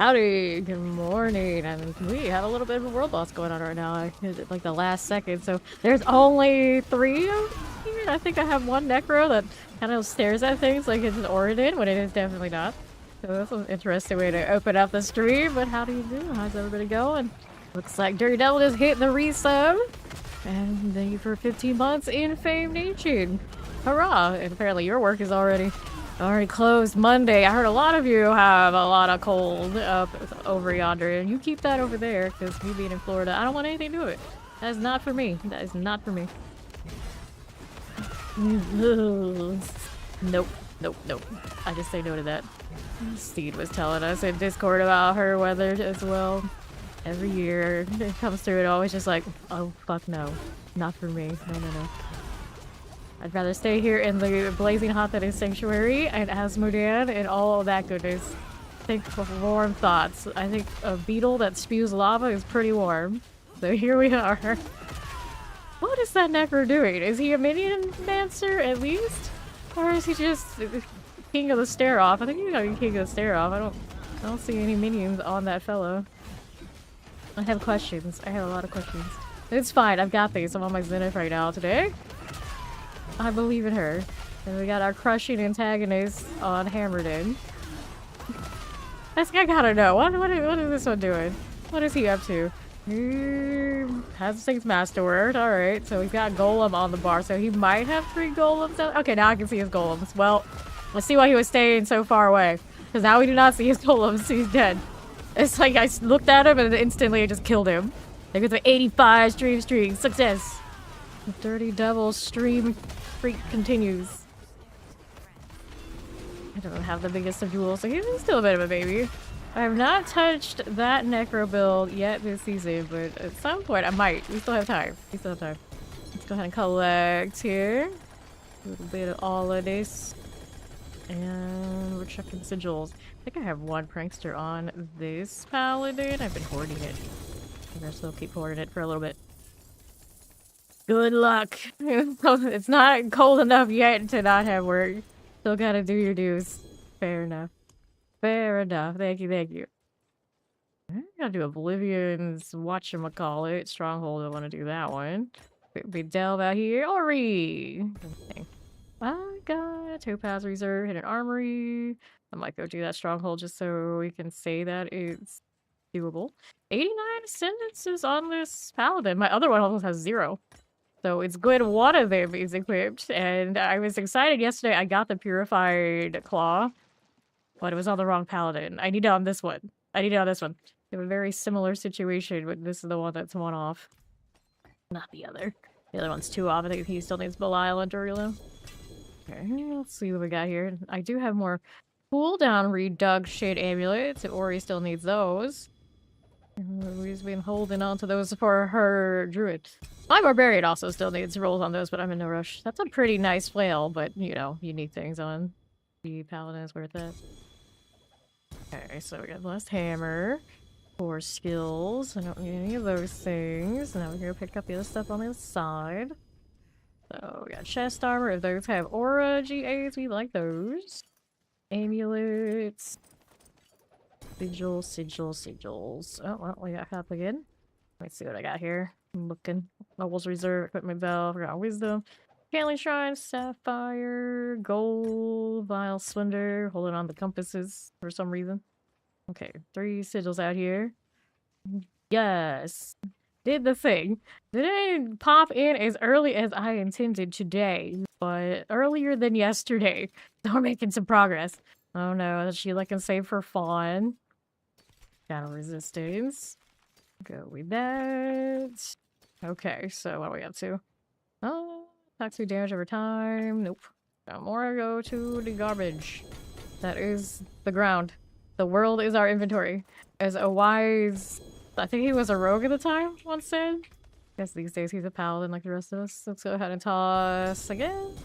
Howdy, good morning, and we have a little bit of a world boss going on right now. I hit it like the last second, so there's only 3 of here. I think I have one Necro that kind of stares at things like it's an Oridin, when it is definitely not. So that's an interesting way to open up the stream, but how do you do? How's everybody going? Looks like Dirty Devil just hit the resub, and thank you for 15 months in Fame Nation. Hurrah! And apparently your work is already closed Monday. I heard a lot of you have a lot of cold up over yonder, and you keep that over there, because me being in Florida, I don't want anything to do with it. That is not for me. That is not for me. Nope. Nope. Nope. I just say no to that. Steed was telling us in Discord about her weather as well. Every year it comes through, it always just like, oh fuck no. Not for me. No, no, no. I'd rather stay here in the blazing hot that is Sanctuary and Asmodean and all of that goodness. Think of warm thoughts. I think a beetle that spews lava is pretty warm. So here we are. What is that Necro doing? Is he a minion dancer at least? Or is he just king of the stare off? I think he's gonna be king of the stare off. I don't see any minions on that fellow. I have questions. I have a lot of questions. It's fine. I've got these. I'm on my Zenith right now today. I believe in her. And we got our crushing antagonist on Hammerden. This guy gotta know. What is this one doing? What is he up to? He has 6 masterwork. Alright, so he's got Golem on the bar, so he might have 3 golems out. Okay, now I can see his golems. Well, let's see why he was staying so far away. Because now we do not see his golems. He's dead. It's like I looked at him and instantly I just killed him. Like with an 85 stream streak. Success! The Dirty Devil stream freak continues. I don't have the biggest of jewels, so he's still a bit of a baby. I have not touched that Necro build yet this season, but at some point I might. We still have time. We still have time. Let's go ahead and collect here. A little bit of all of this. And we're checking sigils. I think I have one prankster on this Paladin. I've been hoarding it. I'm gonna still keep hoarding it for a little bit. Good luck. It's not cold enough yet to not have work. Still gotta do your dues. Fair enough. Fair enough. Thank you, thank you. I gotta do Oblivion's whatchamacallit. Stronghold, I wanna do that one. Big delve out here. Ori! Okay. I got a Topaz Reserve, Hidden Armory. I might go do that Stronghold just so we can say that it's doable. 89 ascendances on this Paladin. My other one almost has 0. So it's good one of them is equipped, and I was excited yesterday I got the Purified Claw, but it was on the wrong Paladin. I need it on this one. I need it on this one. They have a very similar situation, but this is the one that's one off. Not the other. The other one's 2 off. I think he still needs Belial and Durilo. Okay, let's see what we got here. I do have more cooldown reduction amulets. Ori still needs those. We've been holding on to those for her druid. My barbarian also still needs rolls on those, but I'm in no rush. That's a pretty nice flail, but you know, you need things on. The paladin is worth it. Okay, so we got blessed hammer. 4 skills. I don't need any of those things. Now we're gonna pick up the other stuff on the other side. So we got chest armor. If those have aura GAs, we like those. Amulets. Sigils. Oh, well, we got up again. Let's see what I got here. I'm looking. Levels reserve, equipment bell, forgot wisdom. Cantley shrine, sapphire, gold, vile splendor, holding on the compasses for some reason. Okay, 3 sigils out here. Yes. Did the thing. Didn't pop in as early as I intended today, but earlier than yesterday. So we're making some progress. Oh no, is she looking save for fawn? Shadow resistance. Go with that. Okay, so what are we up to? Oh, toxic damage over time. Nope. No more. Go to the garbage. That is the ground. The world is our inventory. As a wise... I think he was a rogue at the time, once said. I guess these days he's a paladin like the rest of us. Let's go ahead and toss again.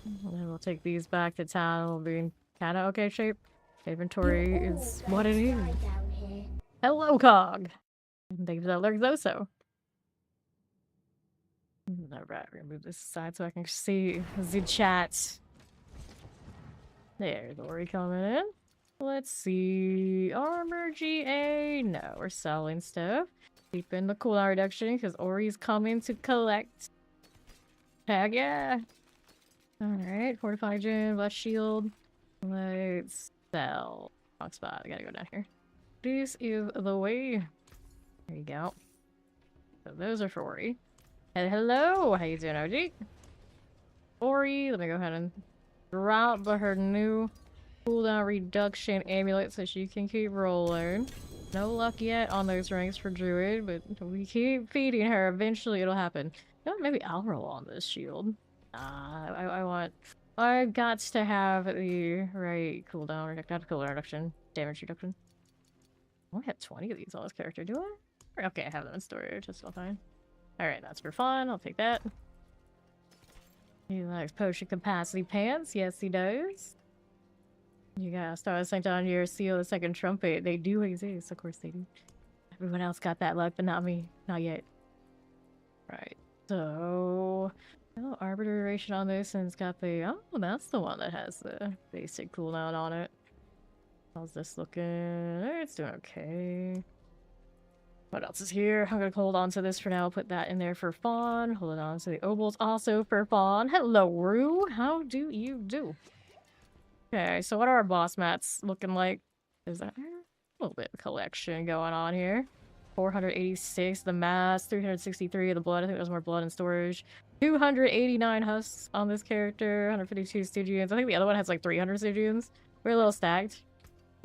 And then we'll take these back to town. We'll be in kind of okay shape. Inventory is what it is. Hello, Cog! And thank you for that lurk, Zoso. Alright, we're gonna move this aside so I can see the chat. There's Ori coming in. Let's see. Armor GA. No, we're selling stuff. Keeping the cooldown reduction because Ori's coming to collect. Tag, yeah. Alright, fortified gem, left shield. Let's sell. Wrong spot. I gotta go down here. This is the way. There you go. So those are for Ori. And hello, how you doing, OG? Ori, let me go ahead and drop her new cooldown reduction amulet so she can keep rolling. No luck yet on those ranks for Druid, but we keep feeding her. Eventually it'll happen. You know what, maybe I'll roll on this shield. I've got to have the right cooldown reduction, not cooldown reduction, damage reduction. I only have 20 of these on this character, do I? Okay, I have them in storage, that's all fine. Alright, that's for fun, I'll take that. He likes potion capacity pants, yes he does. You gotta start synced on your seal the second trumpet. They do exist, of course they do. Everyone else got that luck, but not me. Not yet. Right. So oh, arbiter duration on this, and it's got the oh, that's the one that has the basic cooldown on it. How's this looking? It's doing okay. What else is here? I'm gonna hold on to this for now. Put that in there for Fawn. Hold on to the obols also for Fawn. Hello, Rue. How do you do? Okay, so what are our boss mats looking like? Is that a little bit of collection going on here? 486 the mass, 363 of the blood. I think there's more blood in storage. 289 husks on this character, 152 Stygians. I think the other one has like 300 Stygians. We're a little stacked.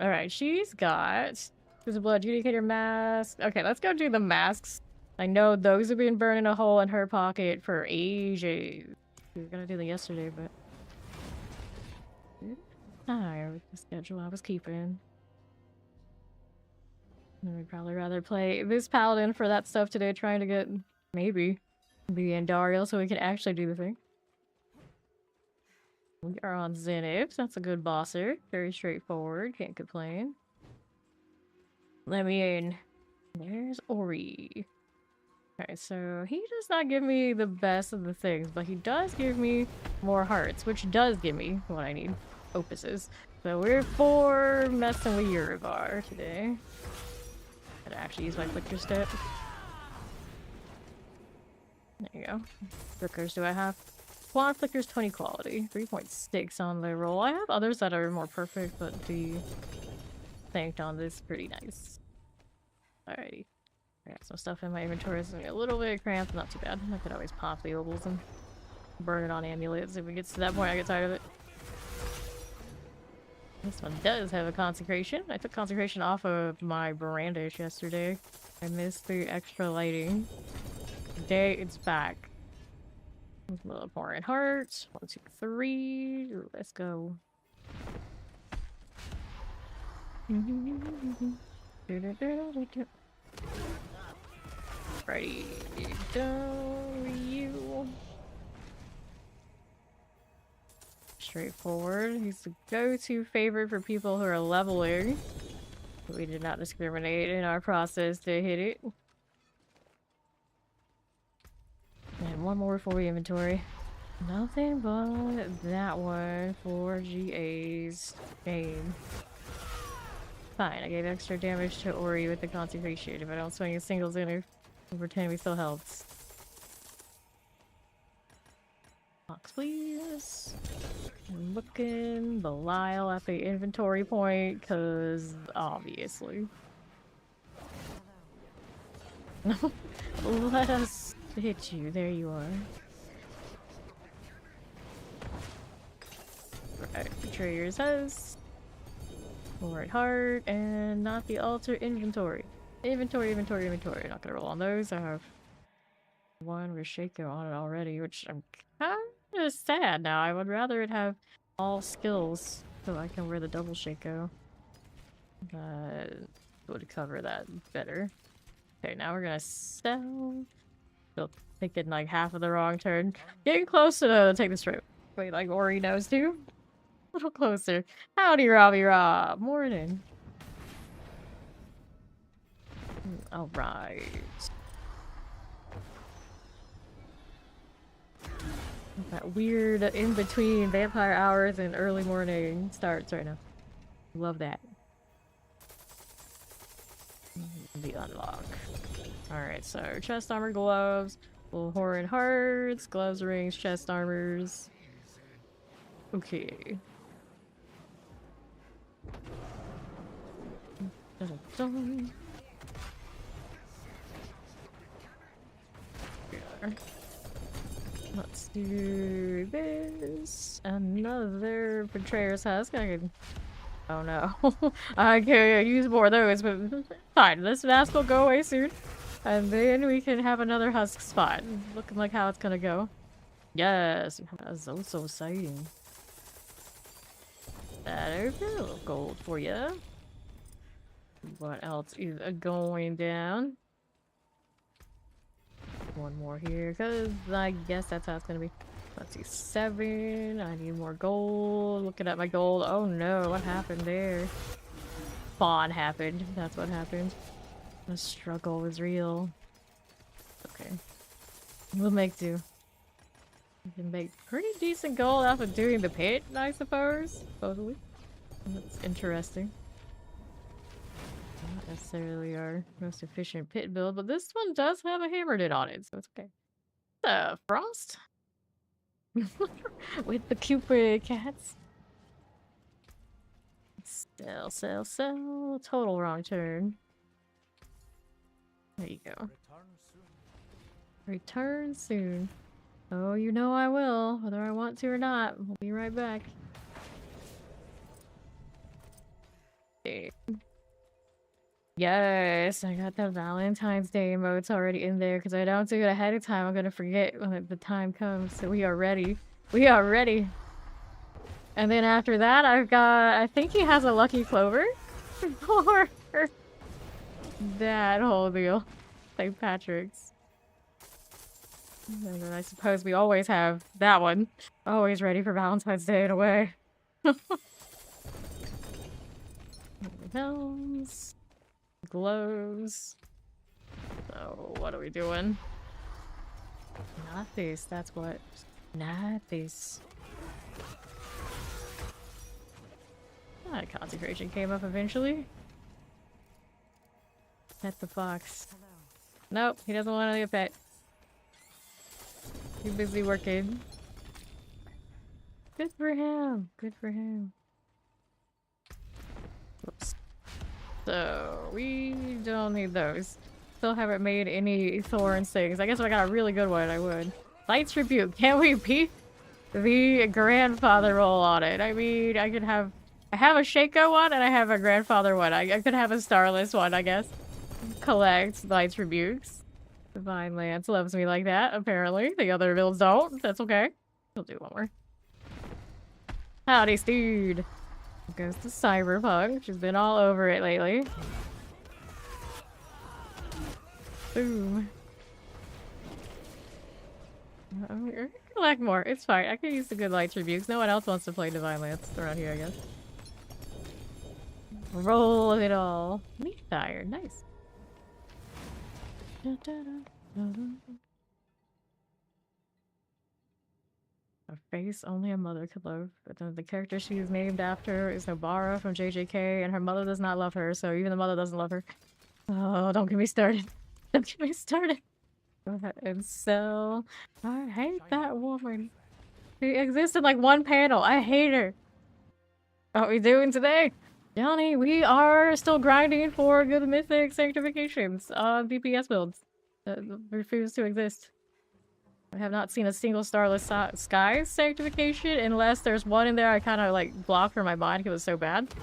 Alright, she's got... There's a blood adjudicator mask. Okay, let's go do the masks. I know those have been burning a hole in her pocket for ages. We were gonna do them yesterday, but... Tired with the schedule I was keeping. I'd probably rather play this Paladin for that stuff today, trying to get, maybe, the Andariel so we can actually do the thing. We are on Zenith. That's a good bosser. Very straightforward. Can't complain. Let me in. There's Ori. Okay, so he does not give me the best of the things, but he does give me more hearts, which does give me what I need. Opuses. So we're for messing with Urivar today. Gotta actually use my flicker step. There you go. Flickers do I have? Quad flickers 20 quality. 3.6 on the roll. I have others that are more perfect, but the thanked on this pretty nice. Alrighty. I got some stuff in my inventory. It's gonna be a little bit cramped, not too bad. I could always pop the obols and burn it on amulets. If it gets to that point, I get tired of it. This one does have a consecration. I took consecration off of my brandish yesterday. I missed the extra lighting. Today it's back. A little pouring hearts. 1, 2, 3. Let's go. Ready go you. Straightforward. He's the go-to favorite for people who are leveling. We did not discriminate in our process to hit it. And one more for the inventory. Nothing but that one for GA's game. Fine, I gave extra damage to Ori with the consecration. If I don't swing a single Zinner, we'll pretend we still helped. Box, please. I'm looking Belial at the inventory point, because obviously. Let us hit you. There you are. Right, Betrayer's House. Lord Heart, and not the altar inventory. Inventory. Not gonna roll on those. I have one with Shaco on it already, which I'm kind of sad now. I would rather it have all skills so I can wear the double Shaco. That would cover that better. Okay, now we're gonna sell. Still thinking like half of the wrong turn. Getting close to take the strip. Wait, like Ori knows too? A little closer. Howdy, Robbie Rob. Morning. Alright. That weird in-between vampire hours and early morning starts right now. Love that. The unlock. Alright, so chest armor, gloves, little horrid hearts, gloves, rings, chest armors. Okay. Dun-dun-dun. Here. Let's do this. Another Betrayer's Husk. I can... Oh no. I can use more of those, but fine. This mask will go away soon. And then we can have another Husk spot. Looking like how it's gonna go. Yes! That's so exciting. That over. A little gold for you. What else is going down? One more here, because I guess that's how it's gonna be. Let's see, 7. I need more gold. Looking at my gold. Oh no, what happened there? Spawn happened. That's what happened. The struggle was real. Okay. We'll make do. We can make pretty decent gold off of doing the pit, I suppose. Supposedly. That's interesting. Not necessarily our most efficient pit build, but this one does have a hammered it on it, so it's okay. Frost? With the Cupid cats. Sell. Total wrong turn. There you go. Return soon. Oh, you know I will, whether I want to or not. We'll be right back. Okay. Yes, I got the Valentine's Day emotes already in there because I don't do it ahead of time. I'm gonna forget when the time comes. So we are ready. We are ready. And then after that, I've got... I think he has a Lucky Clover for that whole deal. St. Patrick's. And then I suppose we always have that one. Always ready for Valentine's Day in a way. Bells. Glows. So, what are we doing? Not this, that's what. Not this. Consecration came up eventually. Pet the fox. Nope, he doesn't want to be a pet. Too busy working. Good for him. Good for him. Whoops. So, we don't need those. Still haven't made any thorns things. I guess if I got a really good one, I would. Light's Rebuke. Can we beat the grandfather roll on it? I mean, I could have... I have a Shaco one and I have a grandfather one. I could have a Starless one, I guess. Collect Light's Rebukes. Divine Lance loves me like that, apparently. The other builds don't. That's okay. We'll do one more. Howdy, Steed. Goes to Cyberpunk. She's been all over it lately. Boom. Collect more. It's fine. I can use the good Light's Rebukes. No one else wants to play Divine Lance around here, I guess. Roll it all. Meat Iron. Nice. A face only a mother could love. But then the character she is named after is Nobara from JJK, and her mother does not love her, so even the mother doesn't love her. Oh, don't get me started. Don't get me started. Go ahead and sell. I hate that woman. She exists in like one panel. I hate her. What are we doing today? Johnny, we are still grinding for good mythic sanctifications on DPS builds that refuse to exist. I have not seen a single Starless Skies sanctification unless there's one in there I kind of like blocked from my mind because it was so bad.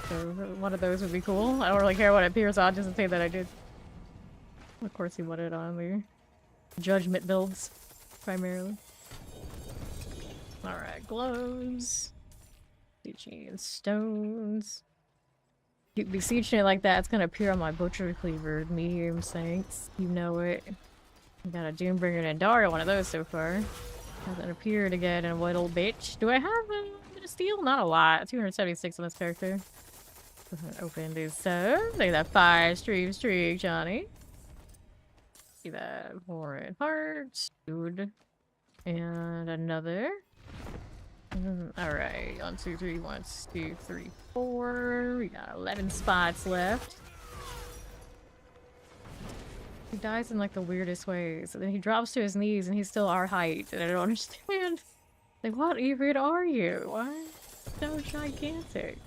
So one of those would be cool. I don't really care what it appears on, just to say that I did. Of course he wanted on the judgment builds, primarily. Alright, gloves. Sieging stones. You be sieging it like that, it's gonna appear on my butcher cleaver meme, thanks. You know it. I got a Doombringer and Daria, one of those so far. Hasn't appeared again in a little bit. Do I have a bit of steel? Not a lot. 276 on this character. Go ahead and open these subs. Look at that 5-stream streak, Johnny. See that horrid heart. Dude. And another. Alright, 1, 2, 3, 1, 2, 3, 4. We got 11 spots left. He dies in like the weirdest ways. And then he drops to his knees and he's still our height. And I don't understand. Like, what even are you? Why so gigantic?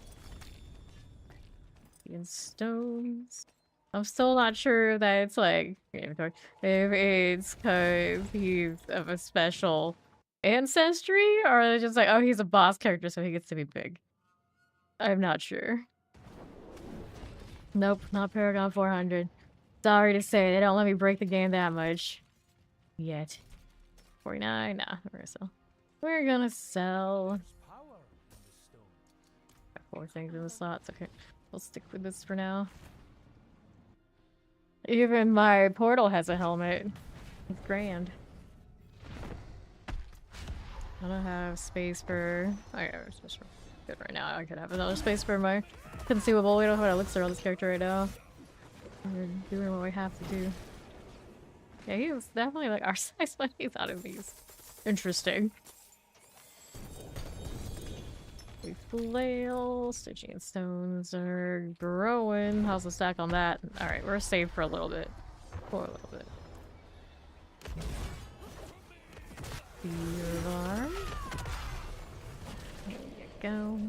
In stones. I'm still not sure that it's like if it's because he's of a special ancestry, or they're just like, oh, he's a boss character, so he gets to be big. I'm not sure. Nope, not Paragon 400. Sorry to say, they don't let me break the game that much. Yet. 49? Nah, we're gonna sell. We're gonna sell. Got 4 things in the slots, okay. We'll stick with this for now. Even my portal has a helmet. It's grand. I don't have space for... I have space for... Good right now. I could have another space for my consumable. We don't have an elixir on this character right now. We're doing what we have to do. Yeah, he was definitely like our size when he's out of these. Interesting. We flail. Stygian stones are growing. How's the stack on that? Alright, we're safe for a little bit. For a little bit. Fear alarm. There you go.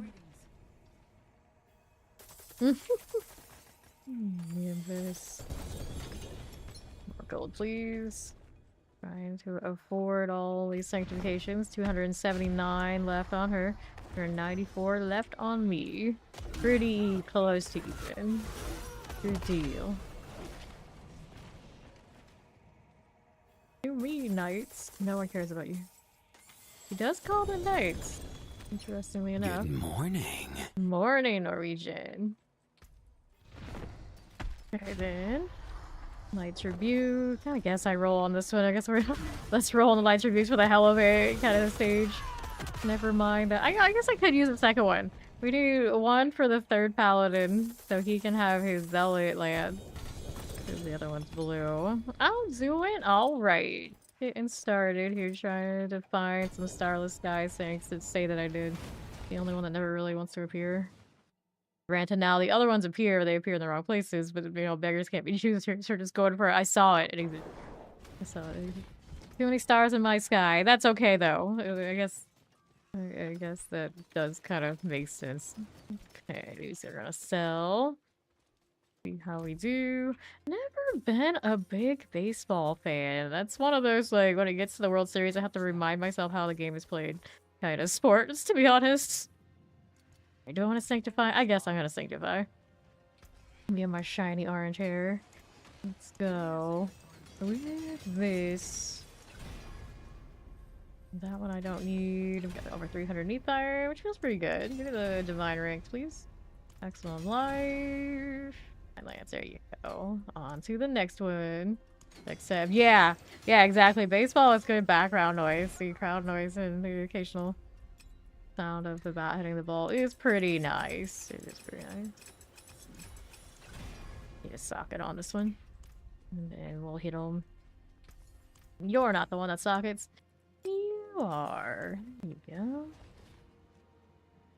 This. More gold, please. Trying to afford all these sanctifications. 279 left on her. 194 left on me. Pretty close to even. Good deal. You me, knights. No one cares about you. He does call them knights. Interestingly enough. Good morning. Morning, Norwegian. Okay then. Light Tribute. I guess I roll on this one. I guess we're let's roll on the Light Tributes for the hell of it kind of the stage. Never mind. I guess I could use the second one. We do one for the third paladin, so he can have his zealot land. Because the other one's blue. I'll do it. Alright. Getting started here, trying to find some Starless guys thanks to say that I did. The only one that never really wants to appear. Granted, now the other ones appear, they appear in the wrong places, but you know, beggars can't be choosers. So just going for it. I saw it. It existed. I saw it. Too many stars in my sky. That's okay though. I guess that does kind of make sense. Okay, these are gonna sell. See how we do. Never been a big baseball fan. That's one of those, like, when it gets to the World Series, I have to remind myself how the game is played kind of sports, to be honest. I don't want to sanctify. I guess I'm gonna sanctify. Me and my shiny orange hair. Let's go with this. That one I don't need. I've got over 300 neat fire, which feels pretty good. Give me the divine rank, please. Excellent life. And Lance, there you go. On to the next one. Except, yeah, exactly. Baseball is good background noise. The crowd noise and the occasional sound of the bat hitting the ball is pretty nice. It is pretty nice. Need a socket on this one. And then we'll hit them. You're not the one that sockets. You are. There you go.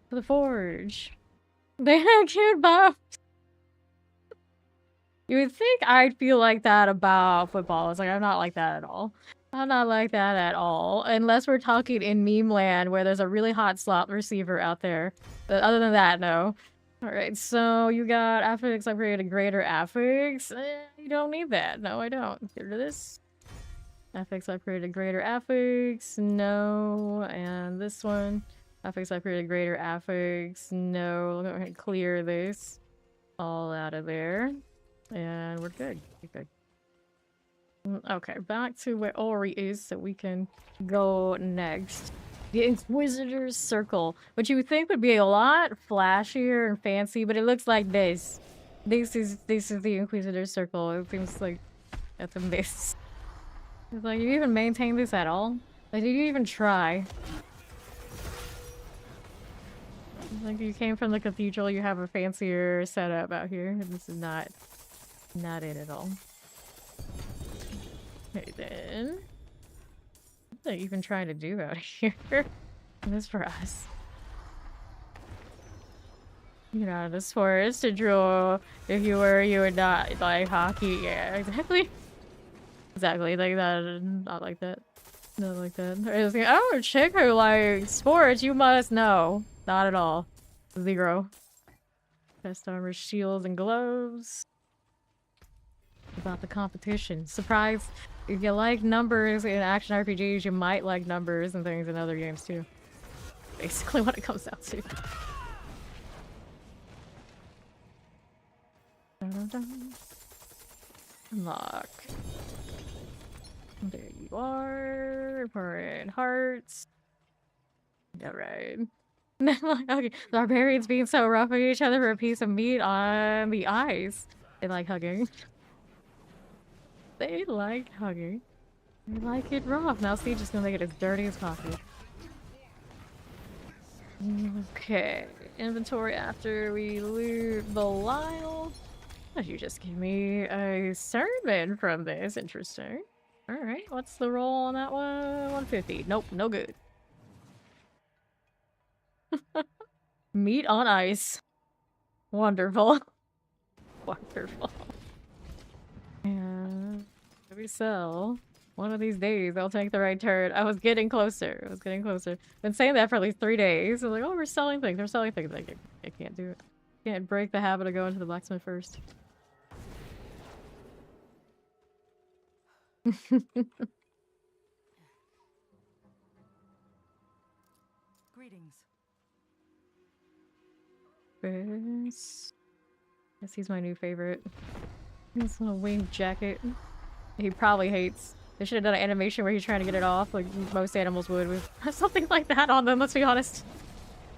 For the forge. They had cute buffs. You would think I'd feel like that about football. It's like, I'm not like that at all. I'm not like that at all. Unless we're talking in meme land where there's a really hot slot receiver out there. But other than that, no. Alright, so you got affix upgraded to greater affix. You don't need that. No, I don't. Get rid of this. Affix upgraded to greater affix. No. And this one. Affix upgraded to greater affix. No. Go ahead and clear this. All out of there. And we're good. We're good. Okay, back to where Ori is so we can go next. The Inquisitor's Circle, which you would think would be a lot flashier and fancy, but it looks like this. This is the Inquisitor's Circle. It seems like that's a miss. It's like, you even maintain this at all? Like, did you even try? It's like you came from the cathedral, you have a fancier setup out here. This is not it at all. Okay then. What are you even trying to do out here? This for us. You're not in the sports to draw. If you were, you would not like hockey. Yeah, exactly. Exactly, like that. Not like that. Not like that. I was like, oh, chick who likes sports, you must know. Not at all. 0. Best armor, shields, and gloves. About the competition. Surprise! If you like numbers in action RPGs, you might like numbers and things in other games too. Basically what it comes down to. Dun, dun, dun. Unlock. There you are. Important hearts. Alright. Okay. Barbarians being so rough with each other for a piece of meat on the ice. They like hugging. They like hugging. They like it rough. Now Siege is gonna make it as dirty as possible. Okay. Inventory after we loot Belial. Oh, you just gave me a sermon from this. Interesting. Alright, what's the roll on that one? 150. Nope, no good. Meat on ice. Wonderful. Wonderful. And we sell. One of these days, I'll take the right turn. I was getting closer. I was getting closer. Been saying that for at least 3 days. I was like, oh, we're selling things. We're selling things. Like, I can't do it. Can't break the habit of going to the blacksmith first. Greetings. This. Guess he's my new favorite. This little winged jacket. He probably hates. They should have done an animation where he's trying to get it off, like most animals would, with something like that on them, let's be honest.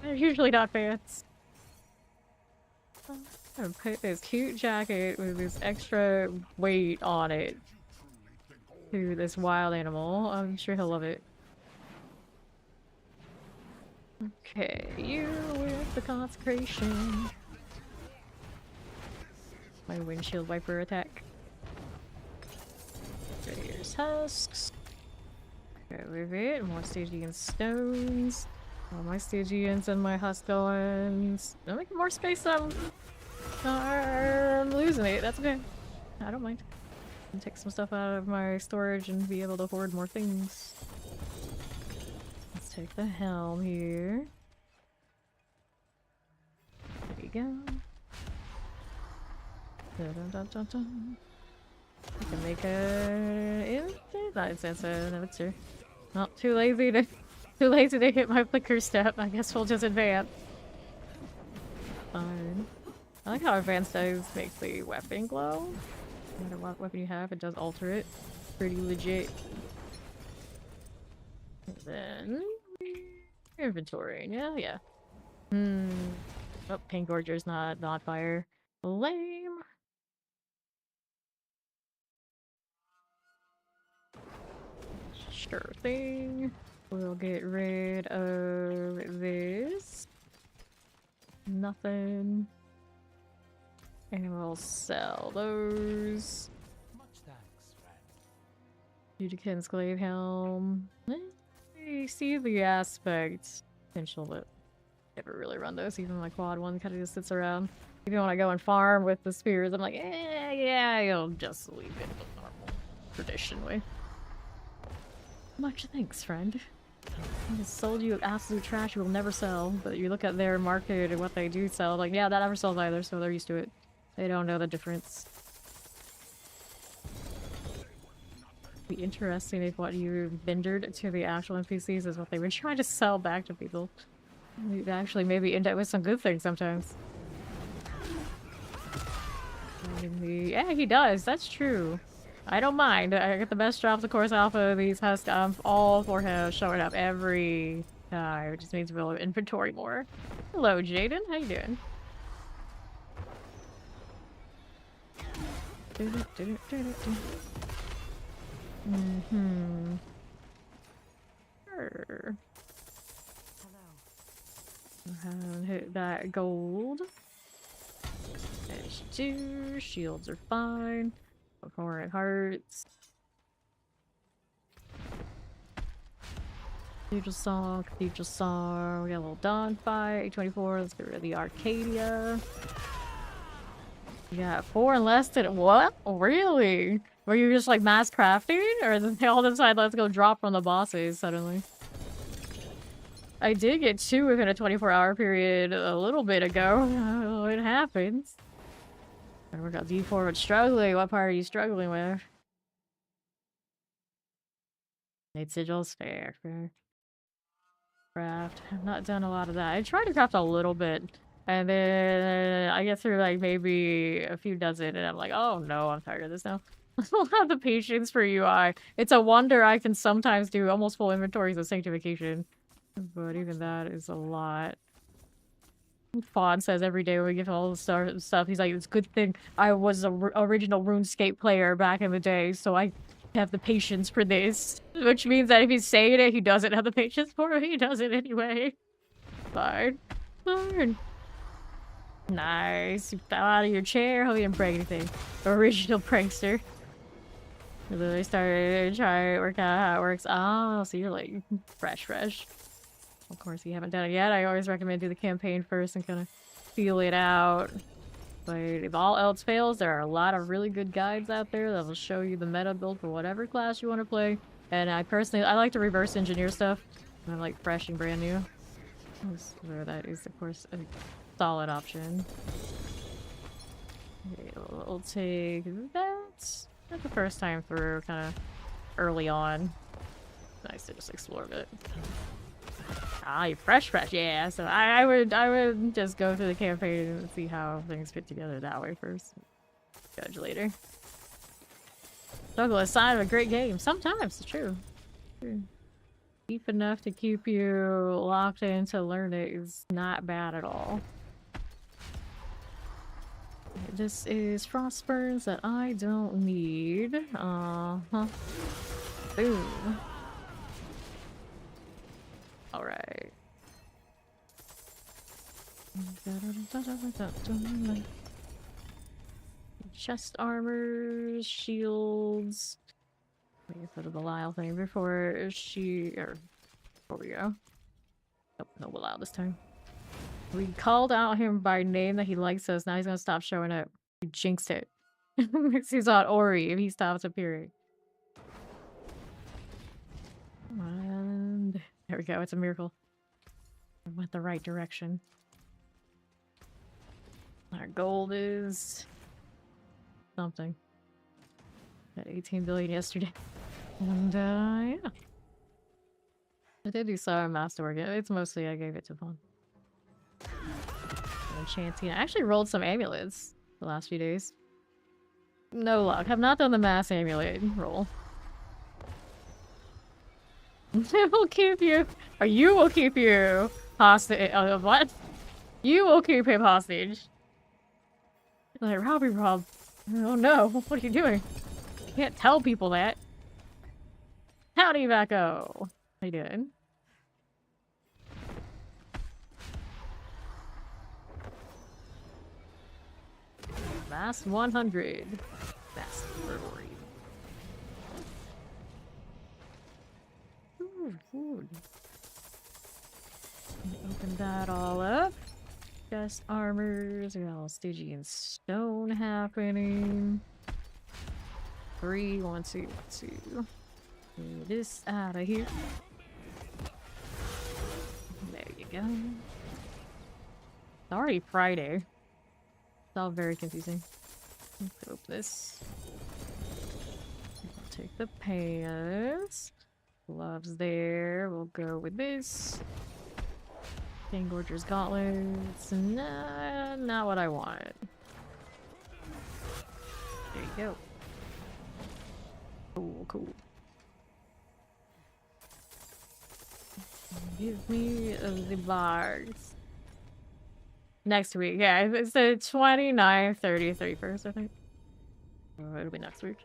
They're usually not fans. I'm gonna put this cute jacket with this extra weight on it to this wild animal. I'm sure he'll love it. Okay, you with the consecration. My windshield wiper attack. Here's husks. Okay, with it. More Stygian stones. All my Stygians and my husk stones. I'm making more space. I'm losing it. That's okay. I don't mind. I can take some stuff out of my storage and be able to hoard more things. Let's take the helm here. There you go. Dun, dun, dun, dun, dun. I can make not instance, no, it's here. Not too lazy to hit my flicker step. I guess we'll just advance. Fine. I like how advanced does make the weapon glow. No matter what weapon you have, it does alter it. Pretty legit. And then inventory. Yeah. Oh, Pain Gorger's not fire. Lame. Sure thing. We'll get rid of this. Nothing. And we'll sell those. Much thanks, friend. Judican's Glaive Helm. I see the aspect potential, but never really run those. Even my quad one kind of just sits around. Even when I go and farm with the spears, I'm like, yeah, you'll just leave it the normal tradition way. Much thanks, friend. I just sold you absolute trash you will never sell, but you look at their market and what they do sell, like, yeah, that never sells either, so they're used to it. They don't know the difference. It'd be interesting if what you vendored to the actual NPCs is what they were trying to sell back to people. You'd actually maybe end up with some good things sometimes. Yeah, he does. That's true. I don't mind. I get the best drops, of course, off of these husks. I'm all for him showing up every time. It just means we'll inventory more. Hello, Jaden. How you doing? Sure. Hello. Hit that gold. As you do. Shields are fine. Horrid hearts. Cathedral Song, Cathedral Song. We got a little Dawn Fight, 24. Let's get rid of the Arcadia. We got 4 and less than. What? Really? Were you just like mass crafting? Or did they all decide let's go drop from the bosses suddenly? I did get 2 within a 24-hour period a little bit ago. Oh, it happens. And we got D4 with struggling. What part are you struggling with? Need sigils? Fair, fair. Craft. I've not done a lot of that. I tried to craft a little bit. And then I get through like maybe a few dozen and I'm like, oh no, I'm tired of this now. I don't have the patience for UI. It's a wonder I can sometimes do almost full inventories of Sanctification. But even that is a lot. Fawn says every day when we get all the stuff, he's like, it's a good thing I was a original RuneScape player back in the day, so I have the patience for this. Which means that if he's saying it, he doesn't have the patience for it. He does it anyway. Fine. Fine. Nice. You fell out of your chair. Hope you didn't break anything. Original prankster. And then they started trying to work out how it works. Oh, so you're like fresh. Of course, you haven't done it yet. I always recommend do the campaign first and kind of feel it out. But if all else fails, there are a lot of really good guides out there that will show you the meta build for whatever class you want to play. And I like to reverse engineer stuff. I like fresh and brand new. So that is, of course, a solid option. Okay, we'll take that. Not the first time through, kind of early on. Nice to just explore a bit. Ah, you're fresh, yeah. So I would just go through the campaign and see how things fit together that way first. Judge later. Struggle is a sign of a great game. Sometimes, it's true. Deep enough to keep you locked in to learn it is not bad at all. This is frost burns that I don't need. Boom. Alright. Chest armor, shields. Wait for the Belial thing before we go. Nope, no Belial this time. We called out him by name that he likes us. Now he's gonna stop showing up. We jinxed it. He's on Ori if he stops appearing. And there we go. It's a miracle. We went the right direction. Our gold is something. At 18 billion yesterday. And yeah. I did do some masterwork. It's mostly I gave it to Vaughn. Enchanting. I actually rolled some amulets the last few days. No luck. Have not done the mass amulet roll. It will keep you. Or you will keep you hostage. What? You will keep him hostage. Like, Rob. Oh no, what are you doing? You can't tell people that. Howdy, Vacco. How you doing? Last 100. That's brewery. Food. Open that all up. Chest armors. We got a little Stygian stone happening. 3, 1, 2, 2. Get this out of here. There you go. It's already Friday. It's all very confusing. Let's open this. I'll take the pants. Gloves there. We'll go with this. Fangorger's gauntlets. Nah, not what I want. There you go. Cool. Give me the bars. Next week, yeah, it's the 29th, 30th, 31st, I think. Oh, it'll be next week.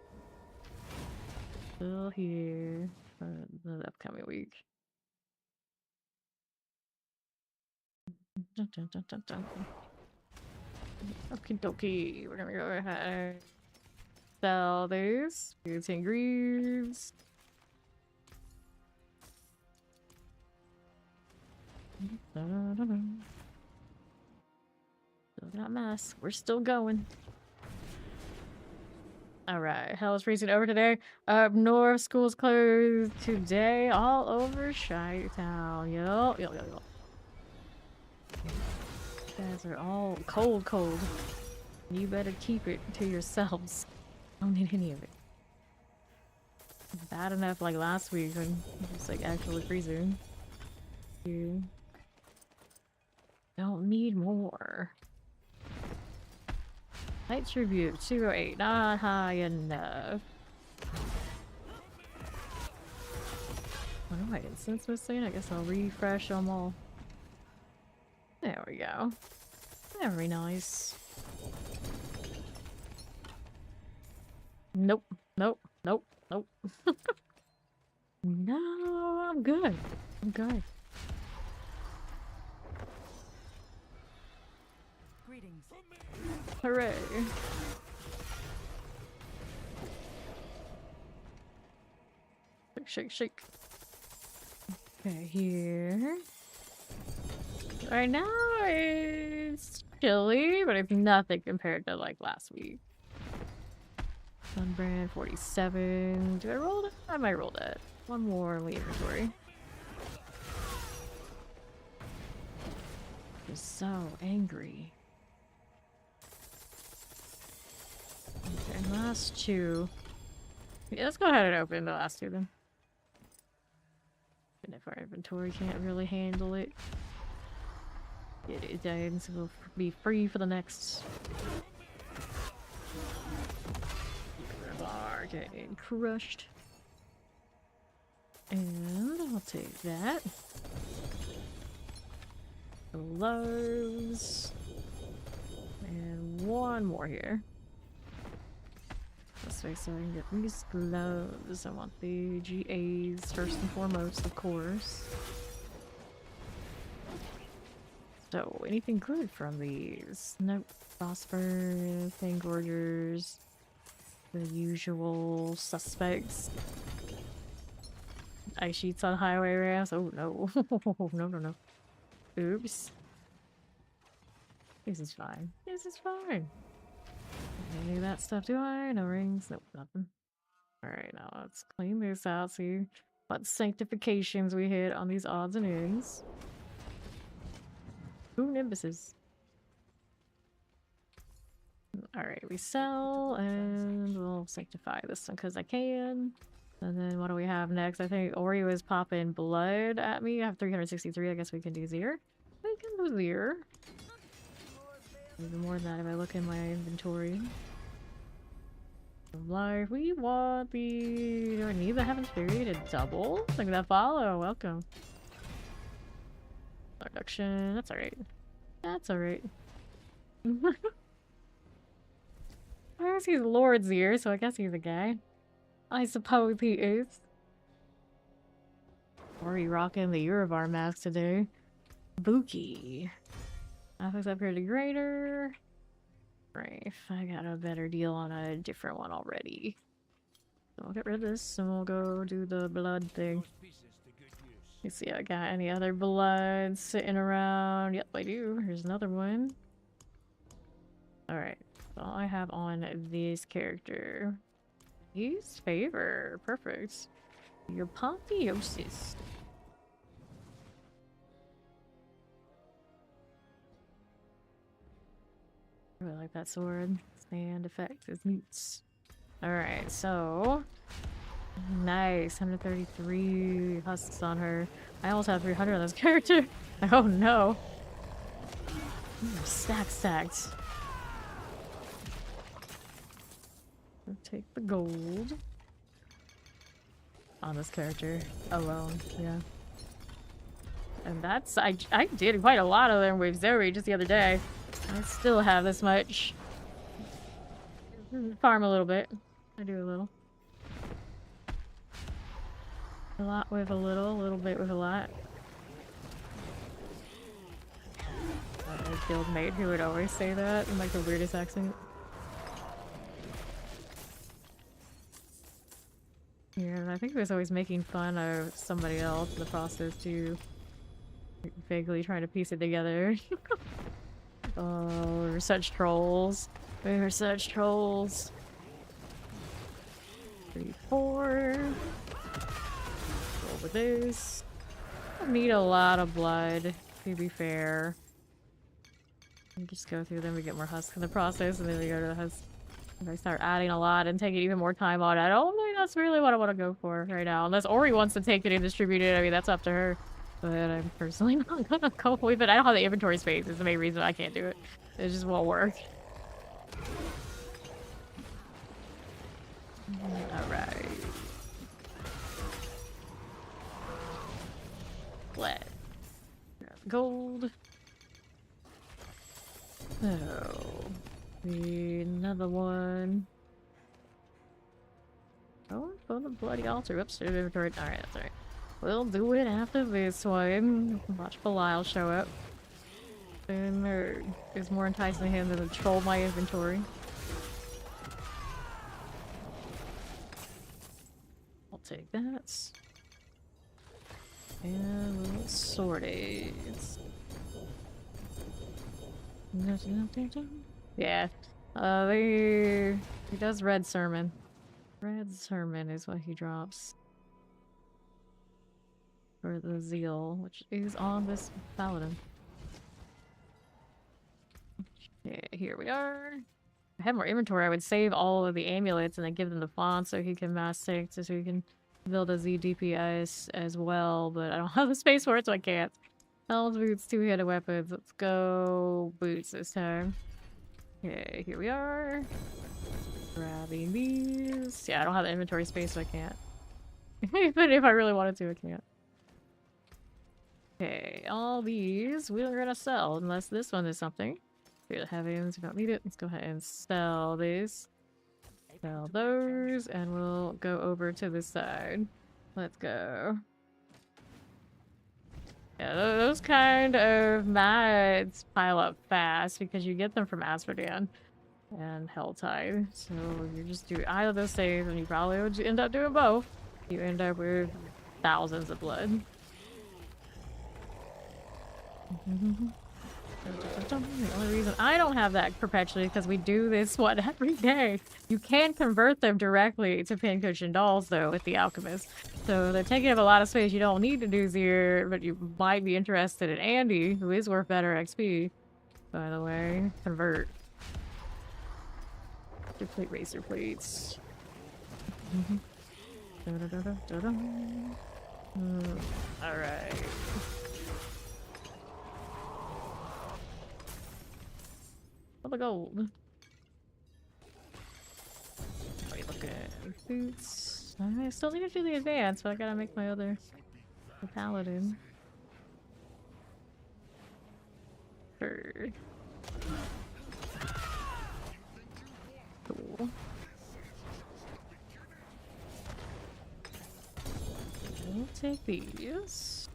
Still here for the upcoming week. Okie dokie, we're gonna go ahead and sell these. 10 greaves. Da-da-da-da. Still got mask. We're still going. Alright, hell is freezing over today. Up north, school's closed today. All over Chi-Town. Yup. You guys are all cold, cold. You better keep it to yourselves. Don't need any of it. Bad enough like last week when it was like actually freezing. You don't need more. Night Tribute 208, not high enough. What am I instance missing? I guess I'll refresh them all. There we go. Very nice. Nope, nope, nope, nope. No, I'm good. I'm good. Greetings. Hooray. Shake, shake, shake. Okay, here. Right now it's chilly, but it's nothing compared to like last week. Sunbrand 47. Do I roll that? I might roll that. One more in the inventory. I'm so angry. Okay, last two. Yeah, let's go ahead and open the last two then. And if our inventory can't really handle it, get it done, so we'll be free for the next. Bar getting crushed. And I'll take that. Gloves. And one more here. This way so I can get these gloves. I want the GAs first and foremost, of course. So, anything good from these? Nope. Phosphor, Fangorgers, the usual suspects. Ice sheets on highway ramps. Oh no. No, no, no. Oops. This is fine. This is fine. Any of that stuff, do I? No rings? Nope, nothing. Alright, now let's clean this out, see what sanctifications we hit on these odds and ends. Ooh, nimbuses. Alright, we sell, and we'll sanctify this one because I can. And then what do we have next? I think Oreo is popping blood at me. I have 363, I guess we can do Zir. We can do Zir. Even more than that if I look in my inventory. Life, we want the... Do I need the Heaven's Fury to double? Look at that follow, welcome. Reduction, that's alright. That's alright. I guess he's Lord's ear, so I guess he's a guy. I suppose he is. Or are we rocking the Uravar mask today? Buki. Graphics upgrade to greater. Right, I got a better deal on a different one already. So I'll get rid of this and we'll go do the blood thing. Let's see, I got any other blood sitting around. Yep, I do. Here's another one. Alright, so I have on this character. He's favor. Perfect. Your Apotheosis. I really like that sword. Stand effect is neat. Alright, so... Nice. 133 husks on her. I almost have 300 on this character. Oh no. Stacked. I'll take the gold. On this character alone, yeah. And that's... I did quite a lot of them with Zoe just the other day. I still have this much. Farm a little bit. I do a little. A lot with a little bit with a lot. A guildmate who would always say that in like the weirdest accent. Yeah, I think he was always making fun of somebody else in the process too. Vaguely trying to piece it together. Oh, we're such trolls. We're such trolls. 3, 4. Roll with this. I need a lot of blood, to be fair. And just go through them, we get more husks in the process, and then we go to the husk. If I start adding a lot and taking even more time on it, I don't think that's really what I want to go for right now. Unless Ori wants to take it and distribute it, I mean, that's up to her. But I'm personally not gonna go with it. I don't have the inventory space, is the main reason I can't do it. It just won't work. Alright. Lead. Gold. Oh. Another one. Oh, for the bloody altar. Oops, there's inventory. Alright, that's alright. We'll do it after this one. Watch Belial show up. And there is more enticing to him than to troll my inventory. I'll take that. And we'll sort it. Yeah. He does Red Sermon. Red Sermon is what he drops. For the Zeal, which is on this Paladin. Yeah, here we are. If I had more inventory, I would save all of the amulets and then give them to Fawn so he can mass tank, so he can build a Z DPS as well, but I don't have the space for it, so I can't. Helms, boots, two-handed weapons. Let's go boots this time. Okay, here we are. Grabbing these. Yeah, I don't have the inventory space, so I can't. Even if I really wanted to, I can't. Okay, all these we're gonna sell unless this one is something. Here, heavens, we don't need it. Let's go ahead and sell these. Sell those, and we'll go over to this side. Let's go. Yeah, those kind of mats pile up fast because you get them from Asmodean and Helltide. So you just do either of those saves, and you probably would end up doing both. You end up with thousands of blood. The only reason I don't have that perpetually because we do this one every day. You can convert them directly to pincushion dolls though with the alchemist. So they're taking up a lot of space. You don't need to do Zir, but you might be interested in Andy, who is worth better XP. By the way, convert. Deplete racer plates. Alright. For the gold. Are we looking at boots? I still need to do the advance, but I gotta make my other Paladin. Sure. Cool. We'll take these.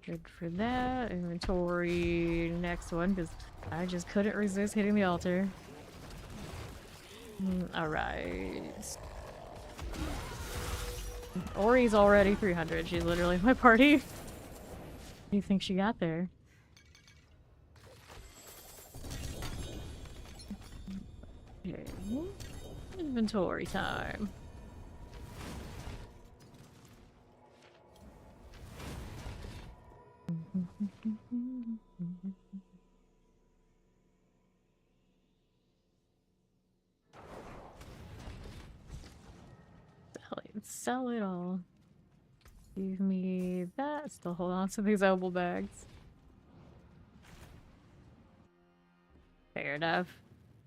Good for that. Inventory. Next one, because I just couldn't resist hitting the altar. Alright. Ori's already 300. She's literally my party. What do you think she got there? Okay. Inventory time. Sell it all. Give me that. Still hold on to these opal bags. Fair enough.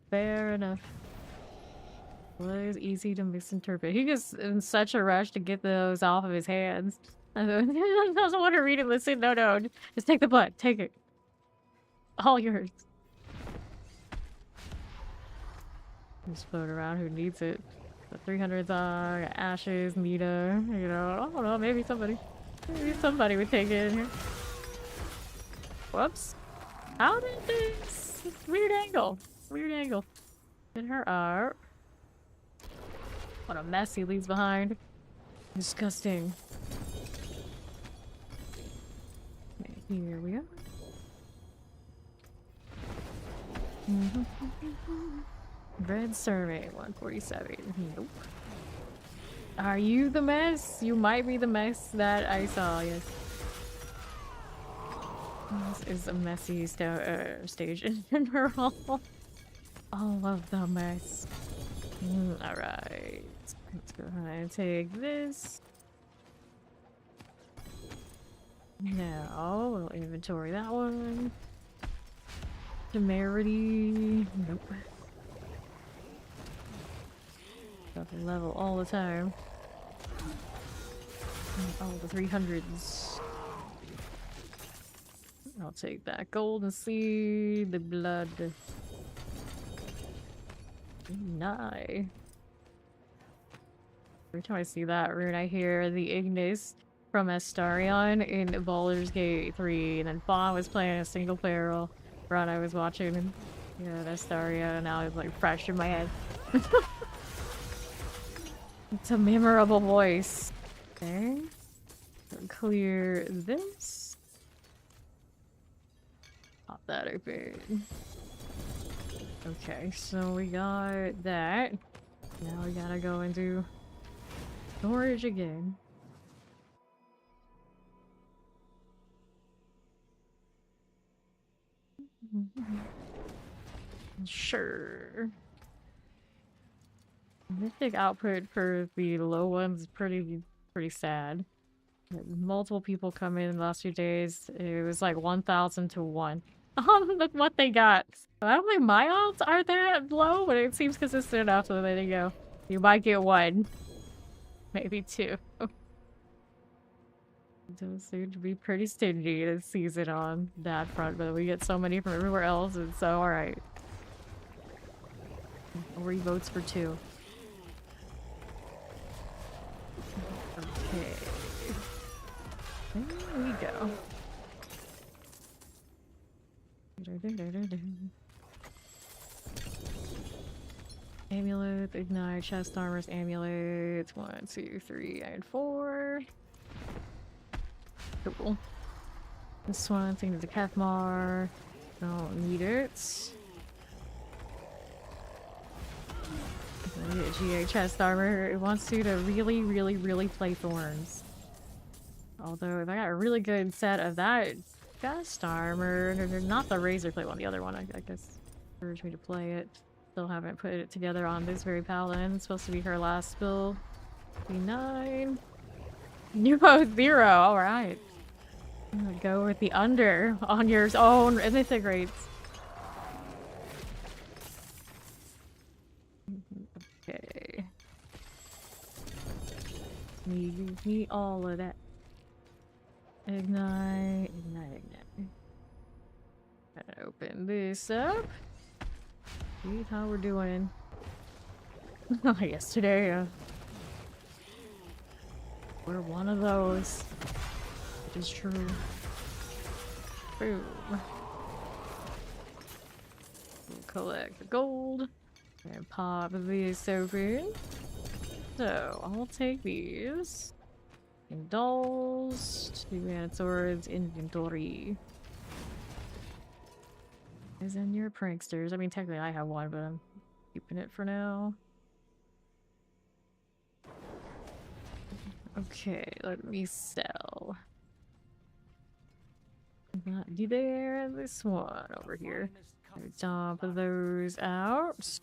Fair enough. Was easy to misinterpret. He gets in such a rush to get those off of his hands. I doesn't want to read and listen. No, no. Just take the blood. Take it. All yours. Just float around. Who needs it? The 300s on, got Ashes, Nita, you know, I don't know, maybe somebody would take it in here. Whoops. How did this? Weird angle. Weird angle. Get her up. What a mess he leaves behind. Disgusting. Here we go. Red survey 147. Nope. Are you the mess? You might be the mess that I saw, yes. This is a messy stage in general. All of the mess. Alright. Let's go ahead and take this. Now, we'll inventory that one. Temerity. Nope. Got the level all the time. All the 300s. I'll take that golden seed, the blood. Nye. Every time I see that rune, I hear the Ignis from Astarion in Baldur's Gate 3, and then Fawn was playing a single player run I was watching, and yeah, Astarion, and now it's like fresh in my head. It's a memorable voice. Okay. Clear this. Pop that open. Okay, so we got that. Now we gotta go into storage again. Sure. Mythic output for the low ones is pretty sad. Multiple people come in the last few days. It was like 1,000 to 1. Look what they got. I don't think my odds are that low, but it seems consistent enough, so there you go. You might get 1. Maybe 2. Does seem to be pretty stingy this season on that front, but we get so many from everywhere else, and so alright. 3 votes for 2. Okay. There we go. Amulet, ignite, chest armors, amulets. 1, 2, 3, and 4. Cool. This one, thing to the Kethmar. Don't need it. GA chest armor. It wants you to really play Thorns. Although, if I got a really good set of that chest armor, not the razor plate one, the other one, I guess, urged me to play it. Still haven't put it together on this very Paladin. It's supposed to be her last build. 9. Nuvo 0, alright. I'm gonna go with the under on your own mythic rates. Okay. Need all of that. Ignite. Gotta open this up. See how we're doing. Yesterday, we're one of those. It is true. Boom. We'll collect the gold. And pop this open. So, I'll take these. Indulge. 2 mana swords. Inventory. Is in your pranksters. I mean, technically I have one, but I'm keeping it for now. Okay, let me sell. Not do there. This one over here. Dump those out.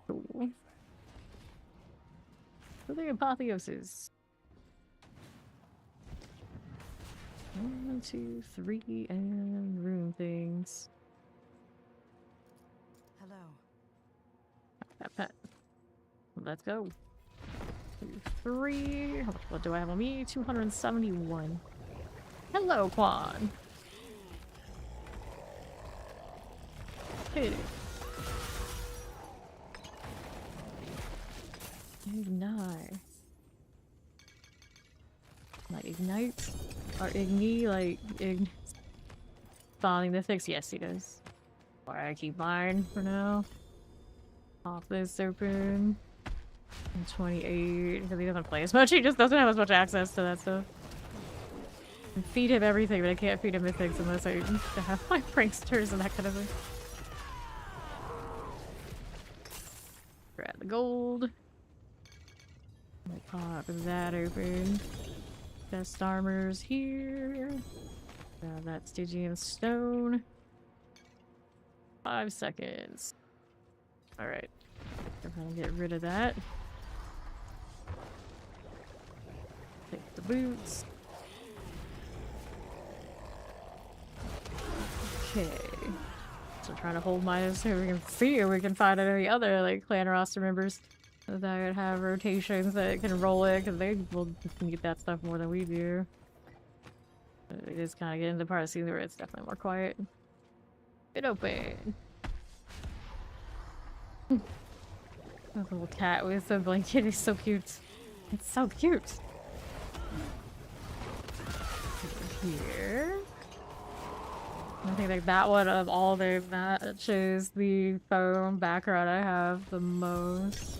Cool. For the apotheosis. 1, 2, 3, and rune things. Hello. Pet. Let's go. 2, 3. How much blood do I have on me? 271. Hello, Quan. Hit it. Ignite. Like ignite? Or igni, like spawning the fix? Yes, he does. Why I keep mine for now. Pop this open. And 28, because he doesn't play as much, he just doesn't have as much access to that stuff. can feed him everything, but I can't feed him mythics unless I have my pranksters and that kind of thing. Grab the gold. Pop that open. Best armor's here. Grab that Stygian stone. 5 seconds. Alright. Go ahead and get rid of that. Take the boots. Okay. So trying to hold mine so we can see if we can find any other like clan roster members that have rotations that can roll it, because they will need that stuff more than we do. But it is kind of getting to the part of the season where it's definitely more quiet. Get open. That little cat with a blanket is so cute. It's so cute. Here. I think like that one of all of them matches the foam background I have the most.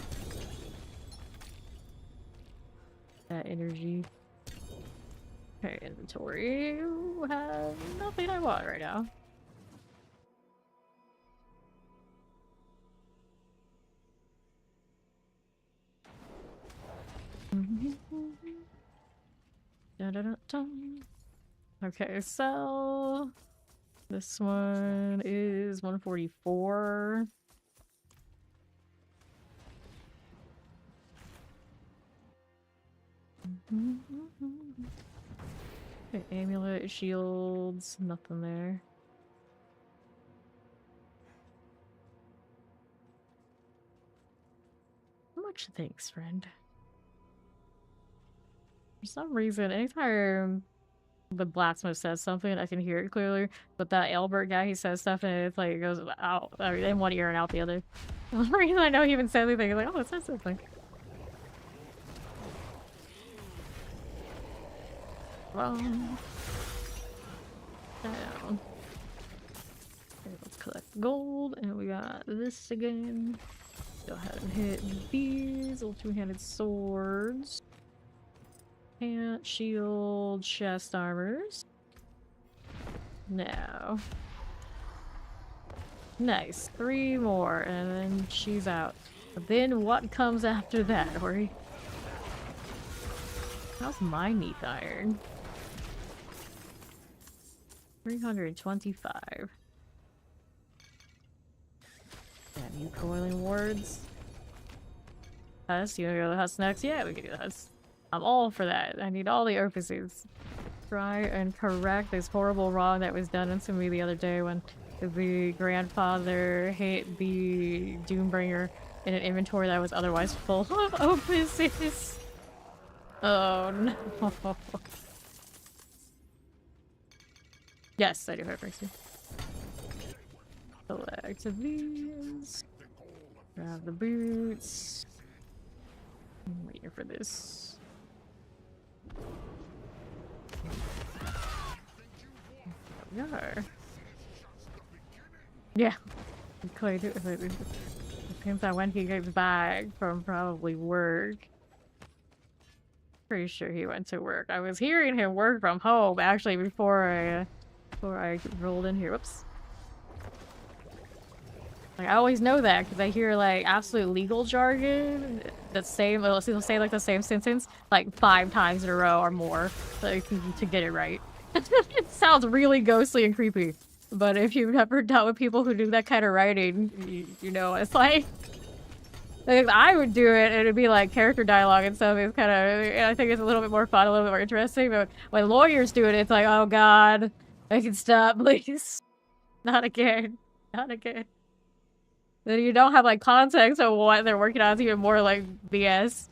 That energy. Okay, inventory. Have nothing I want right now. Okay, so this one is 144. Okay, amulet, shields, nothing there. Much thanks, friend. For some reason, anytime the blacksmith says something, I can hear it clearly. But that Albert guy, he says stuff and it's like it goes out in one ear and out the other. The reason I know he even said anything, I'm like, oh, it says something. Down. Okay, let's collect gold, and we got this again. Go ahead and hit these little two-handed swords. Pant, shield, chest armors. Now. Nice. 3 more, and then she's out. But then what comes after that, Ori? How's my neat iron? 325. Have you coiling wards? Husk? You wanna go to the husk next? Yeah, we can do the husk. I'm all for that. I need all the orifices. Try and correct this horrible wrong that was done to me the other day when the grandfather hit the Doombringer in an inventory that was otherwise full of orifices. Oh no. Yes, I do have Rixie. Select these. Grab the boots. I'm waiting for this. There we are. Yeah. It depends on when he gets back from probably work. Pretty sure he went to work. I was hearing him work from home actually before I rolled in here. Whoops. Like, I always know that because I hear like absolute legal jargon the same, they'll say like the same sentence like 5 times in a row or more, like to get it right. It sounds really ghostly and creepy. But if you've never dealt with people who do that kind of writing, you know what it's like. Like, I would do it and it'd be like character dialogue and stuff. It's kind of, I think it's a little bit more fun, a little bit more interesting. But when lawyers do it, it's like, oh god, I can stop, please. Not again. Not again. Then you don't have like context of what they're working on. It's even more like BS.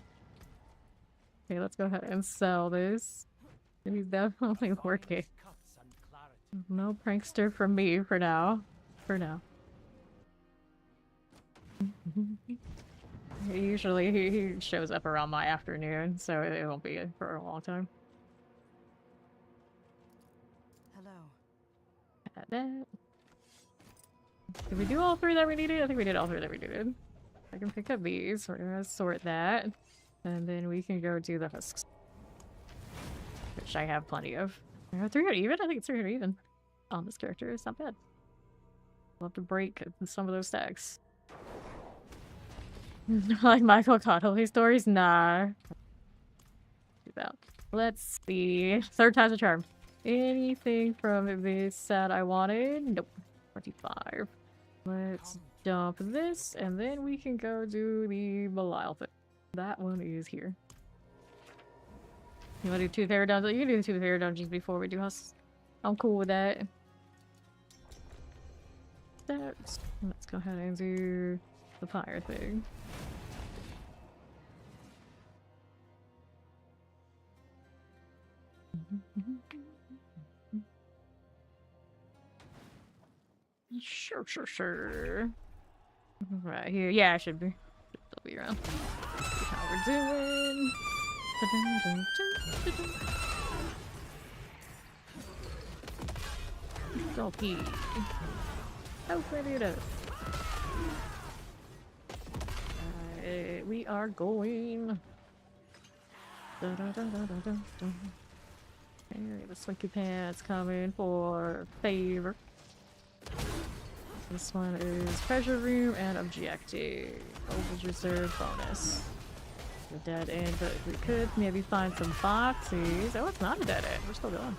Okay, let's go ahead and sell this. He's definitely working. No prankster from me for now. For now. Usually he shows up around my afternoon, so it won't be for a long time. Hello. Add that. Did we do all 3 that we needed? I think we did all 3 that we needed. I can pick up these. We're gonna sort that. And then we can go do the husks. Which I have plenty of. 300 even? I think it's 300 even on this character. It's not bad. We'll have to break some of those stacks. Like Michael Connolly stories? Nah. Do that. Let's see. Third time's a charm. Anything from this set I wanted? Nope. 25. Let's dump this, and then we can go do the Belial thing. That one is here. You want to do 2 favorite dungeons? You can do the 2 favorite dungeons before we do house. I'm cool with that. Let's go ahead and do the fire thing. Sure. Right here. Yeah, I should be. Should still be around. See how we're doing. Donkey. Open it up. We are going. Okay, the slinky pants coming for favor. This one is treasure room and objective. Ovals reserve bonus. The dead end, but we could maybe find some boxes. Oh, it's not a dead end. We're still going.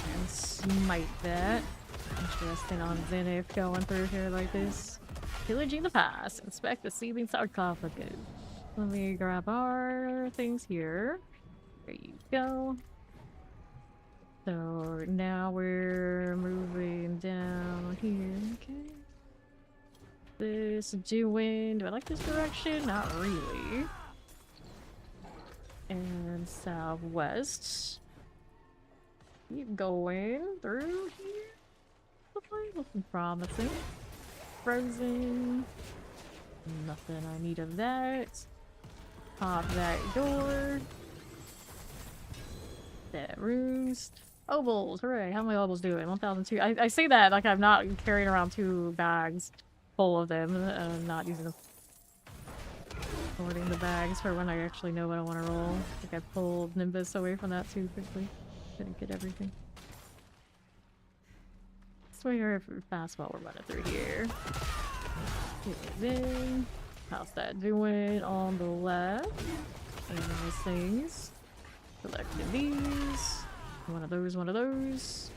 And smite that. Interesting on Zenith going through here like this. Pillaging the past. Inspect the seething sarcophagus. Let me grab our things here. There you go. So now we're moving down here. Okay. This doing. Do I like this direction? Not really. And southwest. Keep going through here. Looking promising. Frozen. Nothing I need of that. Pop that door. That roost. Ovals, hooray. How many ovals doing? 1,002. I say that like I'm not carrying around 2 bags full of them. Not using them. Hoarding the bags for when I actually know what I want to roll. I think I pulled Nimbus away from that too quickly. Didn't get everything. Swing her fast while we're running through here. Then, how's that doing on the left? And those things. Selecting these. One of those.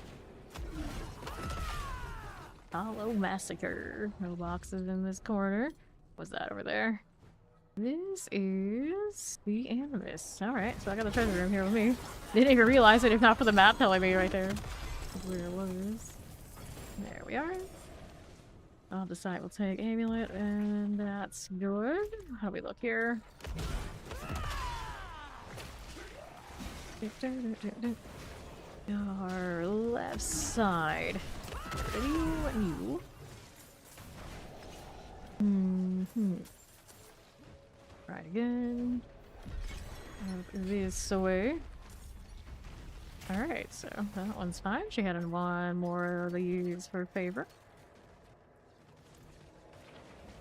Hollow Massacre. No boxes in this corner. What's that over there? This is the Animus. Alright, so I got the treasure room here with me. Didn't even realize it if not for the map telling me right there. Where it was. There we are. I'll decide we'll take Amulet, and that's good. How do we look here? Our left side. You. Right again. Up this way. Alright, so that one's fine. She had one more of these for favor.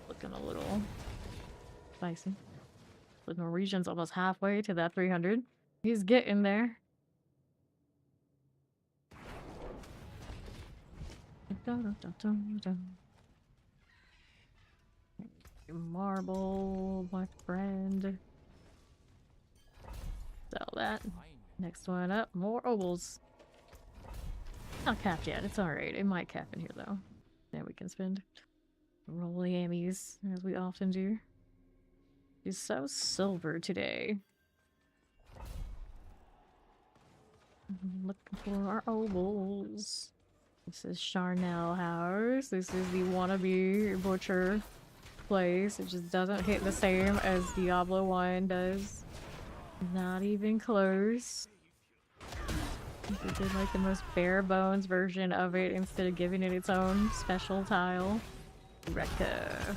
Looking a little spicy. The Norwegian's almost halfway to that 300. He's getting there. Marble, my friend. Sell that. Next one up, more ovals. Not capped yet, it's alright. It might cap in here though. Yeah, we can spend. Roll the ammies, as we often do. She's so silver today. Looking for our ovals. This is Charnel House. This is the wannabe butcher place. It just doesn't hit the same as Diablo 1 does. Not even close. They did like the most bare bones version of it instead of giving it its own special tile. Rekka.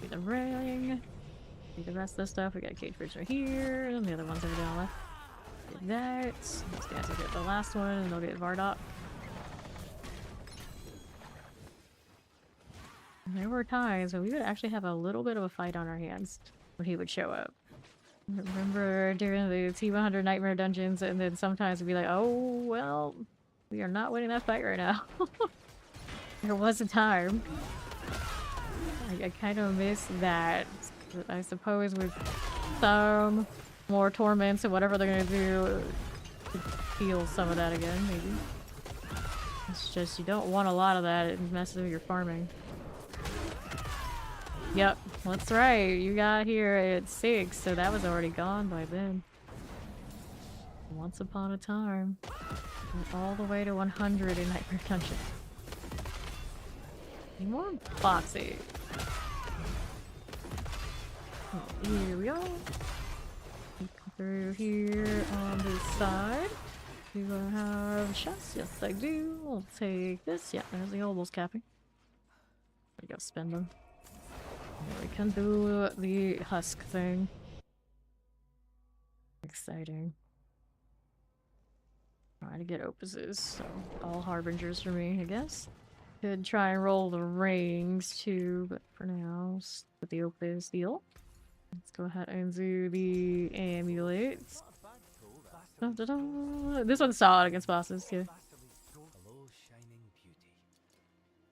Do the ring. Do the rest of the stuff. We got a cage bridge right here. And the other ones over down left. Did that. These guys will get the last one and they'll get Vardot. And there were times when we would actually have a little bit of a fight on our hands when he would show up. Remember during the T100 Nightmare Dungeons, and then sometimes it'd be like, oh, well, we are not winning that fight right now. There was a time. I kind of miss that. I suppose with some more torments and whatever they're gonna do, to feel some of that again, maybe. It's just, you don't want a lot of that. It messes with your farming. Yep, that's right. You got here at 6, so that was already gone by then. Once upon a time. Went all the way to 100 in Nightmare Dungeon. Any more boxes? Oh, here we go. Through here on this side. Do I have shots? Yes, I do. We'll take this. Yeah, there's the almost capping. There we go, spend them. We can do the husk thing. Exciting. Trying to get opuses, so all harbingers for me, I guess. Could try and roll the rings too, but for now, with the opus deal. Let's go ahead and do the amulets. Da, da, da. This one's solid against bosses, yeah.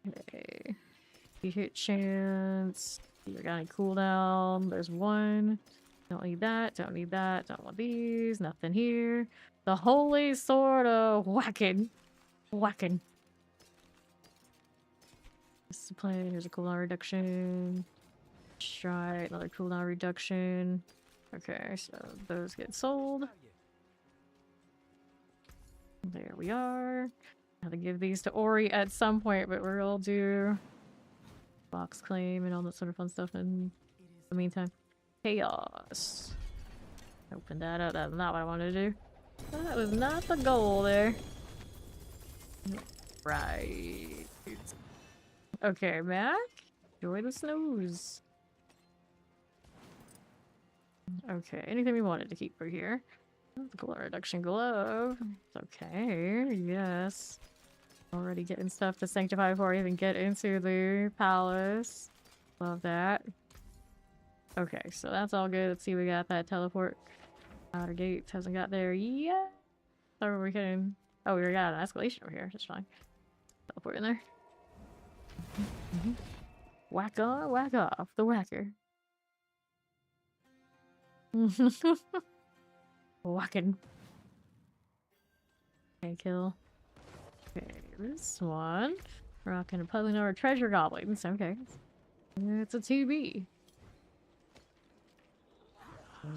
Okay. You hit chance. You got any cooldown? There's one. Don't need that. Don't need that. Don't want these. Nothing here. The holy sword of whacking. Whacking. Discipline. Here's a cooldown reduction. Strike. Another cooldown reduction. Okay, so those get sold. There we are. Have to give these to Ori at some point, but we'll do box claim and all that sort of fun stuff in the meantime. Chaos. Open that up. That's not what I wanted to do. That was not the goal there. Right. Okay, Mac. Enjoy the snooze. Okay, anything we wanted to keep for here. The color reduction glove. It's okay, yes. Already getting stuff to sanctify before I even get into the palace. Love that. Okay, so that's all good. Let's see, we got that teleport. Outer gates hasn't got there yet. Or we can. Oh, we got an escalation over here. That's fine. Teleport in there. Whack on, whack off. The whacker. Whacking. Okay, kill. Okay, this one. Rocking a Paladin or treasure goblins. Okay. It's a 2B.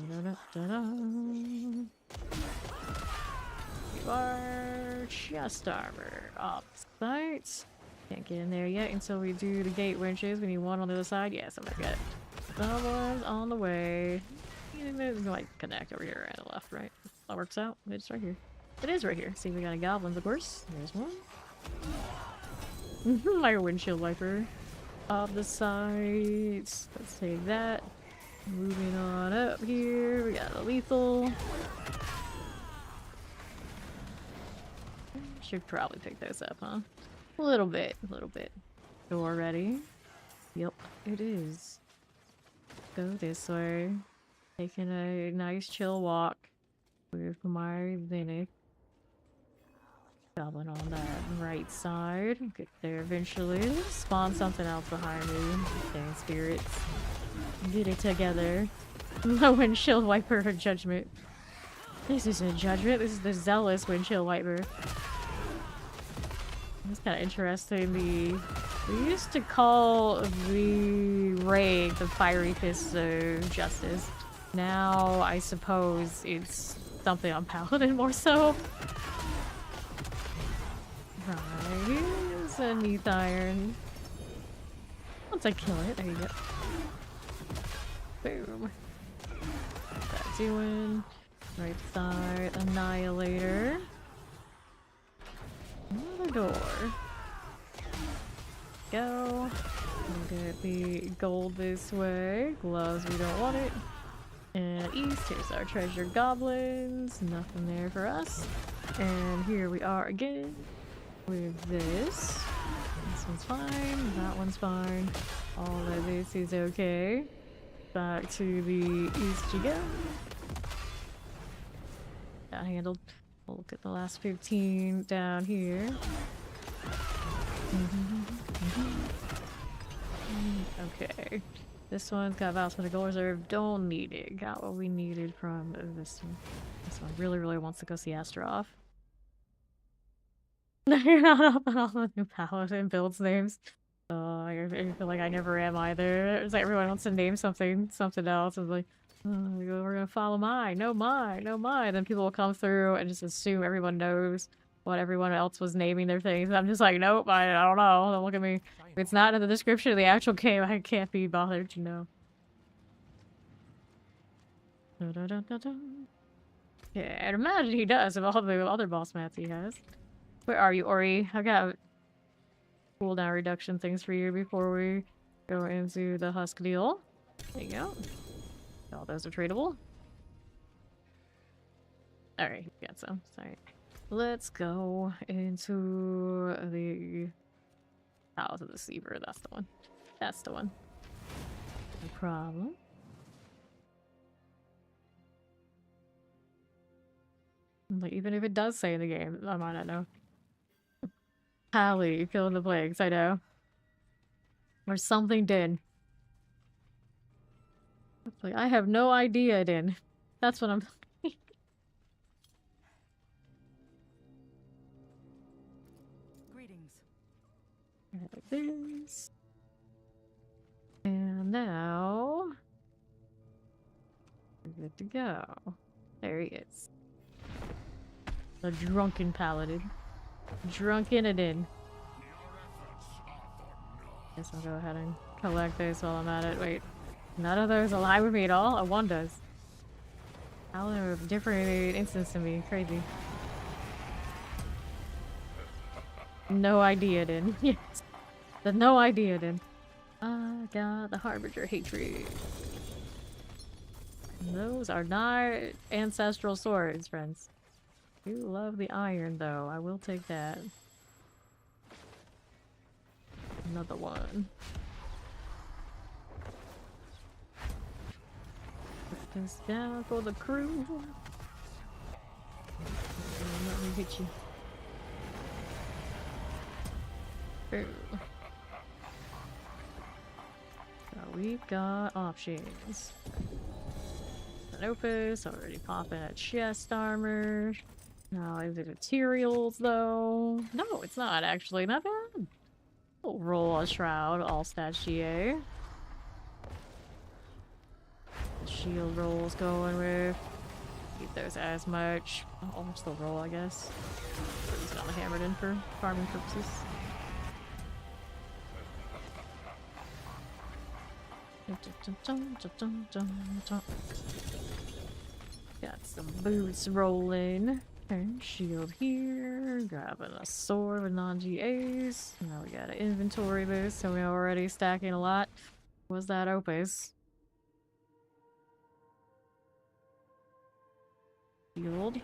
You are chest armor. Offsite. Can't get in there yet until we do the gate winches. We need one on the other side. Yes, I'm gonna get someone's on the way. It's gonna like connect over here and left, right? That works out. It's right here. It is right here. See, we got a goblins, of course. There's one. My windshield wiper. Off the sides. Let's take that. Moving on up here. We got a lethal. Should probably pick those up, huh? A little bit. A little bit. Door ready. Yep, it is. Go this way. Taking a nice chill walk with my Zenith. Goblin on that right side. Get there eventually. Spawn something else behind me. Dang spirits. Get it together. No windshield wiper of judgment. This isn't a judgment. This is the zealous windshield wiper. It's kind of interesting. We used to call the raid the fiery fist of justice. Now, I suppose it's something on Paladin more so. Right, here's a neat iron. Once I kill it, there you go. Boom. What's that doing? Right side, annihilator. Another door. Go. We'll get the gold this way. Gloves, we don't want it. And east, here's our treasure goblins. Nothing there for us. And here we are again with this. This one's fine. That one's fine. All of this is okay. Back to the east you go. Got handled. We'll look at the last 15 down here. Okay. This one's got Vows for the Gold Reserve. Don't need it. Got what we needed from this one. This one really wants to go see Astaroth. You're not up on all the new Paladin builds names. I feel like I never am either. It's like everyone wants to name something else. It's like, oh, we're gonna follow mine. No, mine. No, mine. Then people will come through and just assume everyone knows what everyone else was naming their things. I'm just like, nope, I don't know. Don't look at me. If it's not in the description of the actual game, I can't be bothered to know. Yeah, I'd imagine he does of all the other boss mats he has. Where are you, Ori? I got cooldown reduction things for you before we go into the husk deal. There you go. All those are tradable. Alright, got some. Sorry. Let's go into the House of the Seaver. That's the one. That's the one. No problem. Like, even if it does say in the game, I might not know. Hallie, killing the plagues, I know. Or something did. It's like, I have no idea, Din. That's what I'm... Greetings. Like this. And now... we're good to go. There he is. The drunken paladin. Drunken it in. Guess I'll go ahead and collect those while I'm at it. Wait. None of those align with me at all? Oh, one does. Paladin with different instance to me. Crazy. No idea, Din. Yes. The no idea, Din. I got the Harbinger Hatred. Those are not ancestral swords, friends. You love the iron, though. I will take that. Another one. Put this down for the crew. Let me hit you. Ooh. So we've got options. An Opus, already popping a chest armor. No, is it materials though? No, it's not actually. Not bad. We'll roll a shroud, all stats GA. Shield rolls going with. Keep those as much. I'll still roll, I guess. Use it on the hammered in for farming purposes. Got some boots rolling. And shield here. Grabbing a sword with non-GAs. Now we got an inventory boost, so we're already stacking a lot. Was that Opus? Shield.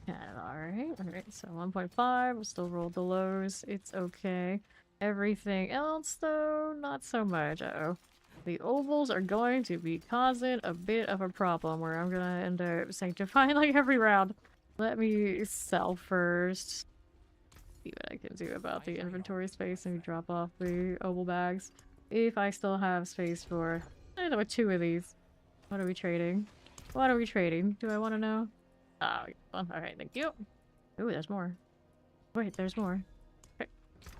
Alright, so 1.5. We'll still roll the lows. It's okay. Everything else, though, not so much. Uh-oh. The ovals are going to be causing a bit of a problem where I'm gonna end up sanctifying like every round. Let me sell first. See what I can do about the inventory space and drop off the oval bags. If I still have space for, I don't know, 2 of these. What are we trading? What are we trading? Do I want to know? Ah, alright, thank you. Ooh, there's more. Wait, there's more. Okay.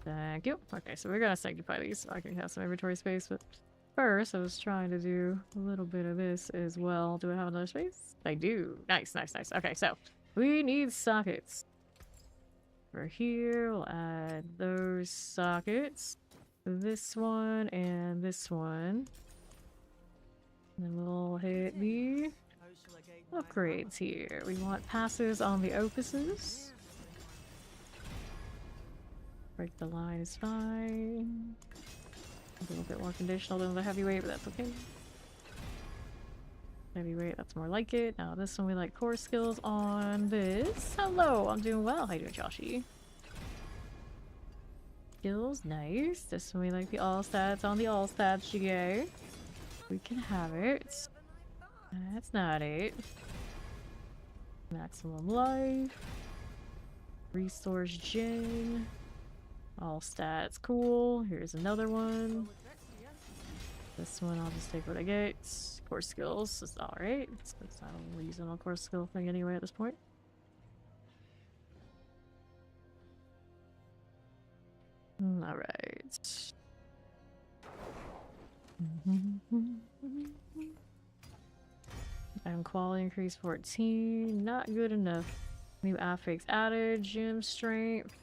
Thank you. Okay, so we're gonna sanctify these so I can have some inventory space, but first I was trying to do a little bit of this as well. Do I have another space? I do. Nice, nice, nice. Okay, so we need sockets. For here, we'll add those sockets. This one and this one. And then we'll hit the upgrades here. We want passes on the opuses. Break the line is fine. A little bit more conditional than the heavyweight, but that's okay. Heavyweight, that's more like it. Now this one we like core skills on this. Hello, I'm doing well. How you doing, Joshy? Skills, nice. This one we like the all stats on the all stats GA. We can have it. That's not it. Maximum life. Resource gen. All stats, cool. Here's another one. This one I'll just take what I get. Core skills is alright. It's not a reasonable core skill thing anyway at this point. Alright. Item quality increase 14. Not good enough. New affix added. Gem strength.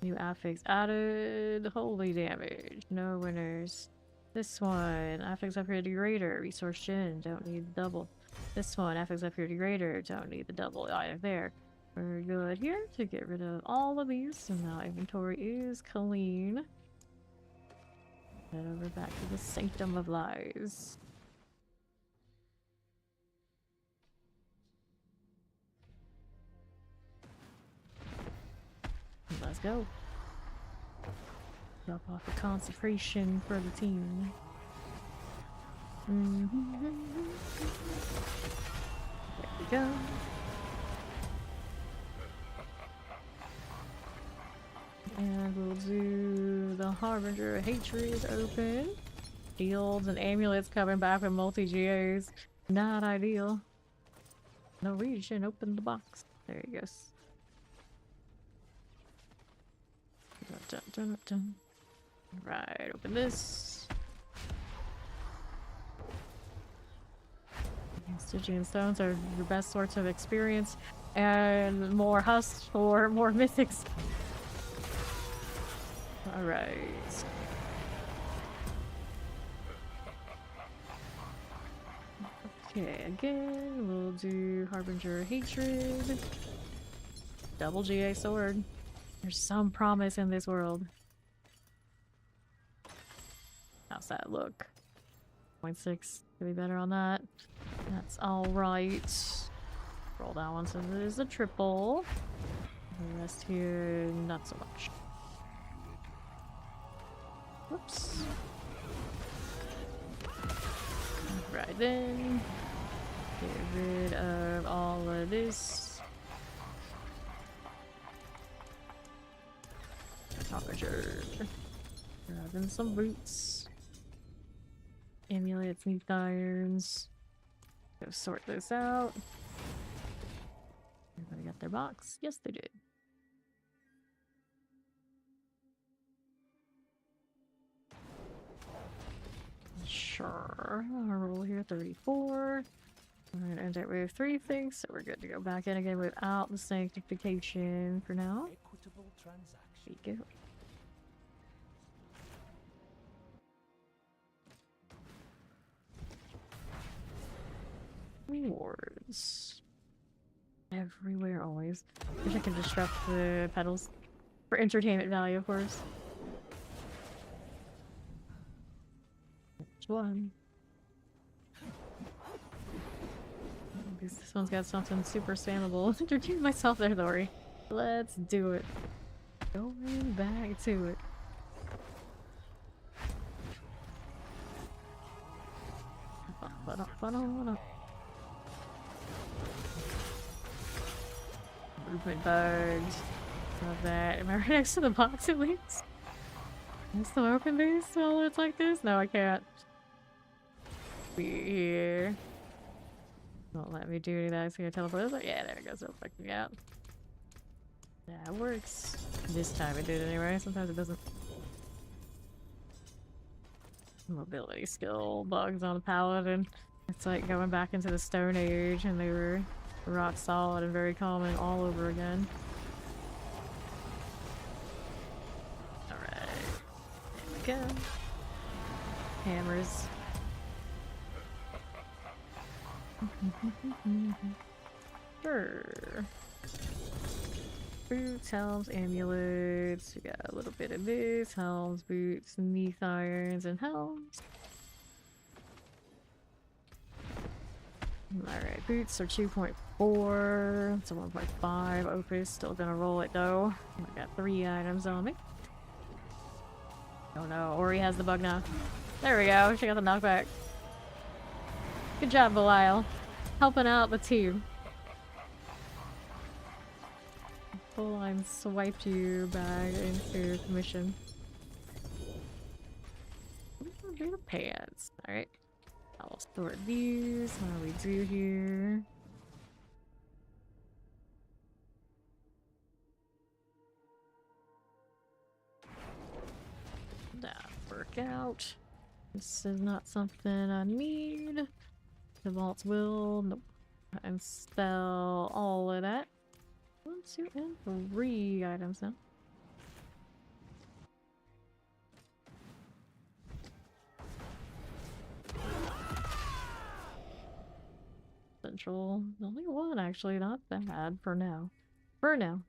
New affix added. Holy damage. No winners. This one. Affix upgrade degrader. Resource gen. Don't need the double. This one. Affix upgrade degrader. Don't need the double either there. We're good here to get rid of all of these. So now inventory is clean. Head over back to the Sanctum of Lies. Let's go. Drop off a consecration for the team. There we go. And we'll do the Harbinger of Hatred open. Shields and amulets coming back with multi-GAs. Not ideal. Norwegian, open the box. There he goes. Dun, dun, dun, dun. Right, open this. Stygian stones are your best sorts of experience and more husks for more mythics. Alright. Okay, again, we'll do Harbinger of Hatred. Double GA sword. There's some promise in this world. How's that look? 0.6. Could be better on that. That's alright. Roll that one so it is a triple. The rest here, not so much. Whoops. Right then. Get rid of all of this. Harbinger. Grabbing some boots. Amulets, neat irons. Go sort this out. Everybody got their box? Yes, they did. Sure. I'll roll here 34. We're gonna end at wave 3 things, so we're good to go back in again without the sanctification for now. Equitable transaction. There you go. Rewards. Everywhere, always. Wish I could disrupt the pedals. For entertainment value, of course. Which one? This one's got something super spammable. Entertain myself there, Lori. Let's do it. Going back to it. Movement bugs. Love that. Am I right next to the box at least? Can I still open these while it's like this? No, I can't. Be here. Won't let me do any of that. It's gonna teleport. Like, yeah, there it goes. It'll fuck me out. That works. This time it did anyway. Sometimes it doesn't. Mobility skill bugs on a Paladin. It's like going back into the Stone Age and they were rock solid and very common all over again. Alright. There we go. Hammers. Sure. Boots, helms, amulets. We got a little bit of this. Helms, boots, neath irons, and helms. Alright, boots are 2.4. It's a 1.5. Opus, still gonna roll it though. I got 3 items on me. Oh no, Ori has the bug now. There we go, she got the knockback. Good job, Belial. Helping out the team. Full on swiped you back into commission. Do the pants. Alright. I will sort these. What do we do here? That work out. This is not something I need. The vaults will. Nope. And spell all of that. 1, 2, and 3 items now. Central. Only one, actually. Not bad for now. For now.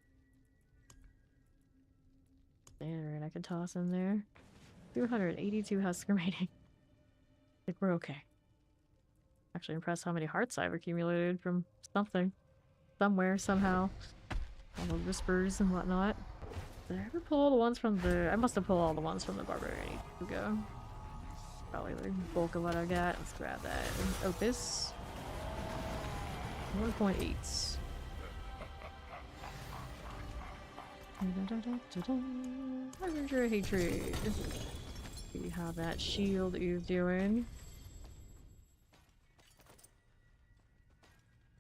Alright, I can toss in there. 282 husks remaining. I think we're okay. Actually impressed how many hearts I've accumulated from something. Somewhere, somehow. All the whispers and whatnot. Did I ever pull all the ones from the... I must have pulled all the ones from the barbarian ago. Probably the bulk of what I got. Let's grab that. And Opus. 1.8. 100 hatred. See how that shield is doing.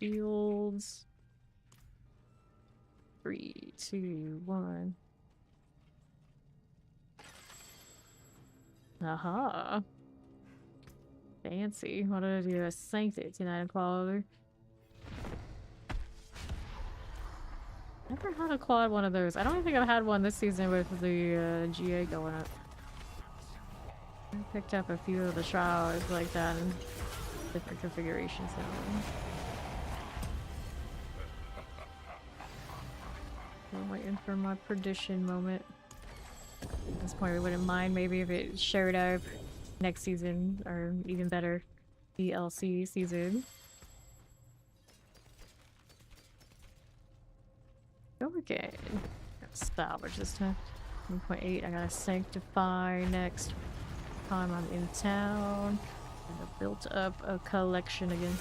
Shields. 3, 2, 1. Aha. Fancy. What did I do? A Sanctifications quality. Never had a quad one of those. I don't even think I've had one this season with the GA going up. I picked up a few of the shrouds like that in different configurations now. I'm waiting for my perdition moment. At this point, we wouldn't mind maybe if it showed up next season, or even better, DLC season. Okay. Salvage this time. 1.8. I gotta sanctify next time I'm in town. And I've built up a collection again.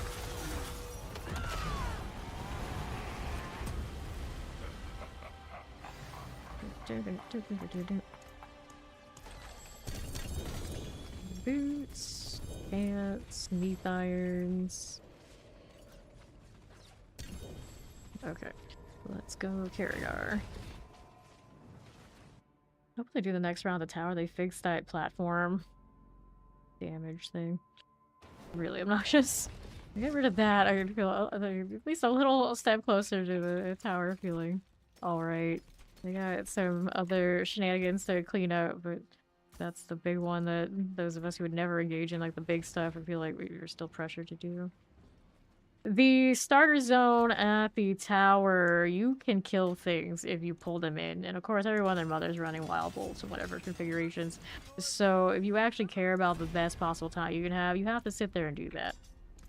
Boots, pants, neath irons. Okay. Let's go Carrigar. Hope they do the next round of the tower. They fixed that platform damage thing. Really obnoxious. Get rid of that. I feel at least a little step closer to the tower feeling alright. They got some other shenanigans to clean up, but that's the big one that those of us who would never engage in like the big stuff, I feel like we're still pressured to do. The starter zone at the tower, you can kill things if you pull them in. And of course, everyone and their mother's running wild bolts and whatever configurations. So if you actually care about the best possible time you can have, you have to sit there and do that.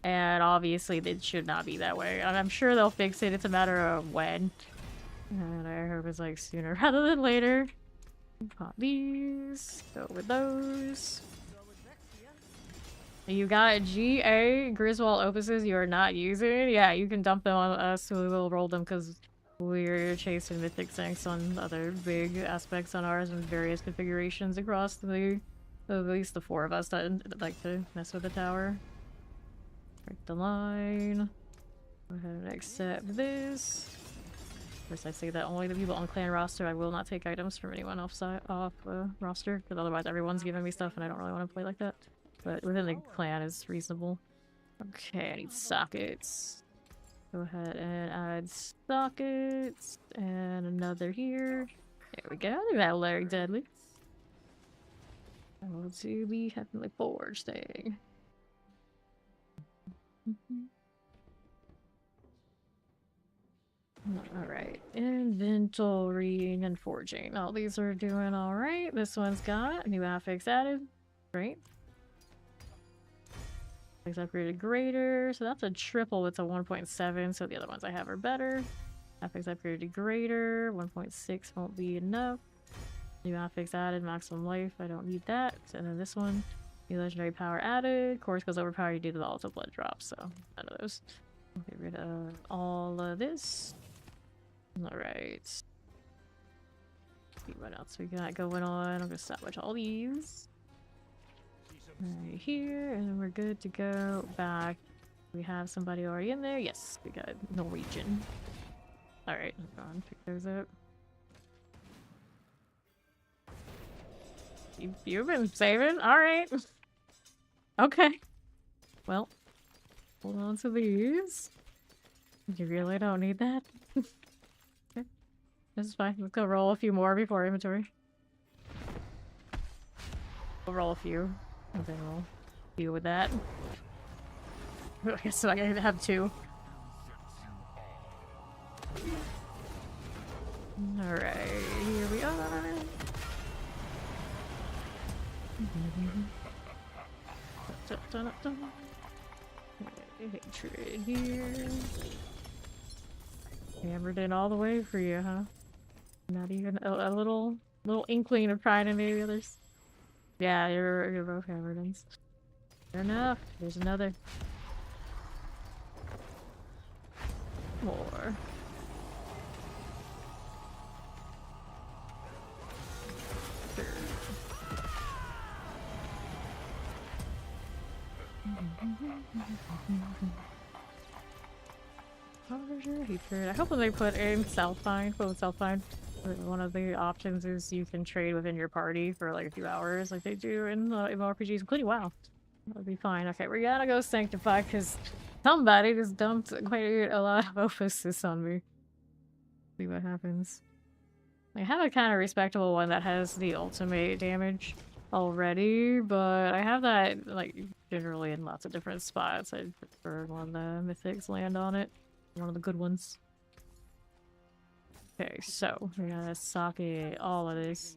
And obviously, it should not be that way. And I'm sure they'll fix it. It's a matter of when. And I hope it's like sooner rather than later. Pop these. Go with those. You got GA Griswold Opuses you are not using? Yeah, you can dump them on us. We will roll them because we're chasing Mythic Sinks on other big aspects on ours and various configurations across the at least the 4 of us that like to mess with the tower. Break the line. Go ahead and accept this. First, I say that only the people on clan roster. I will not take items from anyone off roster because otherwise everyone's giving me stuff and I don't really want to play like that. But within the clan is reasonable. Okay, I need sockets. Go ahead and add sockets. And another here. There we go. I think that'll look deadly. I will do the Heavenly Forge thing. Alright. Inventory and forging. All these are doing alright. This one's got new affix added. Great. Upgraded greater, so that's a triple with a 1.7, so the other ones I have are better. Affix upgraded greater, 1.6 won't be enough. New affix added, maximum life, I don't need that. And then this one, New legendary power added. Course goes overpowered due to the auto blood drop, so none of those. Get rid of all of this. Alright. See what else we got going on. I'm gonna salvage all these. Right here, and we're good to go back. We have somebody already in there. Yes, we got Norwegian. Alright, hold on, pick those up. You've been saving? Alright. Okay. Well, hold on to these. You really don't need that? Okay. This is fine. Let's go roll a few more before inventory. We'll roll a few. And then we'll deal with that. Okay, so I gotta have 2. Alright, here we are. Hatred here. Hammered in all the way for you, huh? Not even a little inkling of pride in the others. Yeah, you're both hammered in. Fair enough. There's another. More. Sure. Hatred. I hope when they put in self-find, one of the options is you can trade within your party for like a few hours, like they do in RPGs, including WoW. That would be fine. Okay, we're gonna go Sanctify because somebody just dumped quite a lot of emphasis on me. See what happens. I have a kind of respectable one that has the ultimate damage already, but I have that like generally in lots of different spots. I prefer one of the mythics land on it. One of the good ones. Okay, so we're gonna socket all of this.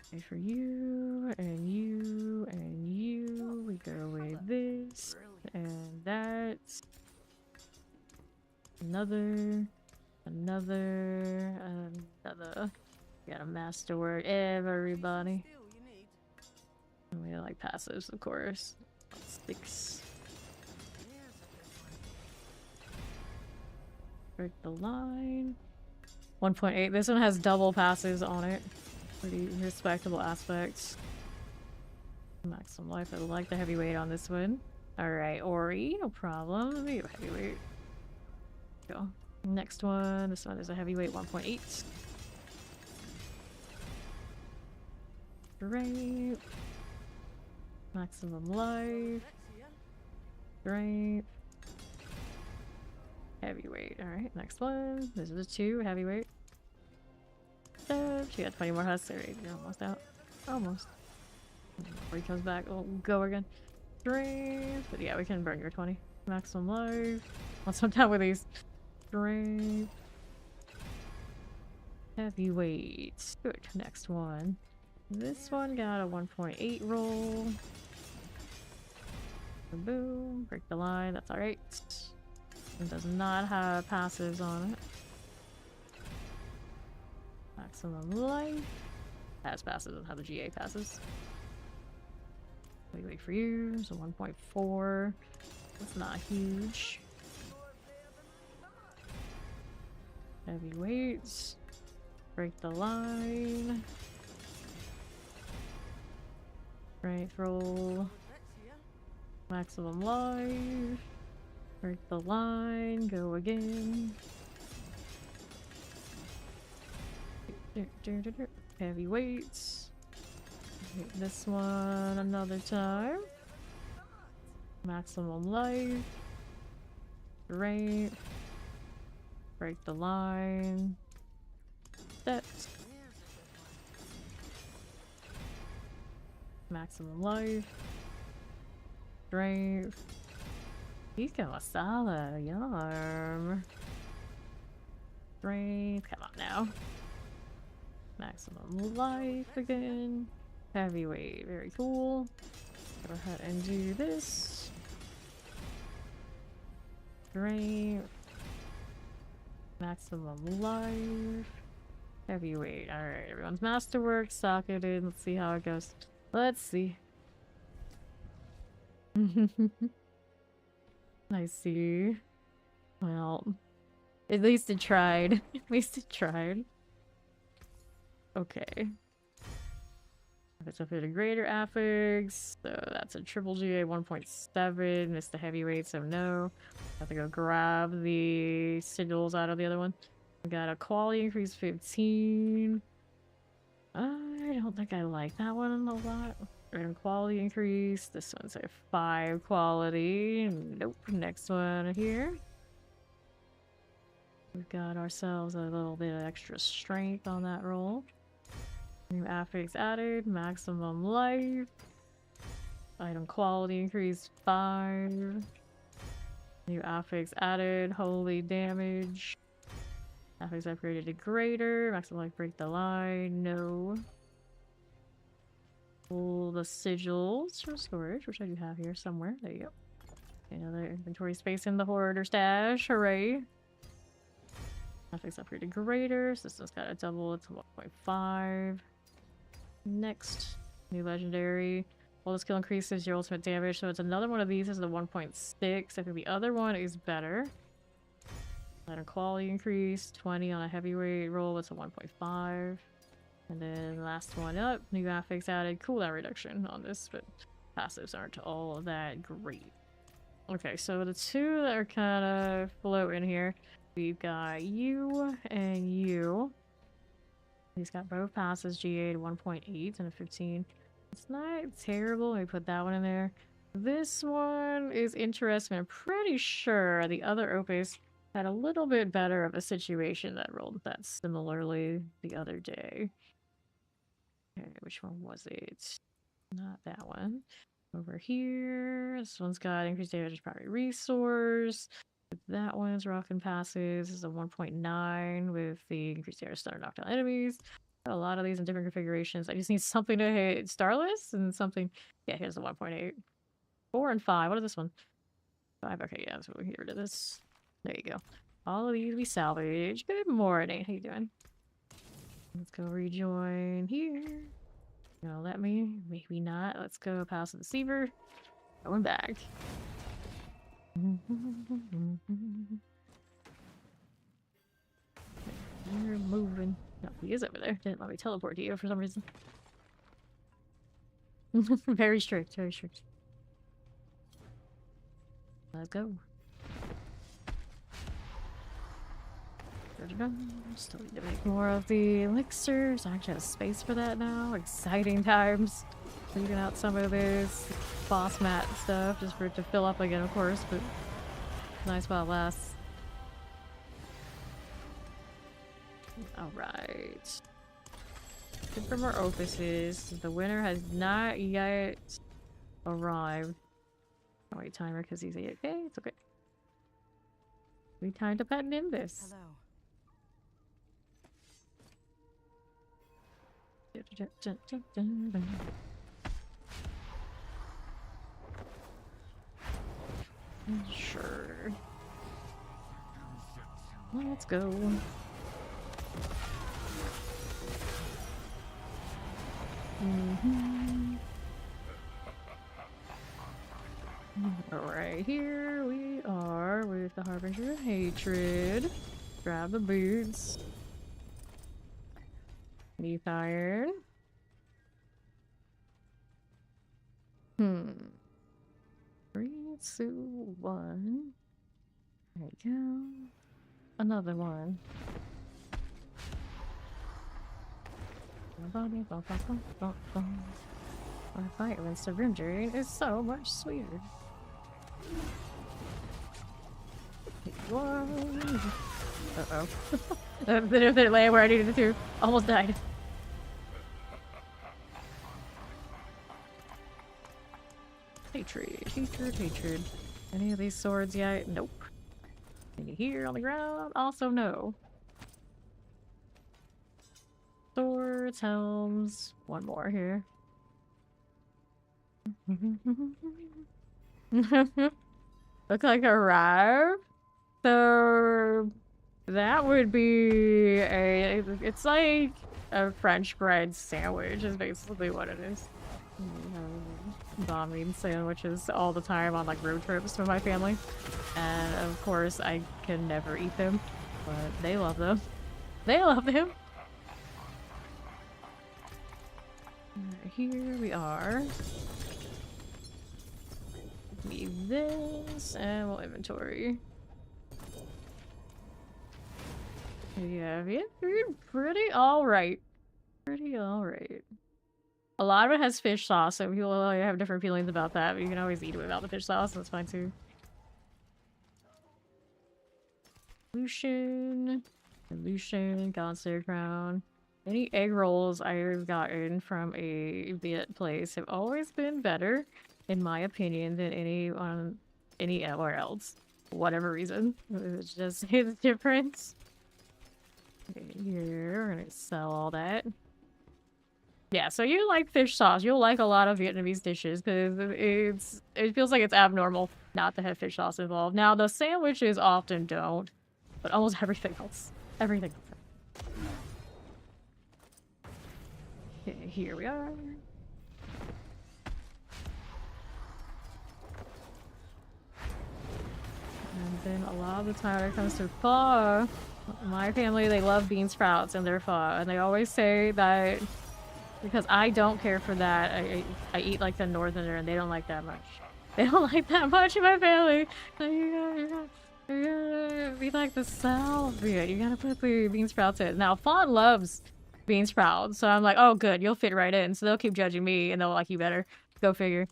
Okay, for you, and you, and you. We go with this, and that. Another. We got a masterwork, everybody. And we like passives, of course. 6. Break the line. 1.8. This one has double passes on it. Pretty respectable aspects. Maximum life. I like the heavyweight on this one. Alright, Ori, no problem. Let me go heavyweight. Go. Next one. This one is a heavyweight 1.8. Great. Maximum life. Great. Heavyweight. Alright, next one. This is a 2, heavyweight. She got 20 more husks. Alright, you're almost out. Almost. Before he comes back, we'll go again. 3. But yeah, we can burn your 20. Maximum life. Once I'm done with these. 3. Heavyweight. Good. Next one. This one got a 1.8 roll. Boom. Break the line. That's alright. It does not have passives on it. Maximum life. Has passives, doesn't have the GA passes. Wait for you. So 1.4. That's not huge. Heavyweights. Break the line. Strength roll. Maximum life. Break the line. Go again. Heavyweights. Hit this one another time. Maximum life. Strength. Break the line. Steps. Maximum life. Strength. He's got a solid yarn. Strength. Come on now. Maximum life again. Heavyweight. Very cool. Go ahead and do this. Strength. Maximum life. Heavyweight. Alright, everyone's masterwork. Sock it in. Let's see how it goes. Let's see. I see. Well, at least it tried. At least it tried. Okay. It's up here to greater affix, so that's a triple GA 1.7. Missed the heavyweight, so no. Have to go grab the sigils out of the other one. We got a quality increase 15. I don't think I like that one a lot. And quality increase. This one's a 5 quality. Nope. Next one here. We've got ourselves a little bit of extra strength on that roll. New affix added, maximum life. Item quality increased 5. New affix added, holy damage. Affix upgraded to greater, maximum life break the line, no. Pull the sigils from storage, which I do have here somewhere. There you go. Another inventory space in the hoarder stash, hooray. Affix upgraded to greater, so this one's got a double, it's 1.5. Next, new legendary. Well, the skill increases your ultimate damage, so it's another one of these is the 1.6. I think the other one is better. Item quality increase, 20 on a heavyweight roll, it's a 1.5. And then last one up, new affix added, cooldown reduction on this, but passives aren't all that great. Okay, so the two that are kind of floating here, we've got you and you. He's got both passes, GA to 1.8 and a 15. It's not terrible. Let me put that one in there. This one is interesting. I'm pretty sure the other Opus had a little bit better of a situation that rolled that similarly the other day. Okay, which one was it? Not that one. Over here, this one's got increased damage primary resource. That one's rocking passes. This is a 1.9 with the increased damage stun knockdown enemies. Got a lot of these in different configurations. I just need something to hit Starless and something. Yeah, here's the 1.8. 4 and 5. What is this one? 5. Okay, yeah, so we're here to this. There you go. All of these we salvage. Good morning. How you doing? Let's go rejoin here. No, let me. Maybe not. Let's go past the deceiver. Going back. You're moving. No, he is over there. Didn't let me teleport to you for some reason. Very strict, very strict. Let's go. Still need to make more of the elixirs. I actually have space for that now. Exciting times. Leaving out some of this boss mat stuff just for it to fill up again, of course, but nice while it lasts. Alright. Good for more opuses. The winner has not yet arrived. Oh, wait, timer because he's AFK. It's okay. We time to pet in this. Hello. Sure. Let's go. Alright, here we are with the Harbinger of Hatred. Grab the boots. Leaf iron. 3, 2, 1. There you go. Another one. Our fight against the Rim Drain is so much sweeter. Uh-oh. The land where I needed it to. Almost died. Hatred, hatred, hatred. Any of these swords yet? Nope. Any here on the ground? Also no. Swords, helms. One more here. Look like a wrap. So that would be it's like a French bread sandwich is basically what it is. Banh mi sandwiches all the time on like road trips with my family, and of course I can never eat them, but they love them. They love them. Alright, here we are. Leave this and we'll inventory. Yeah, pretty alright. Pretty alright. A lot of it has fish sauce, so people have different feelings about that, but you can always eat it without the fish sauce, that's fine too. Lucian, Godslayer Crown. Any egg rolls I've gotten from a Viet place have always been better, in my opinion, than anywhere else. For whatever reason. It's just it's different. Okay, here, we're gonna sell all that. Yeah, so you like fish sauce. You'll like a lot of Vietnamese dishes because it feels like it's abnormal not to have fish sauce involved. Now, the sandwiches often don't, but almost everything else. Everything else. Okay, here we are. And then a lot of the time when it comes to pho, my family, they love bean sprouts in their pho, and they always say that because I don't care for that, I eat like the northerner, and they don't like that much. They don't like that much in my family. So you gotta be like the South. You gotta put the bean sprouts in. Now, Fawn loves bean sprouts, so I'm like, oh good, you'll fit right in. So they'll keep judging me, and they'll like you better. Go figure.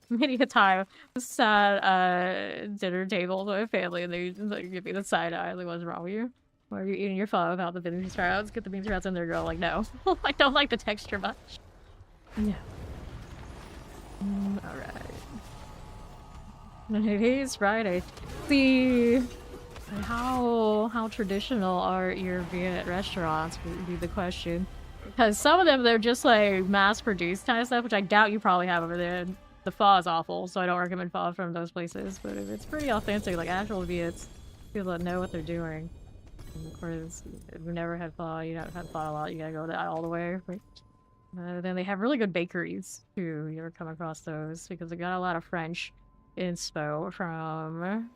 Many a time, sat dinner table with my family, and they just like give me the side eye. Like, what's wrong with you? Why are you eating your pho without the bean sprouts? Get the bean sprouts in there, girl. Like, no. I don't like the texture much. No. Alright. It is Friday. See, how traditional are your Viet restaurants would be the question. Because some of them, they're just like mass-produced kind of stuff, which I doubt you probably have over there. The pho is awful, so I don't recommend pho from those places. But if it's pretty authentic, like actual Viets, people that know what they're doing. And of course, if you've never had pho, you haven't had pho a lot, you gotta go that all the way. But, then they have really good bakeries, too. You ever come across those? Because they got a lot of French inspo from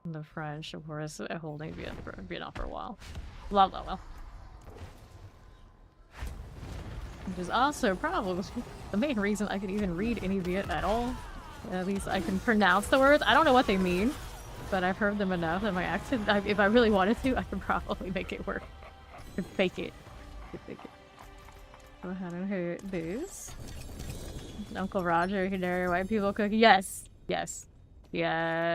the French, of course, holding Vietnam for a while. Well. Which is also probably the main reason I could even read any Viet at all. At least I can pronounce the words. I don't know what they mean, but I've heard them enough that my accent, if I really wanted to, I could probably make it work. I could fake it. Go ahead and hit this. Uncle Roger, Canary White People Cookie. Yes.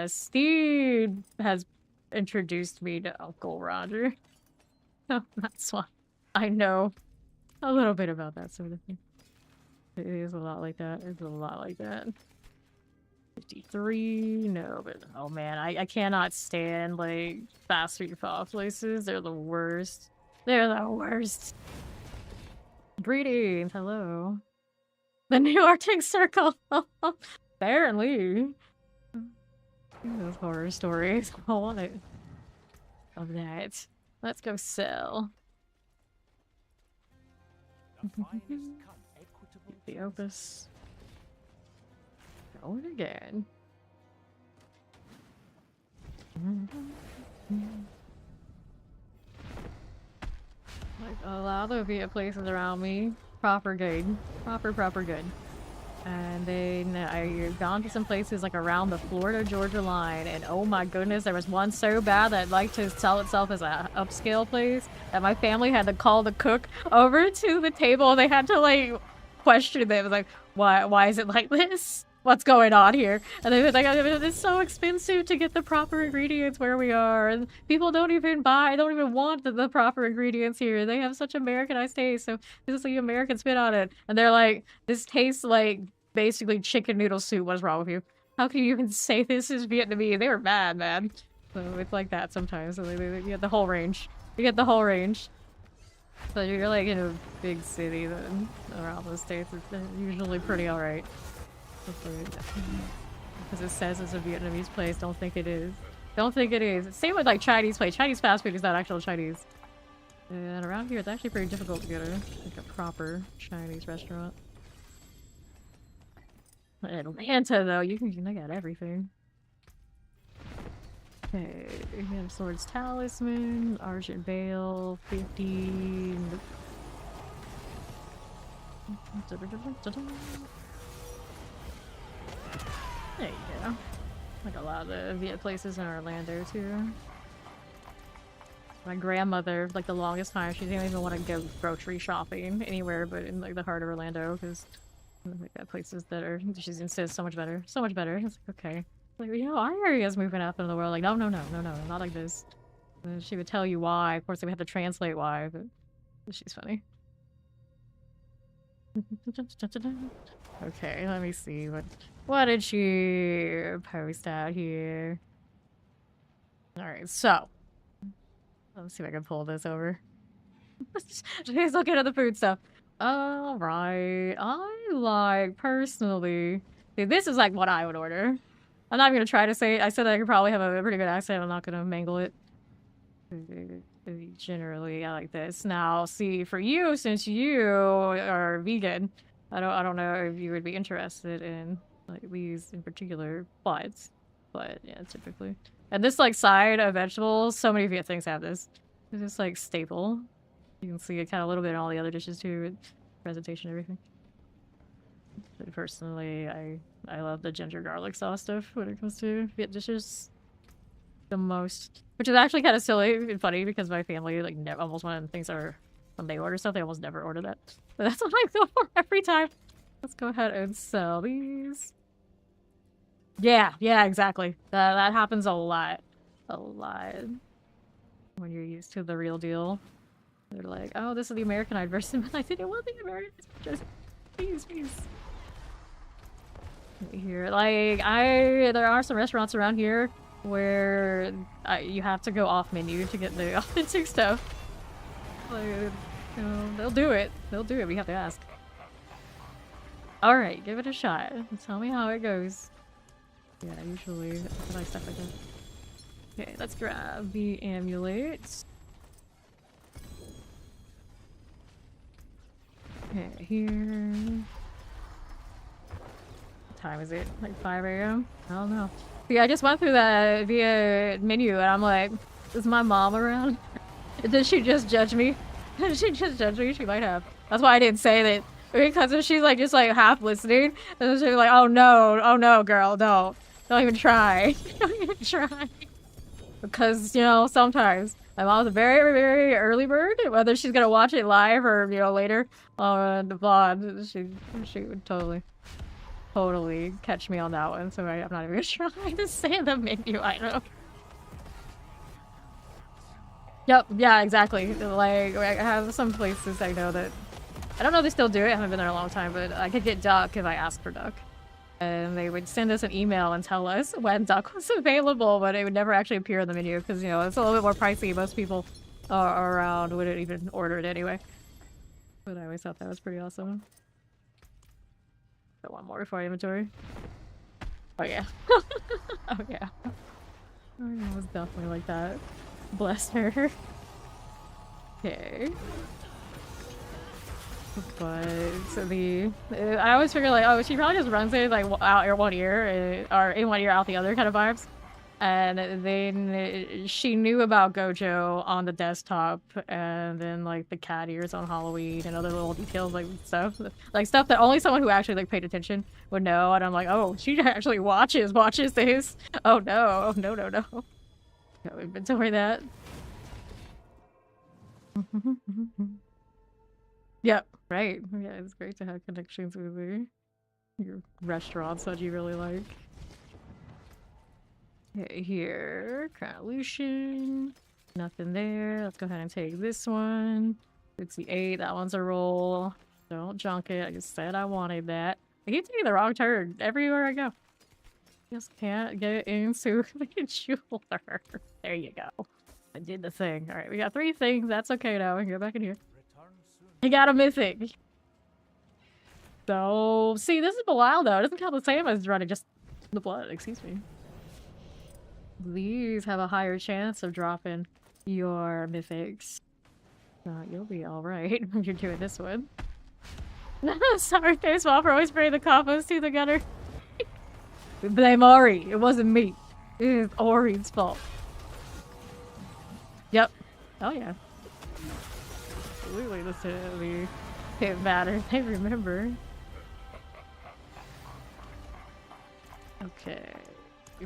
Steve has introduced me to Uncle Roger. Oh, that's why I know a little bit about that sort of thing. It is a lot like that. 53, no, but oh man, I cannot stand like fast food pho places. They're the worst. Greetings, hello. The New Arctic Circle. Apparently. Those horror stories. I want it. Of that. Let's go sell. The Opus. Going again. Like a lot of Viet places around me, proper good. And then I've gone to some places like around the Florida-Georgia line, and oh my goodness, there was one so bad that liked to sell itself as a upscale place that my family had to call the cook over to the table, and they had to like question them, like, why is it like this? What's going on here? And they was like, it's so expensive to get the proper ingredients where we are, and people don't even want the proper ingredients here. They have such Americanized taste, so this is the American spin on it. And they're like, this tastes like basically chicken noodle soup. What's wrong with you? How can you even say this is Vietnamese? They were mad, man. So it's like that sometimes. So you get the whole range. So you're like in a big city then around the States, it's usually pretty alright. Because it says it's a Vietnamese place, don't think it is. Same with like Chinese place. Chinese fast food is not actual Chinese. And around here, it's actually pretty difficult to get like a proper Chinese restaurant. In Atlanta, though, you can get everything. Okay, we have Swords Talisman, Argent Veil, 50. There you go. Like a lot of Viet places in Orlando, too. My grandmother, like the longest time, she didn't even want to go grocery shopping anywhere but in like the heart of Orlando because we got places that are, she insists, so much better. So much better. It's like, okay. Like, you know, our area's moving up in the world. Like, no, not like this. And she would tell you why. Of course, we have to translate why, but she's funny. Okay, let me see. What did she post out here? Alright, so. Let's see if I can pull this over. She's looking at the food stuff. Alright. I like, personally... See, this is like what I would order. I'm not even gonna try to say it. I said I could probably have a pretty good accent. I'm not gonna mangle it. Generally, I like this. Now, see, for you, since you are vegan, I don't know if you would be interested in like these in particular, but yeah, typically. And this like side of vegetables, so many Viet things have this. It's just like staple. You can see it kind of a little bit in all the other dishes too, with presentation and everything. But personally, I love the ginger garlic sauce stuff when it comes to Viet dishes. The most, which is actually kind of silly and funny because my family like almost when things are when they order stuff, they almost never order that. But that's what I go for every time. Let's go ahead and sell these. Yeah, exactly. That happens a lot. When you're used to the real deal. They're like, oh, this is the Americanized version, but I didn't want the Americanized version. Please. Here, like, there are some restaurants around here where you have to go off menu to get the authentic stuff. Like, you know, they'll do it. We have to ask. Alright, give it a shot. Tell me how it goes. Yeah, usually I like stuff like that. Okay, let's grab the amulet. Okay, here. What time is it? Like 5 a.m.? I don't know. See, I just went through that via menu and I'm like, is my mom around? Did she just judge me? Did she just judge me? She might have. That's why I didn't say that. Because if she's like just like half listening, and then she's like, oh no, girl, don't even try. Don't even try. Because, you know, sometimes my mom's a very, very early bird. Whether she's gonna watch it live or, you know, later on the vlog, she would totally catch me on that one. So I'm not even trying to say the menu item. Yep, yeah, exactly. Like, I have some places I know that I don't know if they still do it. I haven't been there a long time, but I could get duck if I asked for duck. And they would send us an email and tell us when duck was available, but it would never actually appear in the menu because, you know, it's a little bit more pricey. Most people around wouldn't even order it anyway. But I always thought that was pretty awesome. Got one more before inventory. Oh, yeah. Oh, yeah. It was definitely like that. Bless her. Okay. But I always figure like, oh, she probably just runs it like out in one ear, or in one ear out the other kind of vibes. And then she knew about Gojo on the desktop, and then like the cat ears on Halloween and other little details like stuff that only someone who actually like paid attention would know. And I'm like, oh, she actually watches this. Oh no, no. Go inventory that. Yep. Right. Yeah, it's great to have connections with your restaurants that you really like. Okay, here. Crown Lucian. Nothing there. Let's go ahead and take this one. 68. That one's a roll. Don't junk it. I just said I wanted that. I keep taking the wrong turn everywhere I go. Just can't get into the jeweler. There you go. I did the thing. Alright, we got 3 things. That's okay now. We can go back in here. I got a mythic. So, see, this is Belial though. It doesn't count the same as running just the blood, excuse me. These have a higher chance of dropping your mythics. You'll be alright when you're doing this one. Sorry, face mom for always spraying the compost to the gutter. Blame Ori. It wasn't me. It is Ori's fault. Yep. Oh yeah. Absolutely, listen to me. It matters. I remember. Okay.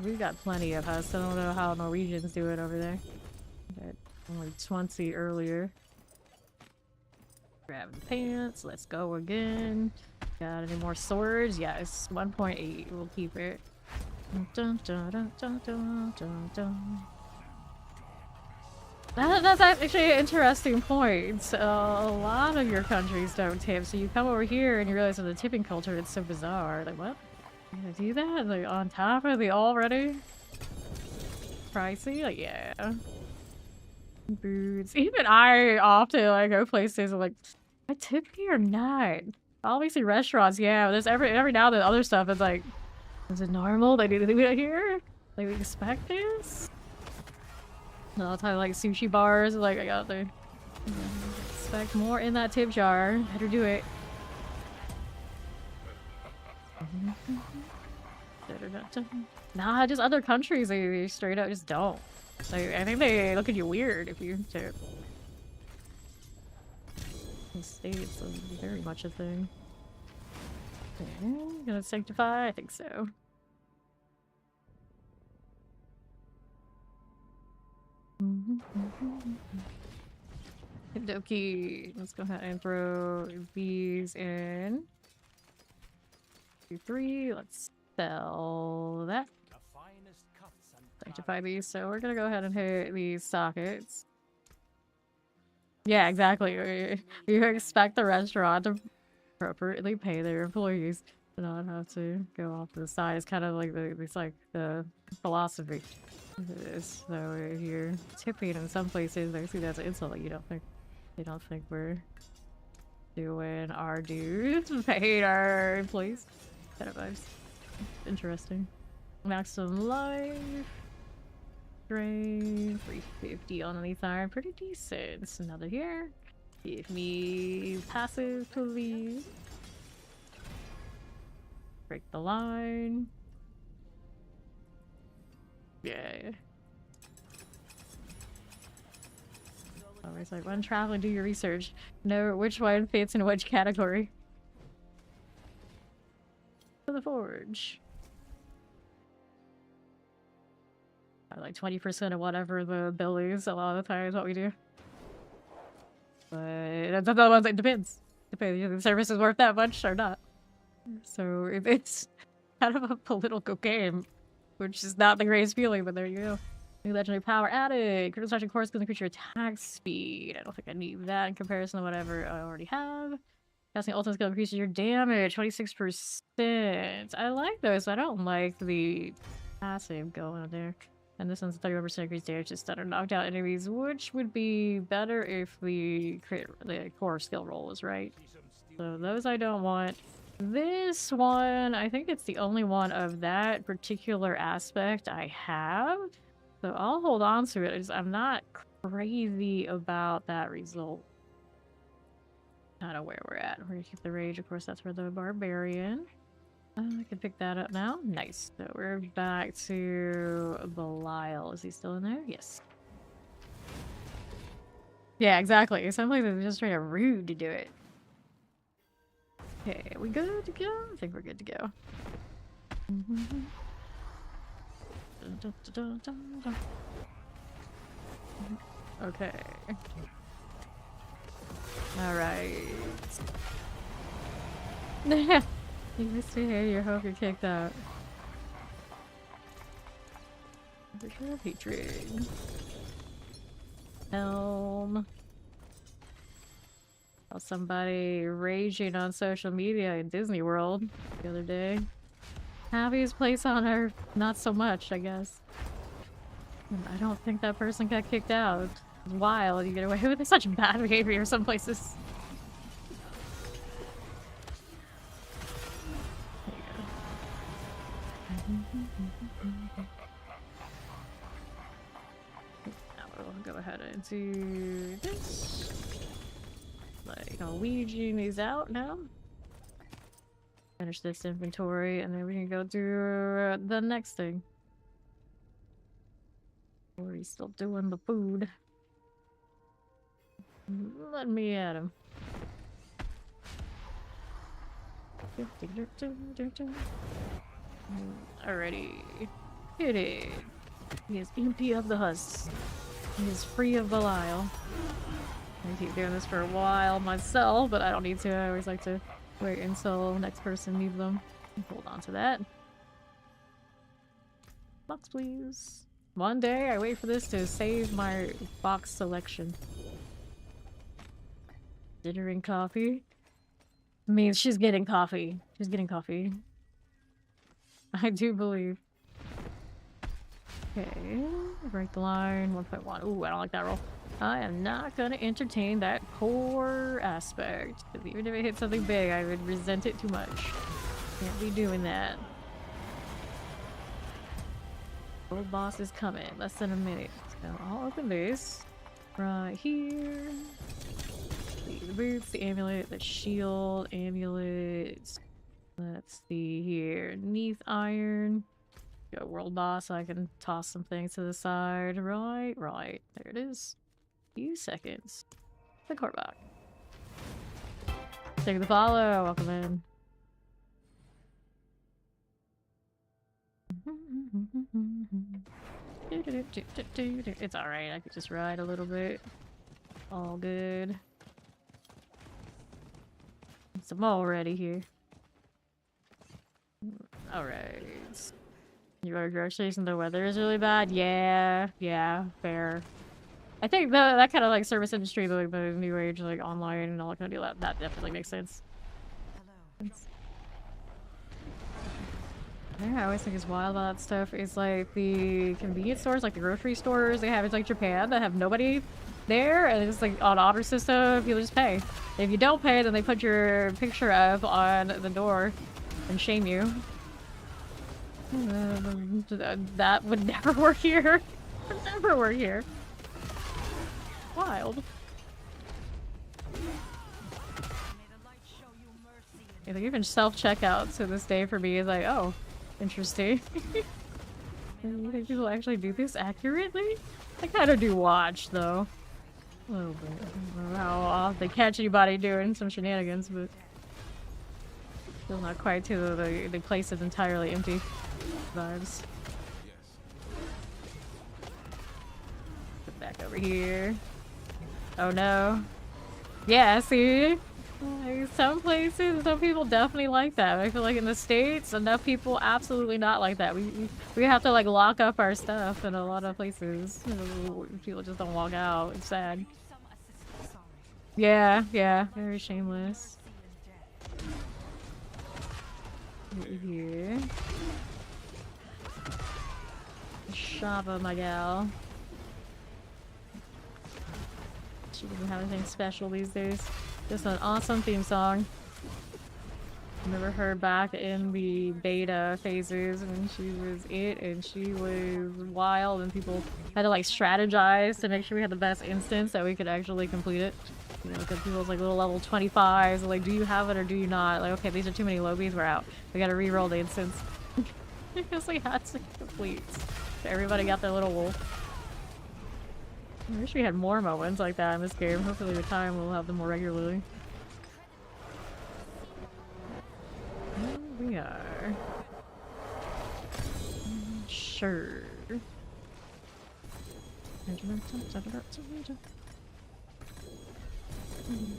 We got plenty of us. I don't know how Norwegians do it over there. But only 20 earlier. Grab the pants. Let's go again. Got any more swords? Yes. 1.8. We'll keep it. Dun, dun, dun, dun, dun, dun, dun. That's actually an interesting point. A lot of your countries don't tip, so you come over here and you realize in the tipping culture it's so bizarre. Like, what? You gonna do that? Like, on top of the already pricey? Like, yeah. Boots. Even I often, like, go places and like, I tip here or not? Obviously restaurants, yeah. There's every now and then other stuff is like, is it normal? They do it here? Like, we expect this? A lot of time, like sushi bars, like I got there. Expect more in that tip jar. Better do it. Nah, just other countries, they straight up just don't. Like, I think they look at you weird if you tip. In the States, it's very much a thing. Okay, gonna sanctify? I think so. Okie, let's go ahead and throw these in. 2, 3, let's sell that. Sanctify these, so we're gonna go ahead and hit these sockets. Yeah, exactly. You expect the restaurant to appropriately pay their employees to not have to go off to the side. It's kind of like the philosophy. So if you're tipping in some places, they see that's an insult. They don't think we're doing our dues, paying our employees. Kind of vibes. Interesting. Maximum life. Drain. 350 on the side. Pretty decent. Another here. Give me passive, please. Break the line. Yeah. Always like, when traveling, do your research. Know which one fits in which category. To the forge. Like 20% of whatever the bill is, a lot of the time is what we do. But that's the ones that depends. Depends if the service is worth that much or not. So it's kind of a political game. Which is not the greatest feeling, but there you go. New legendary power added. Critical strike course can increase your attack speed. I don't think I need that in comparison to whatever I already have. Casting ultimate skill increases your damage 26%. I like those. I don't like the passive going on there. And this one's 31% increased damage to stun or knocked out enemies, which would be better if the core skill roll was right. So those I don't want. This one, I think it's the only one of that particular aspect I have. So I'll hold on to it. I'm not crazy about that result. Kind of where we're at. We're gonna keep the rage. Of course, that's for the barbarian. I can pick that up now. Nice. So we're back to Belial. Is he still in there? Yes. Yeah, exactly. Some places are just straight up rude to do it. Okay, we good to go? I think we're good to go. Okay. Alright. You missed it here, you hope you're kicked out. Hatred. Helm. Saw somebody raging on social media in Disney World the other day. Happiest place on earth, not so much, I guess. And I don't think that person got kicked out. It's wild you get away with such bad behavior some places. Now we'll go ahead and do this. gonna Ouija these out now. Finish this inventory, and then we can go do the next thing. Or he's still doing the food. Let me at him. Alrighty. Hit it. He is empty of the husks. He is free of Belial. I keep doing this for a while myself, but I don't need to. I always like to wait until the next person needs them. Hold on to that. Box, please. One day I wait for this to save my box selection. Considering coffee? I mean, she's getting coffee. She's getting coffee. I do believe. Okay. Break the line. 1.1. Ooh, I don't like that roll. I am not gonna entertain that poor aspect. Because even if it hit something big, I would resent it too much. Can't be doing that. Old boss is coming. Less than a minute. So I'll open this. Right here. The boots, the amulet, the shield, amulet. Let's see here. Neath iron. Go world boss so I can toss some things to the side. Right. There it is. Few seconds. The Korvac. Take the follow. Welcome in. It's alright. I could just ride a little bit. All good. Some already here. Alright. You are groceries and the weather is really bad? Yeah, fair. I think that kind of like service industry, like the new age, like online and all that kind of deal, that definitely makes sense. Hello. Yeah, I always think is wild about that stuff is like the convenience stores, like the grocery stores they have in like Japan that have nobody there, and it's like on honor system, people just pay. If you don't pay, then they put your picture up on the door and shame you. That would never work here. Would never work here. Wild. I think even self-checkout to this day for me is like, oh, interesting. You think people actually do this accurately? I kind of do watch, though. A little bit. I don't know how often they catch anybody doing some shenanigans, but still not quite to the place is entirely empty vibes. Get back over here. Oh no. Yeah, see? Like, some places, some people definitely like that. I feel like in the States, enough people absolutely not like that. We have to like lock up our stuff in a lot of places. You know, people just don't walk out. It's sad. Yeah, very shameless. Here. Shava, my gal. She doesn't have anything special these days. Just an awesome theme song. Never heard back in the beta phases when she was it, and she was wild, and people had to like strategize to make sure we had the best instance that we could actually complete it. You know, because people's like little level 25s, like, do you have it or do you not? Like, okay, these are too many lobies, we're out. We gotta re-roll the instance. Because we had to complete. So everybody got their little wolf. I wish we had more moments like that in this game. Hopefully with time we'll have them more regularly. Here we are. Sure.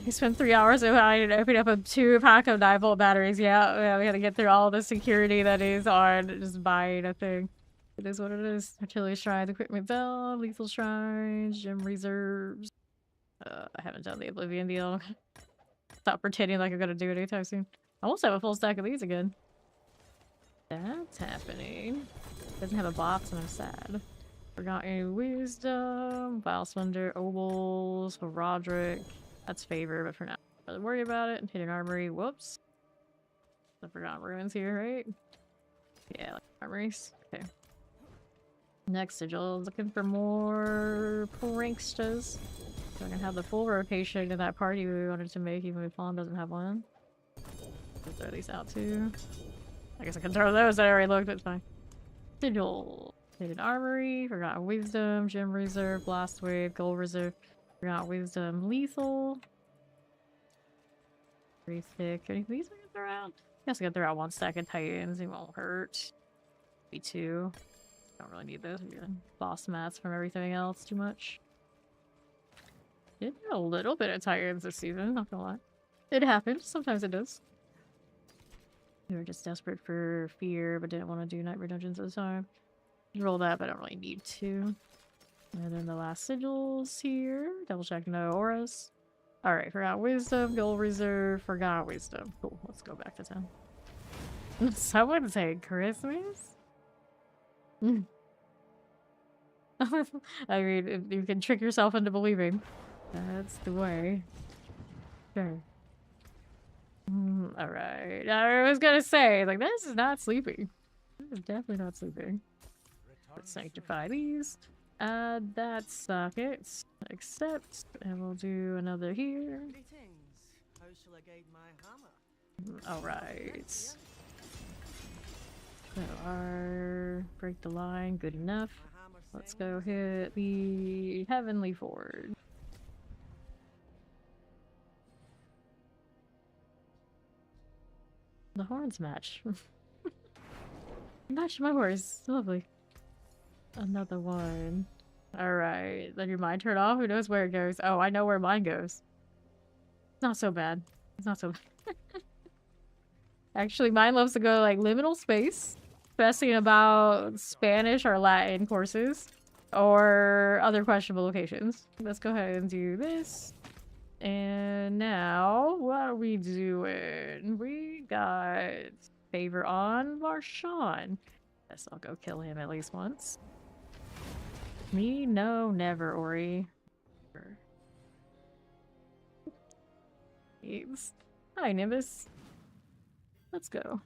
He spent 3 hours opening up a 2-pack of 9-volt batteries. Yeah, we had to get through all the security that is on just buying a thing. It is what it is. Artillery shrines, equipment bell, lethal shrines, gem reserves. I haven't done the Oblivion deal. Stop pretending like I'm gonna do it anytime soon. I almost have a full stack of these again. That's happening. Doesn't have a box and I'm sad. Forgotten Wisdom, Vile Splendor, Obols, Roderick. That's favor, but for now, don't really worry about it. Hidden Armory, whoops. The Forgotten Ruins here, right? Yeah, like armories. Okay. Next sigil, looking for more pranksters. So I can have the full rotation in that party we wanted to make, even if Fawn doesn't have one. I'll throw these out too. I guess I can throw those. I already looked. It's fine. Sigil. Hidden Armory. Forgotten Wisdom. Gem Reserve. Blast Wave. Gold Reserve. Forgotten Wisdom. Lethal. Pretty thick. Any of these I can throw out? Guess I can throw out one stack of Titans. It won't hurt. Maybe two. Don't really need those. We're getting boss mats from everything else too much. Did a little bit of Titans this season, not gonna lie. It happens. Sometimes it does. We were just desperate for fear, but didn't want to do Nightmare Dungeons at the time. Roll that, but I don't really need to. And then the last sigils here. Double check no auras. Alright, Forgot Wisdom, Gold Reserve, Forgot Wisdom. Cool, let's go back to 10. Someone say Christmas? I mean, if you can trick yourself into believing. That's the way. Sure. Alright. I was gonna say, like, this is not sleeping. This is definitely not sleeping. Let's sanctify these. Add that socket. Accept. And we'll do another here. Alright. So our break the line, good enough. Let's go hit the Heavenly Ford. The horns match. Match my horse. Lovely. Another one. Alright. Let your mind turn off. Who knows where it goes? Oh, I know where mine goes. It's not so bad. It's not so bad. Actually, mine loves to go like liminal space. Especially about Spanish or Latin courses. Or other questionable locations. Let's go ahead and do this. And now, what are we doing? We got favor on Marshawn. Guess I'll go kill him at least once. Me? No, never, Ori. Hi, Nimbus. Let's go.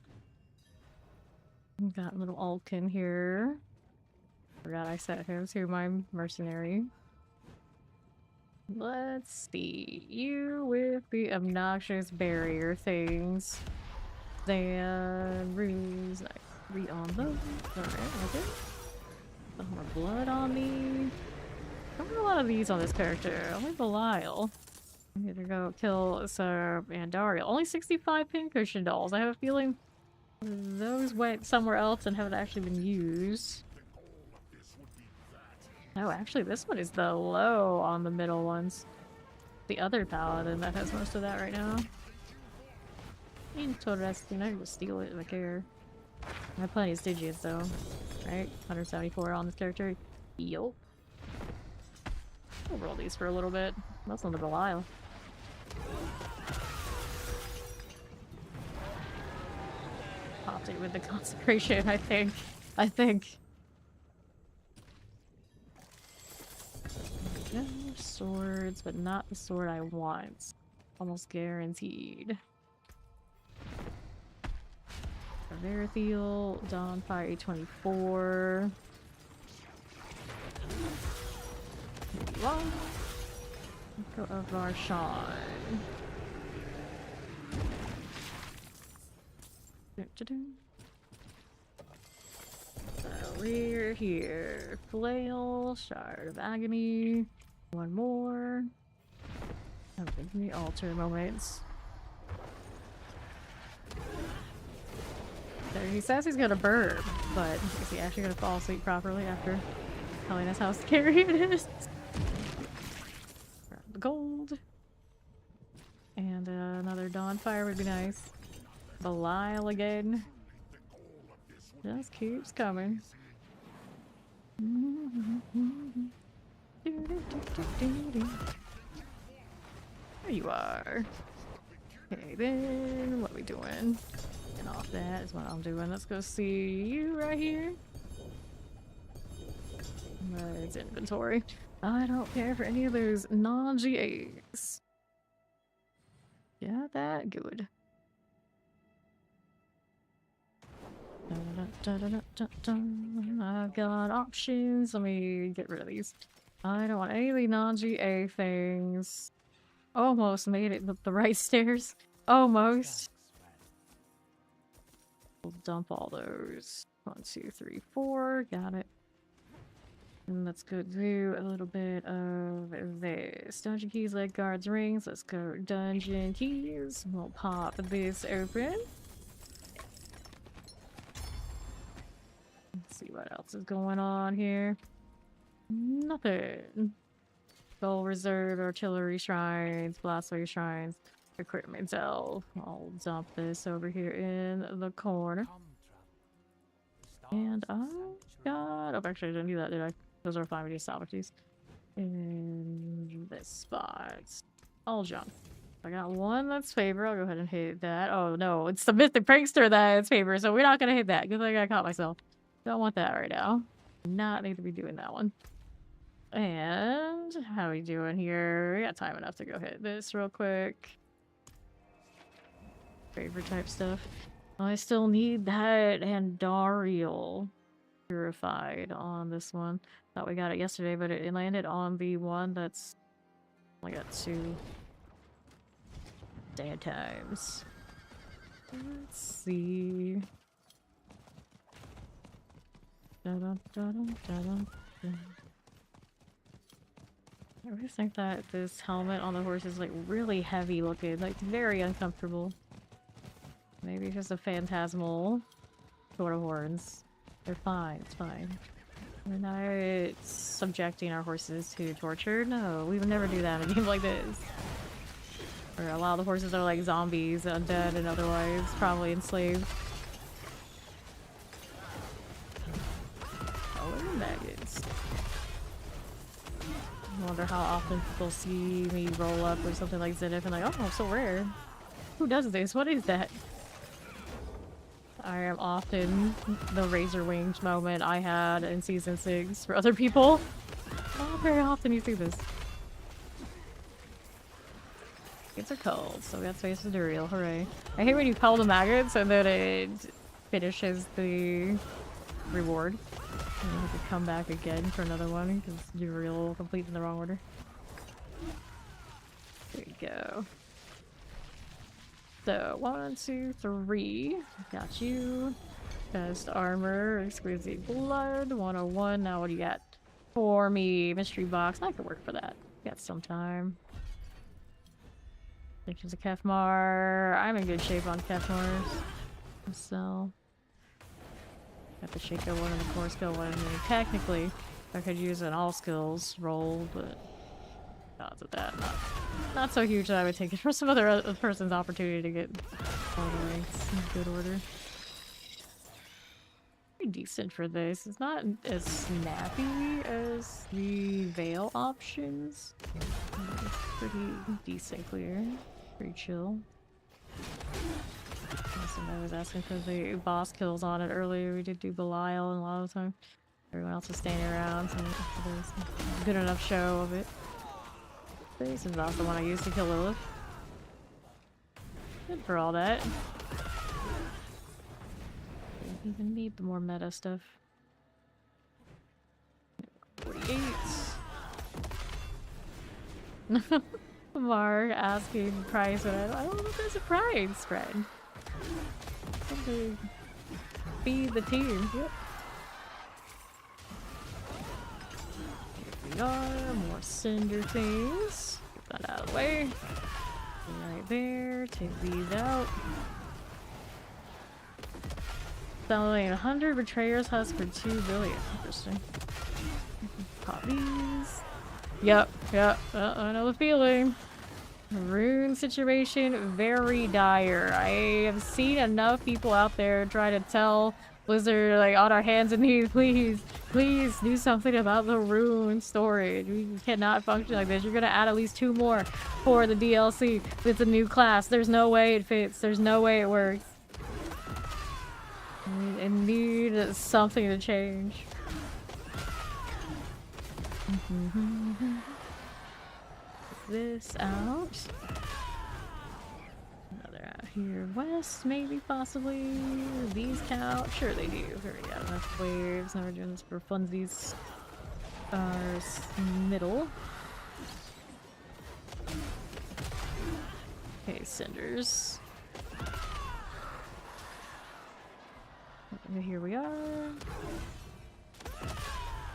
We got a little Alkin here. Forgot I set him to my mercenary. Let's see. You with the obnoxious barrier things. Then ruse. Read on those. Alright, okay. Some more blood on me. Don't have a lot of these on this character. Only Belial. I'm gonna go kill some Andariel. Only 65 pincushion dolls. I have a feeling those went somewhere else and haven't actually been used. Oh, actually, this one is the low on the middle ones. The other paladin that has most of that right now. Interesting. I can just steal it if I care. I have plenty of Stygians though. Right? 174 on this character. Yup. We'll roll these for a little bit. That's on the Belial. Popped it with the consecration, I think. Swords, but not the sword I want. Almost guaranteed. Verithiel, Dawnfire 824. Echo of Varshawn. We're here. Flail, Shard of Agony. One more. Oh, give me altar moments. There, he says he's gonna burn, but is he actually gonna fall asleep properly after telling us how scary it is? Grab the gold. And another Dawnfire would be nice. Belial again. Just keeps coming. There you are. Okay, then what are we doing? Get off that is what I'm doing. Let's go see you right here. It's inventory. I don't care for any of those non-GAs. Yeah, that good. I've got options. Let me get rid of these. I don't want any of the non-GA things. Almost made it up the right stairs. Almost. We'll dump all those. 1, 2, 3, 4. Got it. And let's go do a little bit of this. Dungeon keys, leg guards, rings. Let's go dungeon keys. We'll pop this open. Let's see what else is going on here. Nothing. Gold reserve, artillery shrines, blastway shrines, equipment elf. I'll dump this over here in the corner. And I got... Oh, actually I didn't do that, did I? Those are fine, we need to salvage these. In this spot. All junk. I got one that's favor, I'll go ahead and hit that. Oh no, it's the Mythic Prankster that's favor, so we're not gonna hit that. Good thing I caught myself. Don't want that right now. Not need to be doing that one. And how are we doing here? We got time enough to go hit this real quick. Favor type stuff. I still need that Andariel purified on this one. Thought we got it yesterday, but it landed on the one that's only got 2 dead times. Let's see. Da-dum, da-dum, da-dum, da-dum. I always think that this helmet on the horse is like really heavy looking, like very uncomfortable. Maybe just a phantasmal sort of horns. They're fine, it's fine. We're not subjecting our horses to torture. No, we would never do that in a game like this. Or a lot of the horses are like zombies, undead, and otherwise probably enslaved. Oh, look at maggots. I wonder how often people see me roll up with something like Zenith and like, oh, so rare. Who does this? What is that? I am often the razor wings moment I had in season 6 for other people. Not very often you see this. It's are cold, so we got space for Duriel, hooray. I hate when you call the maggots and then it finishes the reward. And you have to come back again for another one because Duriel completes in the wrong order. There you go. So, 1, 2, 3. Got you. Best armor, exquisite blood, 101. Now what do you got for me? Mystery box. I could work for that. Got some time. Pictures of Kefmar. I'm in good shape on Kefmars. So, got the Shaco one and the Corsico one. I mean, technically, I could use an all skills roll, but odds of that not so huge that I would take it for some other person's opportunity to get all the ranks in good order. Pretty decent for this. It's not as snappy as the Veil options. It's pretty decent clear. Pretty chill. I was asking for the boss kills on it earlier. We did do Belial, and a lot of the time everyone else was standing around, so there's a good enough show of it. This is also the one I used to kill Lilith. Good for all that. Don't even need the more meta stuff. 48. Mark asking price, but I don't know if there's a price spread. Something feed the team. Yep. Here we are, more cinder things. Get that out of the way. Right there, take these out. Selling 100 Betrayer's Husk for 2 billion. Interesting. Pop these. Yep. I know the feeling. Rune situation, very dire. I have seen enough people out there try to tell Blizzard, like, on our hands and knees, please do something about the rune storage. We cannot function like this. You're gonna add at least 2 more for the DLC. It's a new class. There's no way it fits. There's no way it works. I need something to change. This out. Another out here west, maybe, possibly. These count? Sure they do. Here we got enough waves. Now we're doing this for funsies. our middle. Okay, cinders. Here we are.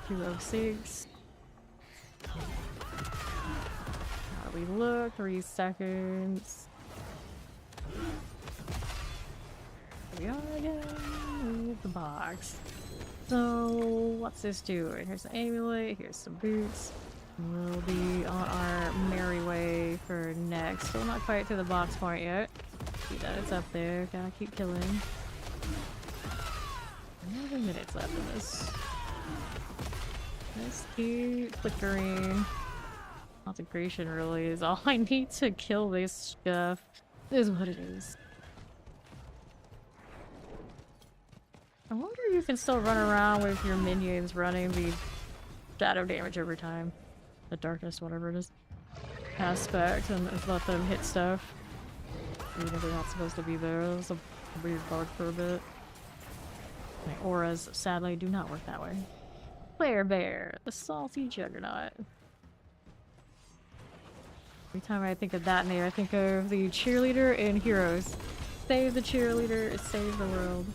206. How do we look? 3 seconds. Here we are again with the box. So, what's this doing? Here's the amulet, here's some boots. We'll be on our merry way for next. Still not quite to the box point yet. See that it's up there. Gotta keep killing. 11 minutes left in this. Let's keep flickering. Consecration really is all I need to kill this stuff. Is what it is. I wonder if you can still run around with your minions running the shadow damage every time. The darkness, whatever it is. Aspect and let them hit stuff. Even if they're not supposed to be there. That was a weird bug for a bit. My auras, sadly, do not work that way. Player Bear, the salty juggernaut. Every time I think of that name, I think of the cheerleader in Heroes. Save the cheerleader, save the world.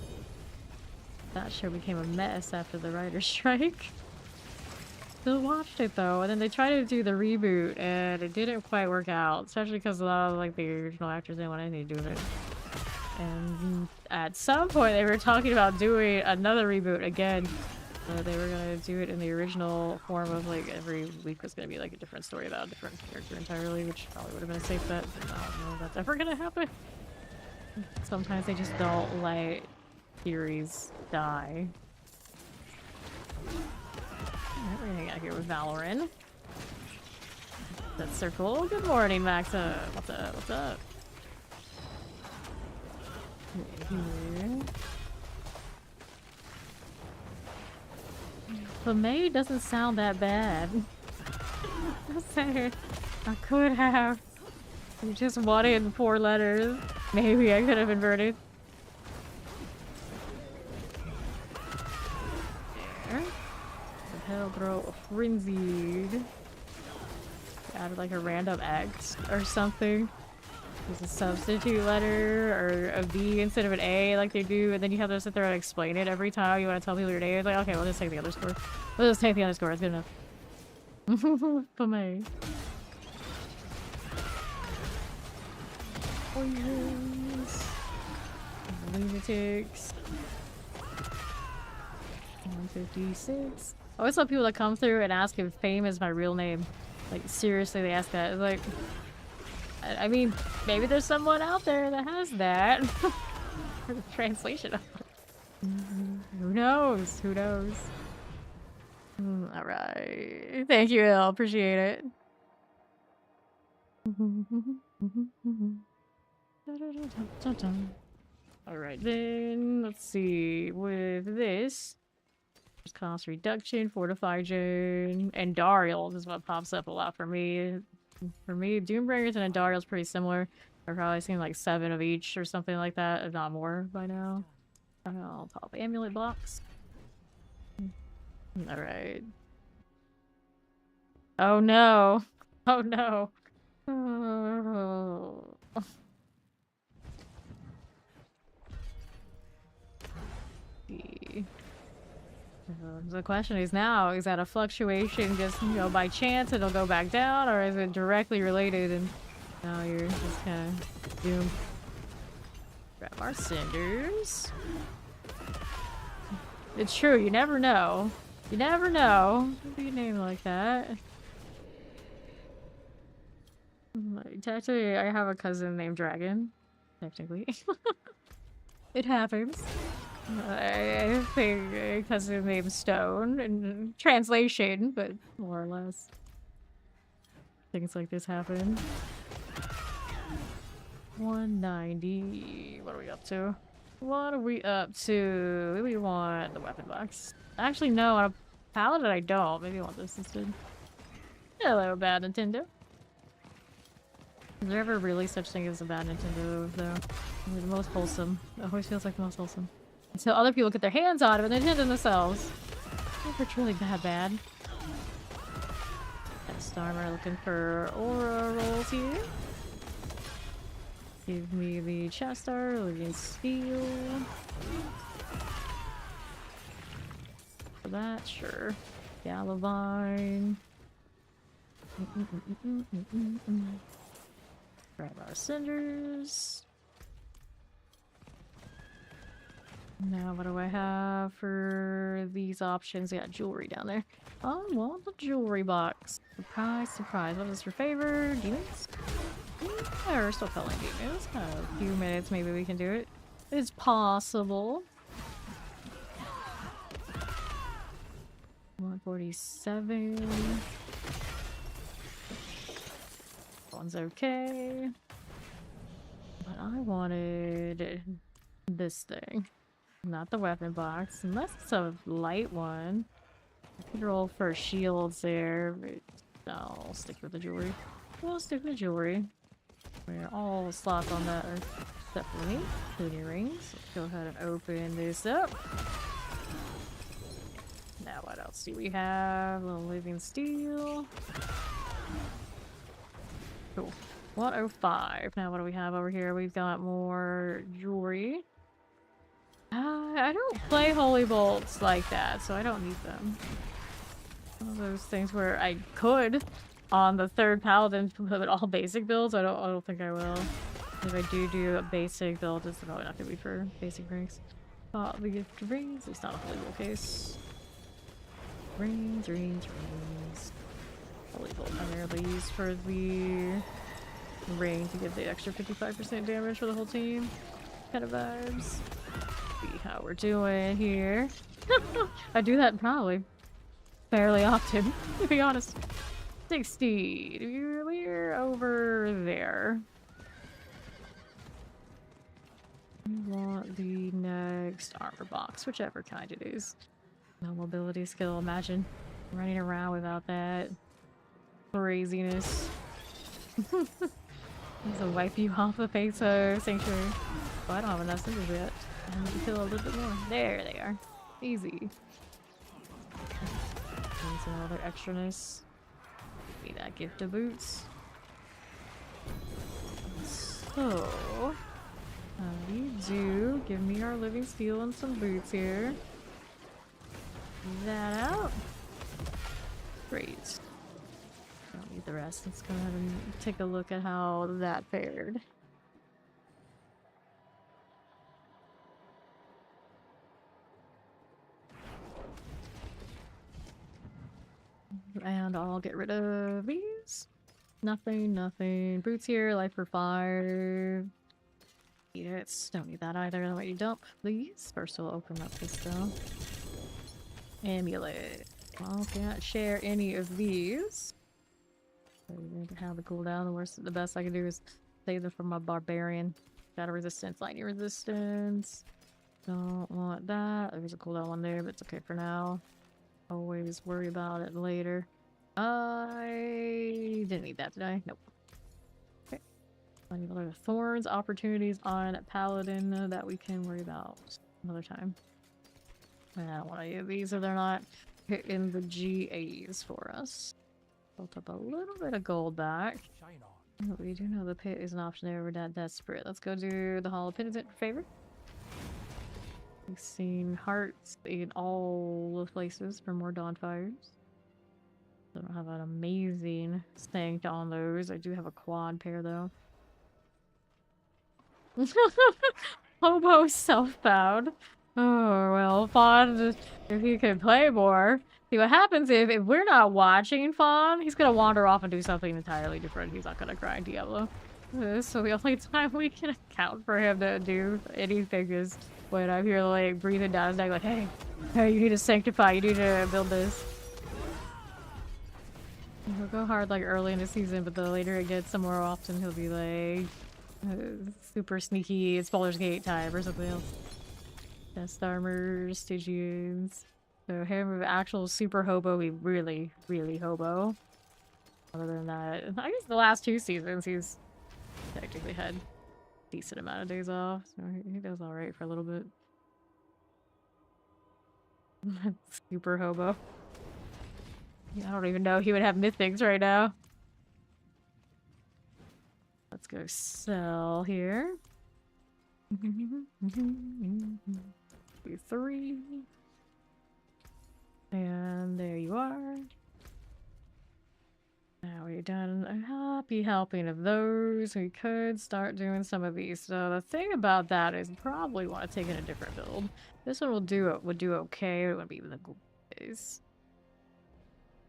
That show became a mess after the writer's strike. Still watched it though, and then they tried to do the reboot, and it didn't quite work out, especially because a lot of like the original actors didn't want anything to do with it. And at some point, they were talking about doing another reboot again. They were gonna do it in the original form of like every week was gonna be like a different story about a different character entirely, which probably would have been a safe bet. But I don't know if that's ever gonna happen. Sometimes they just don't let theories die. Alright, we're gonna get out here with Valoran. That's circle. Good morning, Maxa. What's up? What's up? Here. But May doesn't sound that bad. Just saying. I could have. You just wanted 4 letters. Maybe I could have inverted. There. The hell, bro. Frenzied. Added like a random X or something. There's a substitute letter or a V instead of an A like they do, and then you have to sit there and explain it every time you want to tell people your name. It's like, okay, we'll just take the underscore. We'll just take the underscore, it's good enough. For me. Poisons. Lunatics. 156. I always love people that come through and ask if Fame is my real name. Like, seriously, they ask that. It's like... I mean, maybe there's someone out there that has that. For the translation of it. Who knows? Who knows? Alright. Thank you, Il. Appreciate it. Alright, then let's see. With this, there's cost reduction, fortification, and Darials is what pops up a lot for me. For me, Doombringers and Andariel's pretty similar. I've probably seen like 7 of each or something like that, if not more by now. I'll pop amulet box. Alright. Oh no! Oh no! Oh. The question is now, is that a fluctuation just, you know, by chance it'll go back down, or is it directly related and now you're just kind of doomed? Grab our cinders. It's true, you never know. You never know. What do you name like that? Technically, I have a cousin named Dragon. Technically. It happens. I think a cousin named Stone in translation, but more or less. Things like this happen. 190. What are we up to? What are we up to? We want the weapon box. Actually, no, on a Paladin I don't. Maybe I want this instead. Hello, bad Nintendo. Is there ever really such thing as a bad Nintendo, though? The most wholesome. It always feels like the most wholesome. Until other people get their hands on it, but Nintendo themselves. If it's really bad. chest armor, looking for aura rolls here. Give me the chest armor, living steel. For that, sure. Galavine. Grab our cinders. Now, what do I have for these options? Yeah, jewelry down there. I want the jewelry box. Surprise, surprise. What is your favor? Demons? Yeah, we're still calling demons. A few minutes, maybe we can do it. It's possible. 147. One's okay. But I wanted this thing. Not the weapon box. Unless it's a light one. I could roll for shields there, but I'll stick with the jewelry. We'll stick with jewelry. Where all the slots on that are except for me, including rings. Let's go ahead and open this up. Now what else do we have? A little living steel. Cool. 105. Now what do we have over here? We've got more jewelry. I don't play holy bolts like that, so I don't need them. One of those things where I could on the third paladin put all basic builds. I don't think I will. If I do a basic build, it's probably not gonna be for basic rings. The gift of rings. It's not a holy bolt case. Rings. Holy bolt primarily used for the ring to get the extra 55% damage for the whole team. Kind of vibes. See how we're doing here. I do that probably fairly often, to be honest. 60. We're over there. We want the next armor box, whichever kind it is. No mobility skill. Imagine running around without that craziness. To wipe you off the face of Sanctuary. Oh, I don't have enough cinders yet. I need to kill a little bit more. There they are. Easy. Need some other extraness. Give me that gift of boots. So, we do give me our living steel and some boots here. That out. Great. Don't need the rest. Let's go ahead and take a look at how that fared. And I'll get rid of these. Nothing. Boots here, life for fire. Yes, don't need that either. Let me dump these. First we'll open up this though. Amulet. Well, can't share any of these. So we're going to have the cooldown. The best I can do is save them for my barbarian. Shadow resistance, lightning resistance. Don't want that. There's a cooldown one there, but it's okay for now. Always worry about it later. I didn't need that, did I? Nope. Okay. Any other thorns, opportunities on Paladin that we can worry about another time. I don't want any of these if they're not hitting the GAs for us. Built up a little bit of gold back. But we do know the pit is an option there. We're not desperate. Let's go do the Hall of Penitent for favor. We've seen hearts in all the places for more dawn fires. I don't have an amazing stank on those. I do have a quad pair though. Hobo self-bound. Oh well, Fawn, if he could play more. See what happens if we're not watching Fawn, he's gonna wander off and do something entirely different. He's not gonna cry in Diablo. So the only time we can account for him to do anything is when I'm here like breathing down his neck like, hey, you need to sanctify, you need to build this. He'll go hard like early in the season, but the later it gets, the more often he'll be like super sneaky, it's Baldur's Gate time or something else. Chest armor, Stygians. So him actual super hobo, he really hobo. Other than that, I guess the last 2 seasons he's technically had a decent amount of days off, so he does alright for a little bit. Super hobo. I don't even know he would have mythics right now. Let's go sell here. 3. And there you are. Now we've done a happy helping of those. We could start doing some of these. So the thing about that is you probably want to take in a different build. This one would do okay. It would be the is.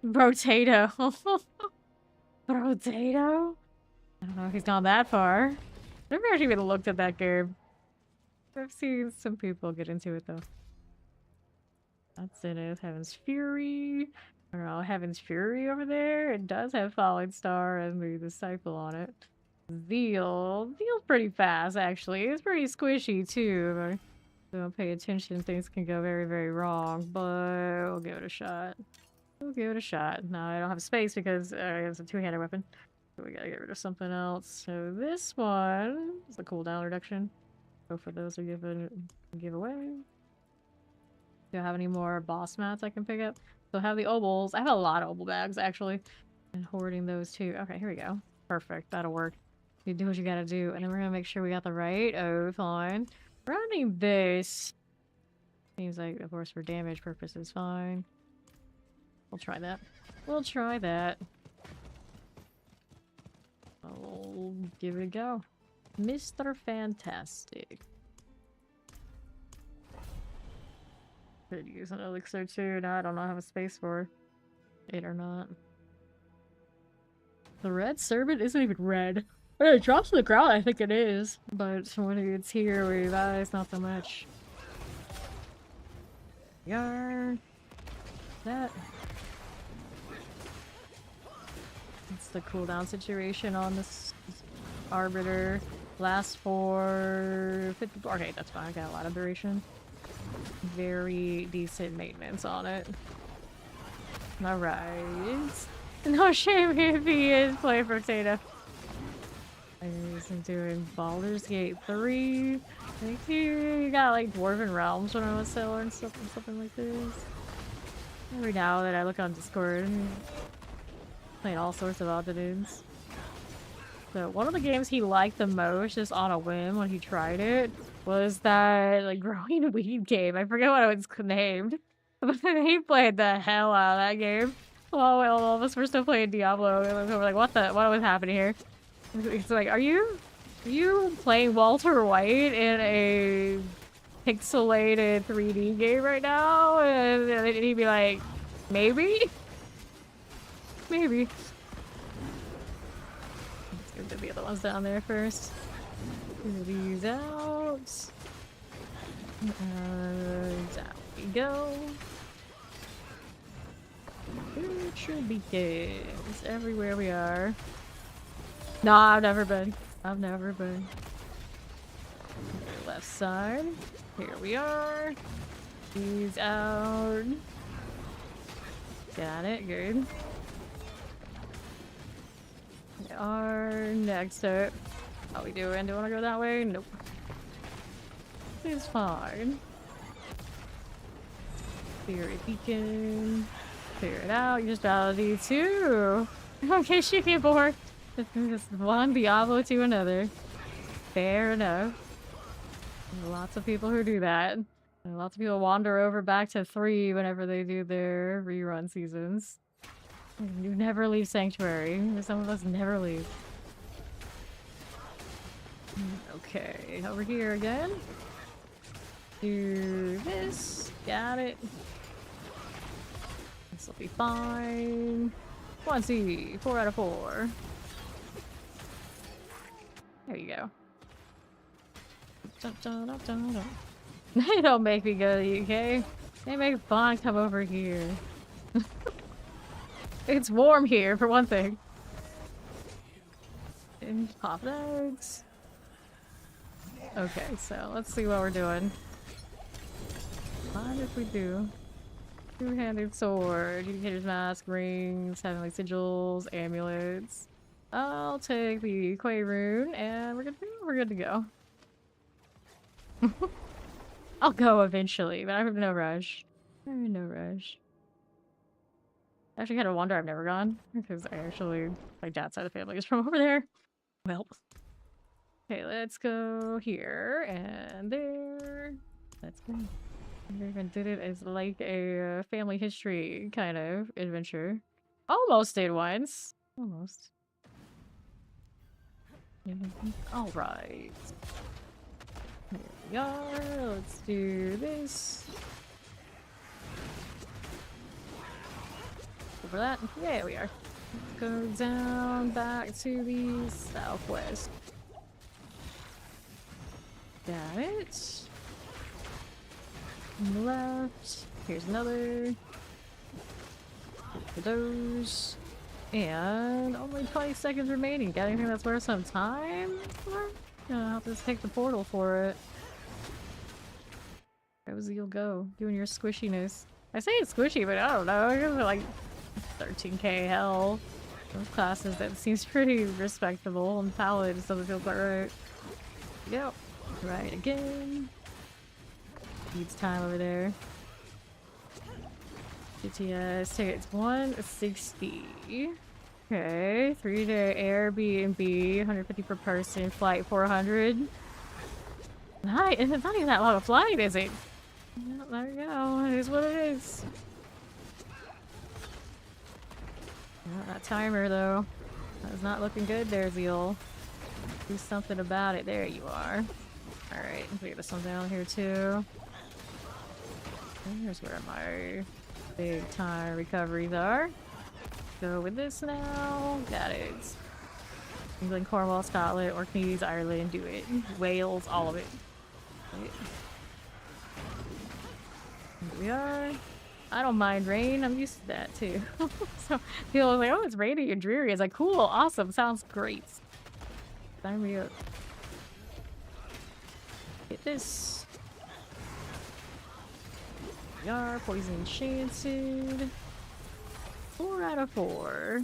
Brotato. Brotato? I don't know if he's gone that far. I've never actually even looked at that game. I've seen some people get into it though. That's in it. Heaven's Fury. I don't know, Heaven's Fury over there. It does have Falling Star and the Disciple on it. Zeal. Zeal's pretty fast, actually. It's pretty squishy, too. If I don't pay attention, things can go very, very wrong. But we'll give it a shot. We'll give it a shot. No, I don't have space because it's a two-handed weapon. So we gotta get rid of something else. So this one is the cooldown reduction. Go for those we give away. Do I have any more boss mats I can pick up? So I have the obols. I have a lot of obol bags, actually. And hoarding those, too. Okay, here we go. Perfect. That'll work. You do what you gotta do. And then we're gonna make sure we got the right oath on. Running this. Seems like, of course, for damage purposes, fine. We'll try that. We'll try that. I'll give it a go. Mr. Fantastic. Could use an elixir too. No, I don't know I have a space for it or not. The red serpent isn't even red. When it drops to the ground, I think it is. But when it's here, it's not so much. Yar. That. It's the cooldown situation on this Arbiter. Lasts for 50. Okay, that's fine. I got a lot of duration. Very decent maintenance on it. Alright. No shame if he is playing Potato. I'm doing Baldur's Gate 3. I think he got like Dwarven Realms when I was selling stuff and something like this. Every now and then I look on Discord. Playing all sorts of oddities. So one of the games he liked the most, just on a whim when he tried it, was that like growing weed game. I forget what it was named. But he played the hell out of that game. While all of us were still playing Diablo. And we were like, what was happening here? It's like, are you playing Walter White in a pixelated 3D game right now? And he'd be like, maybe? Maybe. Let's get the other ones down there first. Clear these out. Down we go. Future beacons everywhere we are. Nah, I've never been. I've never been. Okay, left side. Here we are. These out. Got it. Good. We are next up. How we doing? Do you want to go that way? Nope. It's fine. Clear a beacon. Clear it out. You just validate too. In case you get bored. Just one Diablo to another. Fair enough. There's lots of people who do that. And lots of people wander over back to 3 whenever they do their rerun seasons. You never leave Sanctuary. Some of us never leave. Okay, over here again. Do this. Got it. This will be fine. 1C. 4 out of 4. There you go. They don't make me go to the UK. They make Vaughn come over here. It's warm here, for one thing. And pop notes. Okay, so let's see what we're doing. Mind if we do. Two-handed sword, Educator's Mask, rings, heavenly sigils, amulets. I'll take the Quay rune, and we're good to go. I'll go eventually, but I'm in no rush. I'm in no rush. Actually, kind of wonder I've never gone because I actually, my dad's side of the family is from over there. Well, okay, let's go here and there. Let's go. I even did it as like a family history kind of adventure. Almost did once. Almost. All right. Here we are. Let's do this. Over that. Yeah, we are. Let's go down back to the southwest. Got it. On the left. Here's another. For those. And only 20 seconds remaining. Got anything that's worth some time? Gonna have to take the portal for it. Where you'll go? You and your squishiness. I say it's squishy, but I don't know. I got like 13k health. Those classes, that seems pretty respectable. And Paladin just doesn't feel quite right. Yep. Right again. Needs time over there. GTS tickets 160. Okay, 3-day Airbnb, 150 per person, flight 400. Nice, and it's not even that long a flight, is it? Well, there you go. It is what it is. Not that timer though. That's not looking good there, Zeal. Do something about it. There you are. Alright, let's get this one down here too. Here's where my big time recoveries are. Go with this now. Got it. England, Cornwall, Scotland, Orkneys, Ireland, do it. Wales, all of it. Right. Here we are. I don't mind rain. I'm used to that too. So people are like, oh, it's rainy and dreary. It's like, cool, awesome, sounds great. Sign me up. Get this. We are poison enchanted. 4 out of 4.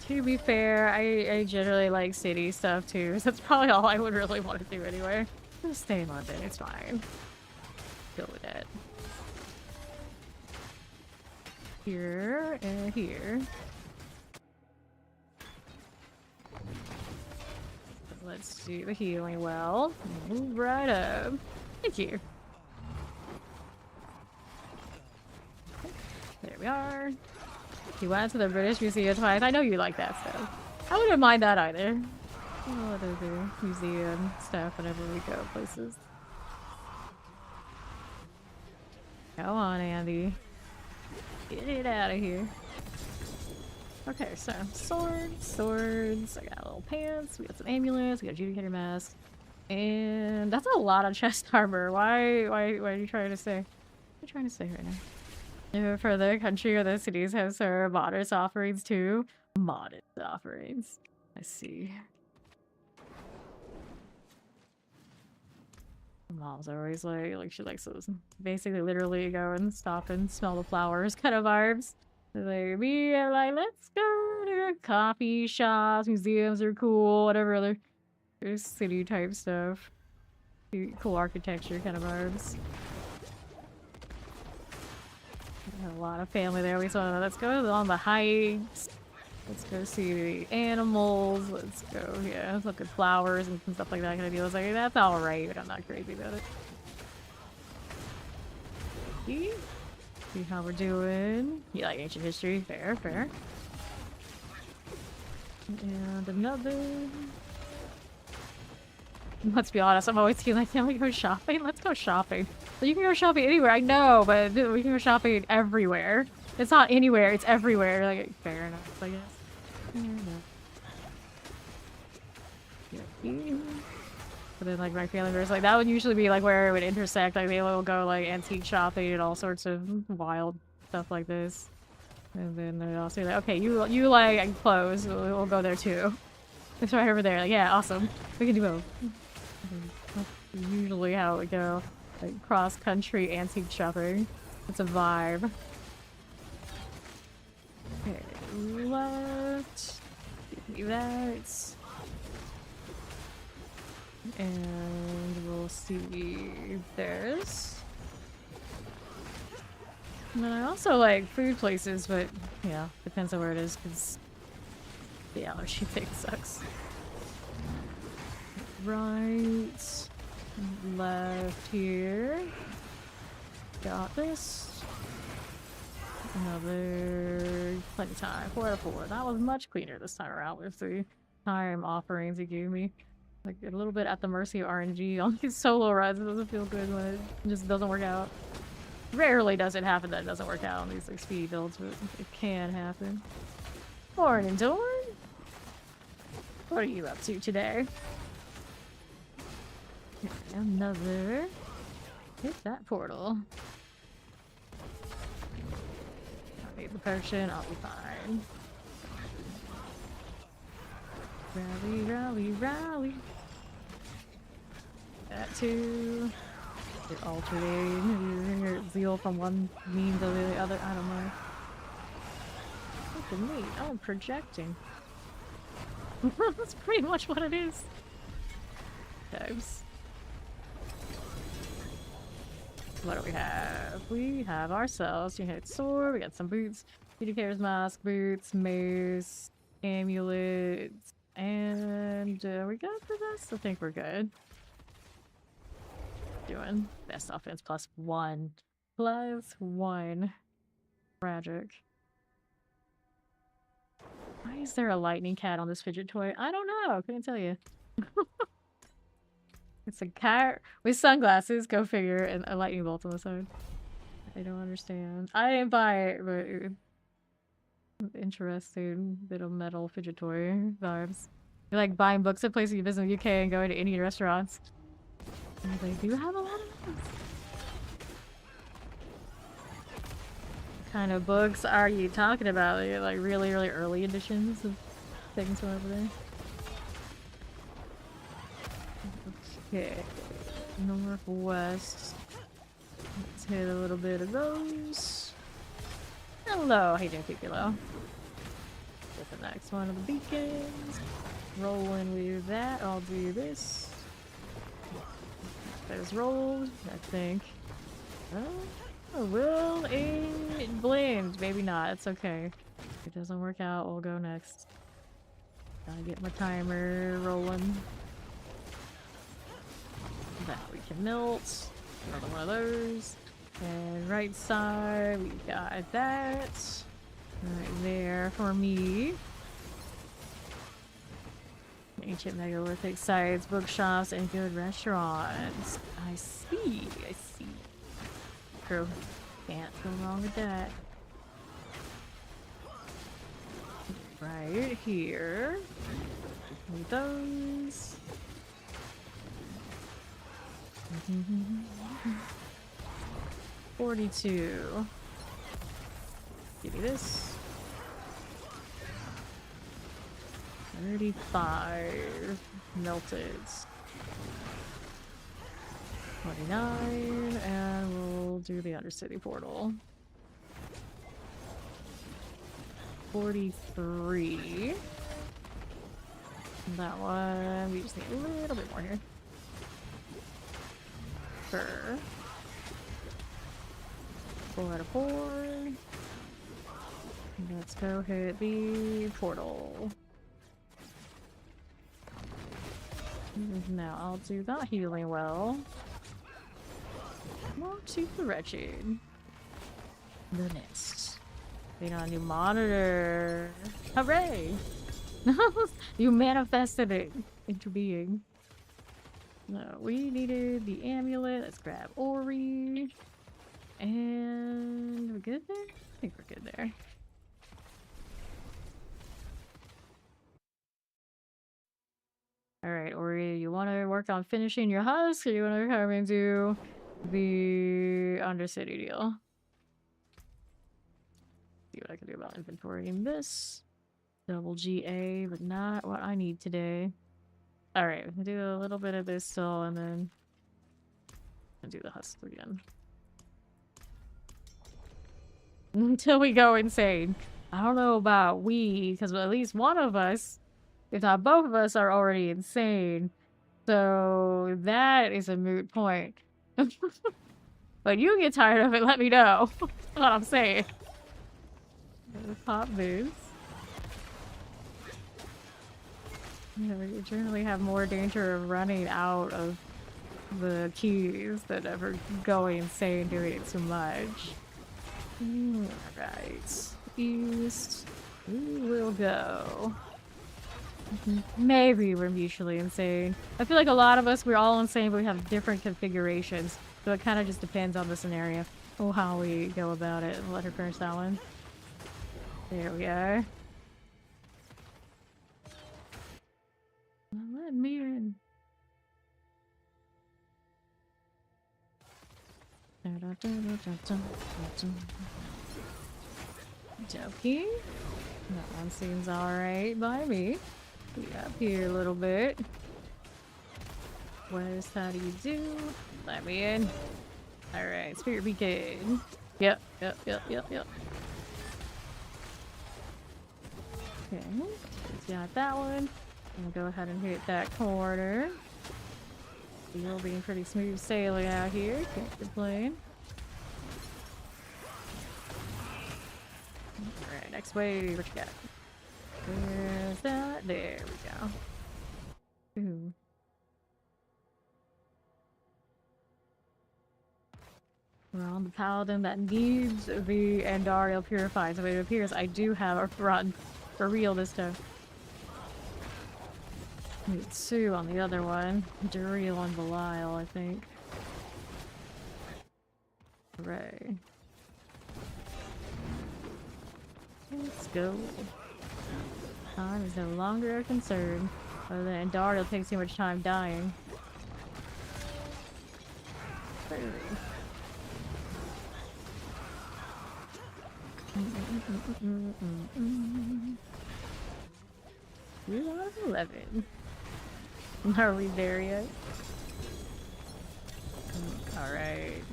To be fair, I generally like city stuff too, so that's probably all I would really want to do anyway. Just stay in London, it's fine. Go with that. Here and here. Let's do the healing well. Move right up. Thank you. There we are. You went to the British Museum twice. I know you like that stuff. I wouldn't mind that either. Oh, what other museum stuff whenever we go places. Go on, Andy. Get it out of here. Okay, so swords. I got little pants. We got some amulets. We got Judicator mask, and that's a lot of chest armor. Why are you trying to say? What are you trying to say right now? For the country or the cities have some modest offerings too. Modest offerings. I see. Mom's always like she likes those basically literally go and stop and smell the flowers kind of vibes. Like me, I'm like, let's go to coffee shops, museums are cool, whatever other city type stuff. Cool architecture kind of vibes. Got a lot of family there. We saw. Let's go on the hikes. Let's go see the animals. Let's go, yeah, let's look at flowers and stuff like that kind of deal. It's like, that's alright, but I'm not crazy about it. See how we're doing. You like ancient history? Fair, fair. And another. Let's be honest, I'm always feeling like, can we go shopping? Let's go shopping. So you can go shopping anywhere, I know, but we can go shopping everywhere. It's not anywhere, it's everywhere. Like, fair enough, I guess. Fair enough. But then, like, my family members, like, that would usually be, like, where it would intersect. Like, they will go, like, antique shopping and all sorts of wild stuff like this. And then they'd also be like, okay, you like clothes, we'll go there too. It's right over there. Like, yeah, awesome. We can do both. That's usually how it would go. Like, cross-country antique shopping. It's a vibe. Okay, left. Give me that. And we'll see this. And then I also like food places, but yeah, depends on where it is, because the allergy thing sucks. Right. Left here. Got this. Another. Plenty of time. 4 out of 4. That was much cleaner this time around with the time offerings he gave me. Like a little bit at the mercy of RNG on these solo runs. It doesn't feel good when it just doesn't work out. Rarely does it happen that it doesn't work out on these like speedy builds, but it can happen. Morning, Dorn. What are you up to today? Another. Hit that portal. I need the potion. I'll be fine. Rally, rally, rally. That too. You're alternating your zeal from one meme to the other. I don't know. Look at me. I'm projecting. That's pretty much what it is. Times. What do we have? We have ourselves. You hit sword. We got some boots. Beauty Care's mask, boots, mace, amulets, and we got the rest. I think we're good. Doing best offense +1. +1. Tragic. Why is there a lightning cat on this fidget toy? I don't know. Couldn't tell you. It's a cat with sunglasses, go figure, and a lightning bolt on the side. I don't understand. I didn't buy it, but interesting bit of metal fidget toy vibes. You're like buying books at places you visit in the UK and going to Indian restaurants. And they do have a lot of those. What kind of books are you talking about? Are you like really, really early editions of things from over there? Okay, northwest. Let's hit a little bit of those. Hello, how you doing, Piccolo? Get the next one of the beacons. Rolling with that, I'll do this. That is rolled, I think. Oh, will it blend? Maybe not, it's okay. If it doesn't work out, we'll go next. Gotta get my timer rolling. That we can melt. Another one of those. And right side, we got that. Right there for me. Ancient megalithic sites, bookshops, and good restaurants. I see, I see. True. Can't go wrong with that. Right here. With those. 42. Give me this. 35. Melted. 29. And we'll do the Undercity portal. 43. That one. We just need a little bit more here. 4 out of 4. Let's go hit the portal. Now I'll do that healing well. More to the wretched. The nest. We got a new monitor. Hooray! You manifested it into being. No, we needed the amulet. Let's grab Ori. And we're good there? I think we're good there. Alright, Ori, you want to work on finishing your husk, or you want to come and do the Undercity deal? See what I can do about inventorying this. Double GA, but not what I need today. Alright, we'll do a little bit of this still, and then I'll do the husk again. Until we go insane. I don't know about we, because at least one of us, if not both of us, are already insane. So that is a moot point. But you get tired of it, let me know. That's what I'm saying. Pop boots. Yeah, you generally have more danger of running out of the keys than ever going insane doing it too much. Alright. East. We will go. Maybe we're mutually insane. I feel like a lot of us, we're all insane, but we have different configurations. So it kind of just depends on the scenario. Or how we go about it. Let her finish that one. There we are. Let me in. Jokey. That one seems alright by me. Be up here a little bit. West, how do you do? Let me in. Alright, Spirit Beacon. Yep. Okay. Just got that one. I'm gonna go ahead and hit that corner. You're being pretty smooth sailing out here. Can't complain. Alright, next wave. What you got? Where's that? There we go. Ooh. We're on the Paladin that needs the Andariel Purified. So it appears I do have a run for real this time. Need 2 on the other one. Duriel and Belial, I think. Hooray. Let's go. Time is no longer a concern. Other than Andariel takes too much time dying. Clearly. We are 11. Are we there yet? Alright.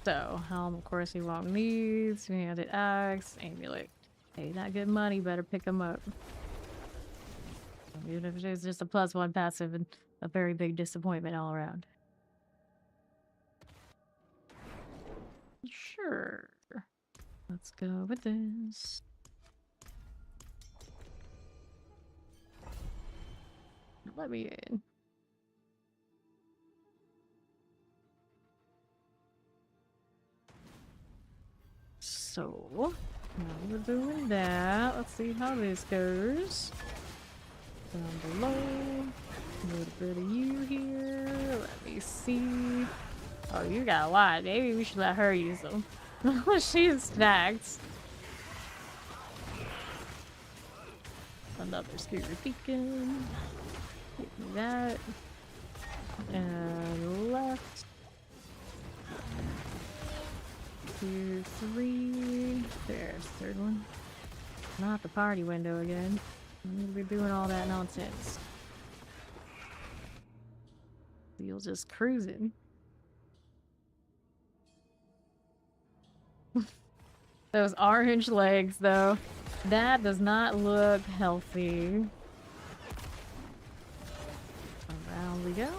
So, helm, of course, he won't need. Two-handed axe, amulet. Hey, not good money, better pick them up. Even if it is just a +1 passive and a very big disappointment all around. Sure. Let's go with this. Let me in. So, now we're doing that. Let's see how this goes. Down below. A little bit of you here. Let me see. Oh, you got a lot. Maybe we should let her use them. She's stacked. Another Spirit Beacon. Give me that. And left. 2, 3. There's the third one. Not the party window again. We're doing all that nonsense. You're just cruising. Those orange legs, though. That does not look healthy. Around we go.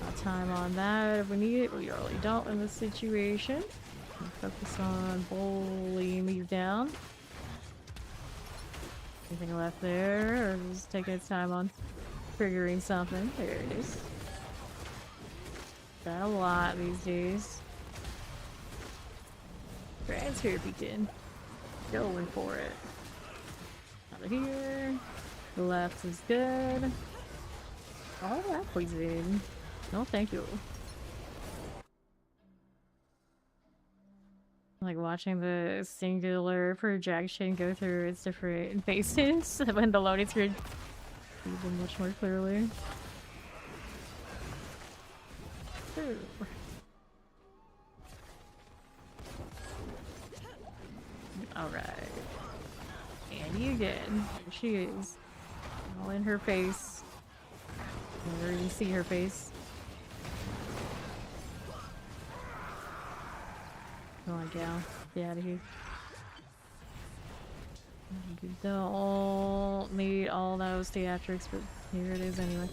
Got time on that if we need it. We really don't in this situation. Focus on bullying you down. Anything left there? Or just taking its time on triggering something? There it is. Got a lot these days. Transfer Beacon. Going for it. Over here. The left is good. Oh, that poison. No, thank you. Like watching the singular projection go through its different faces when the loading screen sees them much more clearly. Ooh. Alright. Andy again. There she is. All in her face. Never even see her face. Come on, gal. Get out of here. You don't need all those theatrics, but here it is anyway.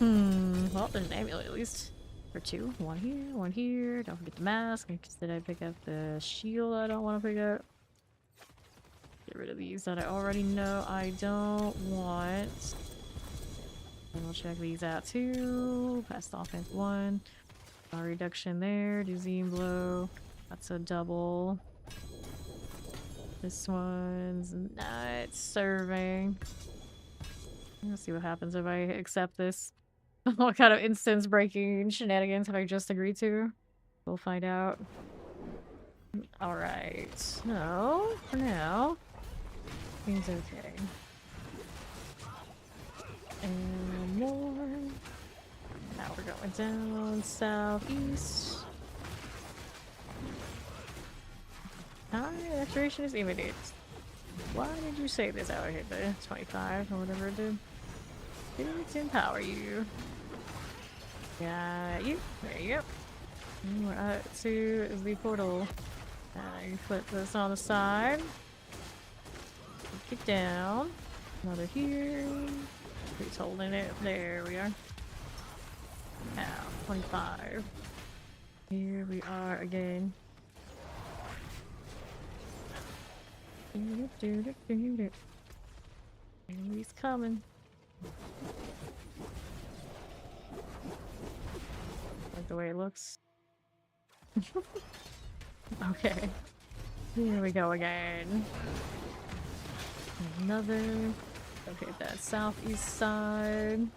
Well, there's an amulet at least. Or two. One here, one here. Don't forget the mask. Did I pick up the shield I don't want to pick up? Get rid of these that I already know I don't want. And we'll check these out too. Past offense 1. Reduction there. Disease blow. That's a double. This one's not serving. Let's see what happens if I accept this. What kind of instance breaking shenanigans have I just agreed to? We'll find out. Alright. So, for now, seems okay. And more. Now we're going down southeast. Expiration is immediate. Why did you say this? Oh, I hit the 25 or whatever it did. Let's empower you. Got you. There you go. And we're out to the portal. You flip this on the side. Kick down. Another here. Who's holding it? There we are. Now, 25. Here we are again. He's coming. Like the way it looks. Okay. Here we go again. Another. Okay, that southeast side.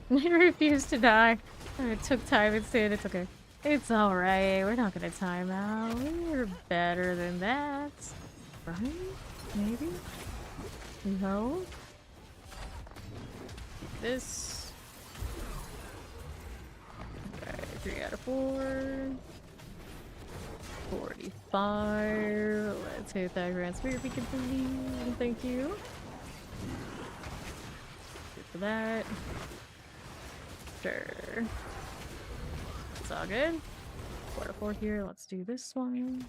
I refused to die. It took time instead. It's okay. It's alright. We're not gonna time out. We're better than that. Right? Maybe? No? This. Okay, 3 out of 4. 45. Let's hit that grand spear if we can believe. Thank you. Good for that. Sure. It's all good. 4 to 4 here. Let's do this one.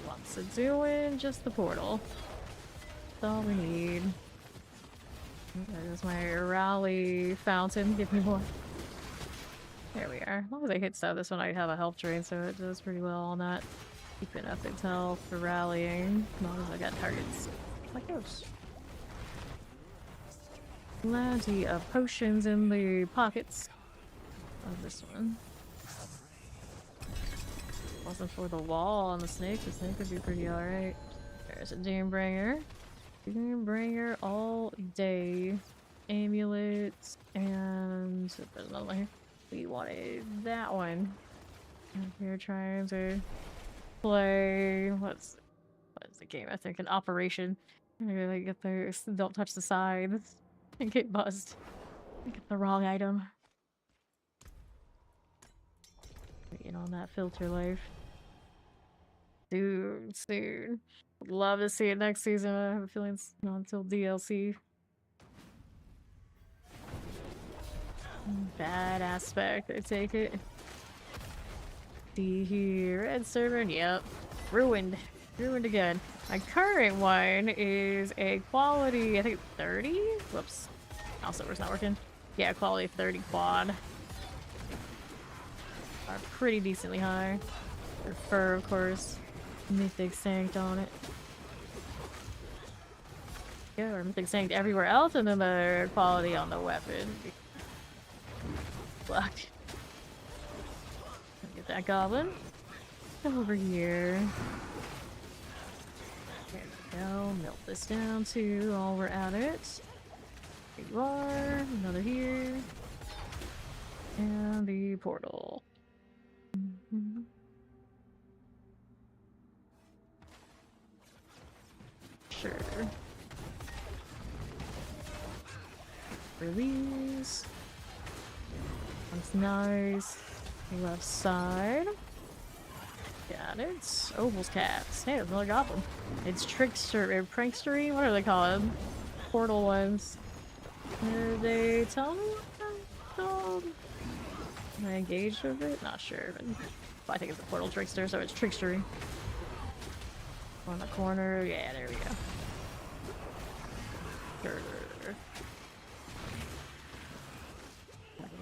What's it doing? Just the portal. That's all we need. There's my rally fountain. Give me more. There we are. As long as I hit stuff, this one I have a health drain, so it does pretty well on that. Keeping up its health for rallying. As long as I got targets. Like those. Plenty of potions in the pockets of this one. Wasn't for the wall on the snake would be pretty alright. There's a Doombringer. Doombringer all day. Amulets and there's another one here. We wanted that one. And we're trying to play what is the game? I think an operation. Really get there. Don't touch the sides and get buzzed. Get the wrong item. Waiting on that filter life. Dude, soon. Would love to see it next season. I have a feeling it's not until DLC. Bad aspect, I take it. See here, red server, yep. Ruined. Ruined again. My current one is a quality, I think 30? Whoops. Also, it's not working. Yeah, quality 30 quad. Are pretty decently high. For fur, of course. Mythic Sanct on it. Yeah, or Mythic Sanct everywhere else, and then the quality on the weapon. Fuck. Get that goblin. Come over here. There we go. Melt this down too while we're at it. Here you are. Another here. And the portal. Mm-hmm. Sure. Release. That's nice. Left side. Got it. Opal's cats. Hey, there's another goblin. It's trickster or prankstery? What are they called? Portal ones. Did they tell me what they're called? Am I engaged with it? Not sure, but I think it's a portal trickster, so it's trickstery. On the corner. Yeah, there we go. Sure.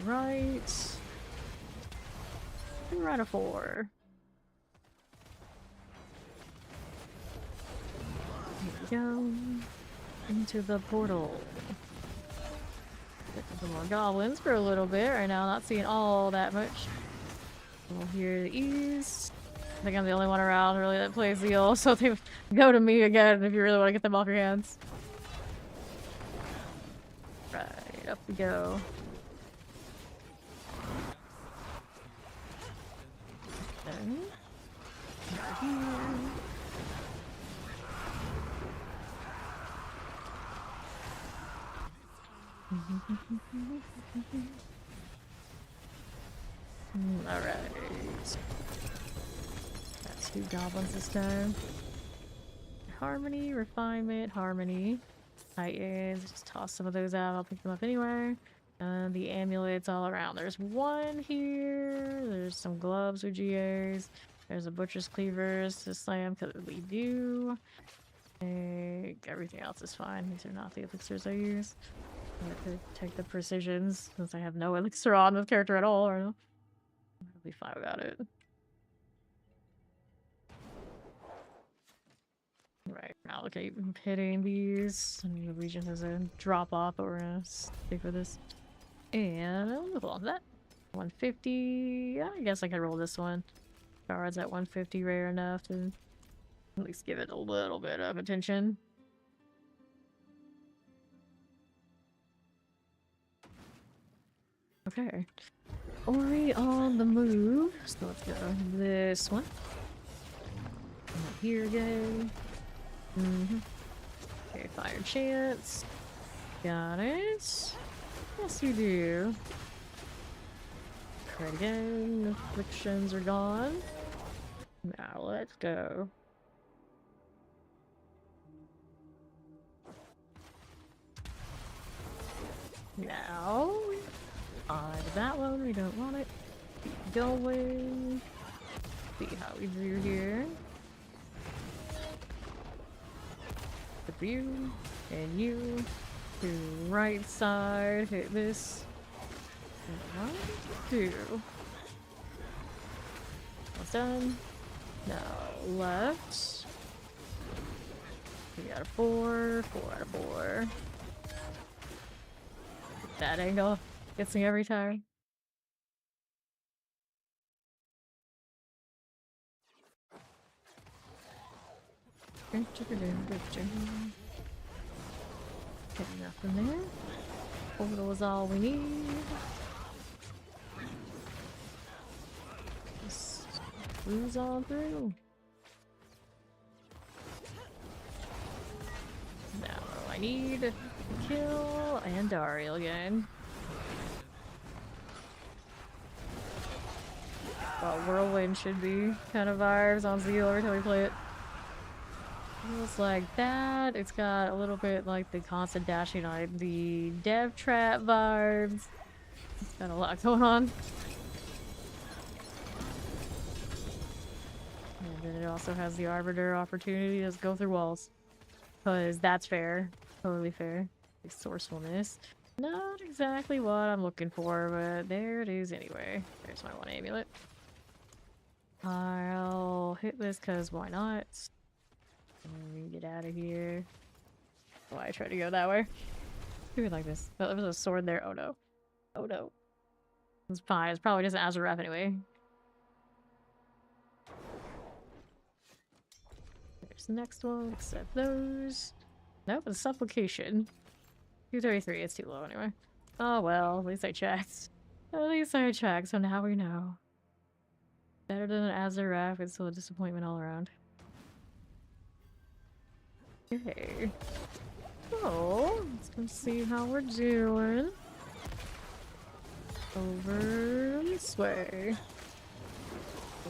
Right. We're on a 4. Here we go. Into the portal. Get some more goblins for a little bit. Right now, not seeing all that much. We'll hear the east. I think I'm the only one around really that plays Zeal, so they go to me again if you really want to get them off your hands. Right, up we go. Okay. Right here. Alright. That's 2 goblins this time. Harmony, refinement, harmony. Titans, just toss some of those out, I'll pick them up anyway. The amulets all around. There's 1 here, there's some gloves with GAs, there's a butcher's cleavers to slam because we do. Everything else is fine, these are not the elixirs I use. I could take the precisions since I have no elixir on this character at all. I'll be fine without it. Right, now okay, I'm hitting these. I mean, the Legion has a drop off, but we're gonna stick with this. And hold on to that. 150. Yeah, I guess I could roll this one. Guards at 150, rare enough to at least give it a little bit of attention. Okay. Ori on the move. So let's go this one. Up here again. Okay, fire chance. Got it. Yes, you do. Right again. Afflictions are gone. Now let's go. Now, on that one, we don't want it. Keep going. See how we do here. With you and you to right side. Hit this. 1, 2. Almost done. Now left. We got a 4. 4 out of 4. That angle gets me every time. Okay, nothing there. Portal is all we need. Just cruise on through. Now I need to kill and Dariel again. Well, Whirlwind should be kind of vibes on Zeal every time we play it. Feels like that. It's got a little bit like the constant dashing on the Dev Trap vibes. It's got a lot going on. And then it also has the Arbiter opportunity to go through walls. Because that's fair. Totally fair. Resourcefulness. Not exactly what I'm looking for, but there it is anyway. There's my 1 amulet. I'll hit this because why not? Let me get out of here. Why I try to go that way? Do it like this. Oh, there was a sword there. Oh no. Oh no. It's fine. It's probably just an Azureth anyway. There's the next one. Accept those. Nope, it's Supplication. 233. It's too low anyway. Oh well, at least I checked. At least I checked, so now we know. Better than an Azureth. It's still a disappointment all around. Okay. So, let's go see how we're doing. Over this way.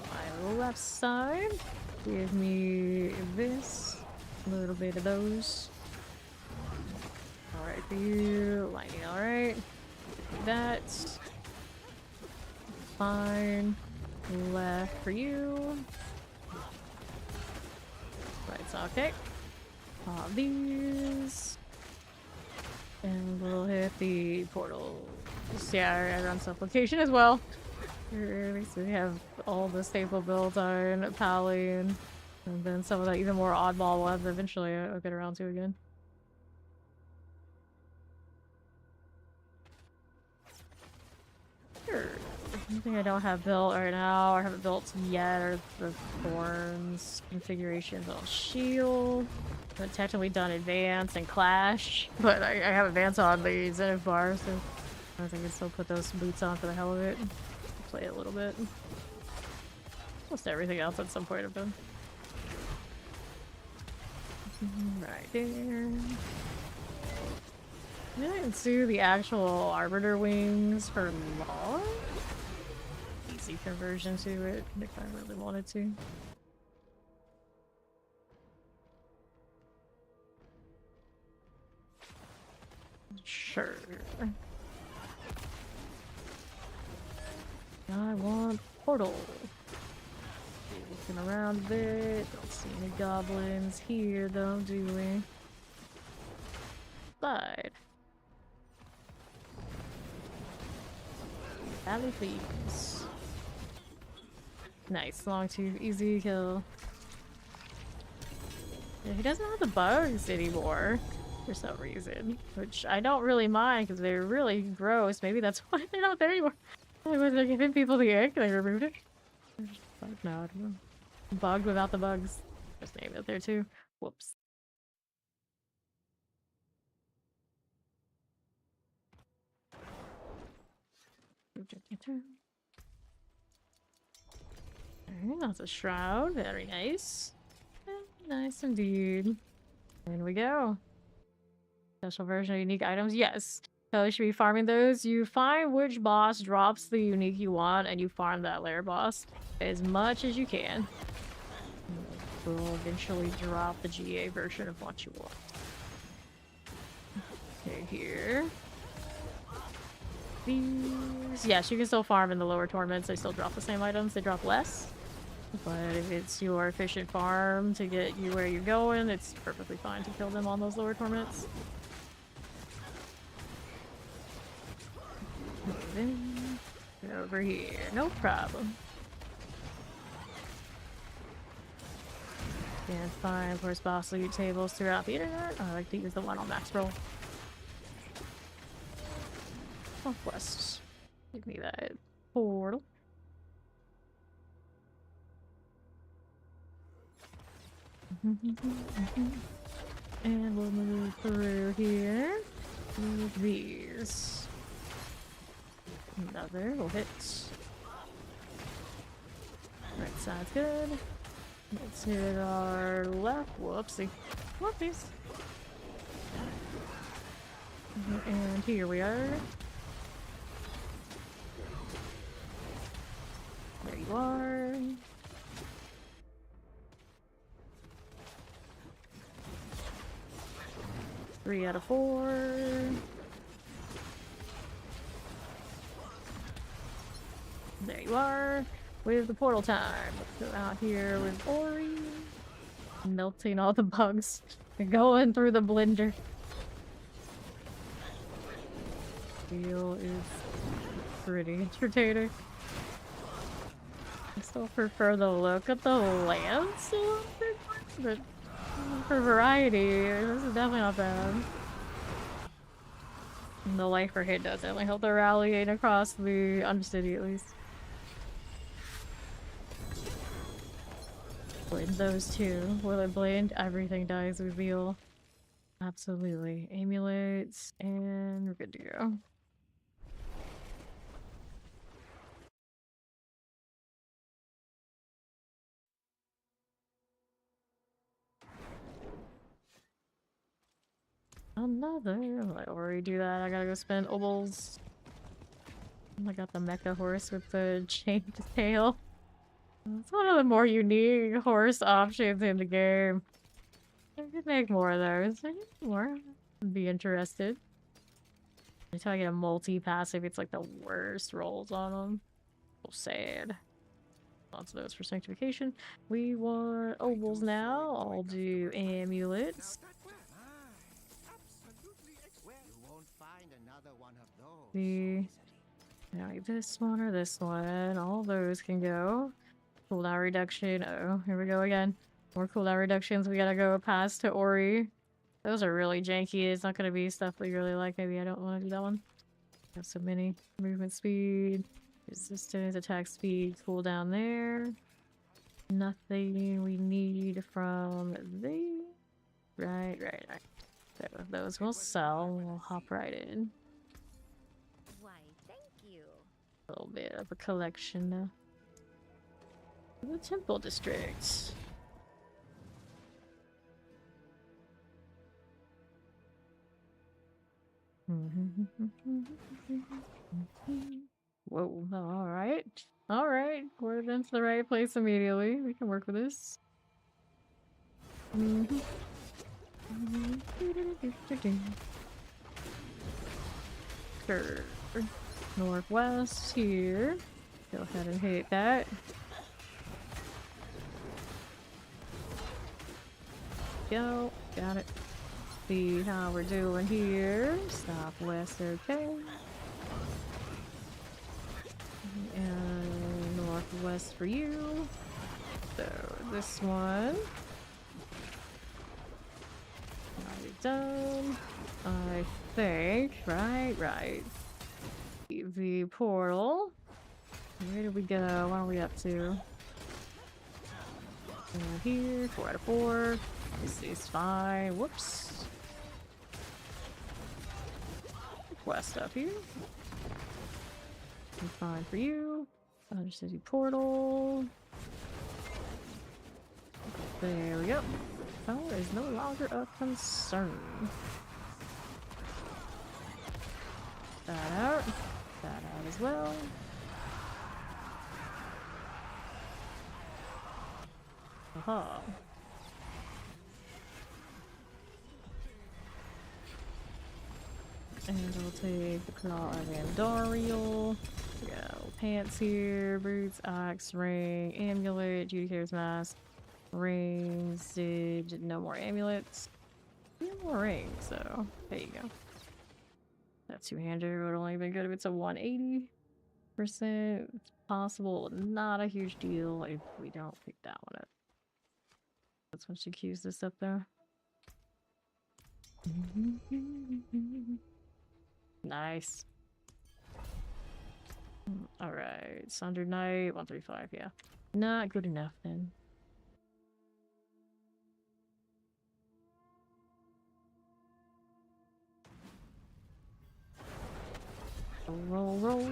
My left side. Give me this. A little bit of those. Alright for you. Lightning, alright. That. Fine. Left for you. Right's okay. These. And we'll hit the portal. Yeah, I run supplication as well. At least we have all the staple builds on Paladin. And then some of the even more oddball ones eventually I'll get around to again. Sure. One thing I don't have built right now, or haven't built yet, are the thorns configurations on shield. I've technically done advance and clash, but I have advance on the incentive bar, so I think I can still put those boots on for the hell of it. Play it a little bit. Almost everything else at some point I've done. Right there. I didn't do the actual Arbiter wings for law. Easy conversion to it if I really wanted to. Sure. I want portal. Looking around a bit. Don't see any goblins here though, do we? Slide. Valley please. Nice, long tooth, easy kill. Yeah, he doesn't have the bugs anymore for some reason, which I don't really mind because they're really gross. Maybe that's why they're not there anymore. When they're giving people the egg, they removed it. No, I don't know. Bug without the bugs. Just name it there too. Whoops. Alright, that's a shroud. Very nice. Nice indeed. In we go. Special version of unique items. Yes. So you should be farming those. You find which boss drops the unique you want, and you farm that lair boss as much as you can. We'll eventually drop the GA version of what you want. Okay, here. These. Yes, you can still farm in the lower tournaments. They still drop the same items. They drop less. But if it's your efficient farm to get you where you're going, it's perfectly fine to kill them on those lower tournaments. Moving over here, no problem. Can't find, of course, boss loot tables throughout the internet. I like to use the one on max roll. Southwest. Give me that portal. And we'll move through here with these. Another will hit. Right side's good. Let's hit our left. Whoopsie. Whoopsies. And here we are. There you are. Three out of 4. There you are. With the portal time. Let's go out here with Ori. Melting all the bugs. And going through the blender. Feel is pretty entertaining. I still prefer the look of the lance a little bit more, but for variety, this is definitely not bad. And the lifer hit does definitely help the rallying across the Undercity at least. Blend those two. Will it blend? Everything dies reveal. Absolutely. Amulets, and we're good to go. Another. I already do that. I gotta go spend obols. I got the mecha horse with the chained tail. It's one of the more unique horse options in the game. I could make more of those. I need more. I'd be interested. Until I get a multi-passive, it's like the worst rolls on them. So sad. Lots of those for Sanctification. We want obols now. I'll do amulets. another one of those. The now this one or this one. All those can go. Cooldown reduction. Oh, here we go again. More cooldown reductions. We gotta go past to Ori. Those are really janky. It's not gonna be stuff we really like. Maybe I don't want to do that one. Have so many. Movement speed, resistance, attack speed, cooldown there. Nothing we need from the. Right. So those will sell. We'll hop right in. Why, thank you. A little bit of a collection now. The Temple District. Whoa, alright. Alright, we're into the right place immediately. We can work with this. Sure. Northwest here. Go ahead and hit that. Go. Got it. See how we're doing here. Southwest, okay. And northwest for you. So this one. Already done. I think. Right. The portal. Where did we go? What are we up to? And here, 4 out of 4. This is fine. Whoops. Quest up here. I'm fine for you. Undercity portal. There we go. Power is no longer a concern. That out. That out as well. Aha. And I'll take the Claw of Andariel. Yeah, pants here, boots, axe, ring, amulet, Judicator's mask, rings, did no more amulets. No more rings, so there you go. That two-hander would only be good if it's a 180%. It's possible, not a huge deal if we don't pick that one up. That's when she queues this up there. Nice. Alright, Sunder Knight, 135, yeah. Not good enough then. Roll.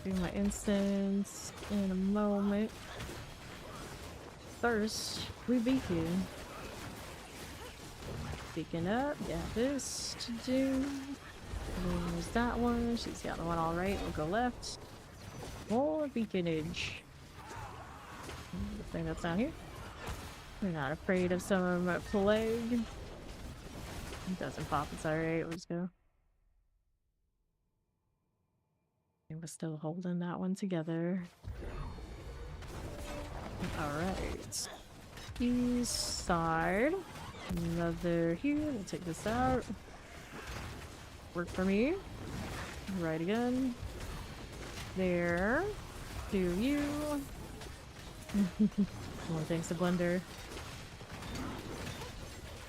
Do my instance in a moment. First, we beacon. Beacon up, got this to do. There's that one, she's got the one alright, we'll go left. More beaconage. The thing that's down here. We're not afraid of some plague. It doesn't pop, it's alright, we'll just go. And we're still holding that one together. Alright. East side. Another here. We'll take this out. Work for me. Right again. There. To you. More thanks to Blender.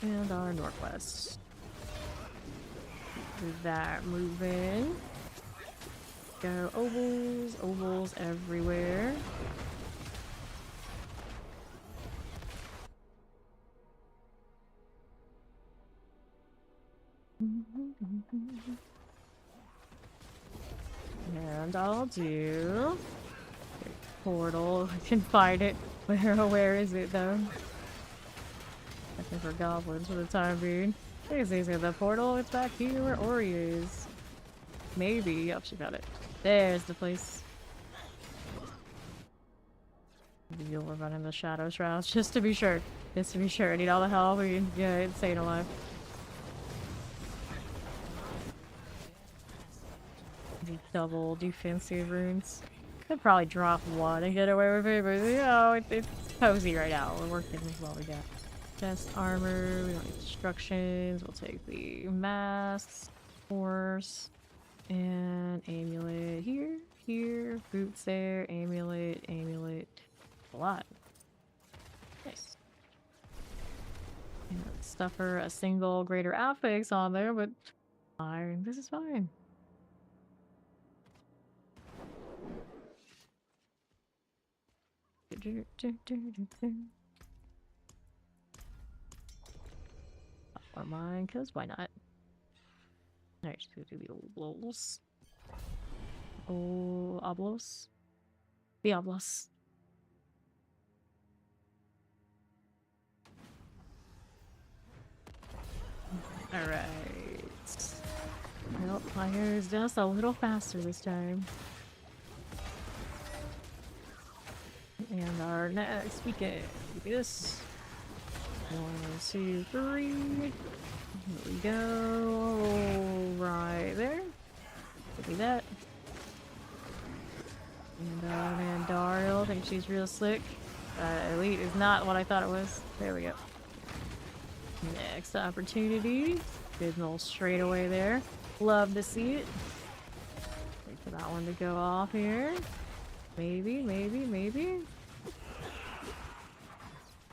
And our northwest. With that moving. Go ovals everywhere. And I'll do portal. I can find it. Where is it though? I think for goblins for the time being. Is the portal? It's back here where Ori is. Maybe. Oh, she got it. There's the place. You'll run in the shadow shrouds just to be sure. Just to be sure. I need all the help we can get insane alive. The double defensive runes. Could probably drop one and get away with it, but you know, it's cozy right now. We're working with what we got. Chest armor. We don't need destructions. We'll take the masks, horse, and amulet here, here, boots there, amulet, amulet. A lot. Nice. And stuff for a single greater affix on there, but fine. This is fine. Or mine, because why not? Alright, just gonna do the old blows. Oh, oblos. Diablos. Alright. Well, fire is just a little faster this time. And our next weekend will be this. 1, 2, 3. Here we go. Right there. Could be that. And Daryl, I think she's real slick. Elite is not what I thought it was. There we go. Next opportunity. Signal straight away there. Love to see it. Wait for that one to go off here. Maybe, maybe, maybe.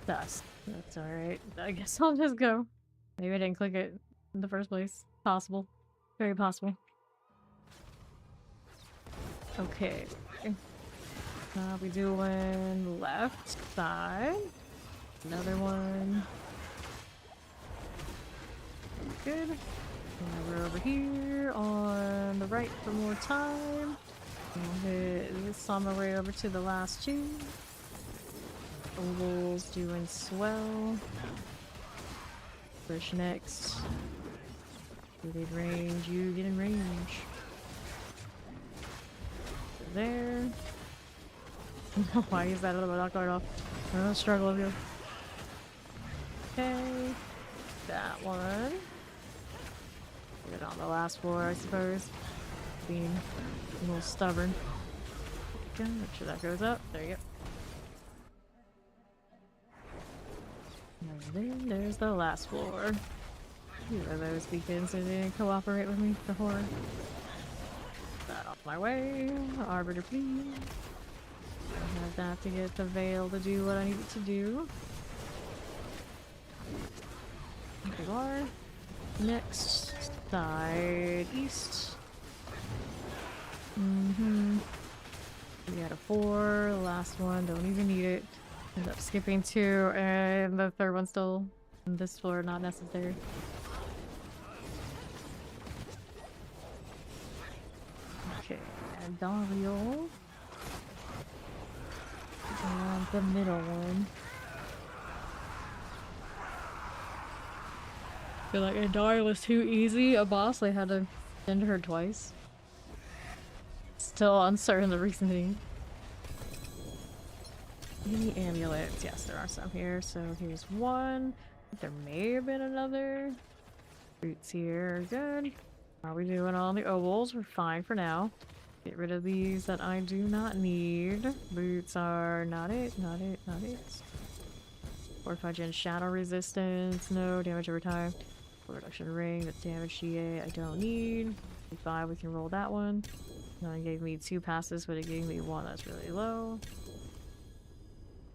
Dust. That's alright. I guess I'll just go. Maybe I didn't click it in the first place. Possible. Very possible. Okay. We doing left side. Another one. Good. And we're over here on the right for more time. We'll hit this on my way over to the last two. Oval's doing swell. Push next. You get range, you get in range. There. Why is that other lock guard off? I don't struggle here. Okay. That one. Get it on the last floor, I suppose. Being a little stubborn. Okay, make sure that goes up. There you go. And then there's the last floor. These are those beacons that didn't cooperate with me for horror. That off my way. Arbiter, please. I have that to get the veil to do what I need it to do. There you are. Next side east. We got a 4. The last one, don't even need it. End up skipping 2, and the third one's still on this floor, not necessary. Okay, and Dario. And the middle one. I feel like Dario was too easy a boss, I had to send her twice. Still uncertain the reasoning. The amulets, yes, there are some here. So here's one. There may have been another. Boots here, good. Are we doing all the ovals? We're fine for now. Get rid of these that I do not need. Boots are not it, not it, not it. Fortified gen shadow resistance, no damage over time. Reduction ring, that's damage GA, I don't need. 5, we can roll that one. No, it gave me 2 passes, but it gave me 1 that's really low.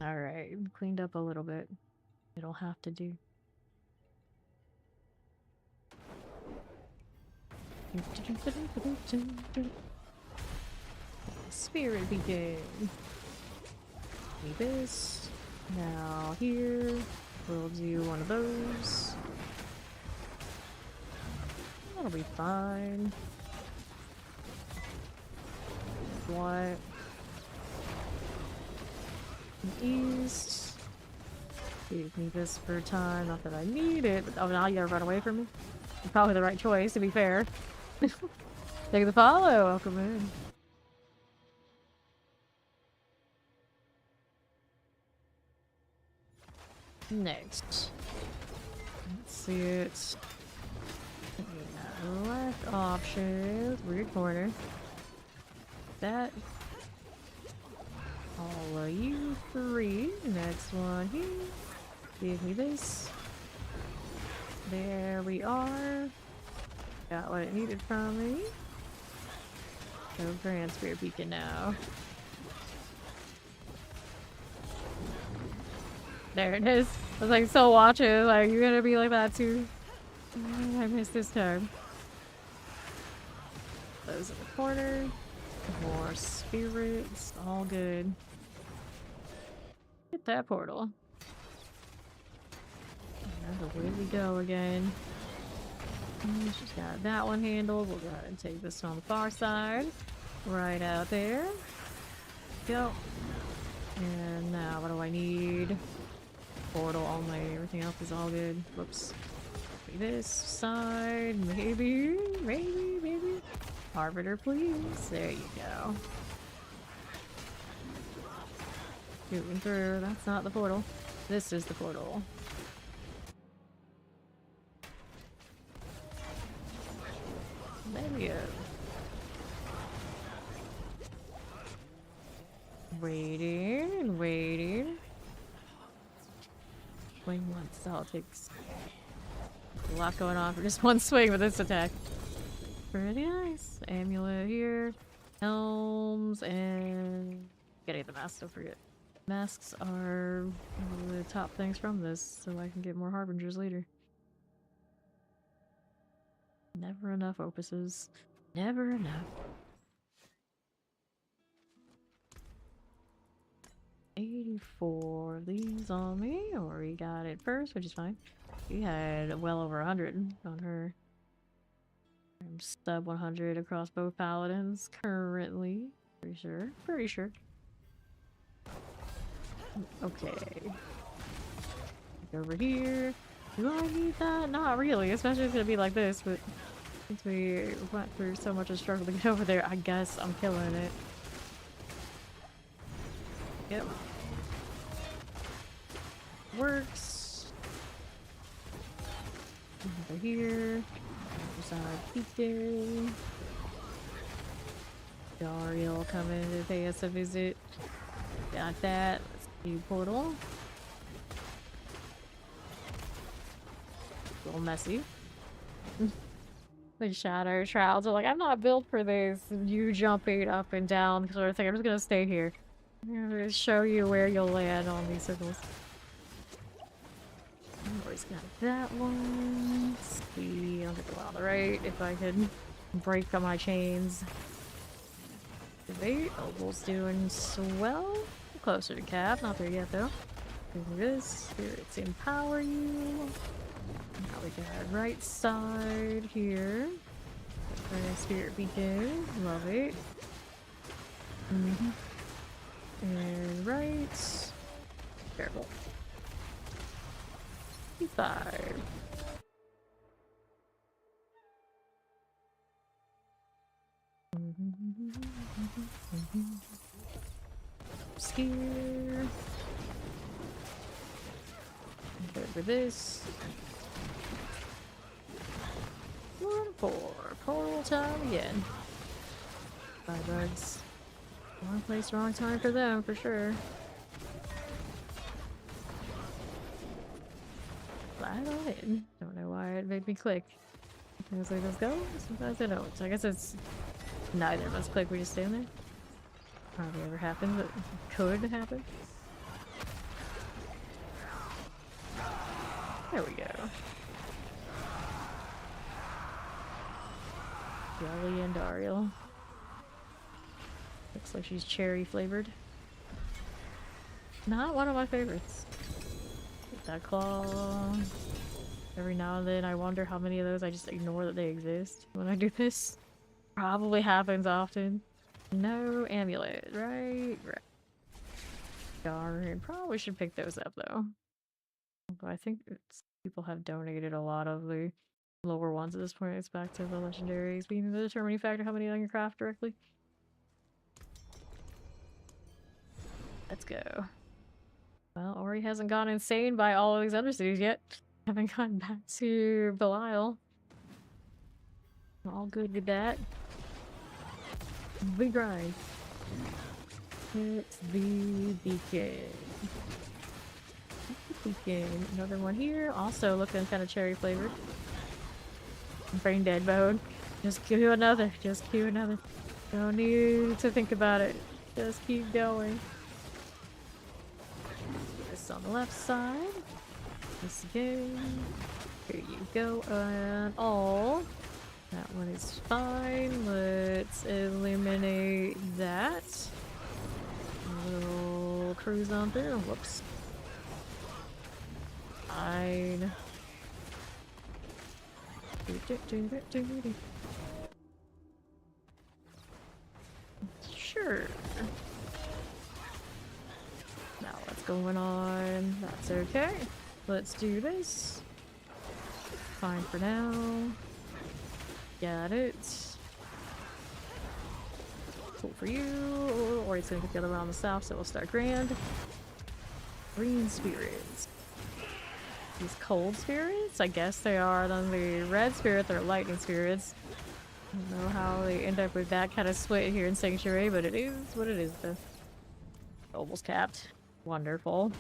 Alright, cleaned up a little bit. It'll have to do. Spirit beacon. Need this. Now here, we'll do one of those. That'll be fine. What? East. Give me this for time. Not that I need it, but oh, now you gotta run away from me. It's probably the right choice, to be fair. Take the follow. Welcome in. Next. Let's see it. Yeah, left options. Weird corner. That. All of you 3. Next one here. Give me this. There we are. Got what it needed from me. Go Grand Spear Beacon now. There it is. I was like, so watch it. Like, you're gonna be like that too. I missed this time. Those in the corner. More spirits. All good. Get that portal. And away we go again. She's got that one handled. We'll go ahead and take this one on the far side. Right out there. Go. And now what do I need? Portal only. Everything else is all good. Whoops. Maybe this side. Maybe. Arbiter, please. There you go. Moving through. That's not the portal. This is the portal. There we go. Waiting. Swing once. That's all it takes. A lot going on for just one swing with this attack. Pretty nice. Amulet here. Helms and... Getting the mask, don't forget. Masks are one of the top things from this, so I can get more Harbingers later. Never enough opuses. Never enough. 84 of these on me. Ori got it first, which is fine. She had well over 100 on her. I'm sub 100 across both paladins currently. Pretty sure. Okay. Over here. Do I need that? Not really, especially if it's gonna be like this, but since we went through so much of a struggle to get over there, I guess I'm killing it. Yep. Works. Over here. Other side peeking. Dariel coming to pay us a visit. Got that. Let's do portal. A little messy. The shadow shrouds are like, I'm not built for this. You jumping up and down sort of thing. I'm just gonna stay here. I'm gonna show you where you'll land on these circles. Always got that one. Let's see, I'll get the one on the right if I can break on my chains. Wait, Opal's doing swell. Closer to cap, not there yet though. Do this. Spirits empower you. Now we got right side here. Spirit beacon. Love it. And right. Careful. 55. Here. Over this. 1-4. Portal time again. Bye, bugs. Wrong place, wrong time for them, for sure. Flat on it. Don't know why it made me click. Sometimes I just go, sometimes I don't. So I guess it's neither of us click, we just stand there. Probably ever happened, but could happen. There we go. Jelly and Dariel. Looks like she's cherry flavored. Not one of my favorites. Get that claw. Every now and then I wonder how many of those I just ignore that they exist when I do this. Probably happens often. No amulet, right? Darn, probably should pick those up though. But I think people have donated a lot of the lower ones at this point. It's back to the legendaries being the determining factor how many I can craft directly. Let's go. Well, Ori hasn't gone insane by all of these other cities yet. Haven't gone back to Belial. All good with that. We grind. It's the beacon. Freaking another one here. Also looking kind of cherry flavored. Brain dead mode. Just queue another. Just queue another. Don't need to think about it. Just keep going. This on the left side. This again. Here you go. And all. That one is fine. Let's eliminate that. We'll cruise on through. Whoops. Fine. Sure. Now what's going on? That's okay. Let's do this. Fine for now. Got it. Cool for you. Or he's gonna get the other one on the south, so we'll start grand. Green spirits. These cold spirits? I guess they are. Then the red spirit, they're lightning spirits. I don't know how they end up with that kind of split here in Sanctuary, but it is what it is though. Almost capped. Wonderful.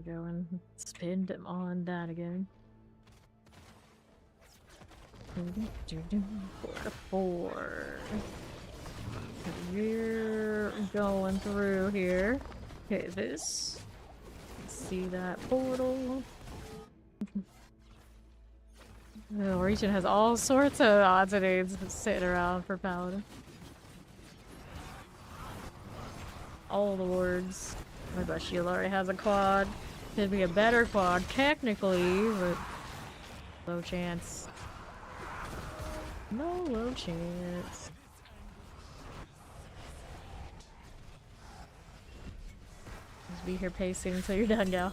Go and spin them on that again. 4 to 4. We're going through here. Okay, this. See that portal. The region has all sorts of odds and ends sitting around for Paladin. All the wards. My gosh, she already has a quad. Could be a better quad technically, but low chance. No low chance. Just be here pacing until you're done, gal.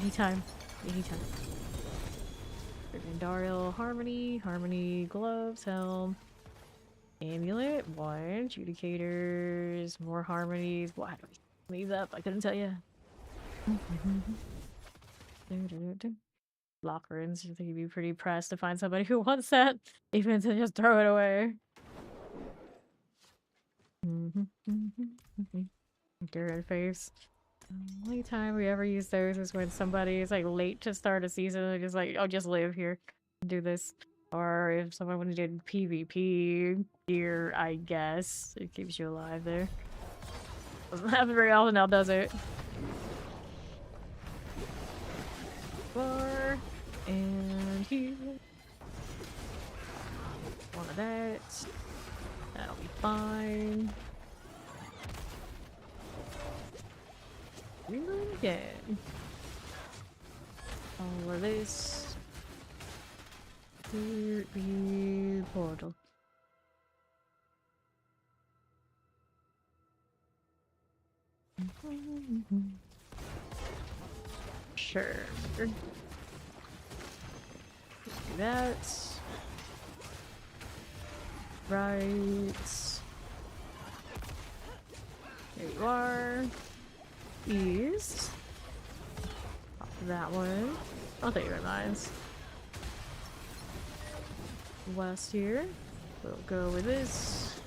Anytime. Anytime. Dariel, Harmony, gloves, helm, amulet, 1, adjudicators, more harmonies. Why do we leave up? I couldn't tell you. Locker rooms. I think you'd be pretty pressed to find somebody who wants that, even to just throw it away. Good face. The only time we ever use those is when somebody is like late to start a season and just like, oh, just live here and do this. Or if someone did PvP gear, I guess. It keeps you alive there. Doesn't happen very often now, does it? 4 and here. One of that. That'll be fine. Reload again. All of this. Here be portal. Sure. Do that. Right. There you are. East. That one. I'll take your mines. West here. We'll go with this.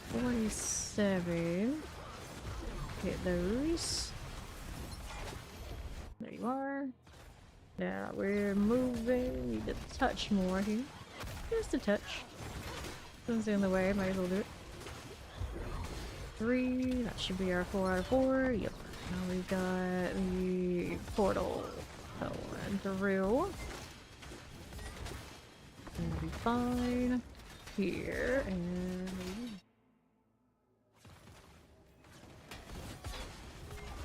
47. Get those. There you are. Now we're moving. Need to touch more here. Just a touch. Something's in the way. Might as well do it. 3. That should be our 4 out of 4. Yep. Now we've got the portal going through. Gonna be fine. Here and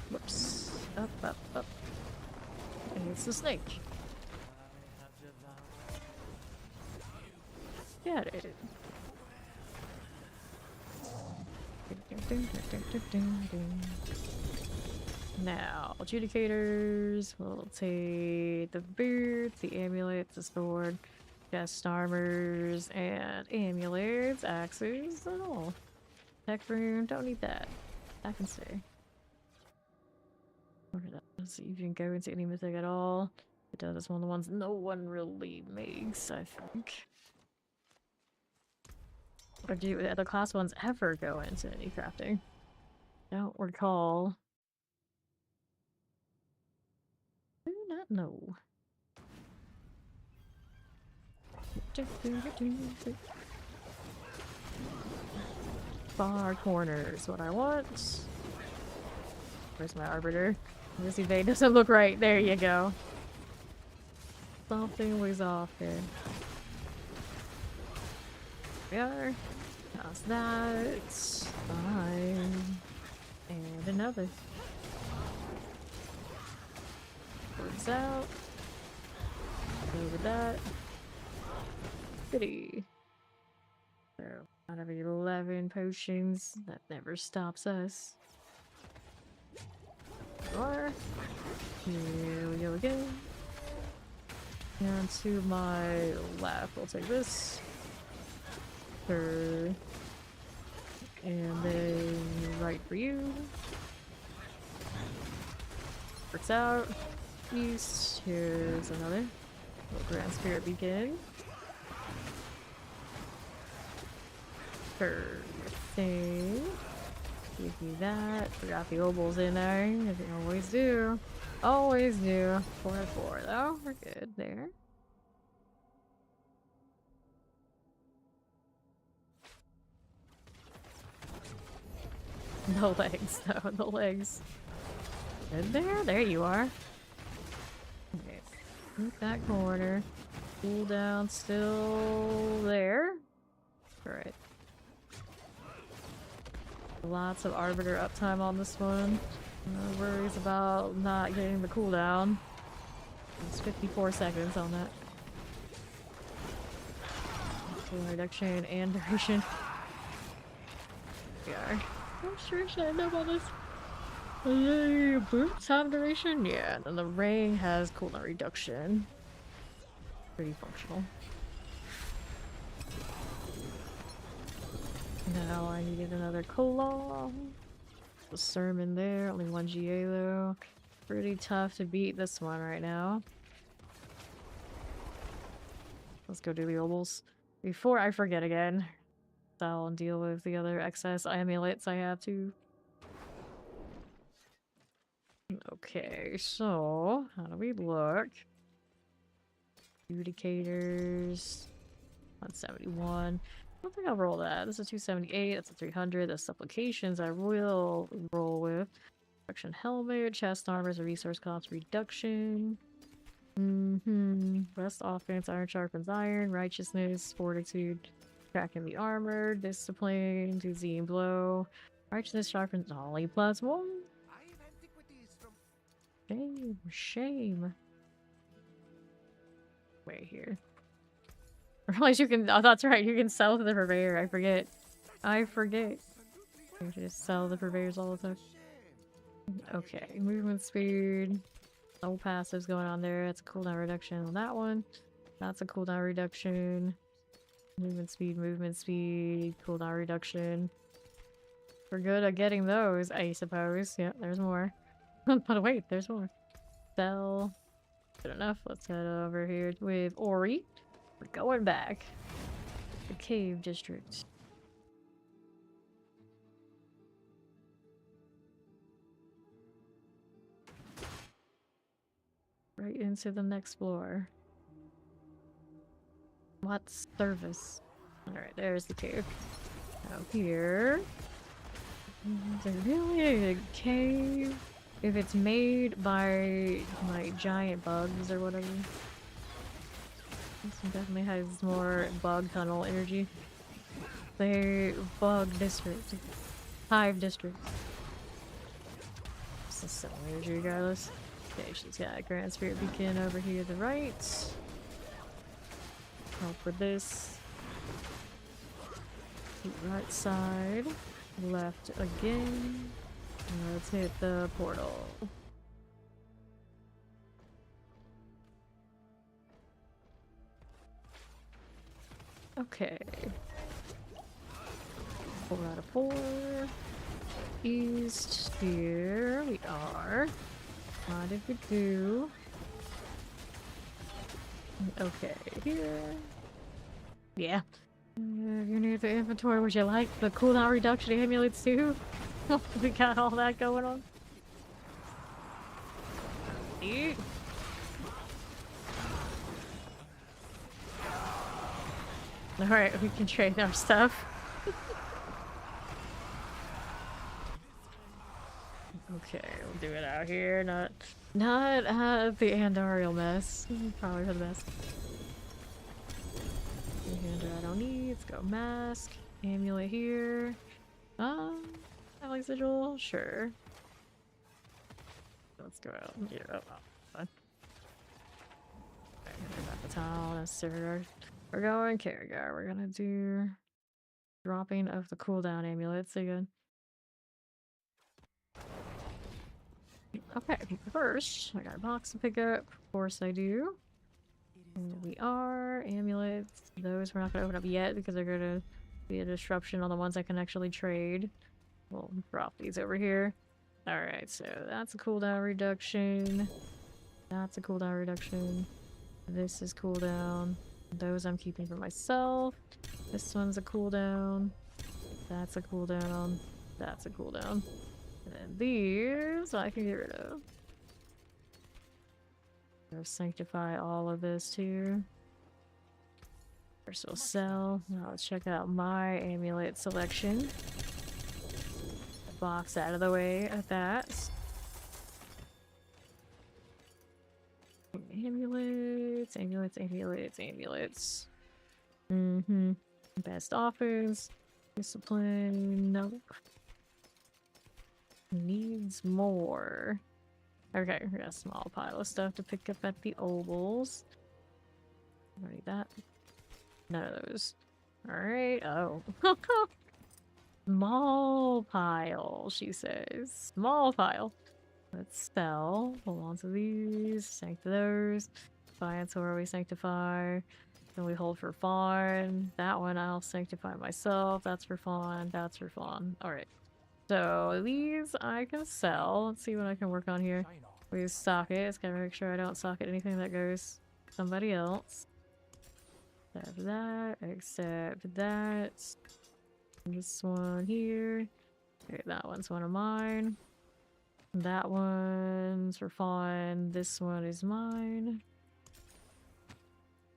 whoops. Up, up, up. And it's the snake. Got it. Now, adjudicators, we'll take the boots, the amulets, the sword, chest armors, and amulets, axes, and all. Tech room, don't need that. I can stay. Let's see if you can go into any mythic at all. It does, it's one of the ones no one really makes, I think. Or do the other class ones ever go into any crafting? Don't recall. Do not know. Far corner is what I want. Where's my arbiter? This evade doesn't look right. There you go. Something was off here. We are. How's that? Fine. And another. Works out. Over that. Goody. So, out of 11 potions, that never stops us. Or, here we go again. And to my left, we'll take this. Third. And then right for you. Works out. East. Here's another. Little Grand Spirit Beacon. Third thing. Give me that. Forgot the obols in there. As you always do. Always do. 4-4 though. We're good there. No legs though. No legs. In there? There you are. Okay. Keep that corner. Cool down still there. Alright. Lots of Arbiter uptime on this one. No worries about not getting the cooldown. It's 54 seconds on that. Cooldown reduction and duration. We are. I'm sure should I end up on this. The boots have duration? Yeah, and then the ring has cooldown reduction. Pretty functional. Now I needed another claw. The sermon there, only 1 GA though. Pretty tough to beat this one right now. Let's go do the obols. Before I forget again, I'll deal with the other excess amulets I have too. Okay, so how do we look? Indicators 171. I don't think I'll roll that. This is 278, that's a 300. The supplications I will roll with. Protection helmet, chest armor, a resource cost reduction. Best offense, iron sharpens iron, righteousness, fortitude, cracking the armor, discipline, dizzying blow. Righteousness sharpens only +1. Shame, shame. Wait here. I realize you can. Oh, that's right. You can sell to the purveyor. I forget. I forget. You can just sell the purveyors all the time. Okay, movement speed. No passives going on there. That's a cooldown reduction on that one. That's a cooldown reduction. Movement speed, cooldown reduction. We're good at getting those, I suppose. Yeah, there's more. But wait, there's more. Sell. Good enough. Let's head over here with Ori. We're going back. The cave district. Right into the next floor. What service? Alright, there's the cave. Now here. Is there really a cave? If it's made by like giant bugs or whatever. This one definitely has more bug tunnel energy. The bug district. Hive district. This is so energy regardless. Okay, she's got a Grand Spirit Beacon over here to the right. Help with this. Right side. Left again. Let's hit the portal. Okay. 4 out of 4. East. Here we are. What did we do? Okay, here. Yeah. You're near the inventory. Would you like the cooldown reduction amulets too? We got all that going on. Eat. Alright, we can trade our stuff. Okay, we'll do it out here, not at the Andariel mess. Probably for the best. I don't need. Let's go mask. Amulet here. Like sigil? Sure. Let's go out here. Oh, fine. Okay, back the towel. That's Sir. We're going Karagar. We're gonna do dropping of the cooldown amulets again. Okay, first, I got a box to pick up. Of course I do. And we are. Amulets. Those we're not going to open up yet because they're going to be a disruption on the ones I can actually trade. We'll drop these over here. Alright, so that's a cooldown reduction. That's a cooldown reduction. This is cooldown. Those I'm keeping for myself. This one's a cooldown. That's a cooldown. That's a cooldown. And then these I can get rid of. I'll sanctify all of this too. First we'll sell. Now let's check out my amulet selection. Box out of the way at that. Amulets, amulets, amulets, amulets. Best offers. Discipline. Nope. Needs more. Okay, we got a small pile of stuff to pick up at the ovals. Don't need that. None of those. Alright, oh. Small pile, she says. Small pile. Let's sell. Hold on to these. Sanctify those. Defiance where we sanctify. Then we hold for fawn. That one I'll sanctify myself. That's for fawn. That's for fawn. Alright. So these I can sell. Let's see what I can work on here. We use sockets. Gotta make sure I don't socket anything that goes to somebody else. Accept that. Accept that. This one here. Okay, that one's one of mine. That one's for fawn. This one is mine.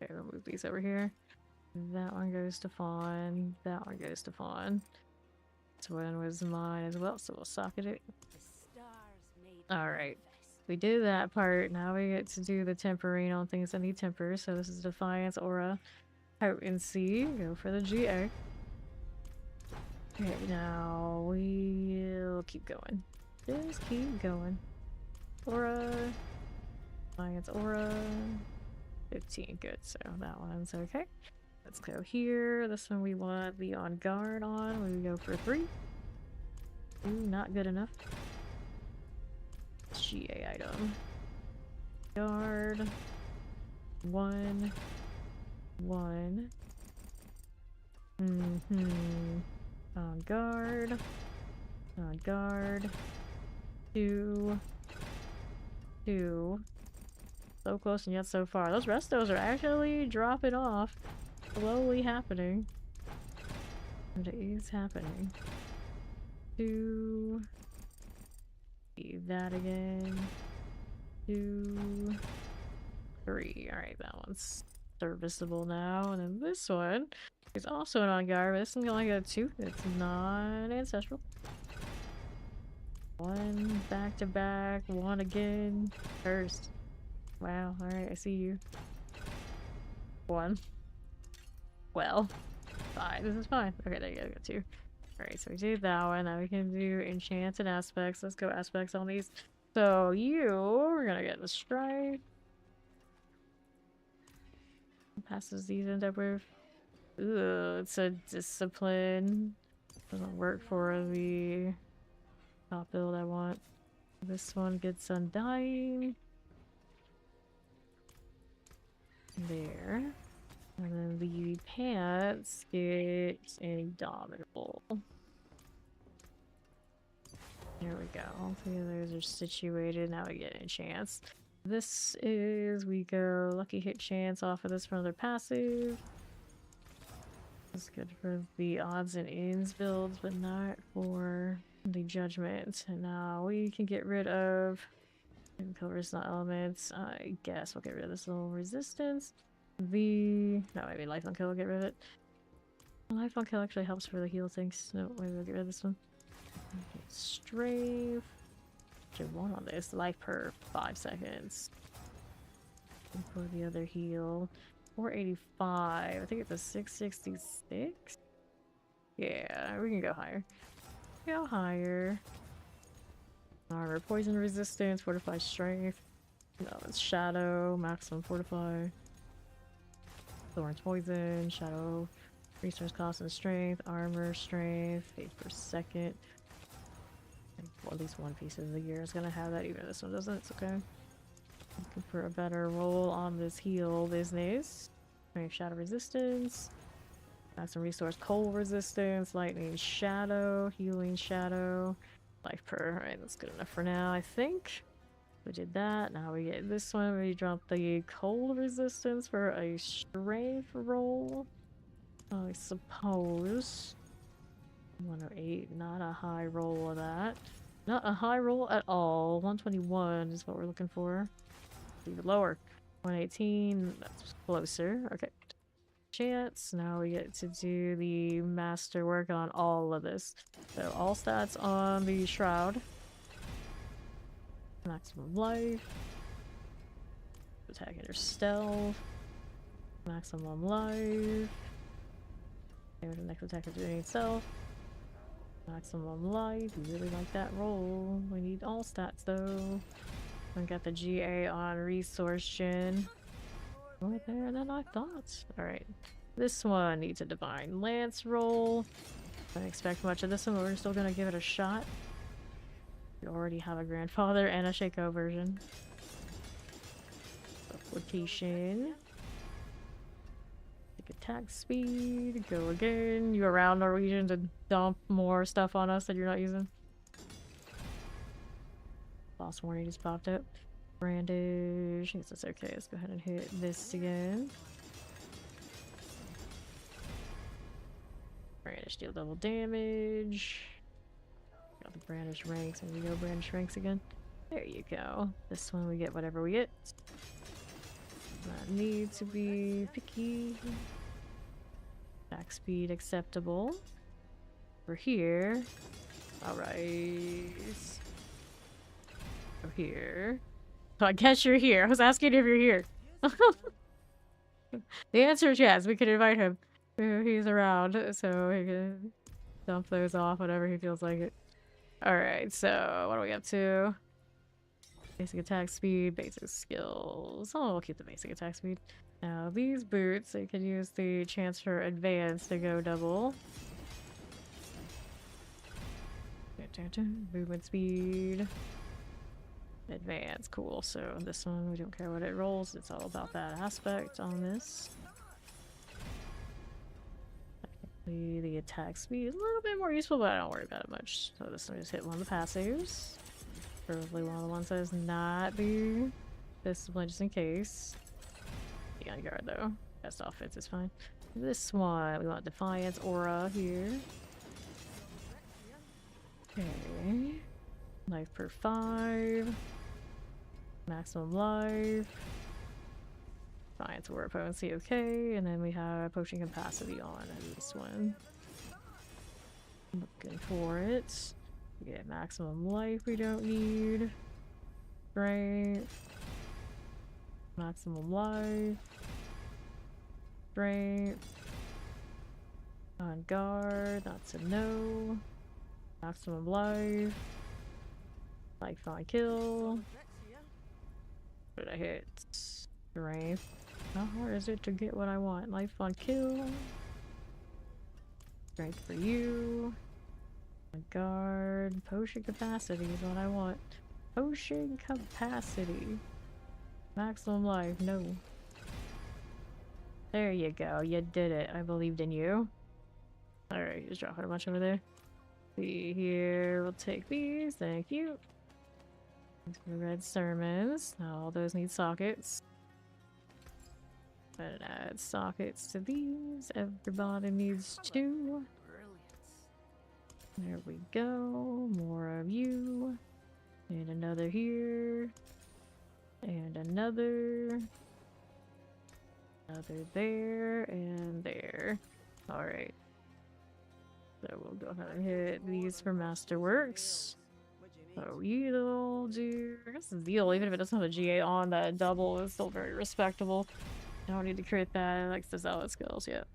Okay, we'll move these over here. That one goes to fawn. That one goes to fawn. This one was mine as well, so we'll socket it. Alright. We did that part. Now we get to do the tempering on things that need temper. So this is Defiance, Aura, Potency. Go for the GA. Okay, now we'll keep going. Just keep going. Aura. Defiance, Aura. 15. Good. So that one's okay. Let's go here. This one we want the on guard on. We go for 3. Ooh, not good enough. GA item. Guard. 1. 1. On guard. On guard. 2. 2. So close and yet so far. Those restos are actually dropping off. Slowly happening. And it is happening. 2. See that again. 2. 3. Alright, that one's serviceable now. And then this one is also an on guard, but this one's only got 2. It's not ancestral. 1 back to back. 1 again. First. Wow, alright, I see you. 1. Well, 5. This is fine. Okay, there you go. I got 2. Alright, so we did that one. Now we can do enchants and aspects. Let's go aspects on these. So we're gonna get the strife. Passes these end up with. Ooh, it's a discipline. Doesn't work for the top build I want. This one gets undying. There. And then the pants get indomitable. There we go. All 3 of those are situated. Now we get enchants. This is, we go lucky hit chance off of this for another passive. That's good for the odds and ends builds, but not for the judgment. And now we can get rid of colors, not elements. I guess we'll get rid of this little resistance. No, maybe life on kill will get rid of it. Life on kill actually helps for the heal things. No, maybe we'll get rid of this one. Strafe. Actually, one on this. Life per 5 seconds. And for the other heal. 485. I think it's a 666. Yeah, we can go higher. Go higher. Armor, poison resistance, fortify strength. No, it's shadow, maximum fortify. Thorns, poison, shadow, resource cost and strength, armor, strength, 8 per second. Well, at least one piece of the gear is gonna have that, even if this one doesn't. It's okay. Looking for a better roll on this heal business. Strength, shadow resistance. Maximum resource, cold resistance, lightning, shadow, healing, shadow. Life per. Alright, that's good enough for now, I think. We did that. Now we get this one. We drop the cold resistance for a strength roll. I suppose. 108. Not a high roll of that. Not a high roll at all. 121 is what we're looking for. Even lower. 118. That's closer. Okay. Chance. Now we get to do the master work on all of this. So all stats on the shroud. Maximum life. Attack under stealth. Maximum life. Damage the next attacker doing itself. Maximum life. We really like that roll. We need all stats though. I got the GA on resource gen. More there than I thought. Alright. This one needs a divine lance roll. I don't expect much of this one, but we're still gonna give it a shot. We already have a grandfather and a Shaco version. Application. Take attack speed. Go again. You around Norwegian to dump more stuff on us that you're not using. Boss warning just popped up. Brandish. I guess that's okay. Let's go ahead and hit this again. Brandish deal double damage. Got the brandish ranks, and we go brandish ranks again. There you go. This one we get whatever we get. Not need to be picky. Attack speed acceptable. We're here. Alright. We're here. So I guess you're here. I was asking if you're here. The answer is yes. We could invite him. He's around, so he can dump those off whenever he feels like it. Alright, so what are we up to? Basic attack speed, basic skills. Oh, we'll keep the basic attack speed. Now these boots, they can use the chance for advance to go double. Movement speed. Advance, cool. So this one, we don't care what it rolls. It's all about that aspect on this. The attack speed is a little bit more useful, but I don't worry about it much. So this one just hit one of the passives. Probably one of the ones that is not the discipline, just in case. Be on guard though. Best offense is fine. This one, we want Defiance Aura here. Okay. Life per 5. Maximum life. Defiance Aura potency, okay. And then we have potion capacity on this one. Looking for it. We get maximum life we don't need. Strength. Maximum life. Strength. On guard, that's a no. Maximum life. Life on kill. What did I hit? Strength. How hard is it to get what I want? Life on kill. Strength for you. Guard. Potion capacity is what I want. Potion capacity. Maximum life. No. There you go. You did it. I believed in you. Alright, just dropping a bunch over there. See here. We'll take these. Thank you. The red sermons. Now all those need sockets. And add sockets to these. Everybody needs 2. There we go. More of you. And another here. And another. Another there. And there. Alright. So we'll go ahead and hit these for Masterworks. So you'll do... I guess Zeal, even if it doesn't have a GA on, that double is still very respectable. I don't need to crit that. It likes the Zealot skills yet.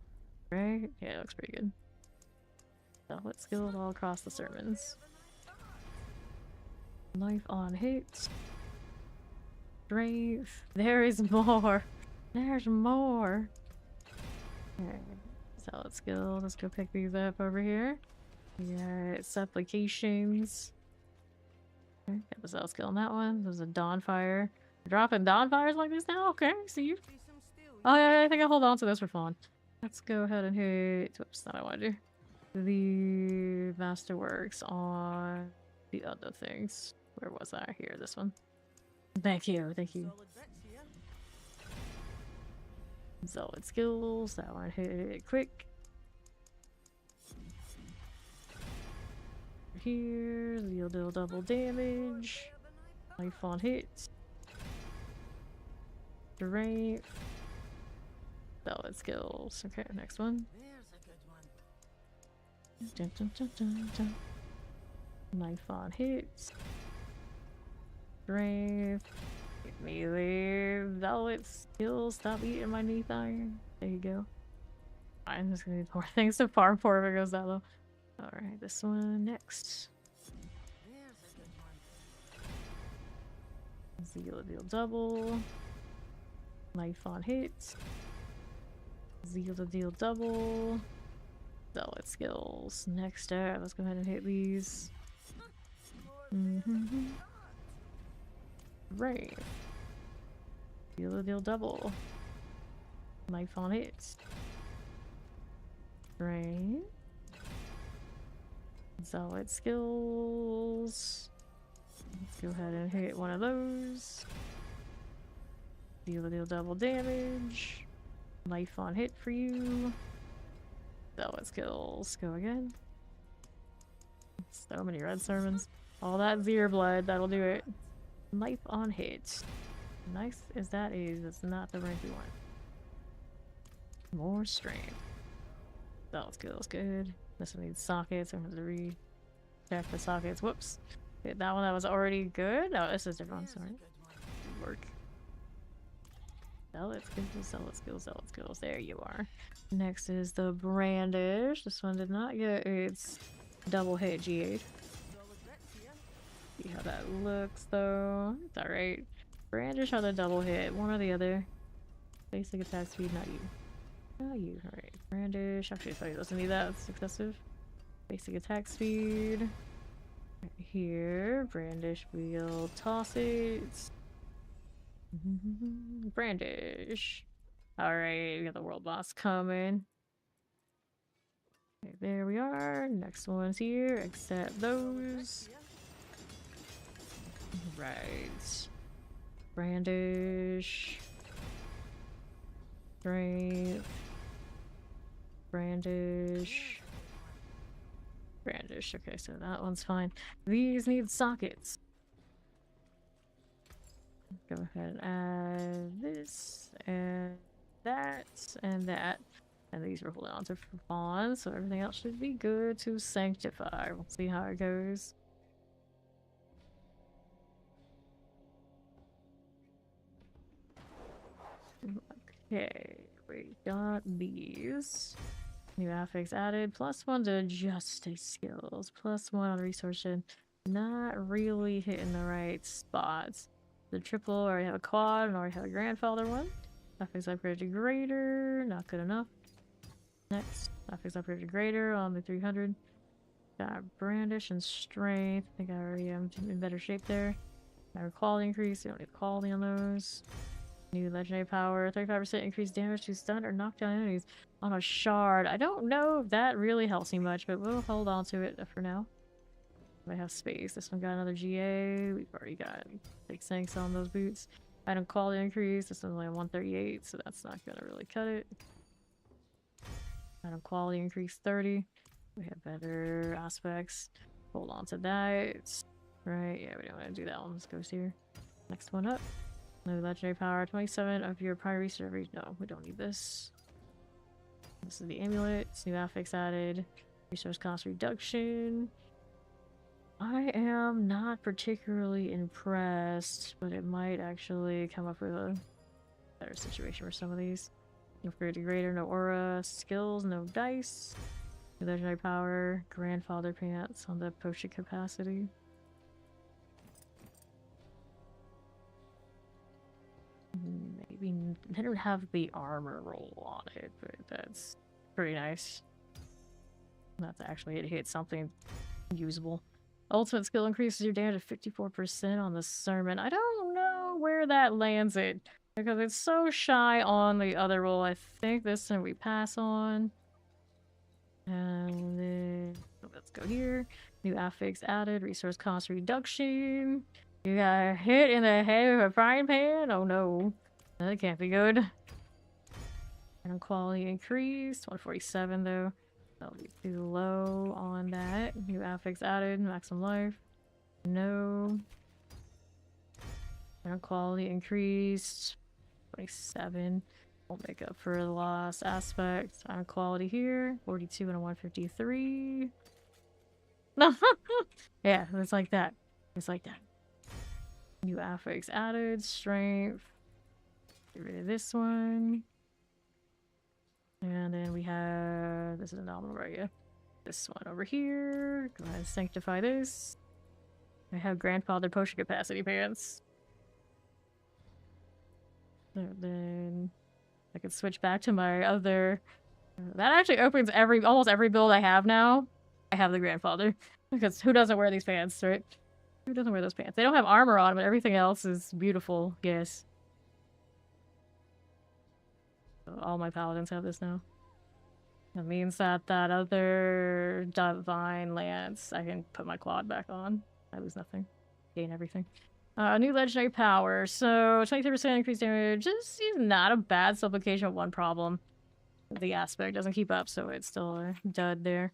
Right? Yeah, it looks pretty good. Zealot skills all across the sermons. Life on hits. Strength. There is more. There's more. Okay. Zealot skill. Let's go pick these up over here. We got Supplications. Okay, got the Zealot skill on that one. There's a Dawnfire. We're dropping Dawnfires like this now? Okay, see you. Oh yeah, I think I'll hold on to this for fun. Let's go ahead and hit... Whoops, not what I want to do. The Masterworks on the other things. Where was I? Here, this one. Thank you, thank you. Zealot skills, that one hit it quick. Here, you'll deal double damage. Life on hits. Strength. Zealot skills. Okay, next one. Dun, dun, dun, dun, dun. Knife on hits. Strength. Melee. Zealot skills. Stop eating my neath iron. There you go. I'm just gonna need more things to farm for if it goes that low. Alright, this one next. Zeal deal double. Knife on hits. Zeal to deal double. Zealot skills. Next up, let's go ahead and hit these. Right. Zeal to deal double. Knife on hits. Right. Zealot skills. Let's go ahead and hit one of those. Deal to deal double damage. Life on hit for you. Zealot skills. Go again. So many red sermons. All that Zir blood, that'll do it. Life on hit. Nice as that is, it's not the rank we want. More strength. Zealot skills, good. This one needs sockets. I'm going to re-check the sockets. Whoops. Hit that one that was already good. Oh, this is different one, sorry. Good work. Zealot skills, zealot skills, zealot skills. There you are. Next is the brandish. This one did not get its double hit G8. See how that looks though. It's alright. Brandish on the double hit. One or the other. Basic attack speed, not you. Not you. Alright. Brandish. Actually, I thought he doesn't need that. It's excessive. Basic attack speed. Right here. Brandish wheel. Toss it. Brandish. Alright, we got the world boss coming. Okay, there we are. Next one's here. Accept those. Right. Brandish. Strength. Brandish. Brandish. Okay, so that one's fine. These need sockets. Go ahead and add this and that and that. And these we're holding on to for fun, so everything else should be good to sanctify. We'll see how it goes. Okay, we got these. New affix added. +1 to justice skills. +1 on resource shed. Not really hitting the right spots. The triple, already have a quad, and already have a grandfather one. Affix upgrade to greater. Not good enough. Next, affix upgrade to greater on the 300. Got brandish and strength. I think I already am in better shape there. Our quality increase. You don't need quality on those. New legendary power. 35% increased damage to stun or knock down enemies on a shard. I don't know if that really helps me much, but we'll hold on to it for now. I have space. This one got another GA. We've already got big sinks on those boots. Item quality increase. This one's only 138, so that's not gonna really cut it. Item quality increase 30. We have better aspects. Hold on to that. Right, yeah, we don't want to do that one. Let's go here. Next one up. No legendary power. 27 of your prior research. No, we don't need this. This is the amulet. It's new affix added. Resource cost reduction. I am not particularly impressed, but it might actually come up with a better situation for some of these. Upgrade to greater, no aura. Skills, no dice. New legendary power. Grandfather pants on the potion capacity. Maybe they don't have the armor roll on it, but that's pretty nice. Not to actually hit something usable. Ultimate skill increases your damage to 54% on the sermon. I don't know where that lands it because it's so shy on the other roll. I think this one we pass on. And then let's go here. New affix added. Resource cost reduction. You got hit in the head with a frying pan? Oh no. That can't be good. And quality increased. 147 though. That'll be too low on that. New affix added. Maximum life. No. And quality increased. 27. We'll make up for the lost aspect. On quality here. 42 and a 153. No. Yeah, it's like that. It's like that. New affix added. Strength. Get rid of this one. And then we have... This is a nominal right here. This one over here. Go ahead and sanctify this. I have grandfather potion capacity pants. So then... I can switch back to my other... That actually opens almost every build I have now. I have the grandfather. Because who doesn't wear these pants, right? Who doesn't wear those pants? They don't have armor on, but everything else is beautiful. Yes. All my paladins have this now. That means that that other divine lance, I can put my quad back on. I lose nothing. Gain everything. New legendary power. So 23% increased damage. This is not a bad supplication with one problem. The aspect doesn't keep up, so it's still a dud there.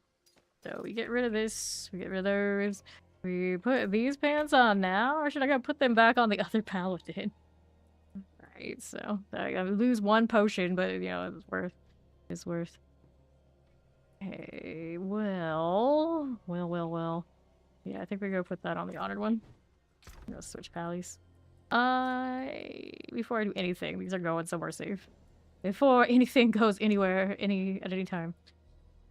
So we get rid of this. We get rid of those. We put these pants on now, or should I go put them back on the other paladin? Right, so I lose one potion, but you know, it's worth. Okay, well. Yeah, I think we go put that on the honored one. I'm gonna switch pallies. Before I do anything, these are going somewhere safe. Before anything goes anywhere, at any time.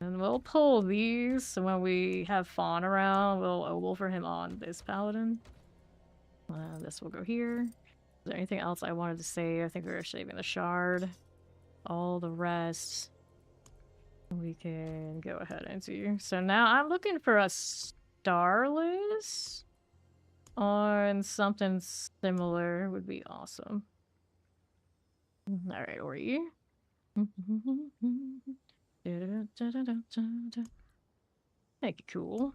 And we'll pull these, so when we have Fawn around, we'll oval for him on this paladin. This will go here. Is there anything else I wanted to say? I think we were saving the shard. All the rest we can go ahead and do. So now I'm looking for a Starless on something similar would be awesome. Alright, Ori. Make it cool.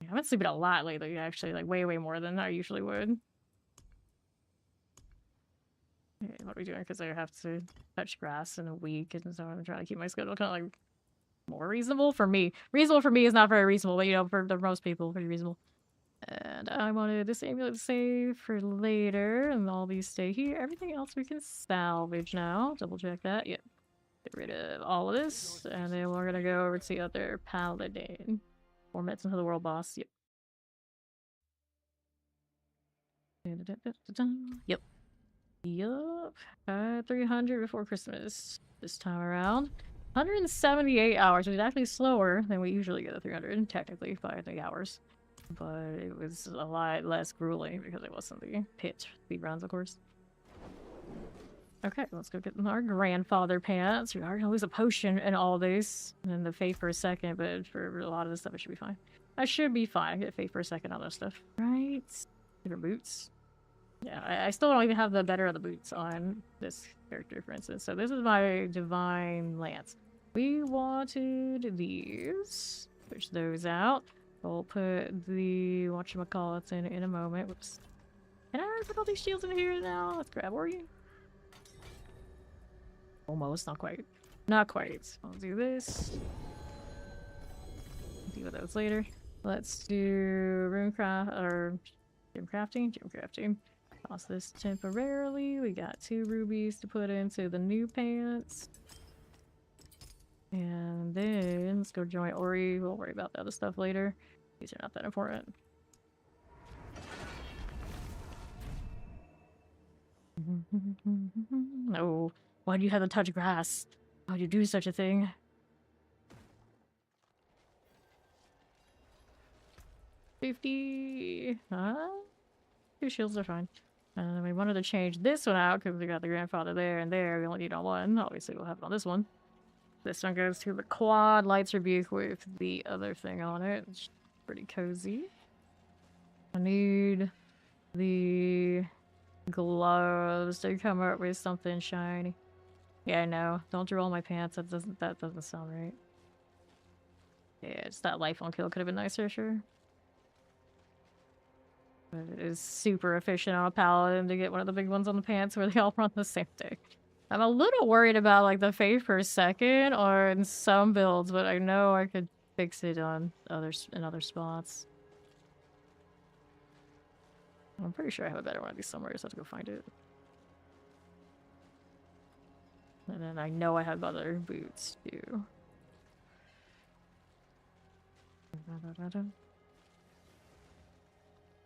I've been sleeping a lot lately, actually, like way more than I usually would. Okay, what are we doing? Because I have to touch grass in a week, and so I'm trying to keep my schedule kind of like more reasonable for me. Reasonable for me is not very reasonable, but you know, for most people, pretty reasonable. And I wanted this amulet to save for later, and all these stay here. Everything else we can salvage now. Double check that. Yep. Get rid of all of this, and then we're gonna go over to the other paladin. 4 minutes until the world boss. Yep. Yep. Yup. 300 before Christmas this time around. 178 hours, which is actually slower than we usually get at 300, technically, by 3 hours. But it was a lot less grueling because it wasn't the pit speedruns, of course. Okay, let's go get our grandfather pants. We are gonna lose a potion in all this, and the faith for a second, but for a lot of this stuff, it should be fine. I should be fine. I get faith for a second on this stuff. Right? Get our boots. Yeah, I still don't even have the better of the boots on this character, for instance. So this is my divine lance. We wanted these. Switch those out. We'll put the whatchamacallits in a moment. Whoops. Can I put all these shields in here now? Let's grab Ori. Almost, not quite. Not quite. I'll do this. deal with those later. Let's do room craft or gym crafting. Gym crafting. Toss this temporarily. We got 2 rubies to put into the new pants. And then let's go join Ori. We'll worry about the other stuff later. These are not that important. No. Why do you have to touch grass? Why would you do such a thing? $50. Huh? 2 shields are fine. We wanted to change this one out because we got the grandfather there and there. We only need on one. Obviously, we'll have it on this one. This one goes to the quad lights rebuke with the other thing on it. It's pretty cozy. I need the gloves to come up with something shiny. Yeah, no. Don't roll my pants. That doesn't sound right. Yeah, just that life on kill could have been nicer, sure. But it is super efficient on a paladin to get one of the big ones on the pants where they all run the same thing. I'm a little worried about like the fade per second or in some builds, but I know I could fix it on in other spots. I'm pretty sure I have a better one of these somewhere, so I have to go find it. And then I know I have other boots too.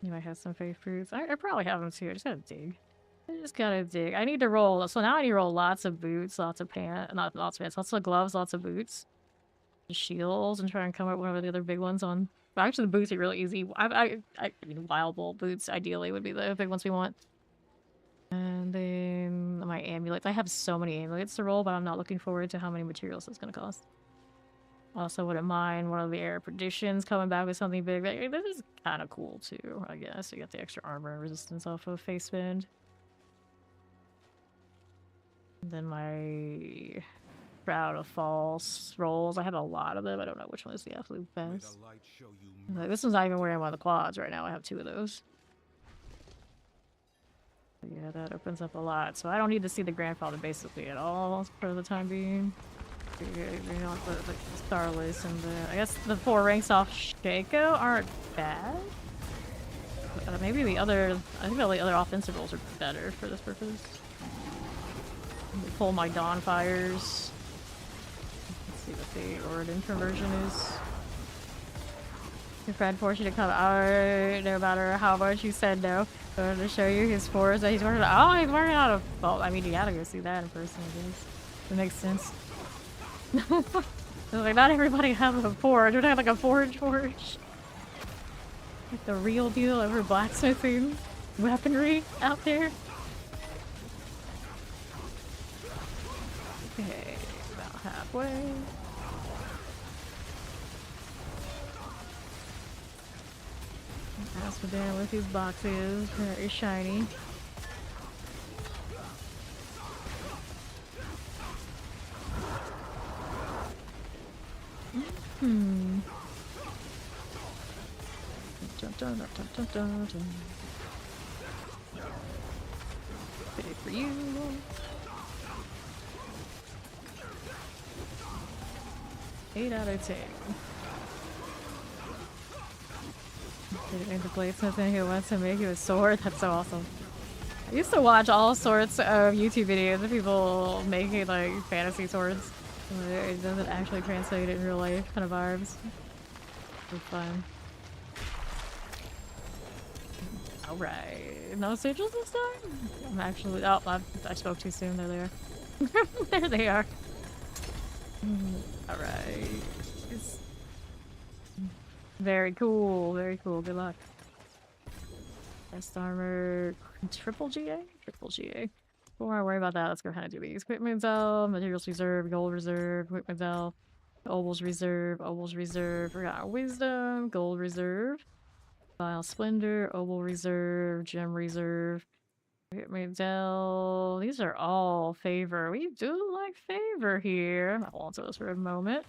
You might have some fake fruits. I probably have them too. I just gotta dig. I need to roll. So now I need to roll lots of boots, lots of pants, not lots of pants, lots of gloves, lots of boots, shields, and try and come up with one of the other big ones on. Well, actually, the boots are really easy. I mean, wild bolt boots ideally would be the big ones we want. And then my amulets. I have so many amulets to roll, but I'm not looking forward to how many materials it's gonna cost. Also, wouldn't mind one of the air perditions coming back with something big. This is kind of cool too, I guess. You got the extra armor and resistance off of face bend. And then my Shroud of False rolls. I have a lot of them. I don't know which one is the absolute best. Like, this one's not even wearing one of the quads right now. I have 2 of those. But yeah, that opens up a lot. So I don't need to see the grandfather basically at all for the time being. You know, the Starless and the... I guess the 4 ranks off Shaco aren't bad. Maybe the other... I think the other offensive rolls are better for this purpose. Pull my Dawn Fires. Let's see what the Origin conversion is. Your friend forced you to come out no matter how much you said no. I wanted to show you his force that he's working on. Oh, he's working on a... Well, I mean, you gotta go see that in person, I guess. It makes sense. Like, not everybody has a forge. We're not like a forge. Like the real deal over blacksmithing weaponry out there. Okay, about halfway. Ask for down with these boxes. Very shiny. Pay for you. Eight out of 10. Did it into bladesmithing who wants to make you a sword? That's so awesome. I used to watch all sorts of YouTube videos of people making like fantasy swords. It doesn't actually translate it in real life, kind of vibes. It's fun. Alright. No sigils this time? I'm actually... Oh, I spoke too soon. There they are. There they are. Alright. Very cool. Very cool. Good luck. Best armor... Triple GA? Triple GA. Before I worry about that, let's go ahead and do these. Equipment Zell, Materials Reserve, Gold Reserve, Equipment Zell, Obols Reserve, Forgotten Wisdom, Gold Reserve, Vile Splendor, Obol Reserve, Gem Reserve, Equipment Zell. These are all favor. We do like favor here. I'll hold on to this for a moment.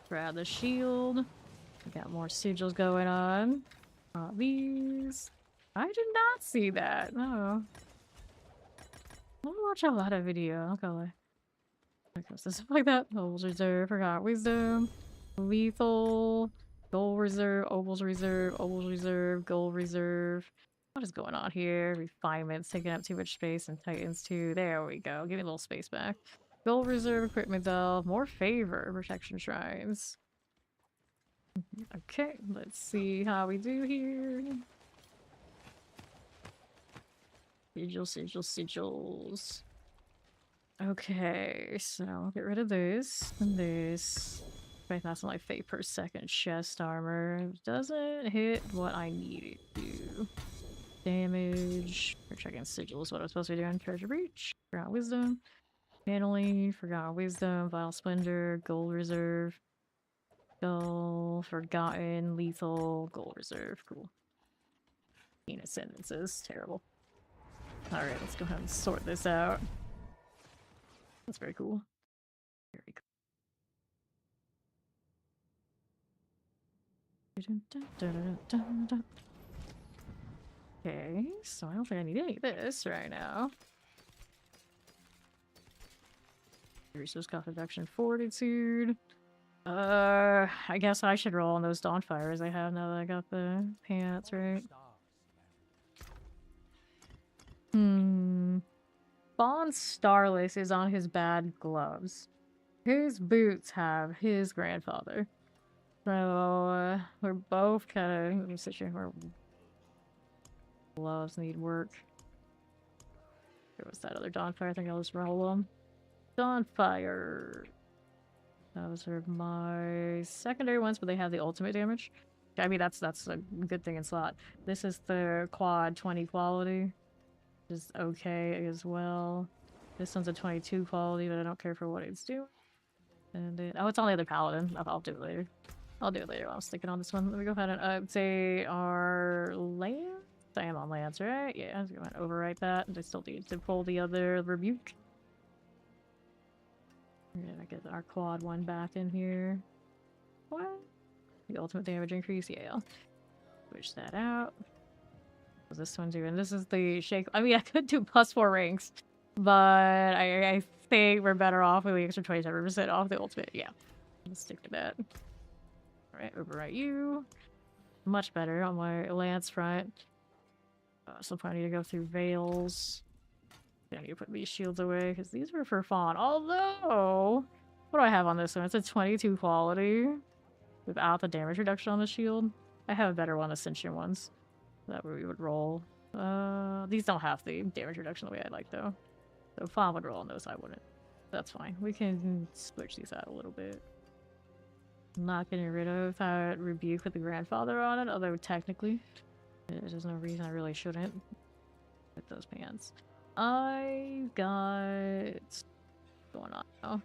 Grab the shield. We got more sigils going on. These. I did not see that. No. I don't watch a lot of video. I'll go like this, stuff like that. Obols Reserve, Forgot Wisdom. Lethal, goal reserve, ovals reserve, goal reserve. What is going on here? Refinements taking up too much space and Titans too. There we go. Give me a little space back. Goal reserve, equipment delve, more favor, protection shrines. Okay, let's see how we do here. Sigils. Okay, so I'll get rid of this and this. Right, that's only 8 per second chest armor. Doesn't hit what I need it to. Damage. We're checking sigils, what I'm supposed to be doing. Treasure Breach. Forgotten Wisdom. Paneling. Forgotten Wisdom. Vile Splendor. Gold Reserve. Dull. Forgotten. Lethal. Gold Reserve. Cool. Penis sentences. Terrible. Alright, let's go ahead and sort this out. That's very cool. Very cool. Okay, so I don't think I need any of this right now. Resource cost reduction, fortitude. I guess I should roll on those Dawnfires I have now that I got the pants, right? Bond Starless is on his bad gloves. His boots have his grandfather. So, we're both kind of in a situation where gloves need work. There was that other Dawnfire, I think I'll just roll them. Dawnfire. Those are my secondary ones, but they have the ultimate damage. I mean, that's a good thing in slot. This is the quad 20 quality, which is okay as well. This one's a 22 quality, but I don't care for what it's doing. And then, oh, it's on the other paladin. I'll do it later. I'll do it later while I'm sticking on this one. Let me go ahead and update our lance. I am on lance, right? Yeah, I'm just going to overwrite that. And I still need to pull the other rebuke. We're gonna get our quad one back in here. What? The ultimate damage increase? Yeah, I'll switch that out. What's this one doing? This is the shake. I mean, I could do +4 ranks, but I think we're better off with the extra 27% off the ultimate. Yeah, let's stick to that. Alright, overwrite you. Much better on my lance front. So I need to go through veils. I need to put these shields away because these were for Fawn. Although, what do I have on this one? It's a 22 quality without the damage reduction on the shield. I have a better one, Ascension ones. That way we would roll. These don't have the damage reduction the way I like though. So Fawn would roll on those, I wouldn't. That's fine. We can switch these out a little bit. I'm not getting rid of that rebuke with the grandfather on it, although technically there's no reason I really shouldn't with those pants. I got going on now.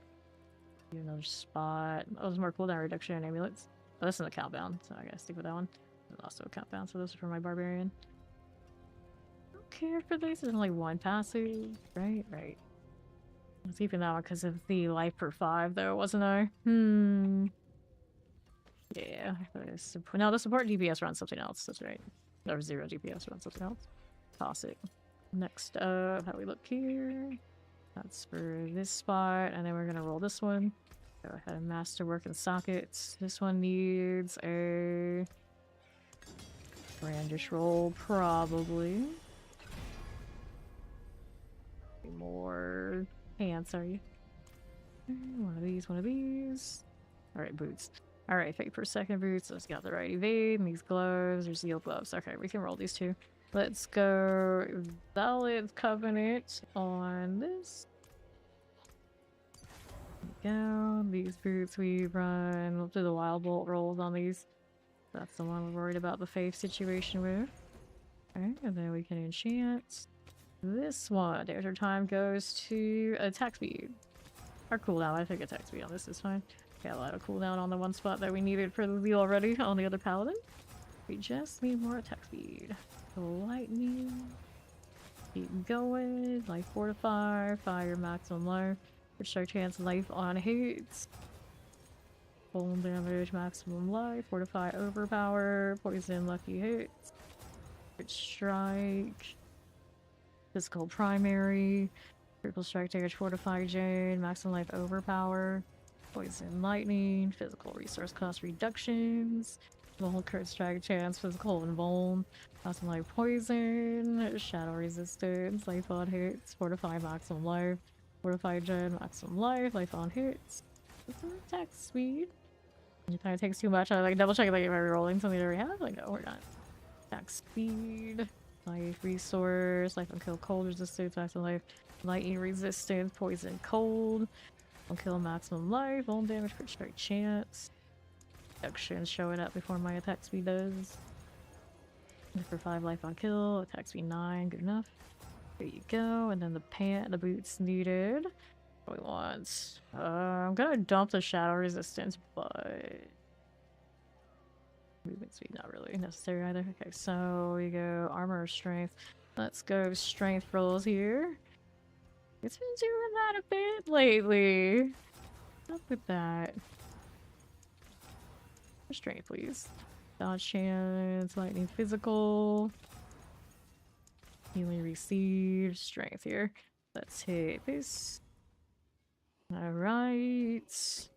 Another spot. Oh, there's more cooldown reduction and amulets. Oh, this is a countdown, so I gotta stick with that one. There's also a countdown, so this is for my barbarian. I don't care for this. There's only one passive, right? Right. I was keeping that one because of the life per 5, though, wasn't I? Yeah. No, the support DPS runs something else. That's right. Or 0 DPS runs something else. Toss it. Next up, how do we look here? That's for this spot, and then we're gonna roll this one. Go ahead and masterwork and sockets. This one needs a brandish roll, probably. More pants, are you? One of these. Alright, boots. Alright, 8 per second boots. Let's get the right evade, and these gloves. There's the gloves. Okay, we can roll these two. Let's go Valid Covenant on this. There we go. These boots we run. We'll do the Wild Bolt rolls on these. That's the one we're worried about the faith situation with. Okay, and then we can enchant this one. Their time goes to attack speed. Our cooldown, I think attack speed on this is fine. Got a lot of cooldown on the one spot that we needed for the deal already on the other paladin. We just need more attack speed. Lightning. Keep going. Life fortify. Fire maximum life. Which our chance life on hits. Full damage maximum life. Fortify overpower. Poison lucky hits. Crit strike. Physical primary. Triple strike damage fortify Jane. Maximum life overpower. Poison lightning, physical resource cost reductions, Vuln crit strike chance, physical and vuln, awesome life poison, shadow resistance, life on hits, fortify maximum life, fortify gen maximum life on hits. What's an attack speed? It kind of takes too much. I was like double checking like if I were rolling something that we have. Like no, we're not. Attack speed, life resource, life on kill cold resistance, maximum life, lightning resistance, poison cold. I'll kill maximum life, all damage, crit strike chance. Reductions showing up before my attack speed does. For 5 life on kill, attack speed 9, good enough. There you go, and then the boots needed. What we want? I'm gonna dump the shadow resistance, but movement speed not really necessary either. Okay, so we go armor or strength. Let's go strength rolls here. It's been doing that a bit lately. Up with that. Strength, please. Dodge chance, lightning physical. Healing received. Strength here. Let's hit this. Alright.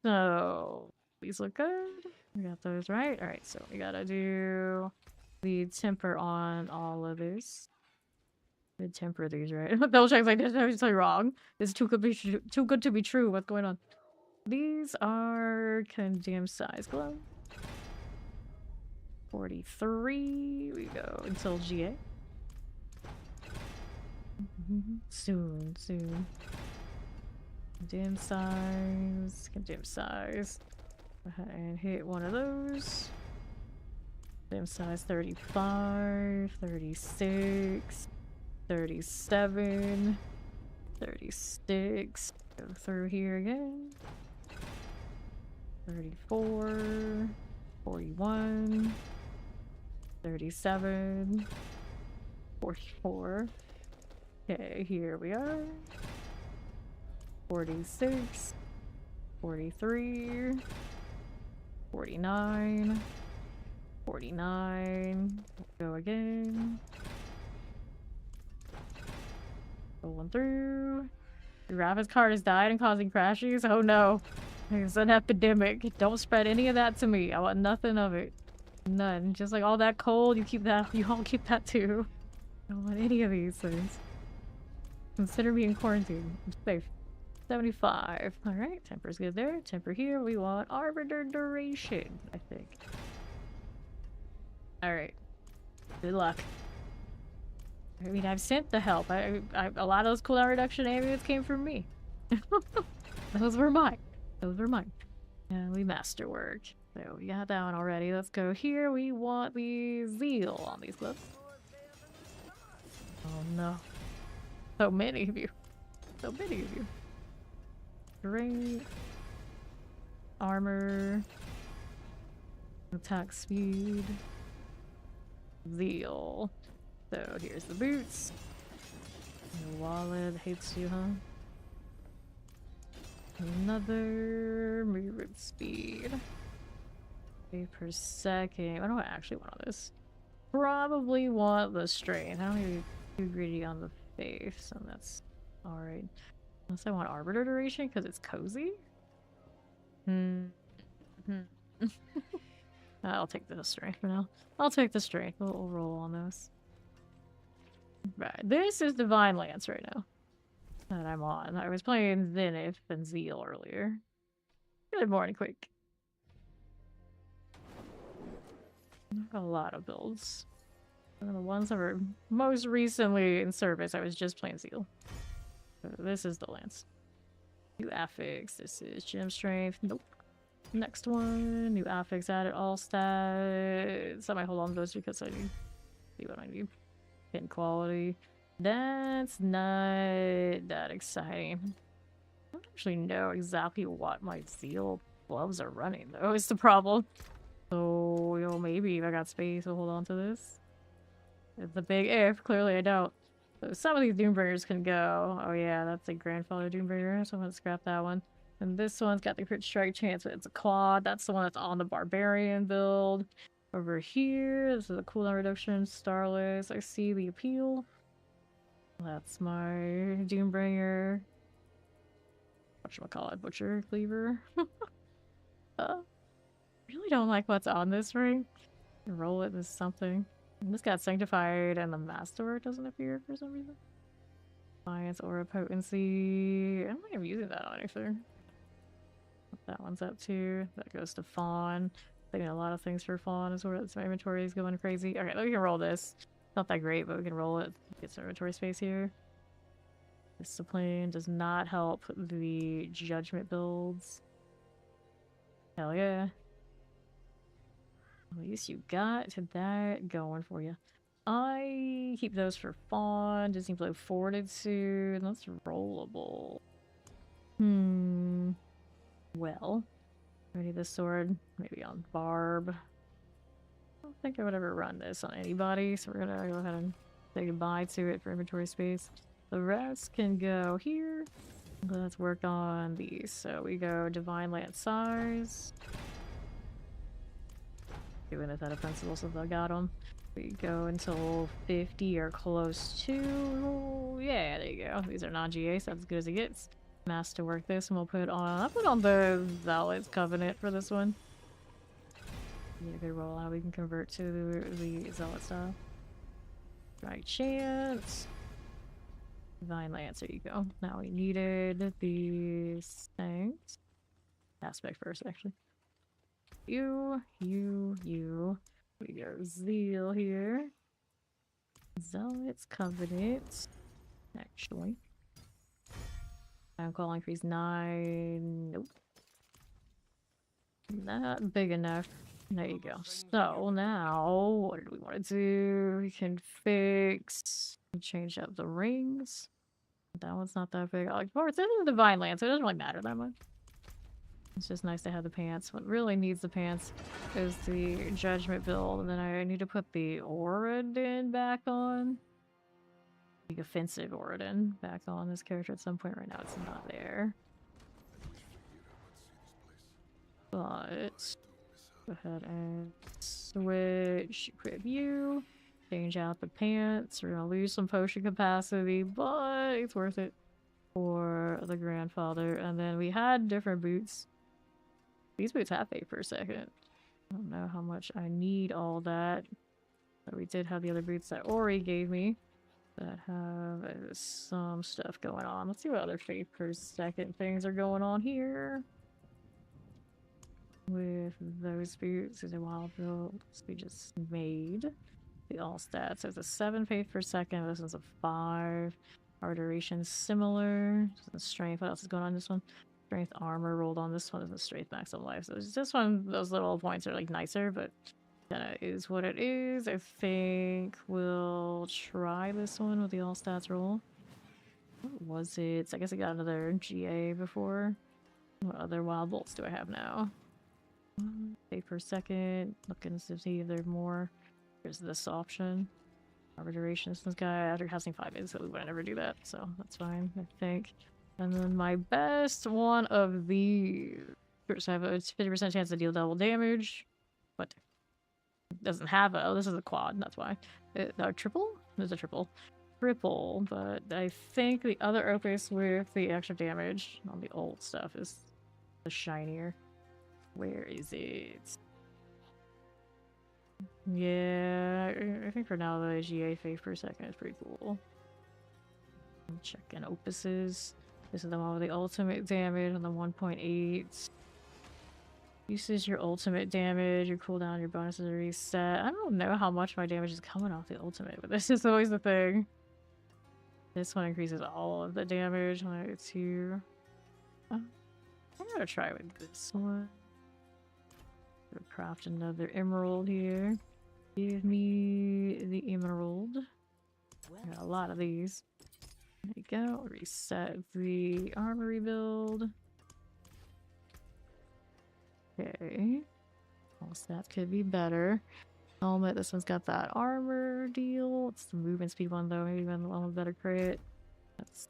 So, these look good. We got those right. Alright, so we gotta do the temper on all of this. Good temper these, right? Double check like this. I was totally wrong. This is too good to be true. What's going on? These are condemned size glow. 43. We go until GA. Soon. Condemned size. Condemned size. And hit one of those. Condemned size 35. 36. 37, 36, go through here again, 34, 41, 37, 44, okay, here we are, 46, 43, 49, 49, go again. Going through. The Ravis card has died and causing crashes. Oh no. It's an epidemic. Don't spread any of that to me. I want nothing of it. None. Just like all that cold, you keep that. You all keep that too. I don't want any of these things. Consider me in quarantine. I'm safe. 75. Alright, temper's good there. Temper here. We want arbiter duration, I think. Alright. Good luck. I mean, I've sent the help. A lot of those cooldown reduction amulets came from me. Those were mine. And we masterwork. So we got that one already. Let's go here. We want the zeal on these gloves. Oh no. So many of you. Great. Armor. Attack speed. Zeal. So here's the boots. The wallet hates you, huh? Another movement speed. 8 per second. What do I actually want on this? Probably want the strength. I don't need to be too greedy on the faith, so that's alright. Unless I want arbiter duration because it's cozy. I'll take the strength for now. I'll take the strength. We'll roll on those. Right, this is Divine Lance right now that I'm on. I was playing Zenith and Zeal earlier. Good morning, quick. A lot of builds. One of the ones that were most recently in service, I was just playing Zeal. So this is the Lance. New affix. This is Gem Strength. Nope. Next one. New affix added all stats. I might hold on to those because I need to see what I need. Pin quality. That's not that exciting. I don't actually know exactly what my Zeal gloves are running, though, is the problem. So, you know, maybe if I got space, I'll hold on to this. It's a big if. Clearly, I don't. So some of these Doombringers can go. Oh yeah, that's a Grandfather Doombringer, so I'm gonna scrap that one. And this one's got the crit strike chance, but it's a Claw. That's the one that's on the Barbarian build. Over here, this is a cooldown reduction, Starless. I see the appeal. That's my Doombringer. whatchamacallit, butcher cleaver. Really don't like what's on this ring. Roll it as something. This got sanctified and the master doesn't appear for some reason. Science aura potency. I'm not even using that on anything. What that one's up to. That goes to Fawn. Taking a lot of things for Fawn is where my inventory is going crazy. Okay, we can roll this. Not that great, but we can roll it. Get some inventory space here. Discipline does not help the judgment builds. Hell yeah. At least you got that going for you. I keep those for Fawn. Disney Blow Fortitude. That's rollable. Well, I need this sword. Maybe on Barb. I don't think I would ever run this on anybody, so we're gonna go ahead and say goodbye to it for inventory space. The rest can go here. Let's work on these. So we go Divine Lance Size. Doing this out of principle since I got them. We go until 50 or close to. Yeah, there you go. These are non-GA, so that's as good as it gets. Mass to work this, and we'll put on. I'll put on the Zealot's Covenant for this one. Get a good roll out. We can convert to the Zealot style. Right chance. Divine Lance, there you go. Now we needed the Saints. Aspect first, actually. You. We go Zeal here. Zealot's Covenant. Actually. Call increase 9. Nope. Not big enough. There you go. So now, what do we want to do? We can change up the rings. That one's not that big. Like, of course, this is a Divine Lance, so it doesn't really matter that much. It's just nice to have the pants. What really needs the pants is the Judgment build, and then I need to put the Oridin back on. The offensive Oridin back on this character at some point. Right now it's not there. But go ahead and switch equip you. Change out the pants. We're gonna lose some potion capacity, but it's worth it for the grandfather. And then we had different boots. These boots have fate for a second. I don't know how much I need all that. But we did have the other boots that Ori gave me that have some stuff going on. Let's see what other fate per second things are going on here. With those boots, there's a wild builds we just made. The all stats. There's a 7 fate per second. This is a 5. Our duration similar. Strength. What else is going on in this one? Strength armor rolled on this one. Is a strength max of life. So this one, those little points are like nicer, but kinda is what it is. I think we'll try this one with the all stats roll. What was it? I guess I got another GA before. What other wild bolts do I have now? 8 per second. Looking to see if there's more. There's this option. Armor duration. This guy after casting 5 is, so we would never do that, so that's fine, I think. And then my best one of these. So I have a 50% chance to deal double damage. But it doesn't have a. Oh, this is a quad, that's why. Triple? There's a triple. Triple, but I think the other opus with the extra damage on the old stuff is the shinier. Where is it? Yeah, I think for now the GA fate per second is pretty cool. I'm checking opuses. This is the one with the ultimate damage on the 1.8. Uses your ultimate damage, your cooldown, your bonuses are reset. I don't know how much my damage is coming off the ultimate, but this is always the thing. This one increases all of the damage when I get to. I'm gonna try with this one. Gonna craft another emerald here. Give me the emerald. I got a lot of these. There you go. Reset the armory build. Okay. All stats could be better. Helmet, this one's got that armor deal. It's the movement speed one though, maybe even the one with better crit. Let's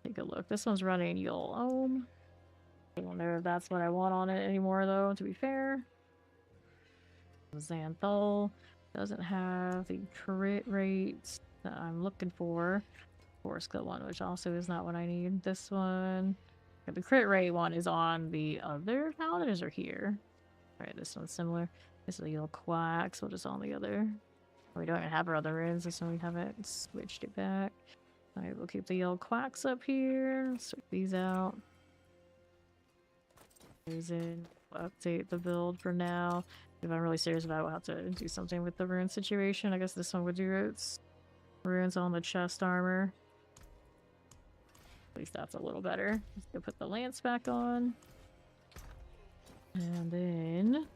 take a look. This one's running Yul Ohm. I don't know if that's what I want on it anymore though, to be fair. Xanthol doesn't have the crit rate that I'm looking for. Force skill one, which also is not what I need. This one The crit rate one is on the other paladins or here? Alright, this one's similar. This is a yellow quack, so we'll just on the other. We don't even have our other runes, this one we haven't switched it back. Alright, we'll keep the yellow quacks up here. Switch these out. There's in. We'll update the build for now. If I'm really serious about it, we'll have to do something with the rune situation. I guess this one would do its runes on the chest armor. At least that's a little better. Let's go put the lance back on. And then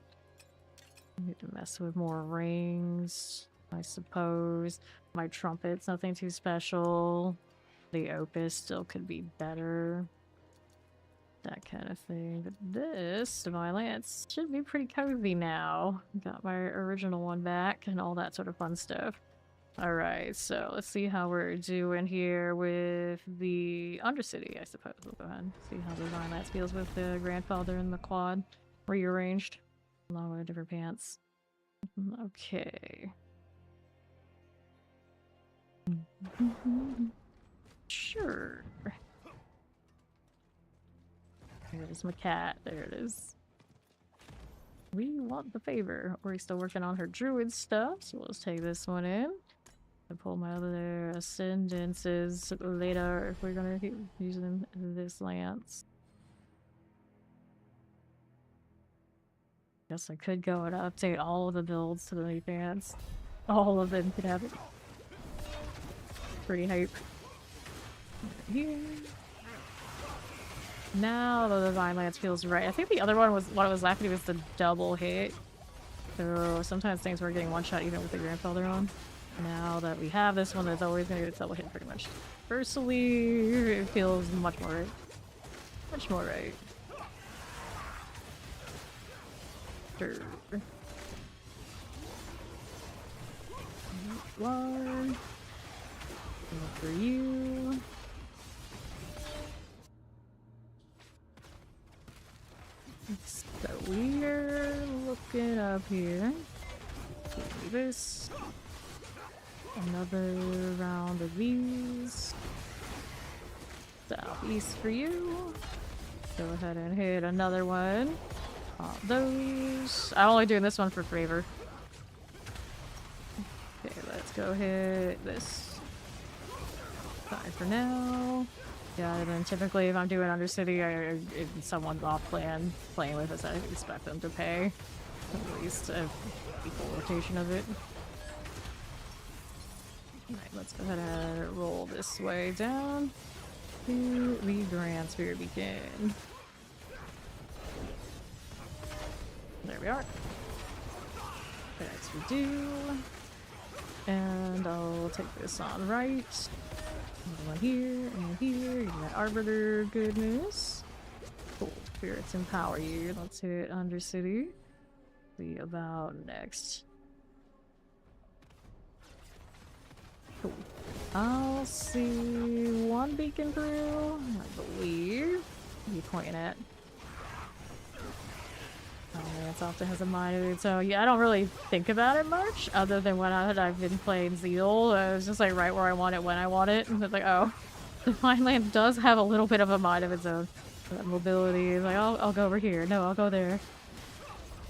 I need to mess with more rings, I suppose. My trumpet's nothing too special. The opus still could be better. That kind of thing. But this divine lance should be pretty cozy now. Got my original one back and all that sort of fun stuff. Alright, so let's see how we're doing here with the Undercity, I suppose. We'll go ahead and see how the divine lance feels with the grandfather and the quad rearranged. Along with different pants. Okay. Sure. There's my cat. There it is. We want the favor. We're still working on her druid stuff, so let's take this one in. And pull my other ascendances later if we're gonna keep using this lance. Guess I could go and update all of the builds to the new pants. All of them could have it. Pretty hype. Here. Now the divine lance feels right. I think the other one was what it was lacking was the double hit. So sometimes things were getting one shot even with the grandfather on. Now that we have this one that's always gonna get a double hit pretty much. Personally, it feels much more right. Much more right. Sure. One. For you. So we're looking up here. Do this. Another round of these. Southeast for you. Go ahead and hit another one. Those. I'm only doing this one for flavor. Okay, let's go hit this. Fine for now. Yeah, and then typically if I'm doing Undercity, if someone's off plan playing with us, I expect them to pay at least a equal rotation of it. Alright, let's go ahead and roll this way down to the Grand Spirit Beacon. There we are. Next we do. And I'll take this on right. Another one here and here. Get that Arbiter goodness. Cool. Spirits empower you. Let's hit Undercity. See about next. Cool. I'll see one beacon through, I believe. What are you pointing at? Oh, it often has a mind of its own. Yeah, I don't really think about it much, other than when I've been playing Zeal. It was just like right where I want it when I want it. And it's like, oh, the Divine Lance does have a little bit of a mind of its own. That mobility is like, I'll go over here. No, I'll go there.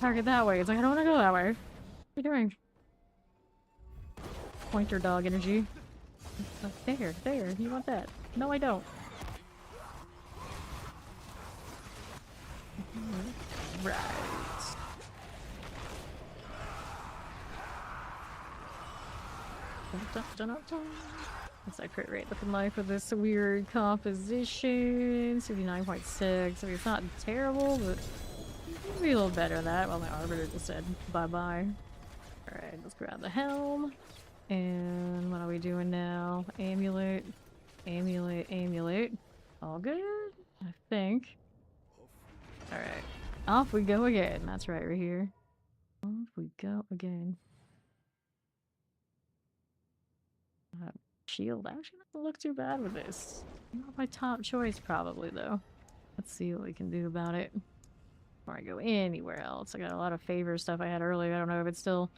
Target that way. It's like, I don't want to go that way. What are you doing? Pointer dog energy. Oh, there. You want that? No, I don't. Right. What's that crit rate looking like with this weird composition? 69.6. I mean, it's not terrible, but maybe a little better than that. Well, my Arbiter just said bye-bye. Alright, let's grab the helm. And what are we doing now? Amulet. Amulet. All good? I think. Alright. Off we go again. That's right, right here. Off we go again. Shield actually doesn't look too bad with this. Not my top choice probably though. Let's see what we can do about it before I go anywhere else. I got a lot of favor stuff I had earlier. I don't know if it's still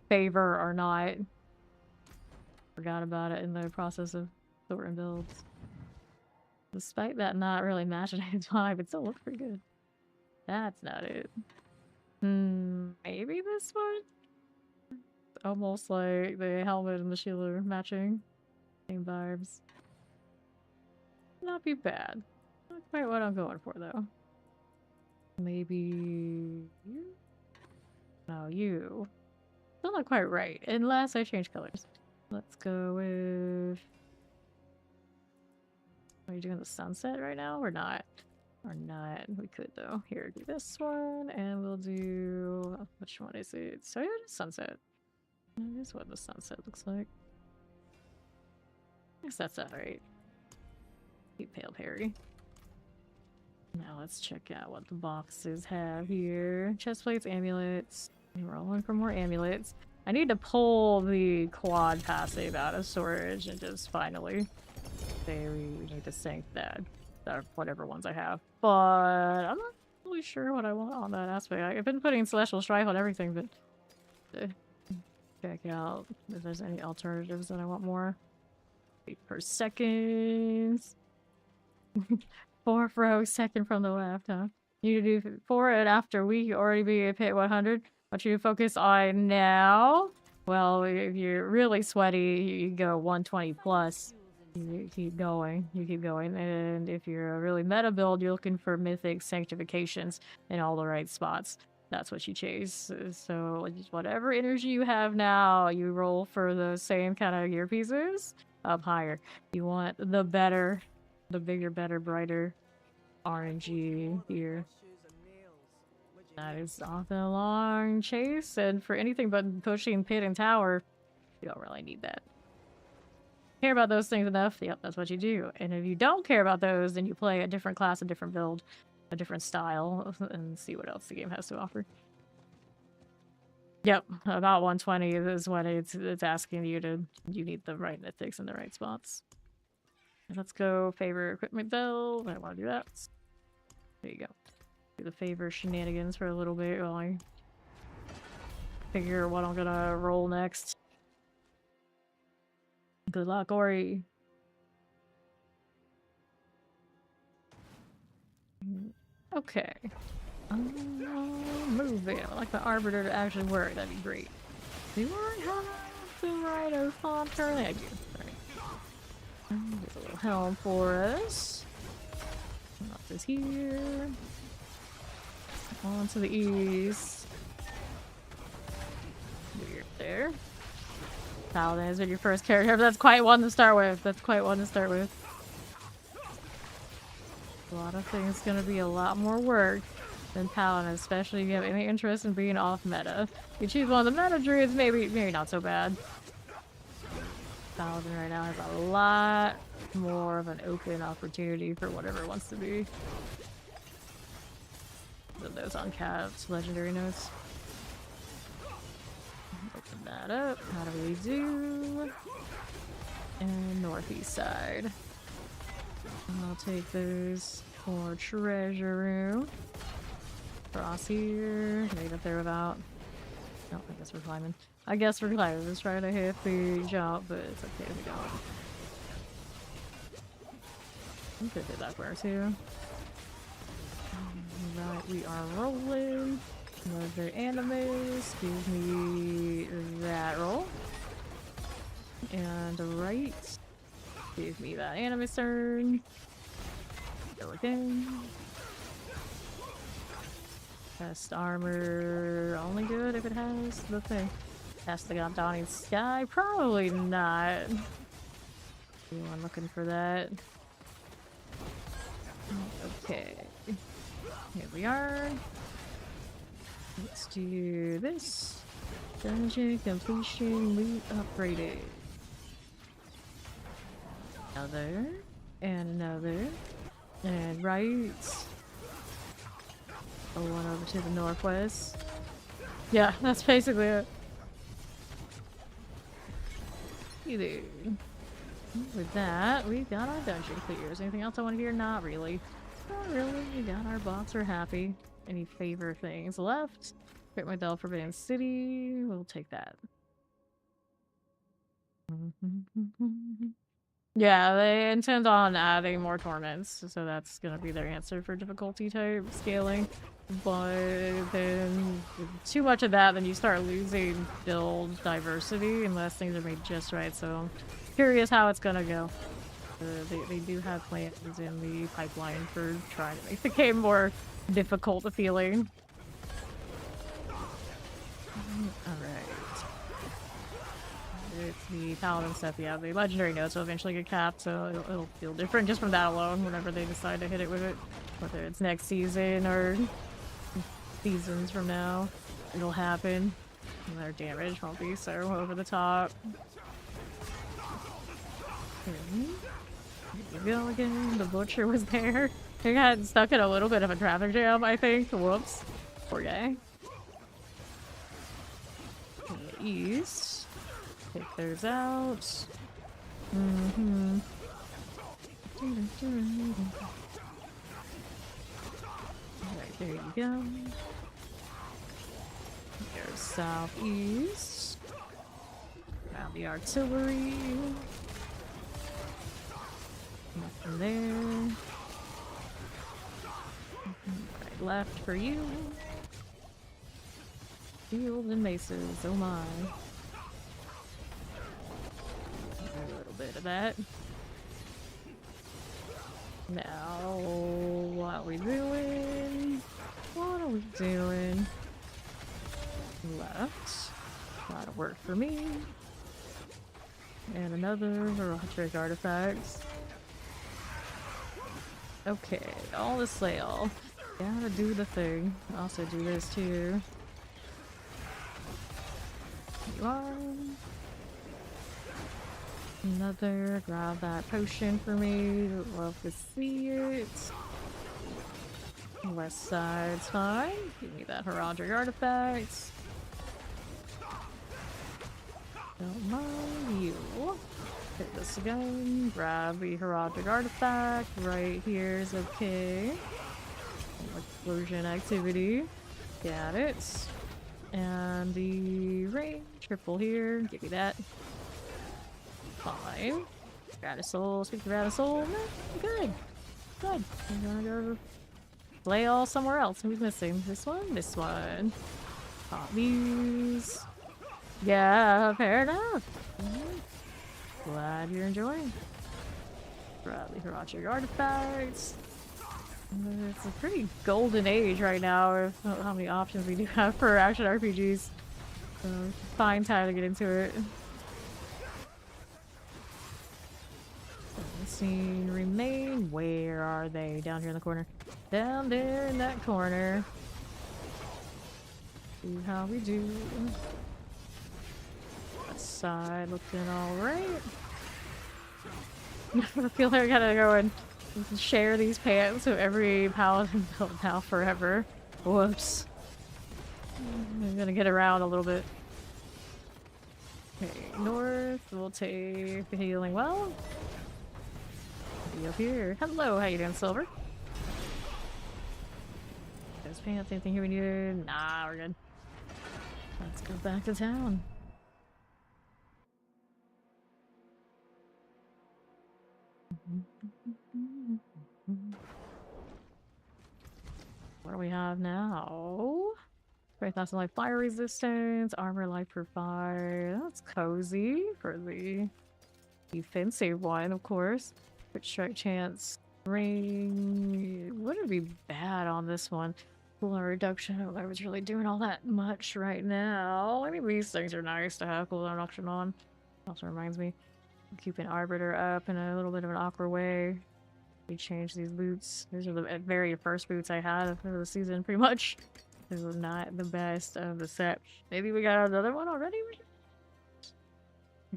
favor or not. Forgot about it in the process of sorting builds. Despite that not really matching his vibe, it still looks pretty good. That's not it. Maybe this one? Almost like the helmet and the shield are matching. Same vibes. Not be bad. Not quite what I'm going for, though. Maybe you? No, you. Still not quite right, unless I change colors. Let's go with... Are you doing the sunset right now, or not? Or not. We could, though. Here, do this one, and we'll do... Which one is it? So yeah, it's sunset. That is what the sunset looks like. I guess that's alright. Keep Pale Perry. Now let's check out what the boxes have here. Chest plates, amulets. We're rolling for more amulets. I need to pull the quad passive out of storage and just finally say we need to sync that. Or whatever ones I have. But I'm not really sure what I want on that aspect. I've been putting Celestial Strife on everything, but check out if there's any alternatives that I want more. 8 per second. 4th row, second from the left, huh? You do 4 and after we already be at pit 100. What you focus on now? Well, if you're really sweaty, you go 120 plus. You keep going, and if you're a really meta build, you're looking for mythic sanctifications in all the right spots. That's what you chase. So just whatever energy you have now, you roll for the same kind of gear pieces up higher. You want the better, the bigger, better, brighter RNG here. That is often a long chase, and for anything but pushing pit and tower, you don't really need that. Care about those things enough, yep, that's what you do. And if you don't care about those, then you play a different class, a different build, a different style, and see what else the game has to offer. Yep, about 120 is what it's asking you to. You need the right mythics in the right spots. Let's go favor equipment build. I don't want to do that. There you go. Do the favor shenanigans for a little bit while I figure what I'm gonna roll next. Good luck, Ori. Okay. Moving. I like the Arbiter to actually work. That'd be great. Do I have the right Othon currently? I do. Alright. Get a little helm for us. Up this here. On to the east. Weird there. Paladin has been your first character, but that's quite one to start with. That's quite one to start with. A lot of things gonna be a lot more work than Paladin, especially if you have any interest in being off meta. If you choose one of the meta druids, maybe not so bad. Paladin right now has a lot more of an open opportunity for whatever it wants to be. Those uncapped legendary notes. Open that up. How do we do? And northeast side. I'll take those for treasure room. Cross here. Made up there without. No, I guess we're climbing. Let's try to hit the jump, but it's okay if we don't. We could do that for too. Right, we are rolling. Another animes. Give me that roll. And right. Give me that animus turn. Go again. Best armor. Only good if it has the thing. Cast the God Dawning Sky? Probably not. Anyone looking for that? Okay. Here we are. Let's do this. Dungeon completion, loot upgraded. Another. And another. And right. Oh, one over to the northwest. Yeah, that's basically it. Either. With that, we got our dungeon clears. Anything else I want to hear? Not really. Not really. We got our bots. We're happy. Any favor things left? Create my Del Forbidden City. We'll take that. Yeah, they intend on adding more torments, so that's gonna be their answer for difficulty type scaling. But then too much of that, then you start losing build diversity unless things are made just right. So I'm curious how it's gonna go. They do have plans in the pipeline for trying to make the game more difficult feeling. Alright. It's the Paladin stuff, yeah. The legendary notes will eventually get capped, so it'll feel different just from that alone whenever they decide to hit it with it. Whether it's next season or seasons from now, it'll happen. And their damage won't be so over the top. Here you go again. The butcher was there. He got stuck in a little bit of a traffic jam, I think. Whoops. Poor guy. East. Take those out. Mm-hmm. Alright, there you go. There's southeast. Around the artillery. Nothing there. Right, left for you. Shields and maces, oh my. A little bit of that. Now, what are we doing? What are we doing? Left. A lot of work for me. And another Heroic artifacts. Okay, all the sale. Gotta do the thing. Also do this too. You are. Another, grab that potion for me. Love to see it. West side's fine. Give me that Heraldric artifact. Don't mind you. Hit this again. Grab the Heraldric artifact. Right here is okay. Explosion activity. Got it. And the range, triple here. Give me that. Fine. Radisol, speak to Radisol. No, good. Good. I'm gonna go play all somewhere else. Who's missing? This one? This one. Pop these. Yeah, fair enough. Glad you're enjoying. Grab the Heroic artifacts. It's a pretty golden age right now of how many options we do have for action RPGs. So, fine time to get into it. Scene remain. Where are they? Down here in the corner. Down there in that corner. See how we do. That side looking alright. I feel like I gotta go and share these pants with every paladin build now forever. Whoops. I'm gonna get around a little bit. Okay, north. We'll take the healing well. Be up here. Hello, how you doing, Silver? Those pants, anything here we needed? Nah, we're good. Let's go back to town. What do we have now? 30,000 life fire resistance, armor life per fire. That's cozy for the defensive one, of course. Quick strike chance. Ring wouldn't be bad on this one. Cooldown reduction. I don't know if it's really doing all that much right now. I mean, these things are nice to have cooldown reduction on. Also reminds me, keeping Arbiter up in a little bit of an awkward way. We changed these boots. These are the very first boots I had of the season, pretty much. This was not the best of the set. Maybe we got another one already?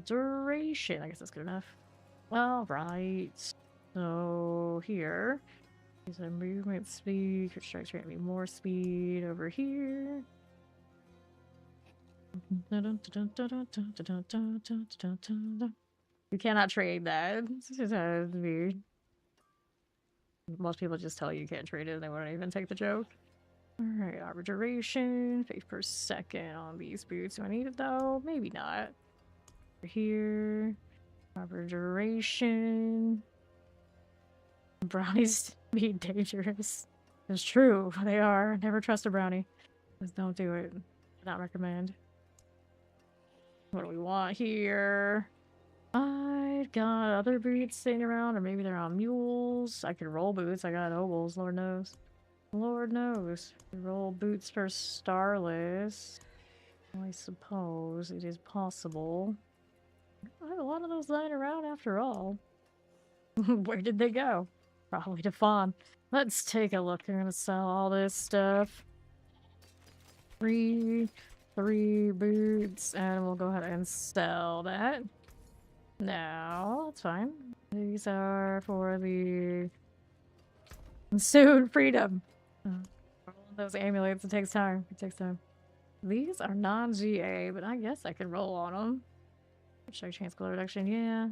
Duration. I guess that's good enough. Alright. So, here. Is our movement speed. Quick strikes grant me more speed over here. You cannot trade that. It's just weird. Most people just tell you can't trade it and they won't even take the joke. Alright, average duration, faith per second on these boots. Do I need it though? Maybe not. Over here. Proper duration. Brownies be dangerous. It's true, they are. Never trust a brownie. Just don't do it. Not recommend. What do we want here? I got other boots sitting around, or maybe they're on mules. I could roll boots. I got obols, Lord knows. Lord knows. Roll boots for Starless. I suppose it is possible. I have a lot of those lying around after all. Where did they go? Probably to Fawn. Let's take a look. I'm gonna sell all this stuff. Three boots, and we'll go ahead and sell that. No, that's fine. These are for the soon freedom. Those amulets, it takes time. It takes time. These are non-GA, but I guess I can roll on them. Show chance color reduction, yeah.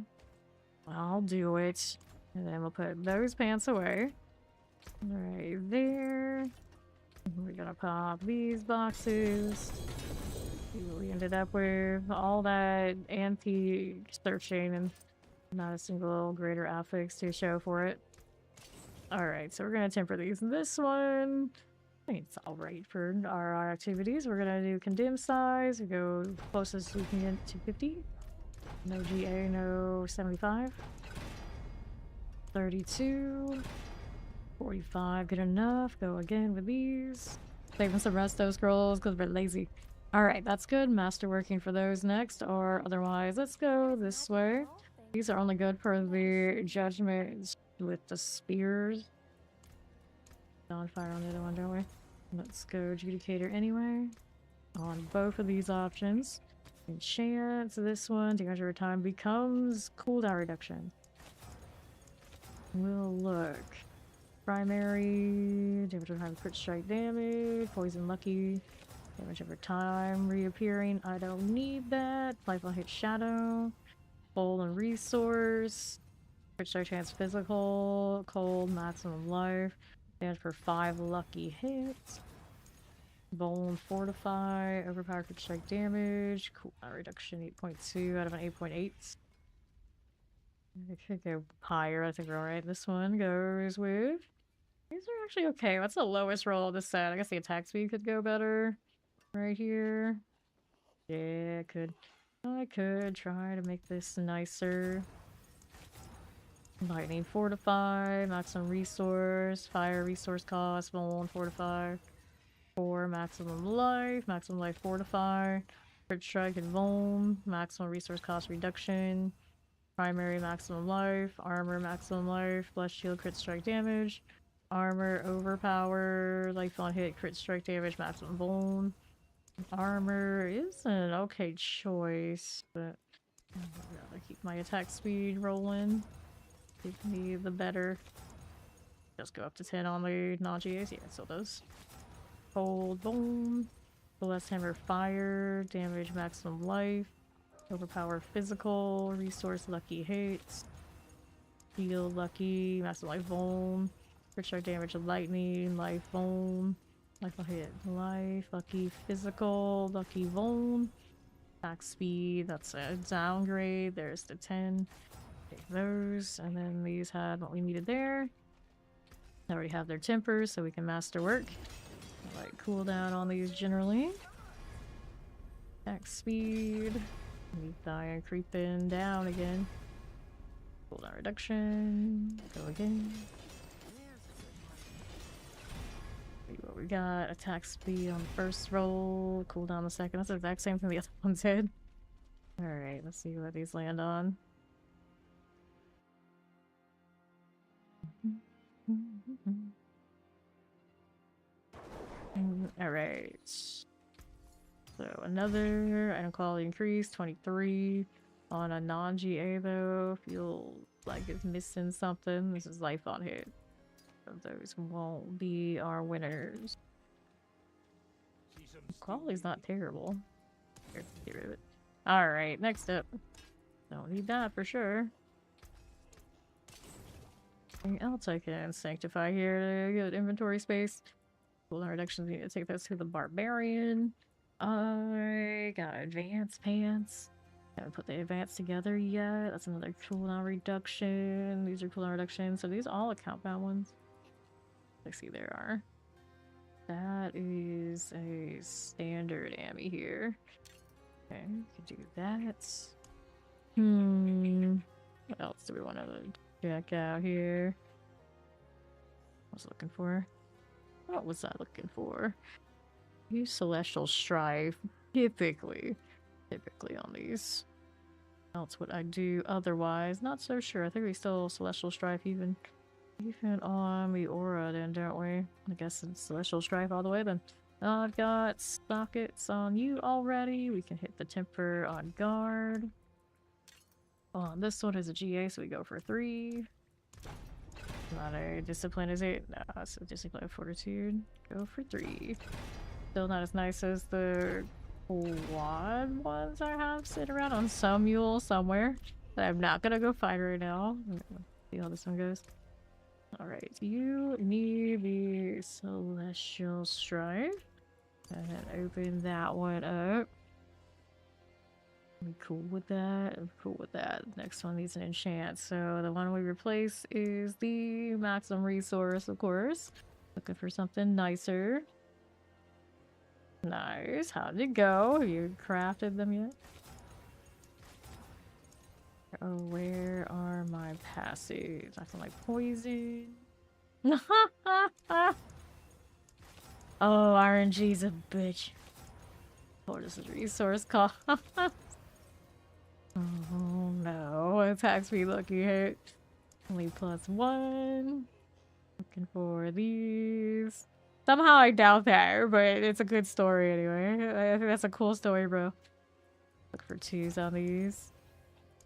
I'll do it. And then we'll put those pants away. Right there. We're gonna pop these boxes. See what we ended up with. All that anti-searching and not a single greater affix to show for it. Alright, so we're gonna temper these. This one, I think it's alright for our activities. We're gonna do condemn size. We go closest we can get to 50. No GA, no 75. 32. 45, good enough. Go again with these. Saving some resto scrolls because we're lazy. Alright, that's good. Masterworking for those next, or otherwise, let's go this way. These are only good for the judgments with the spears. On fire on the other one, don't we? Let's go Adjudicator anyway. On both of these options. Enchant this one, damage over time becomes cooldown reduction. We'll look. Primary, damage over time, crit strike damage, poison lucky, damage over time, reappearing. I don't need that. Lifeline hit shadow, bold and resource, crit strike chance physical, cold, maximum life, damage for 5 lucky hits. Bold and fortify, overpower crit strike damage, cooldown reduction 8.2 out of an 8.8. I could go higher, I think we're alright. This one goes with... These are actually okay. What's the lowest roll of this set? I guess the attack speed could go better. Right here. Yeah, I could try to make this nicer. Lightning fortify, maximum resource, fire resource cost, bold fortify. 4 maximum life fortify. Crit strike and vuln, maximum resource cost reduction. Primary maximum life, armor maximum life, blessed shield crit strike damage. Armor, overpower, life on hit, crit strike damage, maximum bone. Armor is an okay choice, but I'd rather keep my attack speed rolling. Give me the better. Just go up to 10 on the non-GAs. Yeah, it still does. Cold bone. Blessed hammer fire, damage maximum life. Overpower physical, resource lucky hits. Heal lucky, maximum life bone. Crit strike damage of lightning, life bone. Life will hit life, lucky physical, lucky bone. Attack speed, that's a downgrade. There's the 10. Take those, and then these had what we needed there. They already have their tempers, so we can master work. Like cooldown on these generally. Attack speed. We die creeping down again. Cooldown reduction. Go again. See what we got. Attack speed on the first roll. Cooldown the second. That's the exact same thing the other one did. Alright, let's see what these land on. Alright. So another item quality increase, 23. On a non-GA though, feel like it's missing something. This is life on hit. So those won't be our winners. Quality's not terrible. Here, get rid of it. Alright, next up. Don't need that for sure. Anything else I can sanctify here to get inventory space? Cooldown reductions, need to take those to the barbarian. I got advanced pants. Haven't put the advance together yet. That's another cooldown reduction. These are cooldown reductions. So these all account bound ones. I see there are. That is a standard Ami here. Okay, we can do that. What else do we want to check out here? What was I looking for? What was I looking for? Use Celestial Strife typically on these. What else would I do otherwise? Not so sure. I think we still Celestial Strife even on the aura then, don't we? I guess it's Celestial Strife all the way then. I've got sockets on you already. We can hit the temper on guard. On this one is a GA, so we go for 3. Not a discipline, is it? No, it's a discipline of fortitude. Go for 3. Still not as nice as the quad ones I have sitting around on some mule somewhere. But I'm not gonna go find right now. See how this one goes. Alright, you need the Celestial Strife. And then open that one up. I'm cool with that. I'm cool with that. Next one needs an enchant. So the one we replace is the maximum resource, of course. Looking for something nicer. Nice. How'd it go? Have you crafted them yet? Oh, where are my passives? I feel like poison. Oh, RNG's a bitch. What is the resource cost? Oh no, attack speed lucky hit. Only +1. Looking for these. Somehow I doubt that, but it's a good story anyway. I think that's a cool story, bro. Look for 2s on these.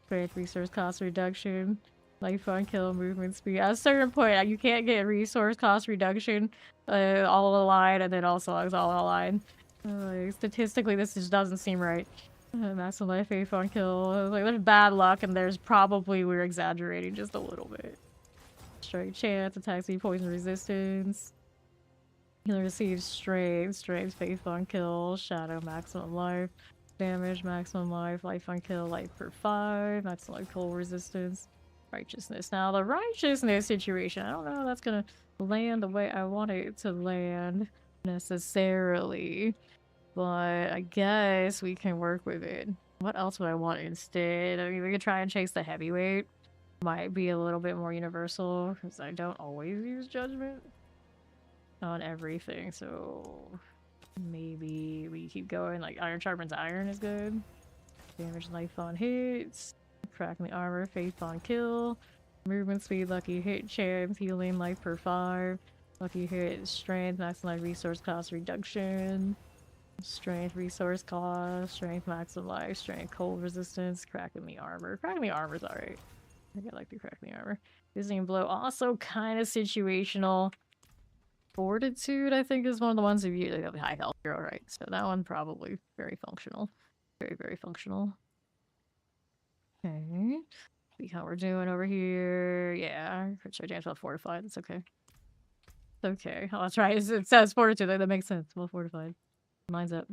Strength resource cost reduction. Life on kill, movement speed. At a certain point, you can't get resource cost reduction all aligned and then also it's all aligned. Statistically, this just doesn't seem right. Maximum life, faith on kill. Like, there's bad luck, and there's probably we're exaggerating just a little bit. Strike chance, attack speed, poison resistance. Healer receives strength, faith on kill, shadow, maximum life, damage, maximum life on kill, life per 5, maximum life kill resistance, righteousness. Now, the righteousness situation, I don't know how that's gonna land the way I want it to land necessarily. But I guess we can work with it. What else would I want instead? I mean, we could try and chase the heavyweight. Might be a little bit more universal, because I don't always use judgment on everything, so maybe we keep going. Like, iron sharpens iron is good. Damage life on hits. Cracking the armor, faith on kill. Movement speed, lucky hit chance, healing life per 5. Lucky hit, strength, maximum resource cost reduction. Strength, resource cost, strength, maximum life, strength, cold resistance, cracking the armor. Cracking the armor's alright. I think I like the cracking the armor. Visiting blow, also kind of situational. Fortitude, I think, is one of the ones who usually have high health. You're alright. So that one probably very functional. Very, very functional. Okay. See how we're doing over here. Yeah, crit chance well fortified. That's okay. It's okay. Oh, that's right. It says fortitude. That makes sense. Well fortified. Mine's up.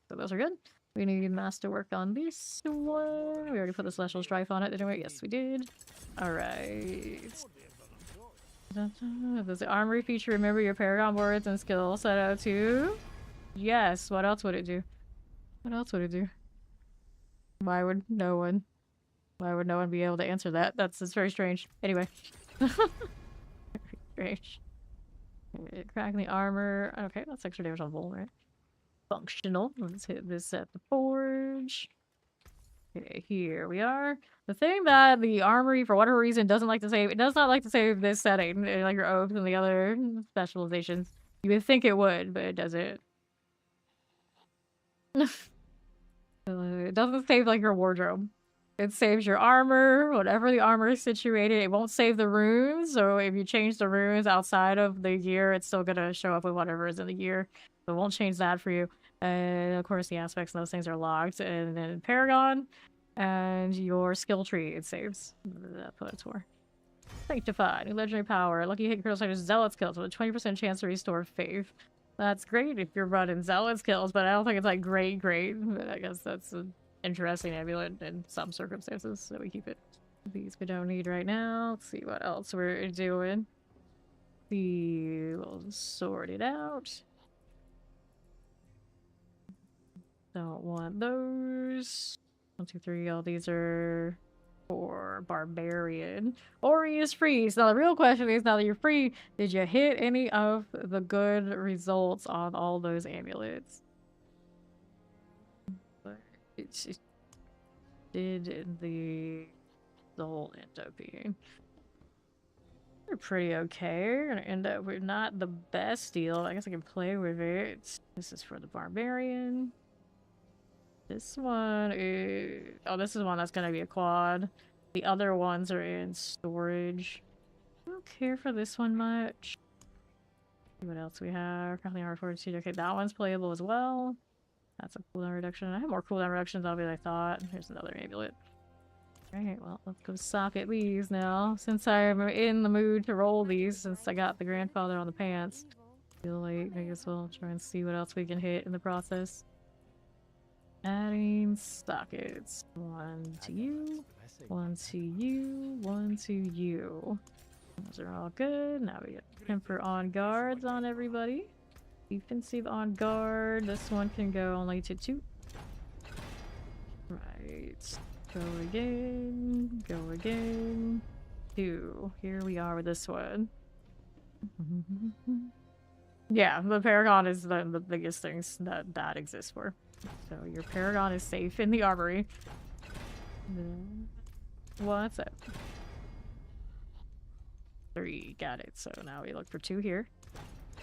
So those are good. We need masterwork on this one. We already put the Celestial Strife on it, didn't we? Yes, we did. Alright. Does the armory feature remember your Paragon words and skill set out too? Yes. What else would it do? What else would it do? Why would no one be able to answer that? That's very strange. Anyway. Very strange. Cracking the armor. Okay, that's extra damage on Bull, right? Functional. Let's hit this at the forge. Okay, here we are. The thing that the armory, for whatever reason, doesn't like to save, it does not like to save this setting, like your oaths and the other specializations. You would think it would, but it doesn't. It doesn't save, like, your wardrobe. It saves your armor, whatever the armor is situated. It won't save the runes, so if you change the runes outside of the gear, it's still gonna show up with whatever is in the gear. So it won't change that for you. And of course, the aspects and those things are locked. And then Paragon and your skill tree, it saves. That's what it's for. Sanctified, new legendary power. Lucky hit critical strike zealot skills with a 20% chance to restore faith. That's great if you're running zealot skills, but I don't think it's like great. But I guess that's interesting amulet in some circumstances, so we keep it. These we don't need right now. Let's see what else we're doing. We'll sort it out. Don't want those. 1, 2, 3. All these are for barbarian. Ori is free. So now the real question is, now that you're free, did you hit any of the good results on all those amulets? But it did the whole end up being? They're pretty okay. We're gonna end up with not the best deal. I guess I can play with it. This is for the barbarian. This one is... Oh, this is one that's gonna be a quad. The other ones are in storage. I don't care for this one much. See what else we have. Currently R42. Okay, that one's playable as well. That's a cooldown reduction. I have more cooldown reductions obviously than I thought. Here's another amulet. Alright, well, let's go socket these now. Since I'm in the mood to roll these, since I got the grandfather on the pants. Feel like I guess we'll try and see what else we can hit in the process. Adding sockets. 1 to you, 1 to you, 1 to you. Those are all good. Now we get temper on guards on everybody. Defensive on guard. This one can go only to 2. Right. Go again. Go again. 2. Here we are with this one. Yeah, the Paragon is the biggest things that exists for. So your Paragon is safe in the armory. What's up? 3, got it. So now we look for 2 here.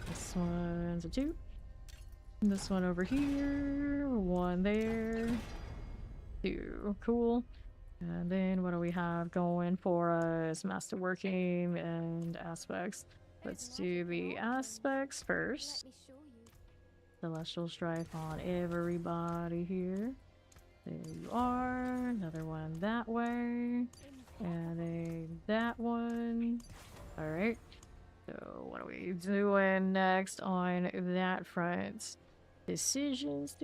This one's a 2. This one over here. 1 there. 2. Cool. And then what do we have going for us? Masterworking and aspects. Let's do the aspects first. Celestial Strife on everybody here. There you are. Another one that way. And that one. Alright. So what are we doing next on that front? Decisions.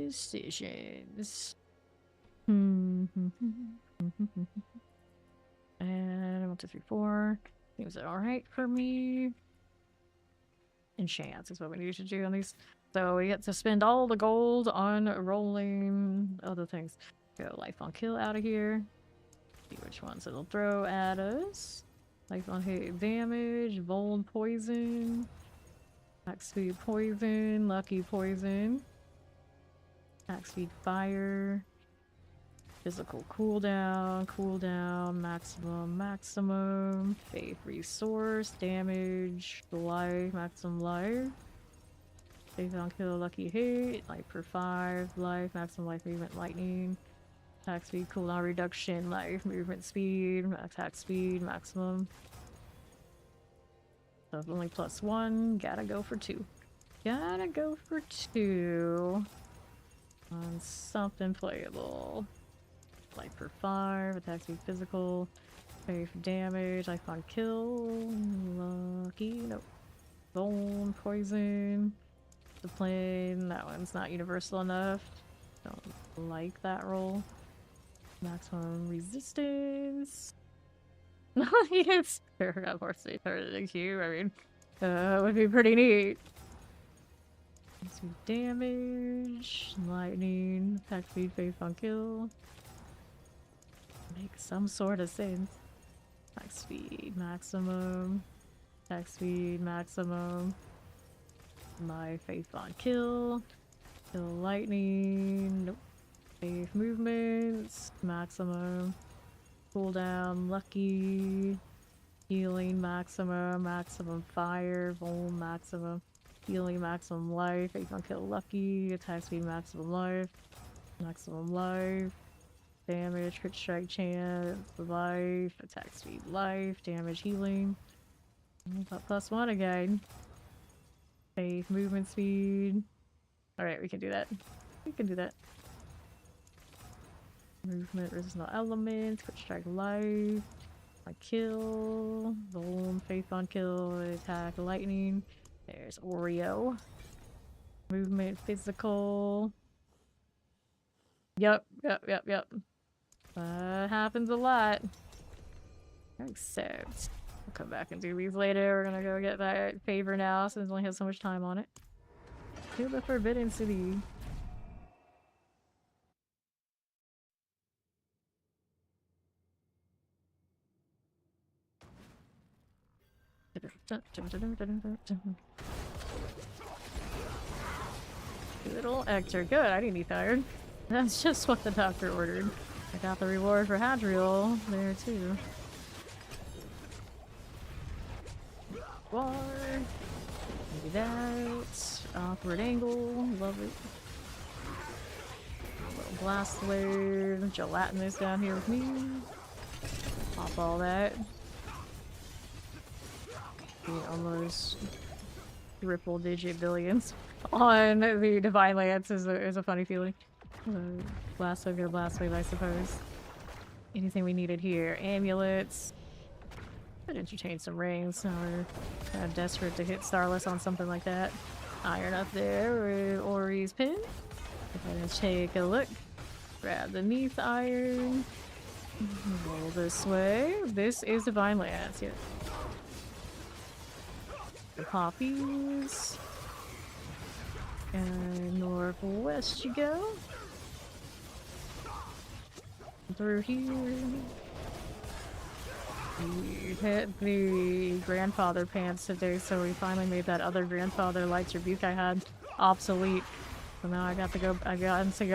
And 1, 2, 3, 4. Seems alright for me. Enchants is what we need to do on these. So we get to spend all the gold on rolling other things. Go life on kill out of here. See which ones it'll throw at us. Life on hit damage, bold poison, max speed poison, lucky poison, max speed fire, physical cooldown, maximum, faith resource, damage, life, maximum life. Faith on kill, lucky hit, life for 5, life, maximum life movement, lightning, attack speed, cooldown reduction, life, movement speed, attack speed, maximum. So only +1, gotta go for 2. Gotta go for 2 on something playable. Life for 5, attack speed physical, faith damage, life on kill, lucky, nope. Bone, poison. The plane, that one's not universal enough. Don't like that roll. Maximum resistance. Yes, Paragon Horse Thank you. I mean, would be pretty neat. Some damage, lightning, attack speed, faith on kill. Make some sort of sense. Attack speed maximum, attack speed maximum. My faith on kill, kill lightning, nope. Faith movements, maximum, cooldown, lucky, healing maximum, maximum fire, vol maximum, healing maximum life, faith on kill lucky, attack speed maximum life, damage, crit strike chance, life, attack speed life, damage healing, +1 again. Faith, movement speed. Alright, we can do that. We can do that. Movement, resistant element, quick strike life. My kill. Boom, faith on kill, attack, lightning. There's Oreo. Movement, physical. Yep. That happens a lot. Except, we'll come back and do these later. We're gonna go get that favor now since we only have so much time on it. To the Forbidden City. Little Hector. Good, I didn't need tired. That's just what the doctor ordered. I got the reward for Hadriel there too. War. Maybe that. Awkward angle. Love it. A little blast wave. Gelatinous down here with me. Pop all that. Almost triple digit billions on the Divine Lance is a funny feeling. Blast wave, get a blast wave, I suppose. Anything we needed here? Amulets. Could entertain some rings. Now we're kind of desperate to hit Starless on something like that. Iron up there with Ori's pin. Let's take a look. Grab the Neath Iron. Roll this way. This is Divine Lance, yeah. The poppies. And northwest you go. Through here. We hit the grandfather pants today, so we finally made that other grandfather lights rebuke I had obsolete. So now I got to go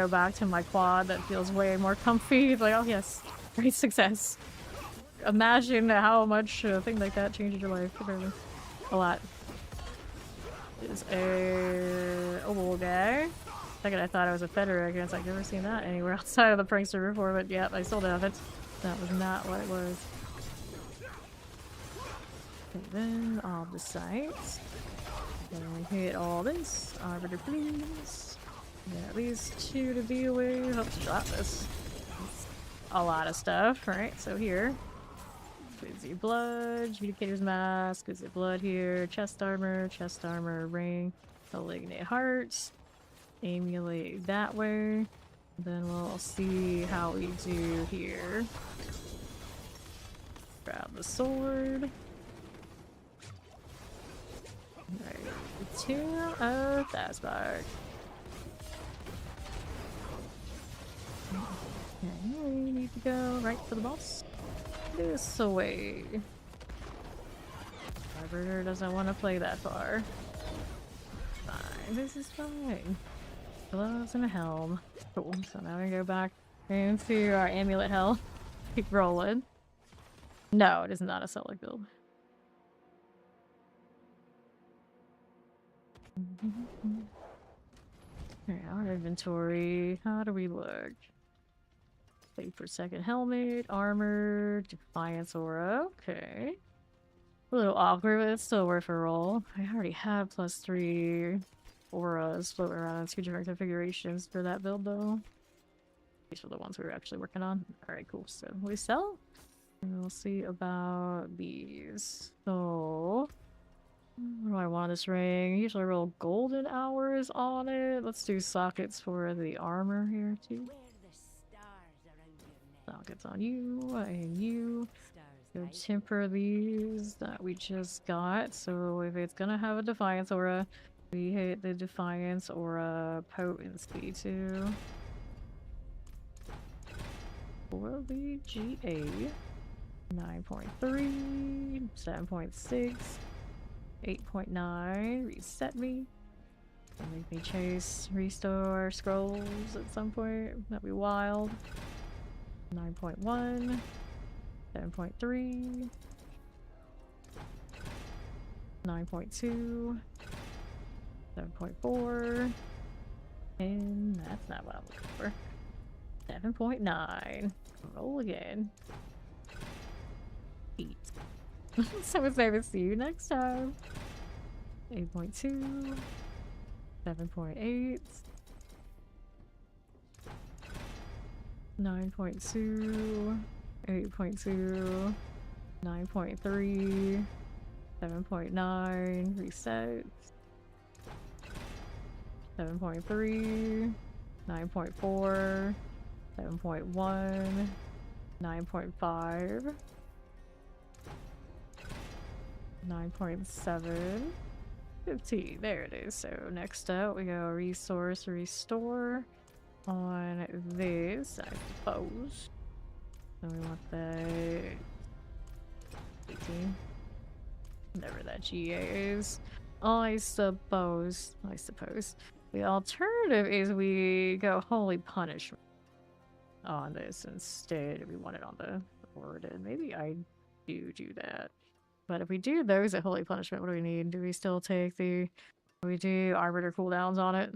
back to my quad that feels way more comfy. It's like, oh yes, great success. Imagine how much a thing like that changes your life. A lot. Is a old guy. Second I thought I was a Federer against. I've never seen that anywhere outside of the prankster before, but yeah, I still have it. That was not what it was. And then all the sites. Then we hit all this. Arbiter, please. Yeah, at least 2 to deal with. Let's drop this. That's a lot of stuff, right? So here. Quizzy blood, Judicator's mask, Quizzy blood here, chest armor, ring, malignant hearts, emulate that way. Then we'll see how we do here. Grab the sword. Alright, 2 of Fastback. Okay, we need to go right for the boss. This away. Arbiter doesn't want to play that far. Fine, this is fine. Gloves and a helm. Cool. So now we go back into our amulet hell. Keep rolling. No, it is not a solo build. Alright, our inventory. How do we look? Wait for second helmet, armor, defiance aura. Okay. A little awkward, but it's still worth a roll. I already have +3 auras floating around in 2 different configurations for that build, though. These are the ones we were actually working on. Alright, cool. So we sell. And we'll see about these. So, what do I want this ring? Usually roll golden hours on it. Let's do sockets for the armor here, too. Sockets on you and you. Go temper these that we just got. So if it's gonna have a defiance aura, we hit the defiance aura potency too. For the GA, 9.3, 7.6, 8.9. Reset me. Make me chase restore scrolls at some point. That'd be wild. 9.1, 7.3, 9.2, 7.4, and that's not what I'm looking for. 7.9. Roll again. 8. So it's nice to see you next time. 8.2, 7.8. 9.2, 8.2, 9.3, 7.9, reset, 7.3, 9.4, 7.1, 9.5, 9.7, 15. There it is. So next up we go resource restore on this, I suppose. So we want that 18. Whatever that GA is. I suppose. The alternative is we go Holy Punishment on this instead. We want it on the board, and maybe I do that. But if we do those at Holy Punishment, what do we need? Do we still take the... we do Arbiter cooldowns on it?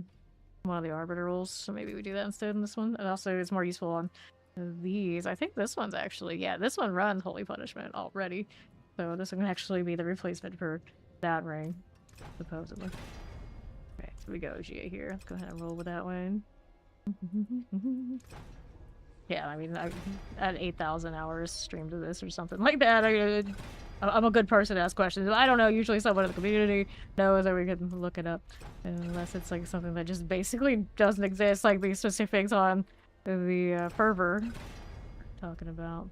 One of the Arbiter rules, so maybe we do that instead in this one. And also it's more useful on these. I think this one's actually... yeah, this one runs Holy Punishment already. So this one can actually be the replacement for that ring, supposedly. Okay, so we go GA here. Let's go ahead and roll with that one. Yeah, I mean, I had 8,000 hours streamed to this or something like that. I'm a good person to ask questions. I don't know, usually someone in the community knows that we can look it up. Unless it's like something that just basically doesn't exist, like the specifics on the fervor we're talking about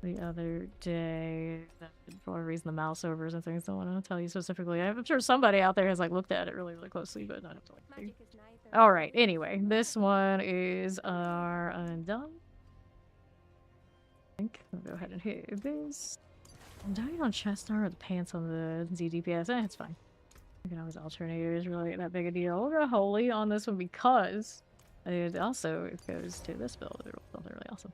the other day. For a reason the mouse overs and things don't want to tell you specifically. I'm sure somebody out there has like looked at it really closely, but I don't know. Alright, anyway, this one is our undone. I think I'll go ahead and hit this. I'm dying on chest armor or the pants on the ZDPS. It's fine. You can always alternate. It is really that big a deal. We'll go holy on this one because it also goes to this build. It's really awesome.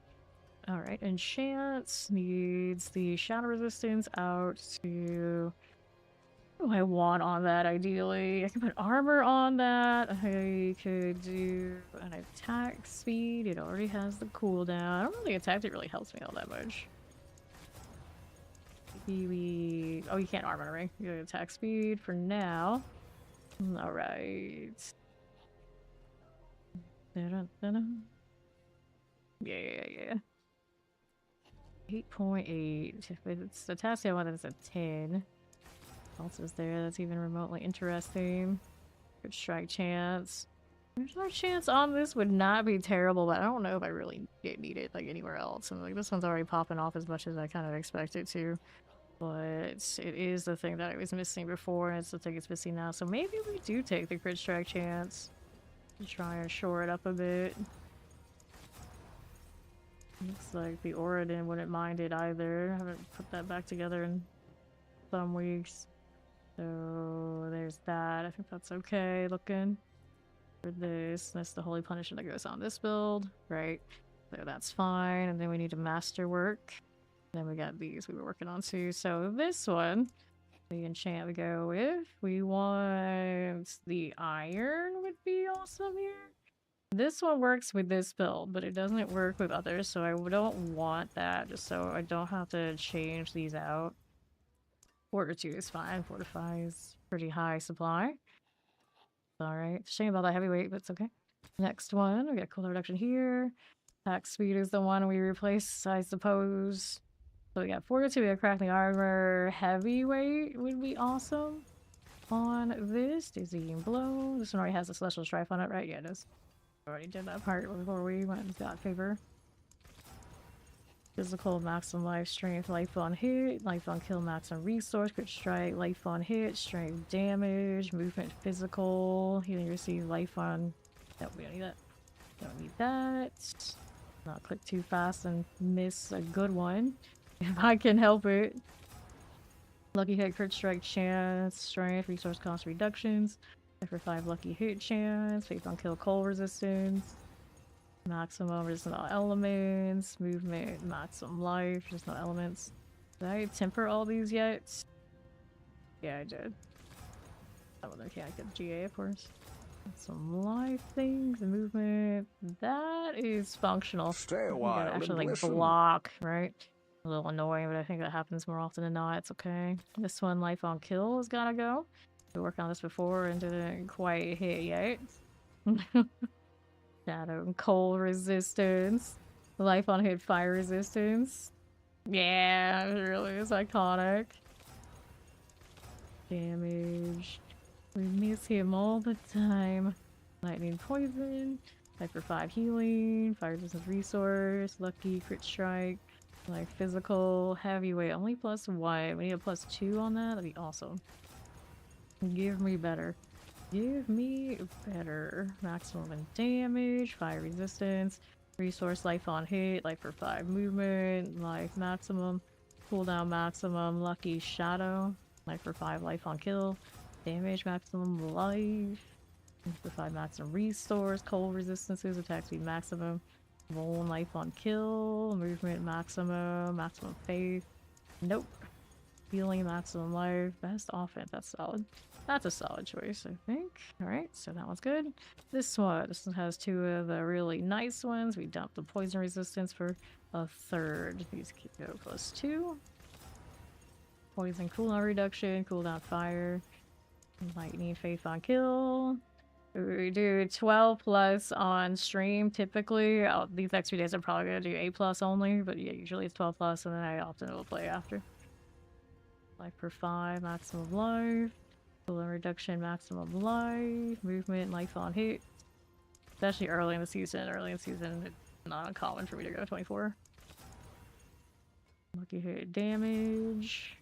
Alright, and Chance needs the shadow resistance out to... what do I want on that, ideally? I can put armor on that. I could do an attack speed. It already has the cooldown. I don't really attack it really helps me all that much. Maybe we... oh, you can't armor ring. You get attack speed for now. Alright. Yeah. 8.8. If it's the task I want, it's a 10. What else is there that's even remotely interesting? Good strike chance. Strike chance on this would not be terrible, but I don't know if I really need it like anywhere else. And like this one's already popping off as much as I kind of expect it to. But it is the thing that I was missing before, and it's the thing it's missing now. So maybe we do take the crit strike chance to try and shore it up a bit. Looks like the Oradin wouldn't mind it either. I haven't put that back together in some weeks. So there's that. I think that's okay looking for this. That's the Holy Punishment that goes on this build, right? So that's fine. And then we need to masterwork. Then we got these we were working on too. So this one, the enchant we go with. We want the iron would be awesome here. This one works with this build, but it doesn't work with others, so I don't want that, just so I don't have to change these out. Fortitude is fine. Fortify is pretty high supply. Alright. Shame about that heavyweight, but it's okay. Next one, we got cooldown reduction here. Attack speed is the one we replace, I suppose. So we got Fortitude, we got Crackling Armor. Heavyweight would be awesome on this. Dizzying Blow. This one already has a Celestial Strife on it, right? Yeah, it does. Already did that part before we went and got favor. Physical, maximum life, strength, life on hit, life on kill, maximum resource, crit strike, life on hit, strength damage, movement, physical, healing receive, life on... no, we don't need that. Don't need that. Not click too fast and miss a good one. If I can help it. Lucky hit, crit strike chance, strength, resource cost reductions. For 5 lucky hit chance, faith on kill cold resistance, maximum resistance to all elements, movement, maximum life, just no elements. Did I temper all these yet? Yeah, I did. Some of them can't get GA, of course. Some life things, movement. That is functional. Stay a You while gotta actually and like listen. block, right? A little annoying, but I think that happens more often than not. It's okay. This one, life on kill, has gotta go. We worked on this before and didn't quite hit yet. Shadow and cold resistance. Life on hit fire resistance. Yeah, it really is iconic. Damage. We miss him all the time. Lightning poison. Life for 5 healing, fire resistance resource, lucky, crit strike, like physical, heavyweight, only +1. We need a +2 on that? That'd be awesome. Give me better. Give me better. Maximum in damage, fire resistance, resource life on hit, life for 5 movement, life maximum, cooldown maximum, lucky shadow, life for 5 life on kill, damage maximum, life for 5 maximum resource, cold resistances, attack speed maximum, roll life on kill, movement maximum, maximum faith. Nope. Healing maximum life, best offense, that's solid. That's a solid choice, I think. Alright, so that one's good. This one has 2 of the really nice ones. We dumped the poison resistance for a 3rd. These keep go +2. Poison cooldown reduction, cooldown fire, lightning faith on kill. We do 12+ on stream typically. These next few days I'm probably gonna do 8+ only, but yeah, usually it's 12+, and then I often will play after. Life per 5, maximum life. Cooldown reduction, maximum life. Movement, life on hit. Especially early in the season. Early in the season, it's not uncommon for me to go 24. Lucky hit damage.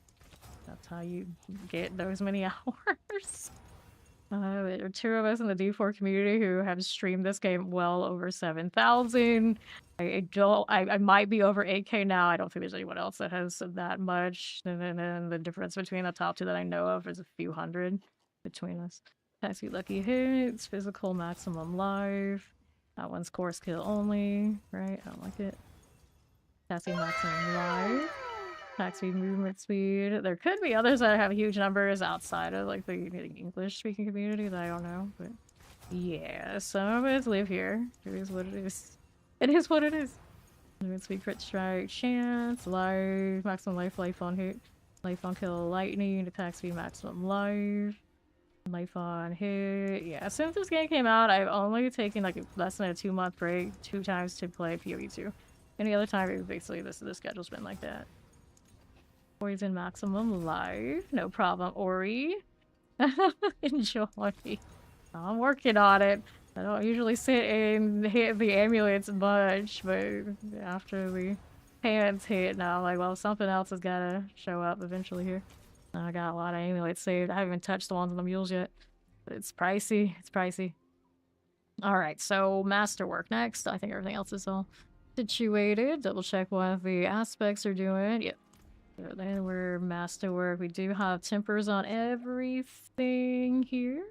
That's how you get those many hours. There are 2 of us in the D4 community who have streamed this game well over 7,000. I might be over 8K now. I don't think there's anyone else that has that much. And then the difference between the top 2 that I know of is a few hundred between us. Taxi lucky hits, physical maximum life. That one's core skill only, right? I don't like it. Taxi maximum life. Attack speed, movement speed. There could be others that have huge numbers outside of like the English-speaking community that I don't know, but yeah, some of us live here. It is what it is. It is what it is. Movement speed, crit strike, chance, life, maximum life, life on hit, life on kill, lightning, attack speed, maximum life, life on hit. Yeah, since this game came out, I've only taken like less than a 2-month break 2 times to play PoE2. Any other time, it was basically the schedule's been like that. Poison maximum life. No problem, Ori. Enjoy. I'm working on it. I don't usually sit and hit the amulets much, but after the pants hit, now I'm like, well, something else has gotta show up eventually here. I got a lot of amulets saved. I haven't even touched the ones on the mules yet. But it's pricey. It's pricey. Alright, so masterwork next. I think everything else is all situated. Double check what the aspects are doing. Yep. So then we're masterwork. We do have tempers on everything here.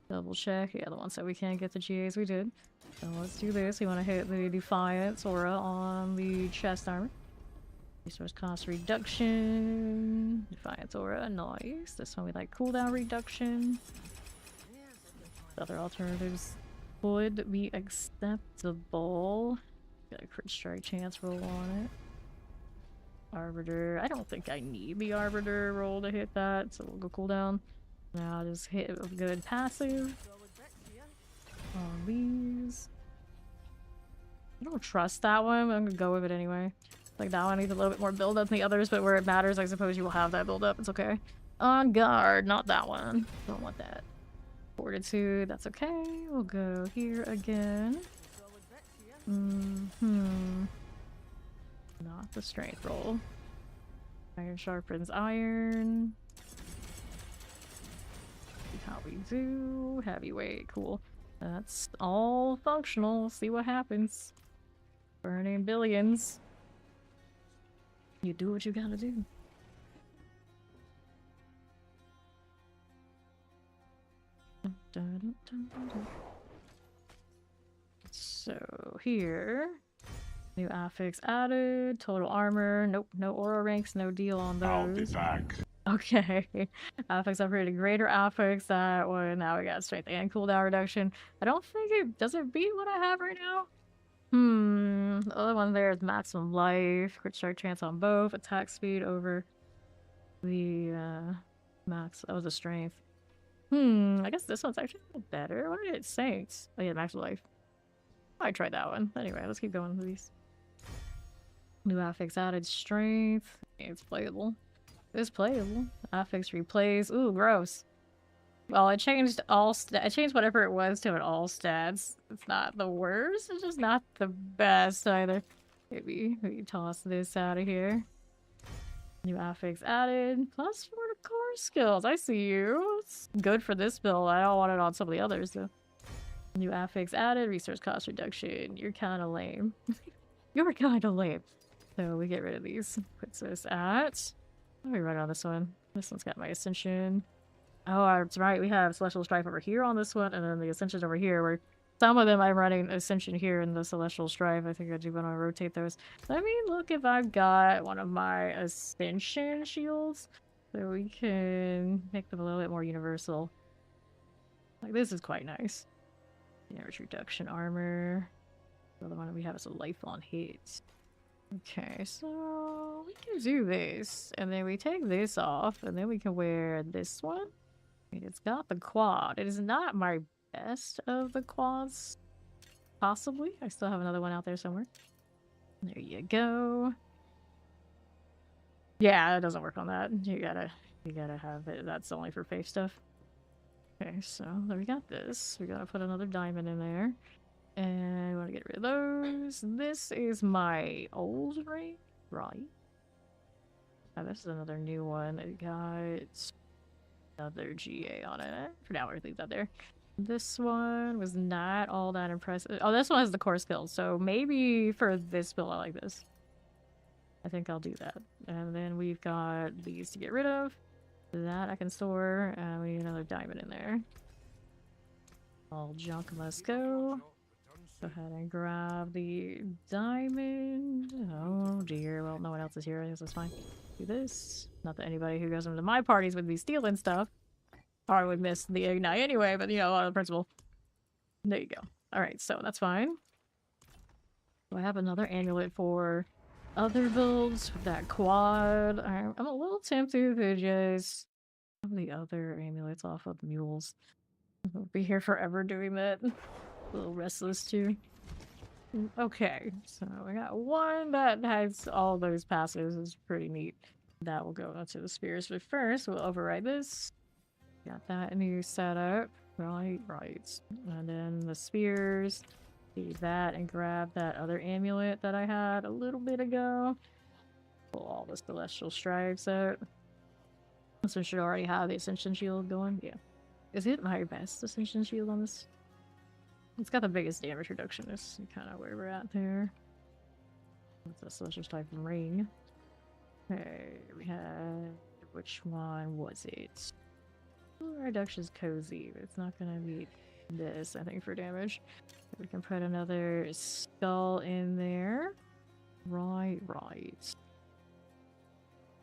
Double check. Yeah, the ones that we can't get the GAs we did. So let's do this. We want to hit the Defiance aura on the chest armor. Resource cost reduction. Defiance aura, nice. This one we like cooldown reduction. Other alternatives would be acceptable. Got a crit strike chance roll on it. Arbiter. I don't think I need the Arbiter roll to hit that, so we'll go cooldown. Now I'll just hit a good passive on these. I don't trust that one, but I'm gonna go with it anyway. Like that one needs a little bit more build up than the others, but where it matters, I suppose you will have that build up. It's okay. On guard, not that one. Don't want that. Fortitude, that's okay. We'll go here again. Not the strength roll. Iron sharpens iron. See how we do. Heavyweight, cool. That's all functional. See what happens. Burning billions. You do what you gotta do. So here. New affix added, total armor, nope, no aura ranks, no deal on those. I'll be back. Okay. Affix upgraded greater affix, that one, now we got strength and cooldown reduction. I don't think does it beat what I have right now? The other one there is maximum life, crit strike chance on both, attack speed over the, max, that was a strength. I guess this one's actually a little better. What did it say? Oh yeah, maximum life. I tried that one. Anyway, let's keep going with these. New affix added strength. It's playable. It's playable. Affix replays. Ooh, gross. Well, it changed all it changed whatever it was to an all stats. It's not the worst, it's just not the best either. Maybe we toss this out of here. New affix added. +4 to core skills. I see you. It's good for this build. I don't want it on some of the others though. New affix added. Resource cost reduction. You're kind of lame. You're kind of lame. So we get rid of these. Puts us at... Let me run on this one. This one's got my ascension. Oh, that's right. We have Celestial Strife over here on this one, and then the Ascension over here, where some of them I'm running Ascension here in the Celestial Strife. I think I do want to rotate those. Let me look if I've got one of my Ascension shields, so we can make them a little bit more universal. Like, this is quite nice. Damage reduction armor. The other one that we have is a lifelong hit. Okay, so we can do this, and then we take this off, and then we can wear this one. It's got the quad. It is not my best of the quads. Possibly. I still have another one out there somewhere. There you go. Yeah, it doesn't work on that. You gotta have it. That's only for faith stuff. Okay, so then we got this. We gotta put another diamond in there. And we want to get rid of those. This is my old ring, right? Oh, this is another new one. It got another GA on it. For now, everything's out there. This one was not all that impressive. Oh, this one has the core skills, so maybe for this build I like this. I think I'll do that. And then we've got these to get rid of. That I can store, and we need another diamond in there. All junk must go. Go ahead and grab the diamond. Oh dear, well no one else is here, I guess that's fine. Do this. Not that anybody who goes into my parties would be stealing stuff. Or I would miss the ignite anyway, but you know, on the principle. There you go. Alright, so that's fine. Do I have another amulet for other builds with that quad? I'm a little tempted to just have the other amulets off of mules. I'll be here forever doing that. A little restless too. Okay, so we got one that has all those passives. It's pretty neat. That will go into the spears, but first we'll override this. Got that new setup. Right. And then the spears. Do that and grab that other amulet that I had a little bit ago. Pull all the celestial stripes out. This one should already have the ascension shield going. Yeah. Is it my best ascension shield on this? It's got the biggest damage reduction. Is kind of where we're at there. That's a celestial stripe ring. Okay, we had... Which one was it? Reduction's cozy, but it's not gonna be this, I think, for damage. We can put another skull in there. Right.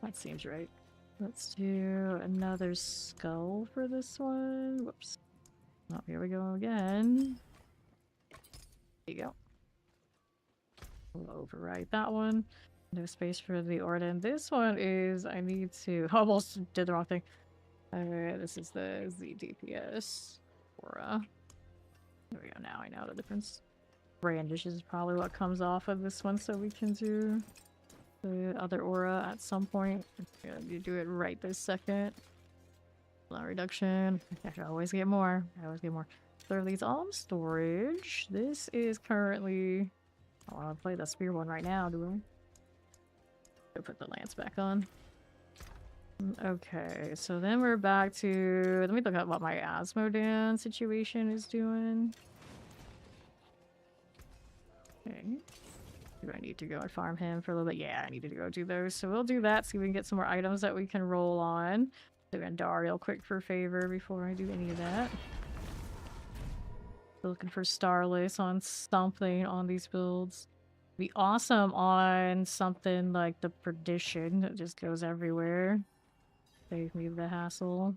That seems right. Let's do another skull for this one. Whoops. Oh, here we go again. There you go. We'll overwrite that one. No space for the Orden. This one is... I need to... Almost did the wrong thing. This is the ZDPS aura. There we go. Now I know the difference. Brandish is probably what comes off of this one, so we can do the other aura at some point. You do it right this second. Low reduction. I can always get more. Throw these all in storage. This is currently... I don't want to play the spear one right now, do I? Go put the lance back on. Okay, so then we're back to... Let me look at what my Asmodan situation is doing. Okay. Do I need to go and farm him for a little bit? Yeah, I need to go do those. So we'll do that, see if we can get some more items that we can roll on. Do Andar real quick for favor before I do any of that. Still looking for Starless on something on these builds. Be awesome on something like the Perdition that just goes everywhere. Save me the hassle.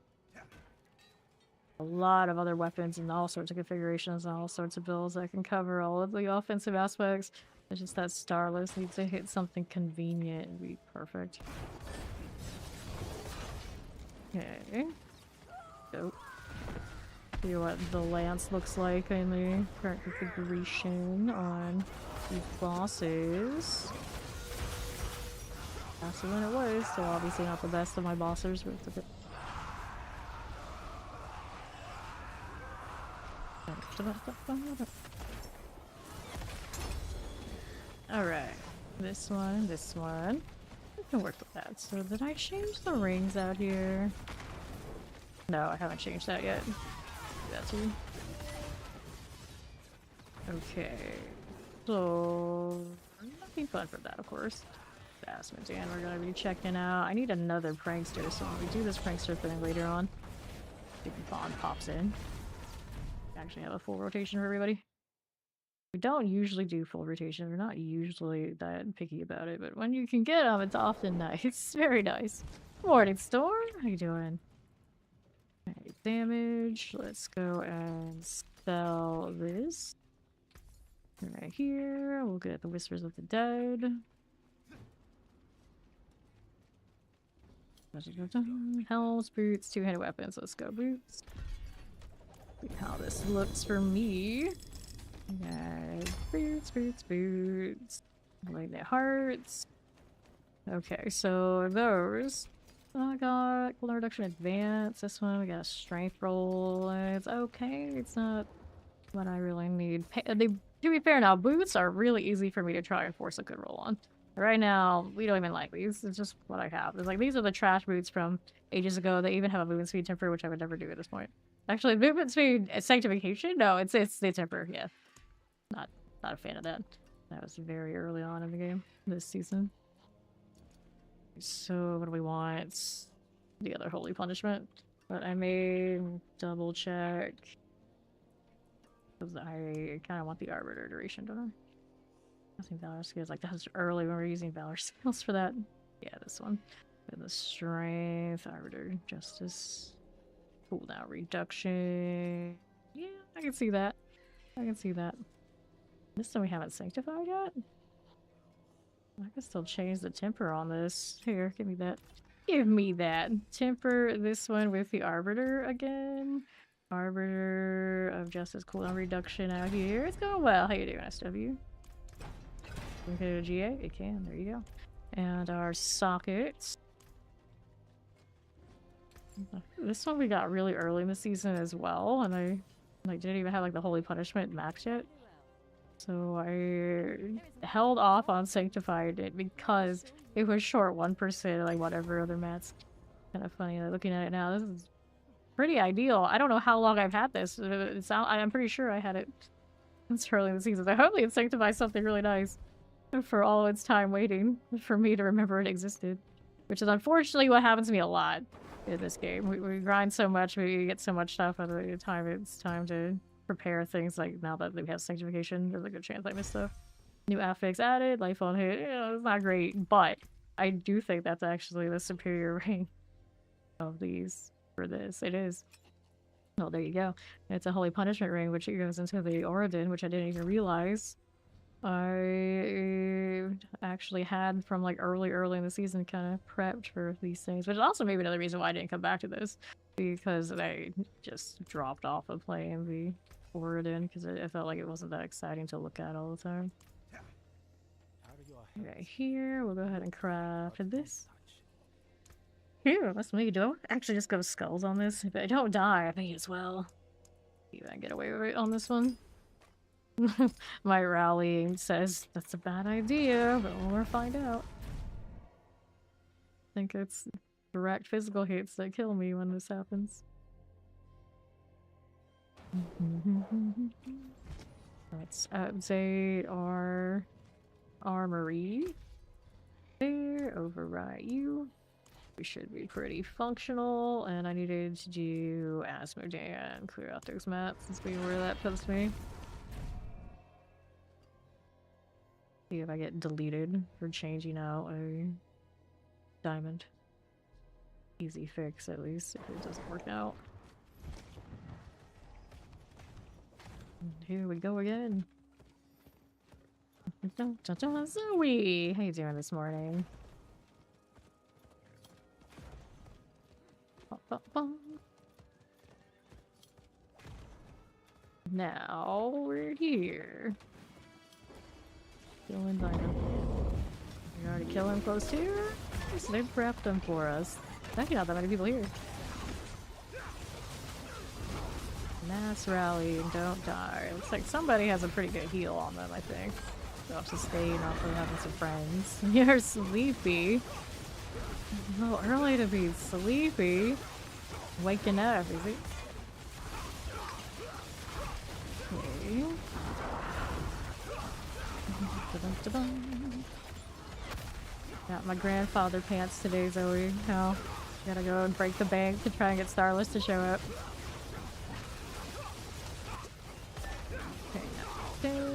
A lot of other weapons and all sorts of configurations and all sorts of builds that can cover all of the offensive aspects. It's just that Starless needs to hit something convenient and be perfect. Okay. So, see what the lance looks like in the current configuration on these bosses. Faster than it was, so obviously not the best of my bossers, but it's a bit... Alright. This one, this one. We can work with that. So did I change the rings out here? No, I haven't changed that yet. Do that too. Okay. So nothing fun for that, of course. Asmodean we're gonna be checking out. I need another prankster, so when we do this prankster thing later on, if Bond pops in. Actually have a full rotation for everybody. We don't usually do full rotation. We're not usually that picky about it, but when you can get them, it's often nice. It's very nice. Morning Storm, how you doing? Alright, damage. Let's go and sell this. Right here, we'll get the Whispers of the Dead. Helms, boots, two-handed weapons. Let's go boots. See how this looks for me. Okay, boots, boots, boots. Like the hearts. Okay, so those. I got cooldown reduction advance. This one we got a strength roll. It's okay. It's not what I really need. To be fair now, boots are really easy for me to try and force a good roll on. Right now, we don't even like these. It's just what I have. It's like these are the trash boots from ages ago. They even have a movement speed temper, which I would never do at this point. Actually, movement speed sanctification? No, it's the temper. Yeah, not a fan of that. That was very early on in the game this season. So what do we want? The other holy punishment, but I may double check because I kind of want the arbiter duration, don't I? I think Valor skills like that was early when we were using Valor skills for that. Yeah, this one. And the strength, arbiter, justice, cooldown reduction. Yeah, I can see that. I can see that. This one we haven't sanctified yet. I can still change the temper on this. Here, give me that. Give me that. Temper this one with the arbiter again. Arbiter of justice, cooldown reduction out here. It's going well. How you doing, SW? Can we go to GA? It can. There you go. And our sockets. This one we got really early in the season as well, and I didn't even have like the holy punishment max yet. So I held off on sanctified it because it was short 1%, like whatever other mats. Kind of funny looking at it now. This is pretty ideal. I don't know how long I've had this. I'm pretty sure I had it since early in the season. I hope it sanctifies something really nice for all its time waiting for me to remember it existed. Which is unfortunately what happens to me a lot in this game. We grind so much, we get so much stuff at the time it's time to prepare things. Like now that we have sanctification, there's a good chance I miss stuff. New affix added, life on hit. You know, it's not great, but I do think that's actually the superior ring of these for this. It is. Oh, there you go. It's a holy punishment ring, which goes into the Oridin, which I didn't even realize I actually had from like early in the season, kind of prepped for these things, which is also maybe another reason why I didn't come back to this, because I just dropped off of playing the Oridin because I felt like it wasn't that exciting to look at all the time. Right here, we'll go ahead and craft this. Here, that's me. Do I actually just go skulls on this? If I don't die, I may as well. See if I can get away with it on this one. My rallying says that's a bad idea, but we'll find out. I think it's direct physical hits that kill me when this happens. Let's update our armory. There, override you. We should be pretty functional, and I needed to do Asmodean, clear out those maps and see where that puts me. See if I get deleted for changing out a diamond. Easy fix, at least, if it doesn't work out. And here we go again. Zoe! How you doing this morning? Now we're here. Killing Dino. We already kill him close here. So they've prepped them for us. There's actually not that many people here. Mass rally and don't die. Looks like somebody has a pretty good heal on them, I think. They'll sustain off of having some friends. You're sleepy. A little early to be sleepy. Waking up, is it? Okay. Got my grandfather pants today, Zoe. Now, gotta go and break the bank to try and get Starless to show up. Okay.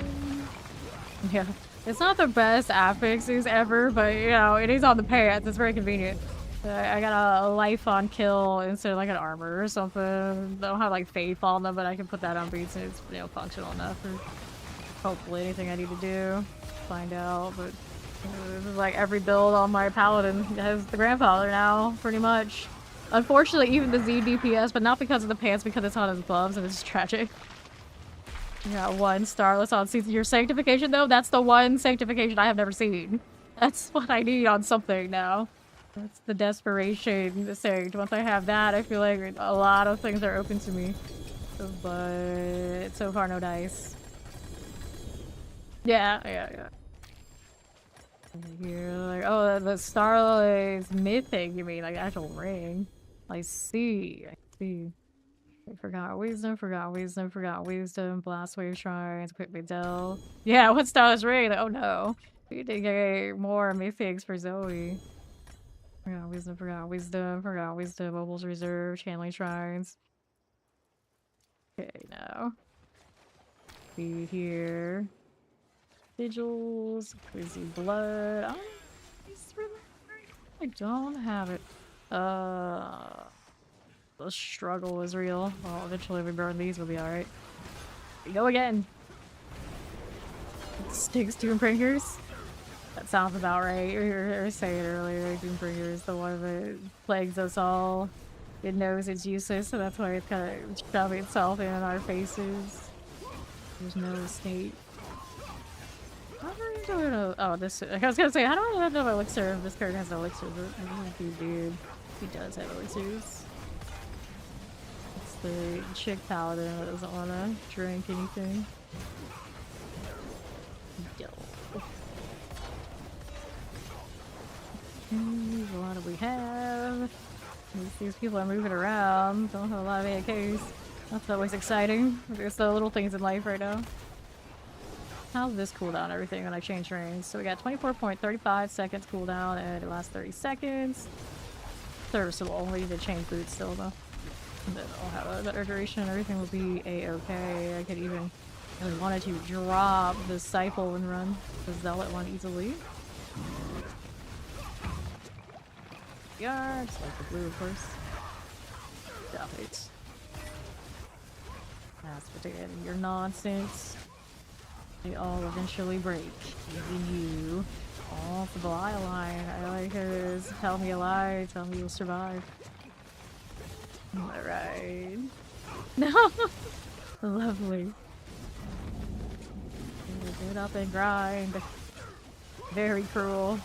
Yeah, it's not the best affixes ever, but you know, it is on the pants. It's very convenient. I got a life on kill instead of like an armor or something. I don't have like faith on them, but I can put that on boots and it's, you know, functional enough for hopefully anything I need to do. Find out, but this is like every build on my Paladin has the grandfather now, pretty much. Unfortunately, even the Z DPS, but not because of the pants, because it's on his gloves and it's tragic. You got one Starless on season. Your Sanctification, though, that's the one Sanctification I have never seen. That's what I need on something now. That's the desperation saved. Once I have that, I feel like a lot of things are open to me. But so far, no dice. Yeah. Here, like, oh, the Starless mythic, you mean, like actual ring. I see. I forgot wisdom, blast wave shrines, quickly delve. Yeah, what Starless ring? Like, oh no. We need to get more mythics for Zoe. Forgot wisdom, mobile's reserve, channeling shrines. Okay, now. Be here. Sigils, crazy blood. I don't have it. The struggle is real. Well, eventually we burn these, we'll be alright. We go again. Sticks Doombringers. That sounds about right. We were saying earlier, Doombringer is the one that plagues us all. It knows it's useless, so that's why it's kind of shoving itself in our faces. There's no escape. How do I know? Oh, this. I was gonna say, how do I know elixir if this card has elixir? But I don't think he did. He does have elixirs. It's the chick paladin that doesn't want to drink anything. Yo. What do we have? These people are moving around. Don't have a lot of AKs. That's always exciting. It's the little things in life right now. How's this cooldown everything when I change rings? So we got 24.35 seconds cooldown and it lasts 30 seconds. Serviceable. We need to change boots still though. Then I'll have a better duration and everything will be a-okay. I could even, if I wanted to, drop the Stifle and run the Zealot one easily. Yards, like the blue of course. Stop it. That's what they're getting. Your nonsense. They all eventually break. Even you. Off the lie line. I like hers. Tell me a lie. Tell me you'll survive. Alright. No! Lovely. Get up and grind. Very cruel.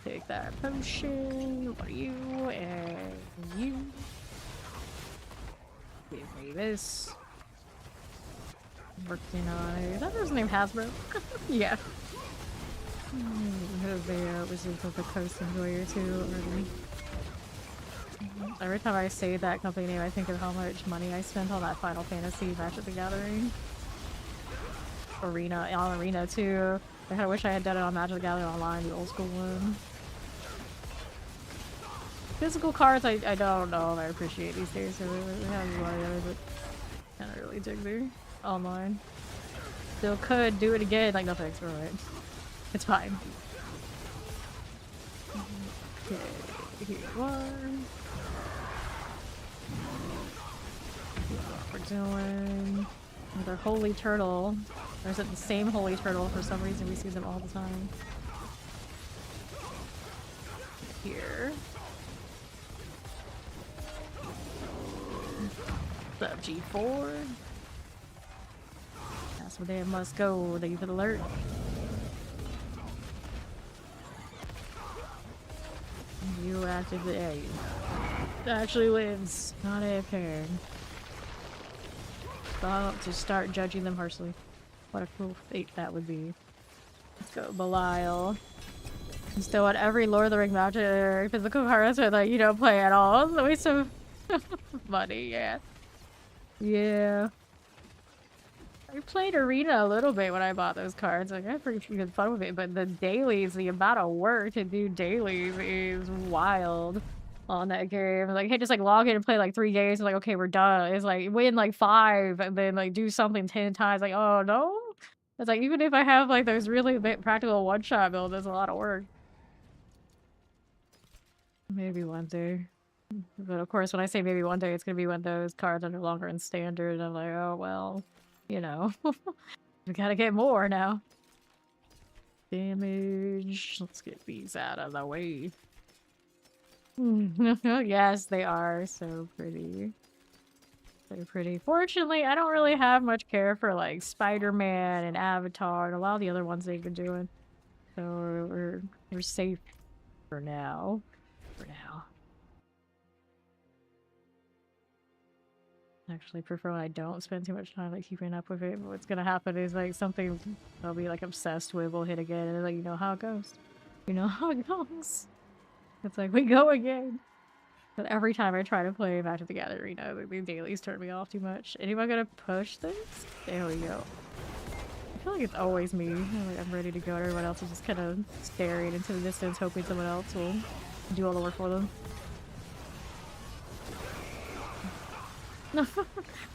Take that potion. What are you? And you. Give me this. Working on it. Is that his name Hasbro? Yeah. There was of the Coast Enjoyer too. Every time I say that company name, I think of how much money I spent on that Final Fantasy Magic the Gathering. Arena, on Arena too. I kinda wish I had done it on Magic the Gathering Online, the old school one. Physical cards, I don't know if I appreciate these days. So we have a lot of others, but I don't really dig there. Online. Still could do it again, like no thanks, we're alright. It's fine. Okay, here you are. What we're doing. Another holy turtle. Or is it the same holy turtle? For some reason we see them all the time. Here. What's up, G4? That's where they must go. They give alert. You activate. There you go. actually lives, not AFK. About to start judging them harshly. What a cruel fate that would be. Let's go, Belial. I'm still on every Lord of the Ring Magic physical cards that like, you don't play at all. It's a waste of money, yeah. Yeah. I played Arena a little bit when I bought those cards. Like, I had pretty good fun with it, but the dailies, the amount of work to do dailies is wild on that game. Like, hey, just like log in and play like 3 games. And like, okay, we're done. It's like win like 5 and then like do something 10 times. Like, oh no. It's like, even if I have like those really practical one-shot builds, it's a lot of work. Maybe one day. But of course, when I say maybe one day, it's gonna be when those cards are no longer in standard. And I'm like, oh, well, you know, we gotta get more now. Damage. Let's get these out of the way. Yes, they are so pretty. They're pretty. Fortunately, I don't really have much care for like Spider-Man and Avatar and a lot of the other ones they've been doing. So we're safe for now. Actually prefer when I don't spend too much time like keeping up with it. But what's gonna happen is like something I'll be like obsessed with will hit again, and like, you know how it goes. You know how it goes. It's like we go again. But every time I try to play Magic the Gathering, the dailies turn me off too much. Anyone gonna push this? There we go. I feel like it's always me. I'm ready to go. Everyone else is just kind of staring into the distance, hoping someone else will do all the work for them.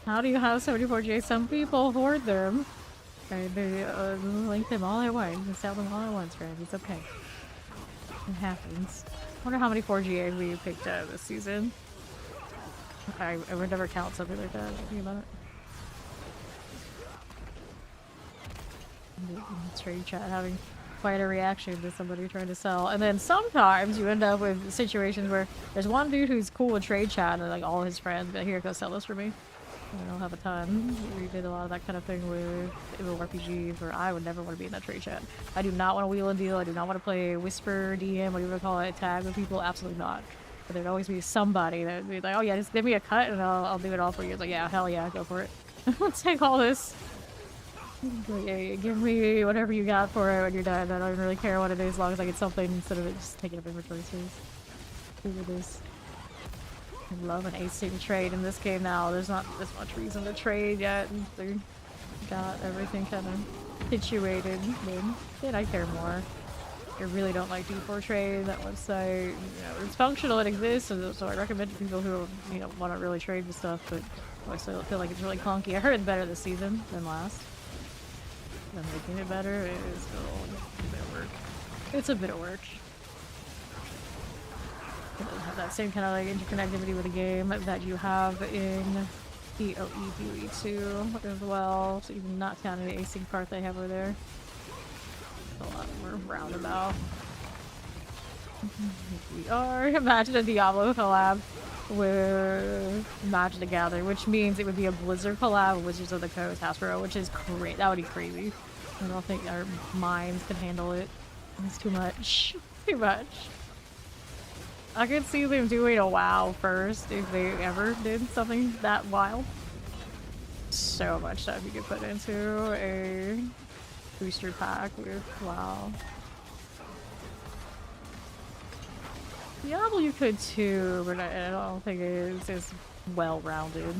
How do you have 74J? Some people hoard them. They link them all at once and sell them all at once, friend. It's okay. It happens. I wonder how many 4GAs we picked up this season. I would never count something like that. Think about it. Trade chat having quite a reaction to somebody trying to sell. And then sometimes you end up with situations where there's one dude who's cool with trade chat and like all his friends, but here, go sell this for me. I don't have a ton. We did a lot of that kind of thing with RPGs where I would never want to be in that trade chat. I do not want to wheel and deal. I do not want to play Whisper, DM, whatever you call it, tag with people. Absolutely not. But there'd always be somebody that would be like, oh yeah, just give me a cut and I'll do it all for you. It's like, yeah, hell yeah, go for it. Let's take all this. Yeah, give me whatever you got for it when you're done. I don't really care what it is as long as I get something instead of it just taking up inventory space. See what it is. I love an async trade in this game now. There's not as much reason to trade yet. They got everything kind of situated. Then I care more. I really don't like D4 trade. That website, you know, it's functional, it exists, so I recommend to people who, you know, want to really trade with stuff, but I still feel like it's really clunky. I heard it's better this season than last. And making it better is still a bit of work. It's a bit of work. It doesn't have that same kind of like interconnectivity with the game that you have in the PoE 2 as well. So even not counting the async part they have over there. It's a lot more roundabout. We are. Imagine a Diablo collab with Magic the Gathering, which means it would be a Blizzard collab with Wizards of the Coast, Hasbro, which is great. That would be crazy. I don't think our minds can handle it. It's too much. Too much. I could see them doing a WoW first if they ever did something that wild. So much stuff you could put into a booster pack with WoW. Diablo you could too, but I don't think it's as well-rounded.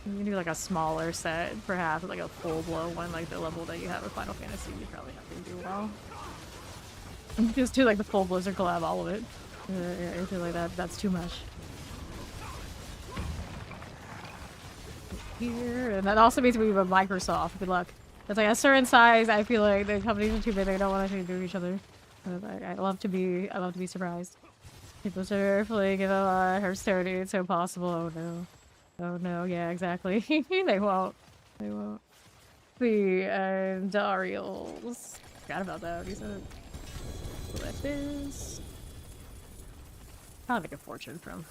You can do like a smaller set, perhaps like a full-blown one, like the level that you have with Final Fantasy. You probably not gonna do well. Just do like the full Blizzard collab, all of it. I feel like that's too much. Here, and that also means we have a Microsoft. Good luck. It's like a certain size. I feel like the companies are too big. They don't want to do each other. I love to be surprised. People are playing it a lot. Hearthstone, it's so possible. Oh no. Oh no, yeah, exactly. They won't. They won't. The Darials. Forgot about that. He said. What this? I'll make a fortune from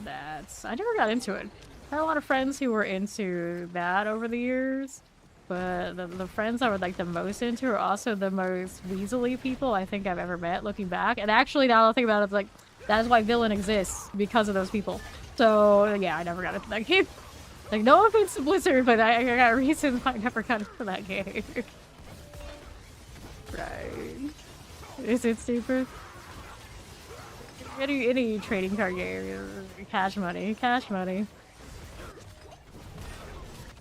that. I never got into it. I had a lot of friends who were into that over the years. But the friends I were like the most into are also the most weaselly people I think I've ever met looking back. And actually now I think about it, it's like That is why Villain exists, because of those people. So, yeah, I never got into that game. Like, no offense to Blizzard, but I got reasons why I never got into that game. Right. Is it stupid? Any trading card game, cash money, cash money.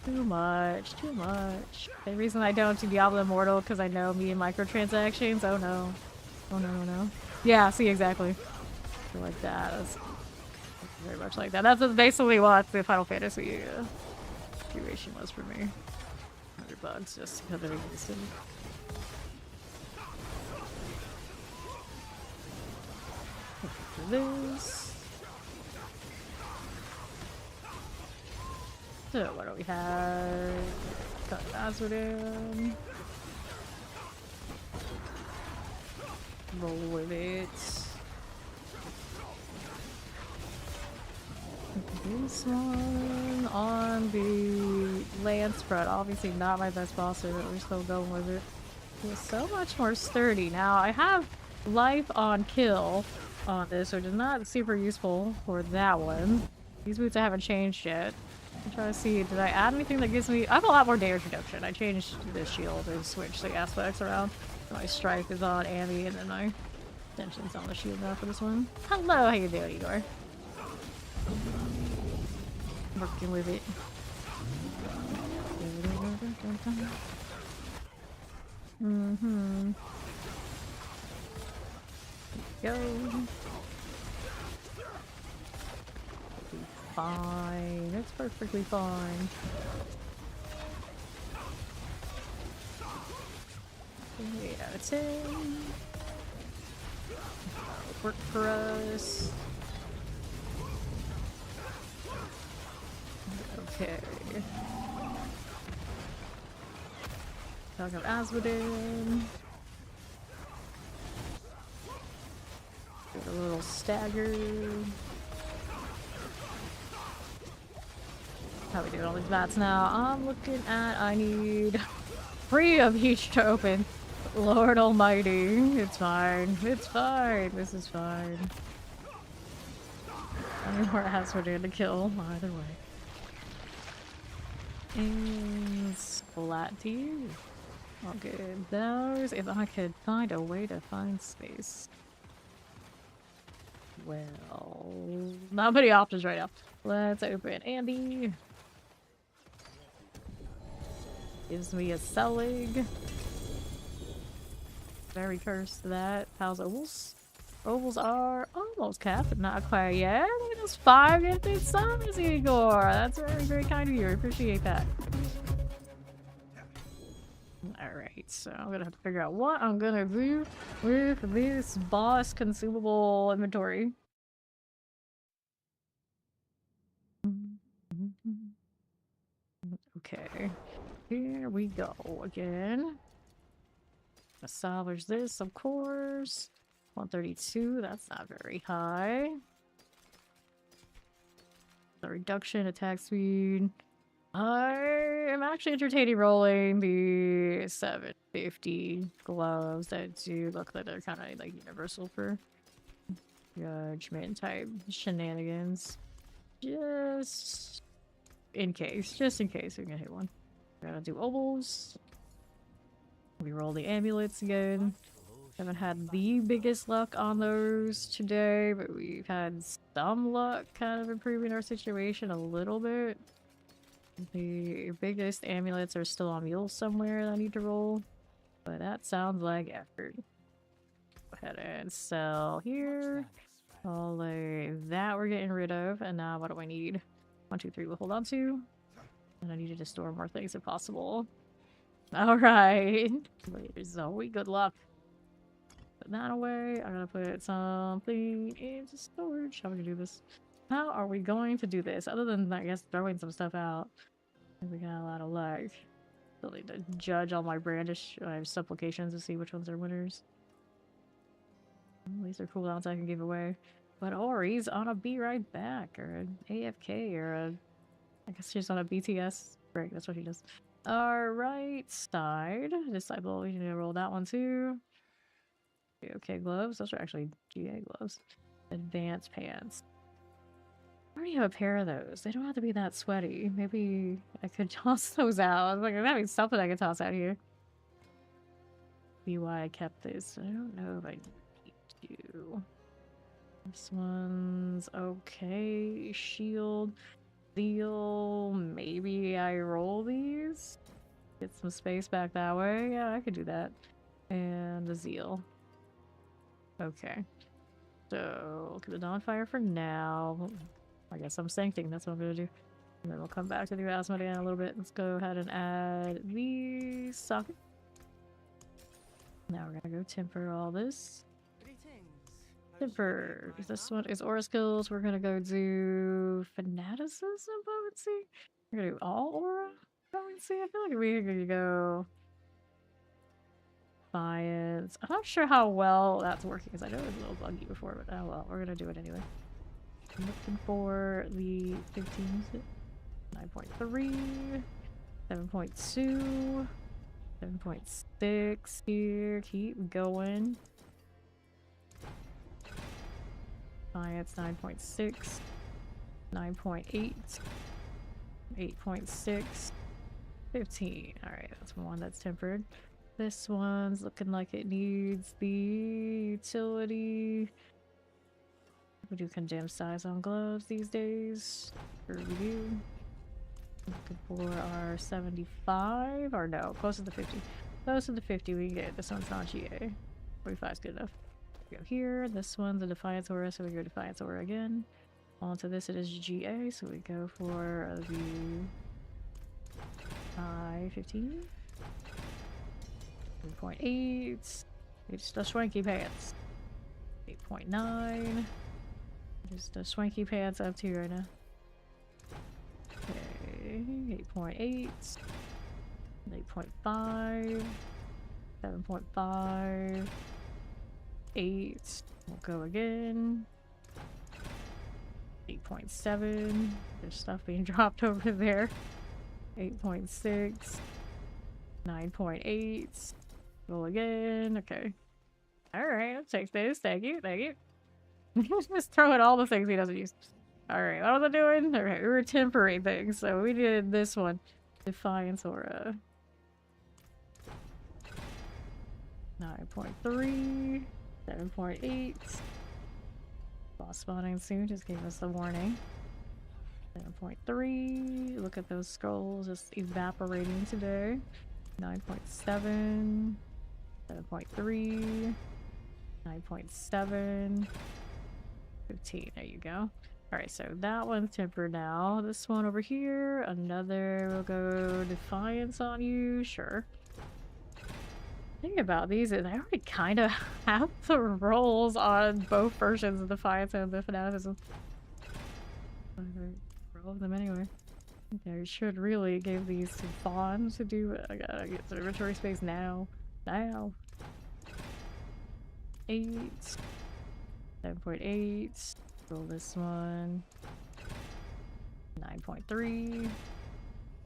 Too much, too much. The reason I don't do Diablo Immortal because I know me and microtransactions. Oh no. Oh no, no, no. Yeah, see, exactly. Like that. That's very much like that. That's basically what the Final Fantasy duration was for me. $100 just because it existed. This. So what do we have? Got Azradin. Roll with it. This one on the Lance front. Obviously not my best boss, but we're still going with it. It's so much more sturdy. Now I have life on kill on this, which is not super useful for that one. These boots I haven't changed yet. I'm trying to see, did I add anything that gives me... I have a lot more damage reduction. I changed this shield and switched the aspects around. My strike is on Amy, and then my tension's on the shield now for this one. Hello, how you doing, Igor? Working with it. Mm-hmm. Go. Fine. It's perfectly fine. Yeah, it's in. Work for us. Okay. Talk of Asmodee. Get a little staggered. How we doing all these bats now? I'm looking at, I need 3 of each to open. Lord almighty. It's fine. It's fine. This is fine. I need more Asmodee to kill, either way. And splat to you. All good. Those, if I could find a way to find space. Well, not many options right now. Let's open Andy. Gives me a Selig. Very cursed that. How's ovals? Ovals are almost capped, but not quite yet. Minus 5 infinite summons, Igor. That's very, very kind of you. I appreciate that. Alright, so I'm gonna have to figure out what I'm gonna do with this boss consumable inventory. Okay, here we go again. Salvage this, of course. 132, that's not very high. The reduction, attack speed. I am actually entertaining rolling the 750 gloves that do look like they're kind of like universal for judgment type shenanigans. Just in case we're gonna hit one. We're gonna do ovals. We roll the amulets again. Haven't had the biggest luck on those today, but we've had some luck kind of improving our situation a little bit. The biggest amulets are still on mules somewhere that I need to roll, but that sounds like effort. Go ahead and sell here. All that we're getting rid of, and now what do I need? 1, 2, 3 we'll hold on to. And I needed to store more things if possible. Alright. Later Zoe, good luck. Put that away. I'm gonna put something into storage. How are we gonna do this? How are we going to do this? Other than, I guess, throwing some stuff out. We got a lot of luck. Still need to judge all my brandish supplications to see which ones are winners. These are cooldowns I can give away. But Ori's on a be right back, or an AFK, or a... I guess she's on a BTS break. That's what she does. Our right side. Disciple, we need to roll that one too. Okay, gloves. Those are actually GA gloves. Advanced pants. I already have a pair of those. They don't have to be that sweaty. Maybe I could toss those out. I was like, that means something I could toss out here. Be why I kept this. I don't know if I need to. This one's okay. Shield. Zeal. Maybe I roll these? Get some space back that way. Yeah, I could do that. And the zeal. Okay. So, look at the Dawnfire for now. I guess I'm sancting. That's what I'm gonna do. And then we'll come back to the Asmodean in a little bit. Let's go ahead and add the socket. Now we're gonna go temper all this. Temper. This one is aura skills. We're gonna go do fanaticism potency. We're gonna do all aura potency. I feel like we're gonna go science. I'm not sure how well that's working because I know it was a little buggy before, but oh well, we're gonna do it anyway. I'm looking for the 15s. 9.3, 7.2, 7.6 here. Keep going. Science 9.6, 9.8, 8.6, 15. Alright, that's one that's tempered. This one's looking like it needs the utility. We do condemned size on gloves these days. Sure we do. Looking for our 75, or no, close to the 50. Close to the 50 we can get. This one's not GA. 45 is good enough. We go here. This one's a Defiance Aura, so we go Defiance Aura again. Onto this it is GA, so we go for the I-15. 3.8. It's the Swanky Pants. 8.9. Just the Swanky Pants up to right now. Okay, 8.8. 8.5. 7.5. 8. We'll go again. 8.7. There's stuff being dropped over there. 8.6. 9.8. Roll again. Okay. Alright, I'll take this. Thank you. Thank you. Just throw in all the things he doesn't use. Alright, what was I doing? Alright, we were tempering things, so we did this one. Defiance Aura. 9.3. 7.8. Boss spawning soon, just gave us the warning. 7.3. Look at those scrolls just evaporating today. 9.7. 7.3. 9.7. 15. There you go. Alright, so that one's tempered now. This one over here, another, we'll go Defiance on you. Sure. Thing about these is I already kind of have the rolls on both versions of Defiance and the Fanaticism. Roll them anyway. I should really give these to Fawn to do it. I gotta get some inventory space now. Now. 8. 7.8. Roll this one. 9.3.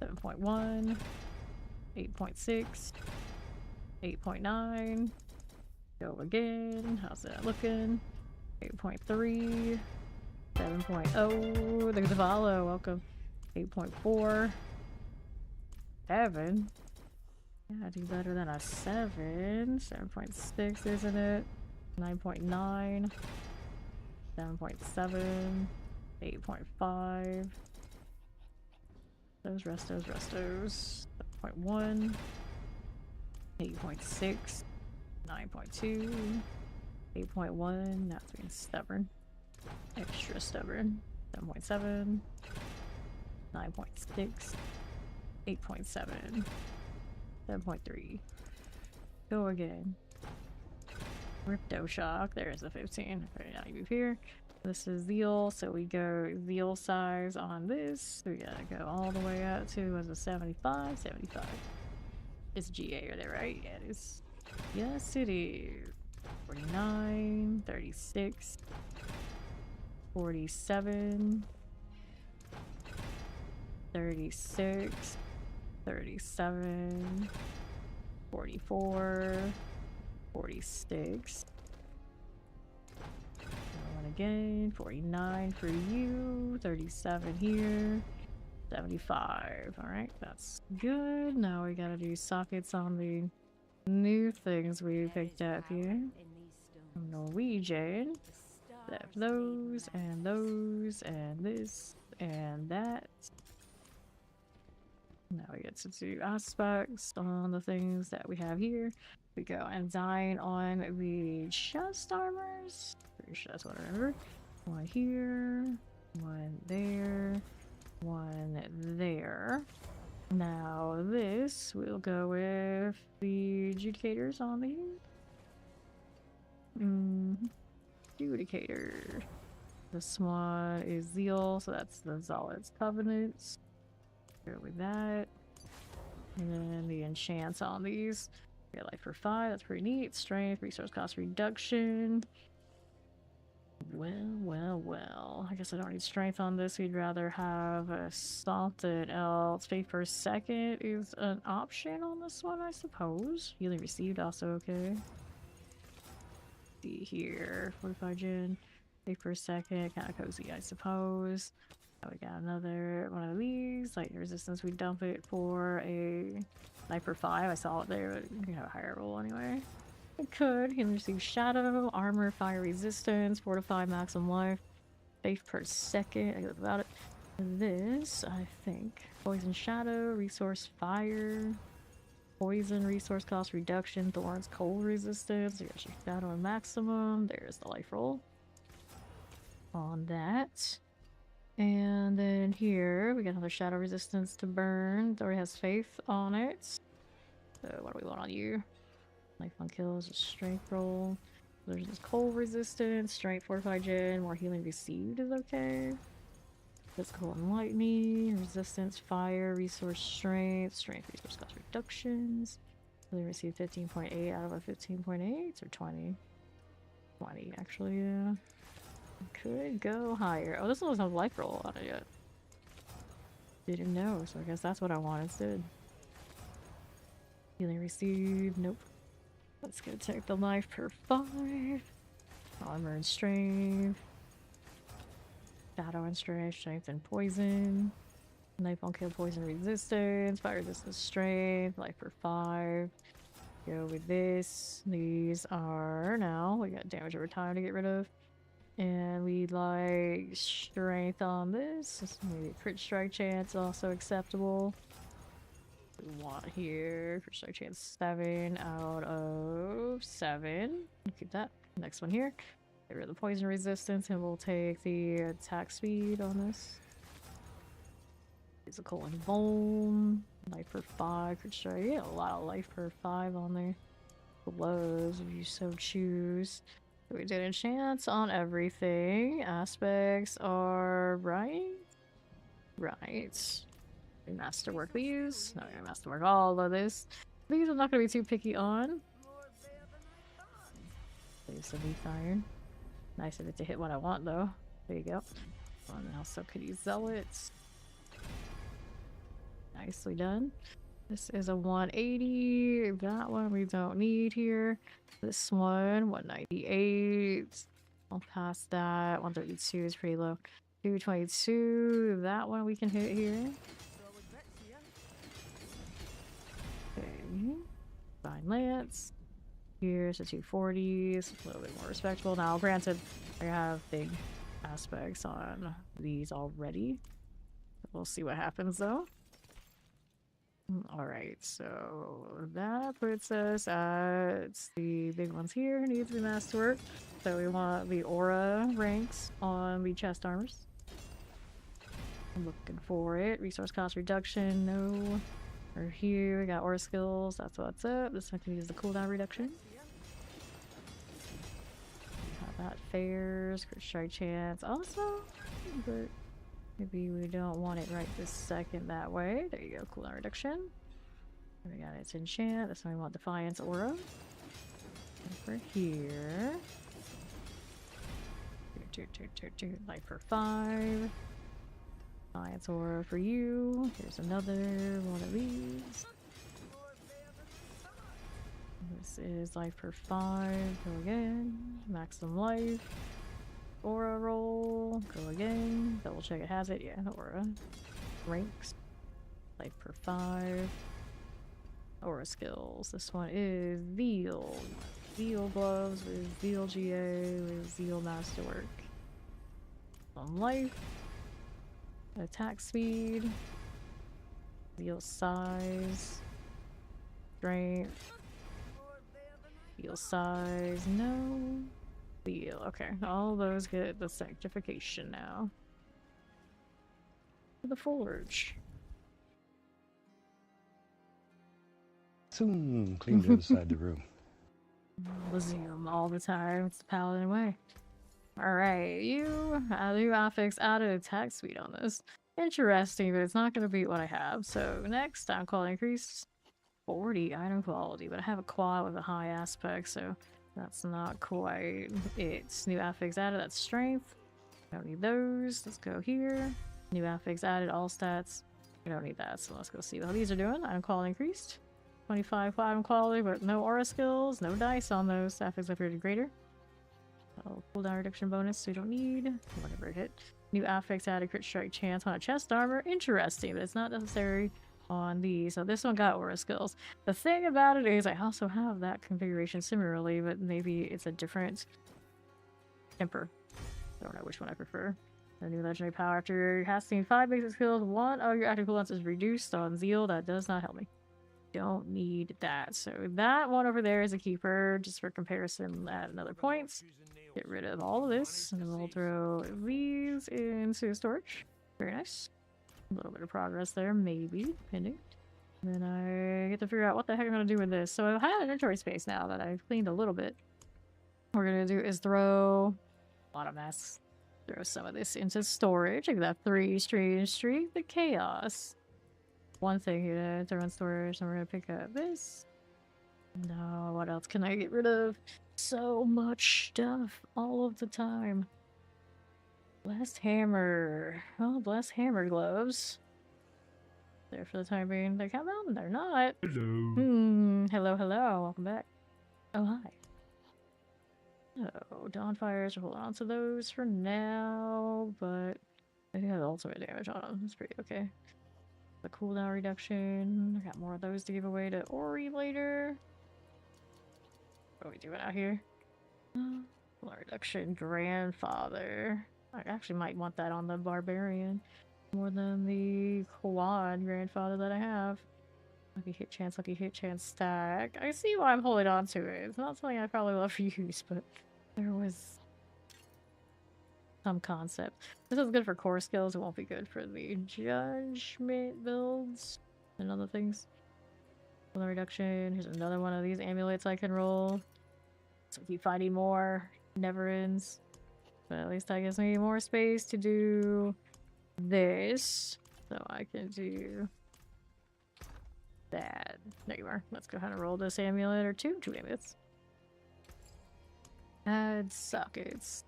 7.1. 8.6. 8.9. Go again. How's that looking? 8.3. 7.0. There's a follow. Welcome. 8.4. 7. Yeah, I do better than a 7. 7.6, isn't it? 9.9. 7.7. 8.5. Those restos. 7.1. 8.6. 9.2. 8.1. That's being stubborn. Extra stubborn. 7.7. 9.6. 8.7. 7.3. Go again. Ripto Shock. There's the 15. Okay, now you move here. This is Zeal, so we go Zeal size on this. We gotta go all the way out to, was it 75? 75. It's GA, are they right? Yeah, it is. Yes, it is. 49, 36, 47, 36, 37, 44, 46. I want to again. 49 for you. 37 here. 75. Alright, that's good. Now we gotta do sockets on the new things we picked up here. Norwegian. Those, and this, and that. Now we get to do aspects on the things that we have here. We go and dine on the chest armors. Pretty sure that's what I remember. One here, one there, one there. Now this, we'll go with the adjudicators on these. Adjudicator. This one is Zeal, so that's the Zealot's Covenants. Go with that. And then the enchants on these. We got life for 5, that's pretty neat. Strength, resource cost reduction. Well. I guess I don't need strength on this. We'd rather have something else. Faith per second is an option on this one, I suppose. Healing received, also okay. See here. 45 gen. Faith per second, kind of cozy, I suppose. We got another one of these. Lightning resistance, we dump it for a sniper 5. I saw it there, but you can have a higher roll anyway. It could. Healing receive shadow, armor, fire resistance, 4 to 5 maximum life, faith per second. I guess about it. This, I think, poison shadow, resource fire, poison resource cost reduction, thorns cold resistance. You got your shadow and maximum. There's the life roll on that. And then here we got another shadow resistance to burn. It already has faith on it. So what do we want on you? Life on kills, a strength roll. There's this cold resistance, strength 45 gen, more healing received is okay. Physical and lightning, resistance, fire, resource strength, strength resource cost reductions. Healing received 15.8 out of a 15.8 or 20? 20 actually, yeah. Could go higher. Oh, this one doesn't have life roll on it yet. Didn't know, so I guess that's what I want instead. Healing received. Nope. Let's go take the life per 5. Armor and strength. Shadow and strength. Strength and poison. Knife on kill, poison resistance. Fire resistance, strength. Life per 5. Go with this. These are now. We got damage over time to get rid of. And we like strength on this. Maybe crit strike chance also acceptable. We want here crit strike chance 7 out of 7. Keep that. Next one here. Get rid of the poison resistance, and we'll take the attack speed on this. Physical and bone. Life per 5. Crit strike. Yeah, a lot of life per 5 on there. Blows if you so choose. We did a chance on everything. Aspects are right. Masterwork these. No, we're gonna masterwork all of this. These I'm not gonna be too picky on. There's some leaf iron. Nice of it to hit what I want though. There you go. And also could use zealots. Nicely done. This is a 180. That one we don't need here. This one, 198. I'll pass that. 132 is pretty low. 222. That one we can hit here. Okay. Fine Lance. Here's a 240. It's a little bit more respectable. Now, granted, I have big aspects on these already. We'll see what happens though. Alright, so that puts us at the big ones here. Needs to be masterwork. So we want the aura ranks on the chest armors. I'm looking for it. Resource cost reduction, no. Or here we got aura skills, that's what's up. This one can use the cooldown reduction. Have that fares, crit strike chance also, but maybe we don't want it right this second that way. There you go, cooldown reduction. We got its enchant. This one we want Defiance Aura. Over here. Life for 5. Defiance Aura for you. Here's another one of these. This is life for 5. Go again. Maximum life. aura roll. Go again. Double check it has it. Yeah, aura. Ranks. Life per 5. Aura skills. This one is Veal. Veal gloves with Veal GA with Veal masterwork. On life. Attack speed. Veal size. Strength. Veal size. No. Veal. Okay. All those get the sanctification now. The forge. Soon, clean the other side of the room. Zoom all the time. It's the Paladin way. Alright, you affix added attack speed on this. Interesting, but it's not going to beat what I have. So next, I'm calling increase 40 item quality, but I have a quad with a high aspect, so that's not quite it. New affix added, that's strength. I don't need those. Let's go here. New affix added, all stats. We don't need that, so let's go see how these are doing. Item quality increased. 25 item quality, but no aura skills, no dice on those. Affix appear to greater. Oh, cooldown reduction bonus we don't need. Whatever it hit. New affix added crit strike chance on a chest armor. Interesting, but it's not necessary on these. So this one got aura skills. The thing about it is I also have that configuration similarly, but maybe it's a different temper. I don't know which one I prefer. A new legendary power after casting 5 basic skills, 1 of your active cooldowns is reduced on Zeal. That does not help me. Don't need that. So that one over there is a keeper, just for comparison at another point. Get rid of all of this, and then we'll throw these into storage. Very nice. A little bit of progress there, maybe, depending. And then I get to figure out what the heck I'm going to do with this. So I have inventory space now that I've cleaned a little bit. What we're going to do is throw a lot of masks. Throw some of this into storage. Like that 3 strange streak, the chaos. One thing here to run storage, and we're gonna pick up this. No, what else can I get rid of? So much stuff all of the time. Blessed hammer. Oh, blessed hammer gloves. There for the time being. They come out and they're not. Hello. Hello, hello. Welcome back. Oh, hi. Oh, Dawnfires. Hold on to those for now, but I do have ultimate damage on them. That's pretty okay. The cooldown reduction. I got more of those to give away to Ori later. What are we doing out here? Cooldown reduction. Grandfather. I actually might want that on the Barbarian more than the quad grandfather that I have. Lucky hit chance stack. I see why I'm holding on to it. It's not something I probably love to use, but there was some concept. This is good for core skills. It won't be good for the judgment builds and other things. Cooldown reduction. Here's another one of these amulets I can roll. So keep fighting more. Never ends. But at least that gives me more space to do this. So I can do that. There you are. Let's go ahead and roll this amulet or two amulets. Add sockets.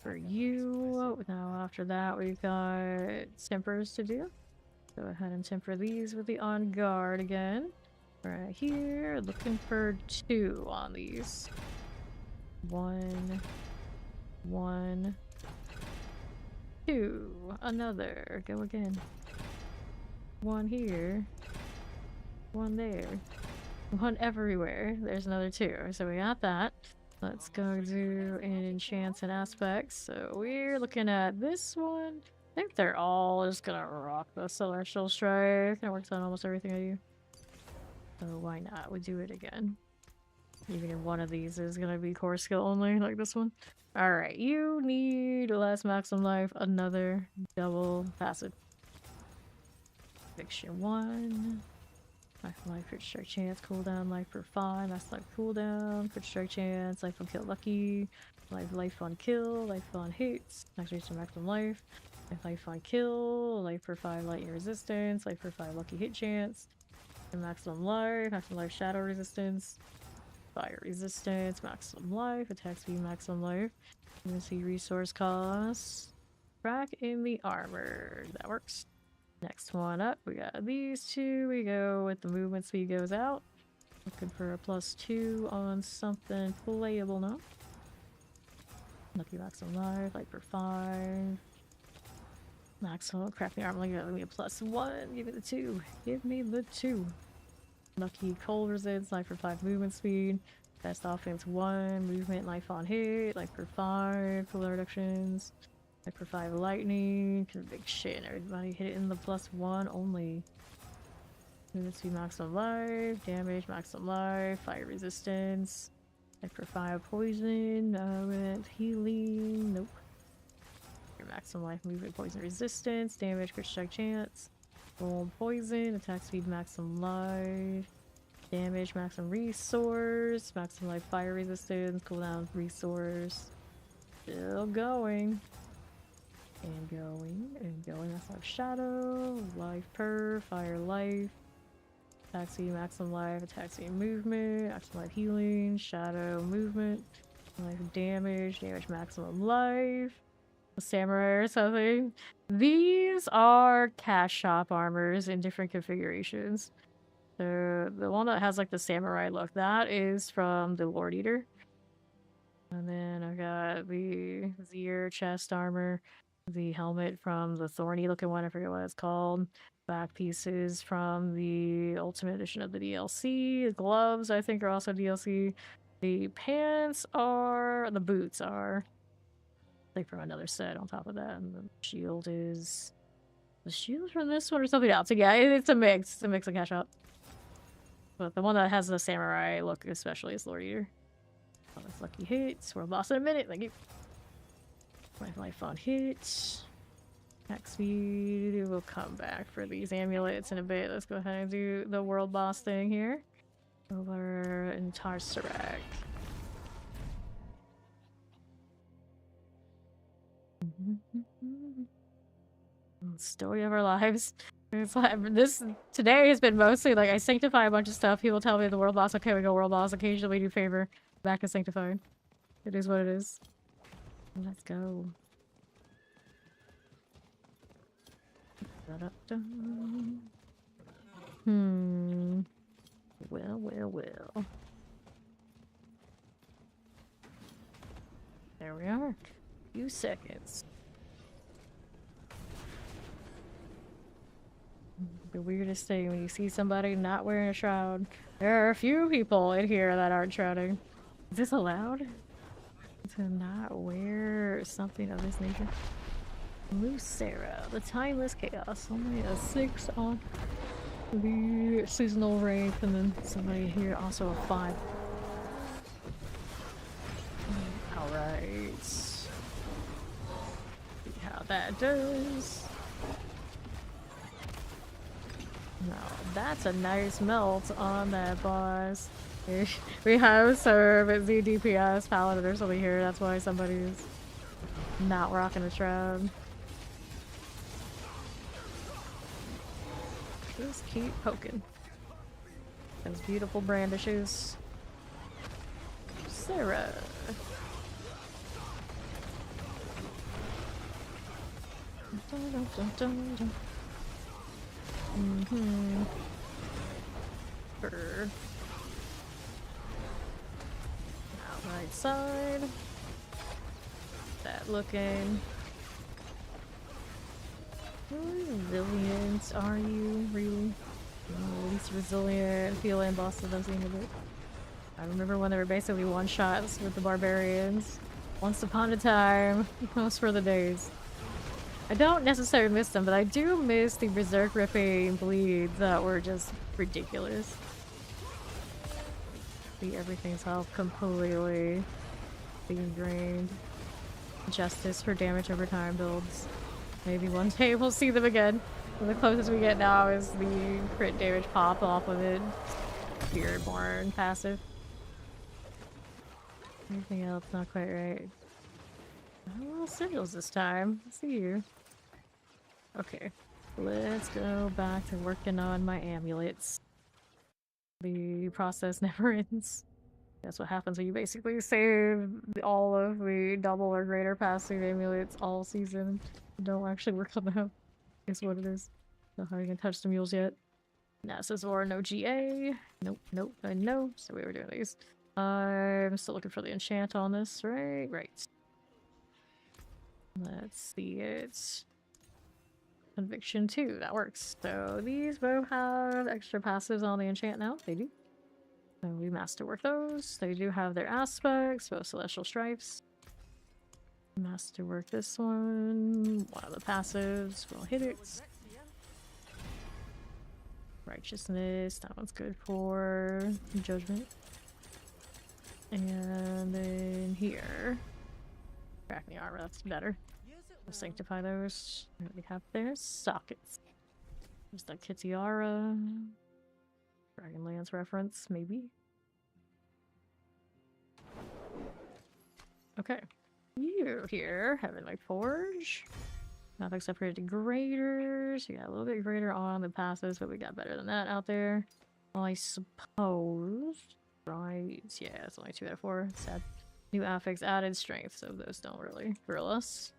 For you. Now after that we've got tempers to do. Go ahead and temper these with the on guard again. Right here, looking for 2 on these. 1, 2, another. Go again. 1 here. 1 there. 1 everywhere. There's another 2. So we got that. Let's go do an enchants and aspects. So we're looking at this one. I think they're all just gonna rock the Celestial Strike. It works on almost everything I do. So why not? We do it again. Even if one of these is gonna be core skill only, like this one. Alright, you need less maximum life, another double passive. Fiction 1. Life crit strike chance, cooldown, life per 5, that's life cooldown, crit strike chance, life on kill lucky, life on kill, life on hits, max reach to maximum life, life on kill, life per 5 lightning resistance, life per 5 lucky hit chance, and maximum life shadow resistance, fire resistance, maximum life, attack speed, maximum life. You can see resource costs, crack in the armor, that works. Next one up, we got these 2. We go with the movement speed goes out. Looking for a +2 on something playable now. Lucky maximum life, like for 5. Maximum crafting armor, give me a +1. Give me the 2. Give me the 2. Lucky cold resist, life for 5 movement speed. Best offense 1. Movement, life on hit, life for 5. Polar reductions. Life for 5 lightning. Big shit. Everybody hit it in the +1 only. Movement speed, maximum life. Damage, maximum life. Fire resistance. Life for 5 poison. With healing. Nope. Your maximum life, movement, poison resistance. Damage, crit strike chance. Roll poison. Attack speed, maximum life. Damage, maximum resource. Maximum life, fire resistance. Cooldown, resource. Still going. And going. And going. That's our shadow. Life per. Fire life. Attack speed, maximum life. Attack speed, movement. Maximum life, healing. Shadow, movement. Life damage. Damage, maximum life. Samurai or something. These are cash shop armors in different configurations. So the one that has like the samurai look, that is from the Lord Eater. And then I've got the Zir chest armor, the helmet from the thorny looking one, I forget what it's called. Back pieces from the Ultimate Edition of the DLC. The gloves I think are also DLC. The pants are, the boots are like from another set on top of that, and the shield is the shield from this one or something else. So yeah, it's a mix. It's a mix of cash out. But the one that has the samurai look especially is Lord Eater. Oh, that's lucky hits. We're boss in a minute. Thank you. Life on hit. Attack speed. We'll come back for these amulets in a bit. Let's go ahead and do the world boss thing here. Over in Tarsarak. Story of our lives. It's like, this today has been mostly like I sanctify a bunch of stuff. People tell me the world boss. Okay, we go world boss. Occasionally we do favor. Back to sanctified. It is what it is. Let's go. Well. There we are. Few seconds. The weirdest thing when you see somebody not wearing a shroud. There are a few people in here that aren't shrouding. Is this allowed? To not wear something of this nature? Lucera, the Timeless Chaos. Only a 6 on the seasonal rank, and then somebody here also a 5. Alright. See how that does. No, that's a nice melt on that boss. We have serve Z DPS Paladin or something here. That's why somebody's not rocking a shroud. Just keep poking. Those beautiful brandishes. Sarah. Bird. Right side. That looking. How resilient are you, really? Least resilient feeling bosses I've seen a bit. I remember when they were basically one-shots with the barbarians. Once upon a time. Those were the days. I don't necessarily miss them, but I do miss the berserk ripping bleeds that were just ridiculous. See everything's health completely being drained. Justice for damage over time builds. Maybe one day we'll see them again. The closest we get now is the crit damage pop off of it. Spiritborn passive. Anything else not quite right. Oh, sigils this time. I see you. Okay. Let's go back to working on my amulets. The process never ends. That's what happens when you basically save all of the double or greater passive amulets all season. Don't actually work on them. Is what it is. Not having touched the mules yet. Nasus or no GA. Nope, no. So we were doing these. I'm still looking for the enchant on this, right? Right. Let's see it. Conviction 2, that works. So these both have extra passives on the enchant now. They do. So we masterwork those. They do have their aspects, both celestial stripes. Masterwork this one. One of the passives will hit it. Righteousness, that one's good for judgment. And then here. Crack the armor, that's better. We'll sanctify those. What do we have there? Sockets. There's the Kitiara. Dragonlance reference, maybe. Okay. You here, Heavenly Forge. Nothing separated to graders. You got a little bit greater on the passes, but we got better than that out there. Well, I suppose. Right. Yeah, it's only 2 out of 4. Sad. New affix added strength, so those don't really thrill us.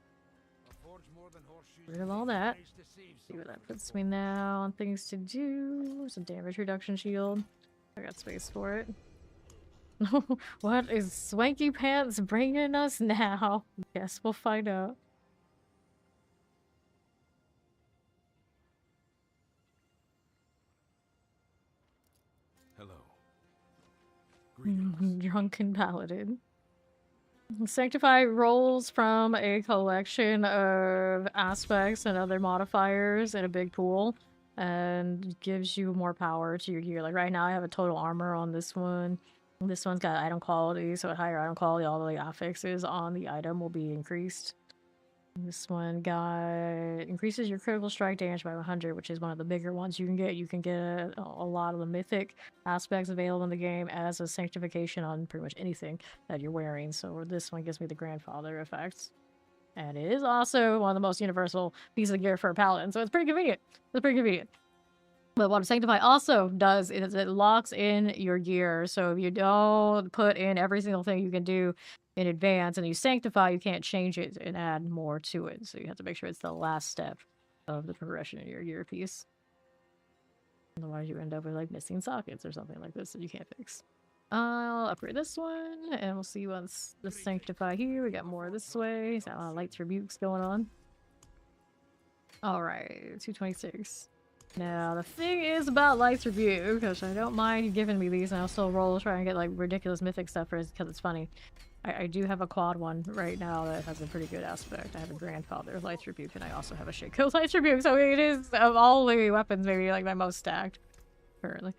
Rid of all that. See what that puts me now on things to do. Some damage reduction shield. I got space for it. What is Swanky Pants bringing us now? Guess we'll find out. Hello. Greetings. Drunken Paladin. Sanctify rolls from a collection of aspects and other modifiers in a big pool and gives you more power to your gear. Like right now I have a total armor on this one. This one's got item quality, so at higher item quality all the affixes on the item will be increased. This one got increases your critical strike damage by 100, which is one of the bigger ones you can get. You can get a lot of the mythic aspects available in the game as a sanctification on pretty much anything that you're wearing. So this one gives me the grandfather effects. And it is also one of the most universal pieces of gear for a paladin, so it's pretty convenient. It's pretty convenient. But what Sanctify also does is it locks in your gear. So if you don't put in every single thing you can do in advance and you sanctify, you can't change it and add more to it. So you have to make sure it's the last step of the progression in your gear piece. Otherwise you end up with like missing sockets or something like this that you can't fix. I'll upgrade this one and we'll see once the sanctify here. We got more this way. Got a lot of lights rebukes going on. Alright, 226. Now, the thing is about Light's Rebuke, because I don't mind giving me these, and I'll still roll, try and get, like, ridiculous mythic stuff for it, because it's funny. I do have a quad one right now that has a pretty good aspect. I have a grandfather Light's Rebuke, and I also have a Shaco Light's Rebuke, so it is, of all the weapons, maybe, like, my most stacked, currently.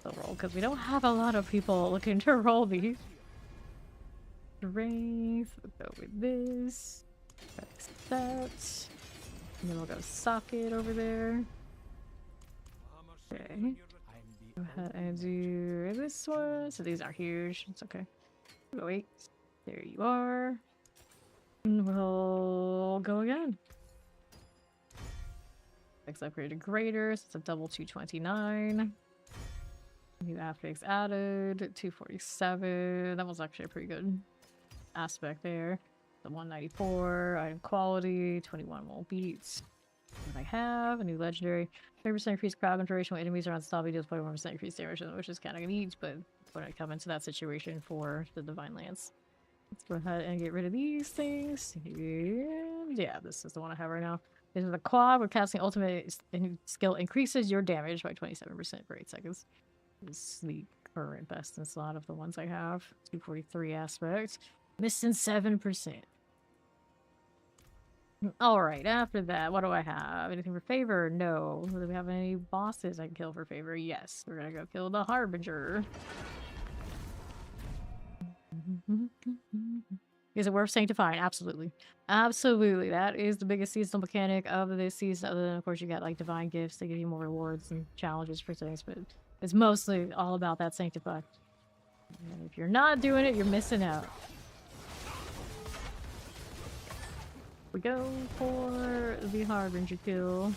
So roll, because we don't have a lot of people looking to roll these. Strength, we'll go with this. That. And then we'll go socket over there. Okay. Go ahead and do this one. So these aren't huge. It's okay. Oh, wait. There you are. And we'll go again. Next upgrade to greater. So it's a double 229. New affix added. 247. That was actually a pretty good aspect there. The 194. Item quality. 21 won't beat. What I have, a new legendary 30% increased crowd conjuration when enemies are on stop, deals 21% increased damage, which is kind of neat, but when I come into that situation for the Divine Lance. Let's go ahead and get rid of these things. And yeah, this is the one I have right now. This is a quad where casting ultimate skill increases your damage by 27% for 8 seconds. This is the current best in slot of the ones I have. 243 aspect. Missing 7%. Alright, after that, what do I have? Anything for favor? No. Do we have any bosses I can kill for favor? Yes. We're gonna go kill the Harbinger. Is it worth sanctifying? Absolutely. Absolutely. That is the biggest seasonal mechanic of this season. Other than, of course, you got like divine gifts. They give you more rewards and challenges for things, but it's mostly all about that sanctify. And if you're not doing it, you're missing out. We go for the Harbinger kill.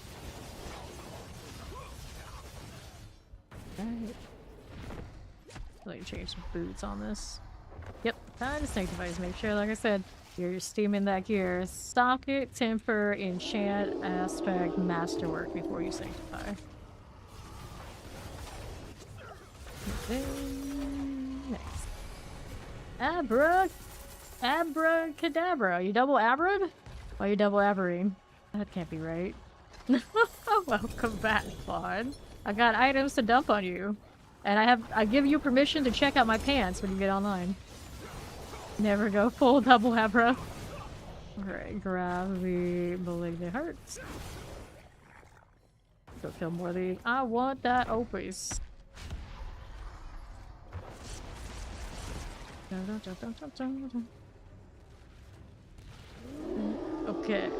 Alright. Let me change some boots on this. Yep, time to sanctify. Make sure, like I said, you're steaming that gear. Socket, temper, enchant, aspect, masterwork before you sanctify. Next. Abracadabra. You double abrad? Why are you double averring? That can't be right. Welcome back, Fawn. I got items to dump on you. And I give you permission to check out my pants when you get online. Never go full double abra. Alright, grab the malignant hearts. Go kill more of these. I want that opus. Okay.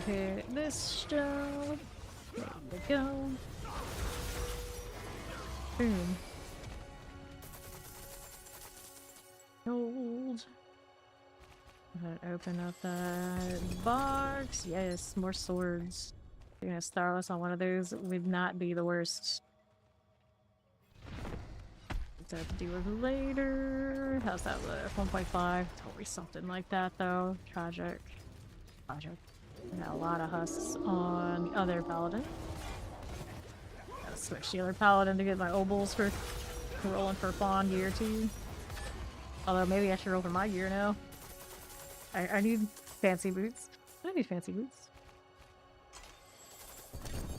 Hit this stone. There we go. Boom. Gold. Open up that box. Yes, more swords. Doing a Starless on one of those would not be the worst. To have to deal with later. How's that look? 1.5. Totally something like that though. Tragic. Tragic. Got a lot of husks on the other Paladin. Gotta switch the other Paladin to get my obols for rolling for Fawn gear too. Although maybe I should roll for my gear now. I need fancy boots. I need fancy boots.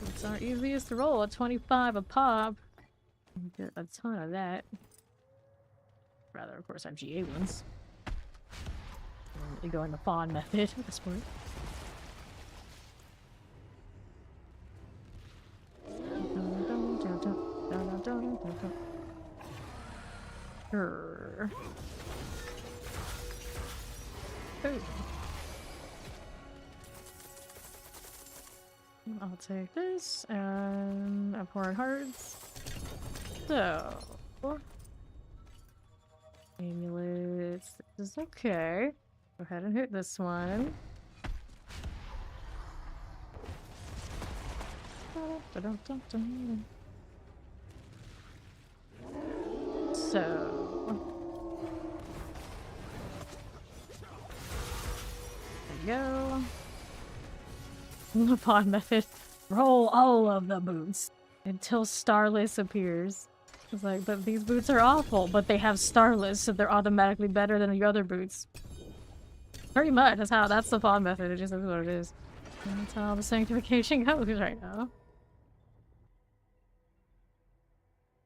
Boots aren't easiest to roll at 25 a pop. Get a ton of that. Rather, of course, have GA ones. You go in the Fawn method at this point. Grrr. Ooh. I'll take this and I'm pouring hearts. So, amulets. This is okay. Go ahead and hit this one. So, there we go. Pod method. Roll all of the boots until Starless appears. It's like, but these boots are awful, but they have Starless, so they're automatically better than the other boots. Pretty much, that's the pod method, it just is what it is. And that's how the Sanctification goes right now.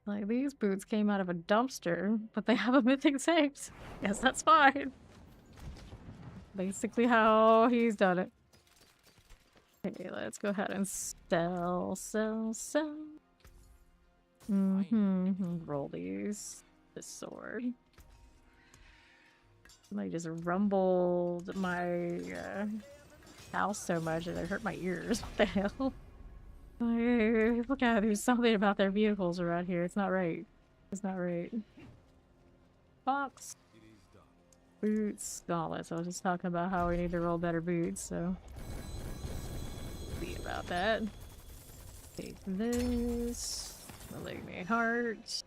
Like, these boots came out of a dumpster, but they have a mythic saint. Yes, that's fine. Basically how he's done it. Okay, let's go ahead and sell. Roll these. This sword. Somebody just rumbled my house so much that it hurt my ears. What the hell? Look at there's something about their vehicles around here. It's not right. It's not right. Box. Boots. Gauntlets. I was just talking about how we need to roll better boots, so. See about that. Take this. Malignant heart.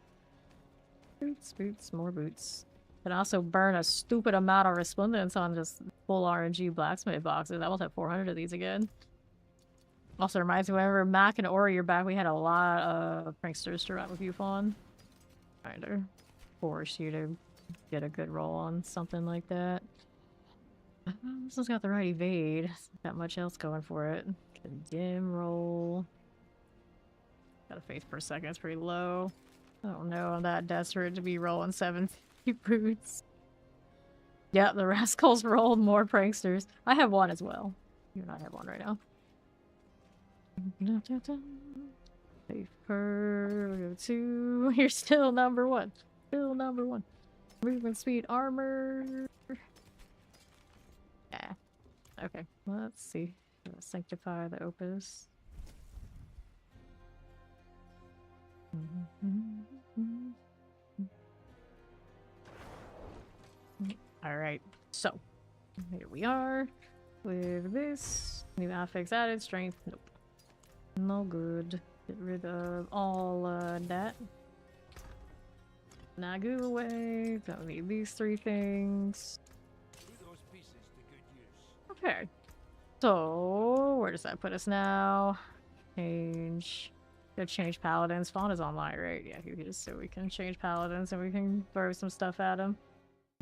Boots, more boots. Can also burn a stupid amount of resplendence on just full RNG blacksmith boxes. I almost have 400 of these again. Also reminds me, whenever Mac and Ori are back, we had a lot of pranksters to run with you, Fawn. Trying to force you to get a good roll on something like that. This one's got the right evade. Not much else going for it. Condemn roll. Got a faith per second, it's pretty low. I don't know, I'm that desperate to be rolling 70 boots. Yep, the rascals rolled more pranksters. I have one as well. You and I have one right now. Faith per, we go 2. You're still number 1. Still number 1. Movement speed, armor. Yeah. Okay, let's see. Sanctify the opus. Alright, so here we are with this. New affix added, strength, nope. No good. Get rid of all that. Nagu away. Don't need these 3 things. Okay. So, where does that put us now? Change. Gotta change paladins. Fawn is online, right? Yeah, he is, so we can change paladins and we can throw some stuff at him.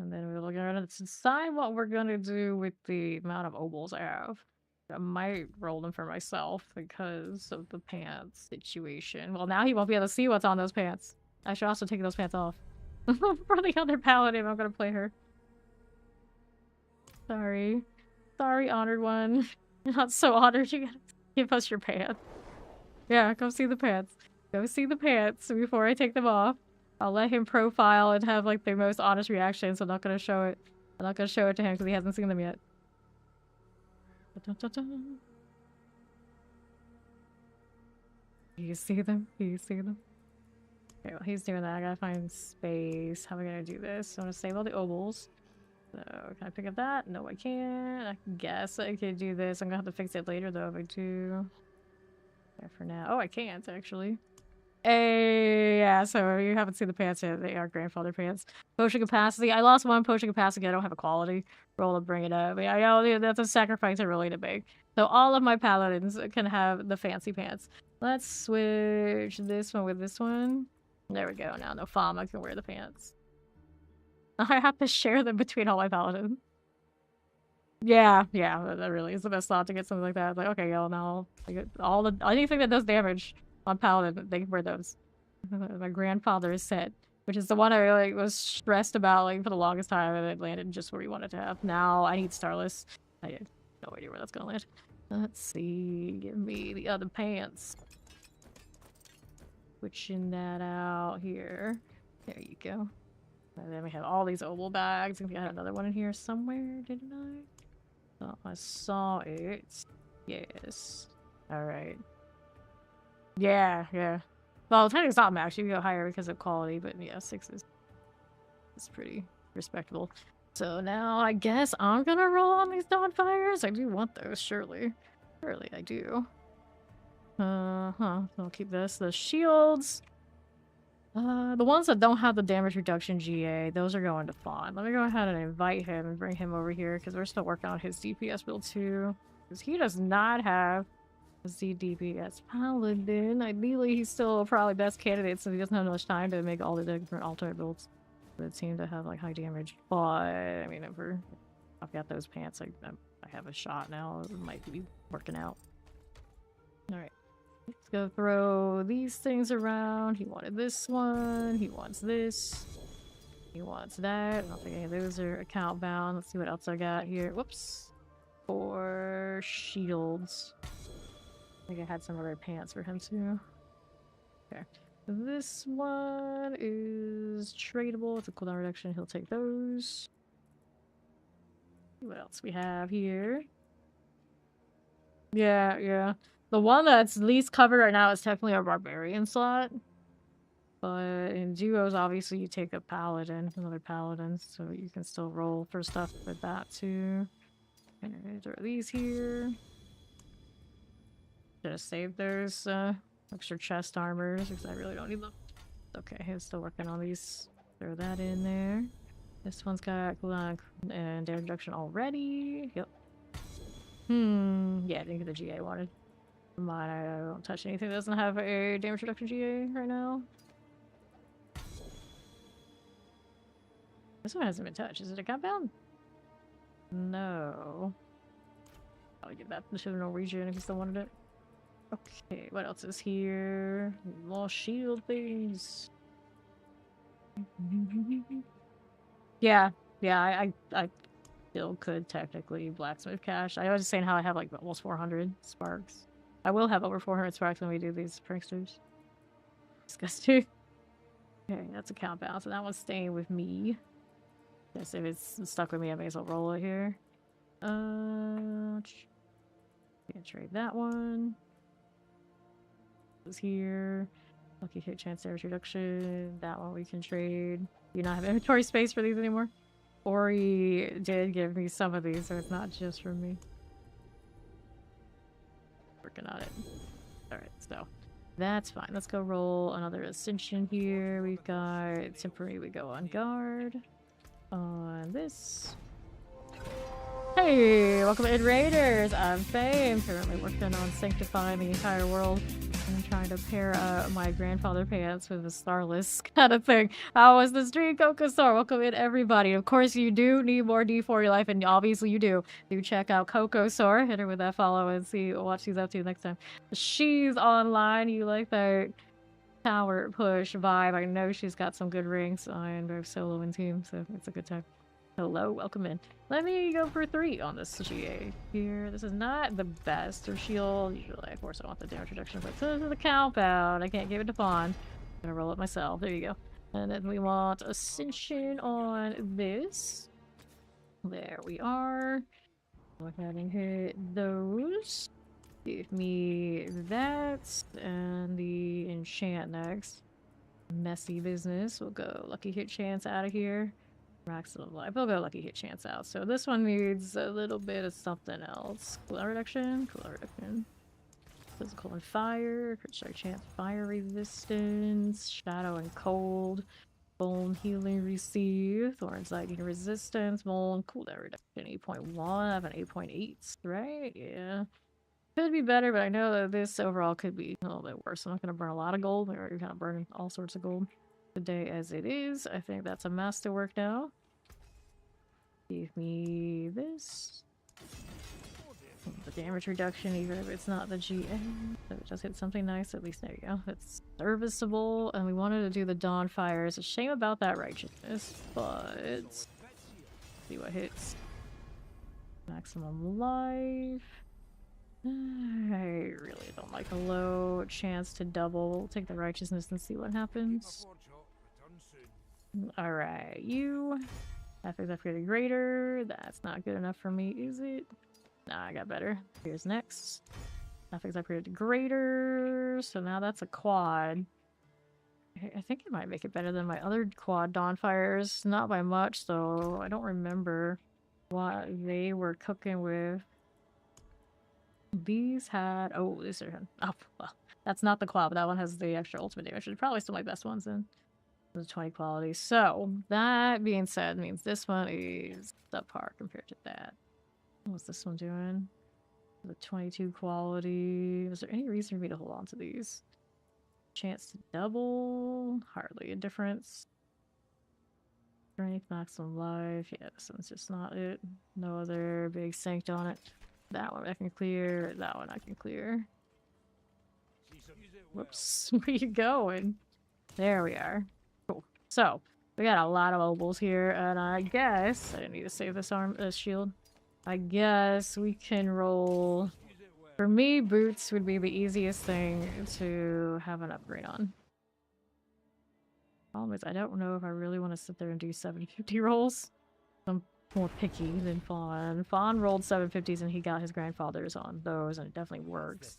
And then we're gonna decide what we're gonna do with the amount of obols I have. I might roll them for myself because of the pants situation. Well, now he won't be able to see what's on those pants. I should also take those pants off. For the other paladin, I'm gonna play her. Sorry. Sorry, honored one. You're not so honored, you gotta give us your pants. Yeah, go see the pants. Go see the pants before I take them off. I'll let him profile and have like the most honest reaction, so I'm not gonna show it. I'm not gonna show it to him because he hasn't seen them yet. Dun-dun-dun-dun. Do you see them? Do you see them? Okay, well, he's doing that. I gotta find space. How am I gonna do this? I'm gonna save all the obols. So, can I pick up that? No, I can't. I guess I could do this. I'm gonna have to fix it later, though, if I do. There for now. Oh, I can't, actually. Hey, yeah, so you haven't seen the pants yet. They are grandfather pants. Potion capacity. I lost one potion capacity. I don't have a quality roll to bring it up. Yeah, yeah, that's a sacrifice I really to make. So all of my paladins can have the fancy pants. Let's switch this one with this one. There we go. Now no Fama can wear the pants. I have to share them between all my paladins. Yeah, that really is the best thought to get something like that. Like, okay, yo, now I get all the anything that does damage on paladin, they can wear those. My grandfather is set, which is the one I like was stressed about like for the longest time, and it landed just where we wanted to have. Now I need Starless. I have no idea where that's gonna land. Let's see. Give me the other pants. Switching that out here. There you go. And then we have all these oval bags. I think I had another one in here somewhere, didn't I? Oh, I saw it. Yes. Alright. Yeah. Well, technically it's not max. You can go higher because of quality, but yeah, 6 is pretty respectable. So now I guess I'm gonna roll on these Dawnfires. I do want those, surely. Surely I do. So I'll keep this. The shields. The ones that don't have the damage reduction GA, those are going to Fawn. Let me go ahead and invite him and bring him over here because we're still working on his DPS build too. Because he does not have a Z DPS Paladin. Ideally, he's still probably best candidate since he doesn't have much time to make all the different alternate builds that seem to have like high damage. But I mean, if I've got those pants, I have a shot now. It might be working out. All right. Let's go throw these things around. He wanted this one. He wants this. He wants that. I don't think any of those are account bound. Let's see what else I got here. Whoops. For shields. I think I had some other pants for him too. Okay. This one is tradable. It's a cooldown reduction. He'll take those. What else we have here? Yeah. The one that's least covered right now is technically a barbarian slot. But in duos, obviously, you take a paladin, another paladin, so you can still roll for stuff with that too. And throw these here. Should have saved those extra chest armors because I really don't need them. Okay, he's still working on these. Throw that in there. This one's got cooldown and damage reduction already. Yep. Yeah, I didn't get the GA I wanted. Mine, I don't touch anything that doesn't have a damage reduction GA right now. This one hasn't been touched. Is it a compound? No. I'll give that to the Norwegian if you still wanted it. Okay, what else is here? More shield things. Yeah, I still could technically blacksmith cash. I was just saying how I have like almost 400 sparks. I will have over 400 sparks when we do these pranksters. Disgusting. Okay, that's a count bound, so that one's staying with me. Guess if it's stuck with me, I may as well roll it here. Can't trade that one. This here. Lucky hit chance damage reduction. That one we can trade. Do you not have inventory space for these anymore? Ori did give me some of these, so it's not just for me. Working on it. Alright, so that's fine. Let's go roll another ascension here. We've got temporary, we go on guard. On this. Hey, welcome in Raiders! I'm Fame, currently working on sanctifying the entire world I'm trying to pair my grandfather pants with a Starless kind of thing. How was the stream, Coco Star? Welcome in, everybody. Of course, you do need more D for your life, and obviously you do. Do check out Coco Star. Hit her with that follow and see what she's up to next time. She's online. You like that tower push vibe. I know she's got some good rings on both solo and team, so it's a good time. Hello, welcome in. Let me go for 3 on this GA here. This is not the best of shield. Usually, of course, I don't want the damage reduction, but this is the compound. I can't give it to Fawn. I'm gonna roll it myself. There you go. And then we want Ascension on this. There we are. Go ahead and hit those. Give me that and the enchant next. Messy business. We'll go lucky hit chance out of here. Maximum life. We'll go lucky hit chance out. So this one needs a little bit of something else. Cooldown reduction. Cooldown reduction. Physical and fire. Crit strike chance. Fire resistance. Shadow and cold. Bone healing receive. Thorns lightning resistance. Bone cooldown reduction 8.1. I have an 8.8, right? Yeah. Could be better, but I know that this overall could be a little bit worse. I'm not going to burn a lot of gold. We're already kind of burning all sorts of gold today as it is. I think that's a masterwork now. Give me this. The damage reduction, even if it's not the GA. So it just hit something nice. At least there you go. It's serviceable. And we wanted to do the Dawn Fire. It's a shame about that righteousness, but let's see what hits. Maximum life. I really don't like a low chance to double. We'll take the righteousness and see what happens. Alright, you. Half executed greater. That's not good enough for me, is it? Nah, I got better. Here's next. Half executed greater. So now that's a quad. I think it might make it better than my other quad Dawnfires. Not by much, though. I don't remember what they were cooking with. These had... Oh, these are... Oh, well. That's not the quad, but that one has the extra ultimate damage. It's probably still my best ones then. The 20 quality. So, that being said, means this one is subpar compared to that. What's this one doing? The 22 quality. Was there any reason for me to hold on to these? Chance to double? Hardly a difference. Strength, maximum life. Yeah, this one's just not it. No other big sanct on it. That one I can clear. That one I can clear. Whoops. Where you going? There we are. Cool. So, we got a lot of mobiles here, and I guess... I didn't need to save this shield. I guess we can roll... For me, boots would be the easiest thing to have an upgrade on. Problem is, I don't know if I really want to sit there and do 750 rolls. I'm more picky than Fawn. Fawn rolled 750s and he got his grandfathers on those, and it definitely works.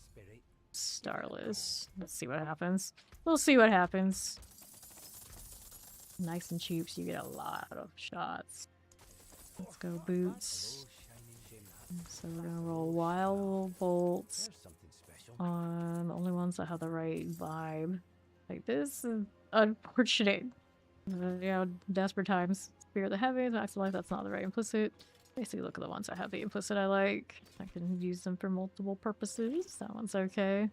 Starless. Let's see what happens. We'll see what happens. Nice and cheap, so you get a lot of shots. Let's go boots. So we're gonna roll wild bolts on the only ones that have the right vibe. Like this is unfortunate. You know, desperate times. Spirit of the Heavens, Max Life, that's not the right implicit. Basically look at the ones that have the implicit I like. I can use them for multiple purposes. That one's okay.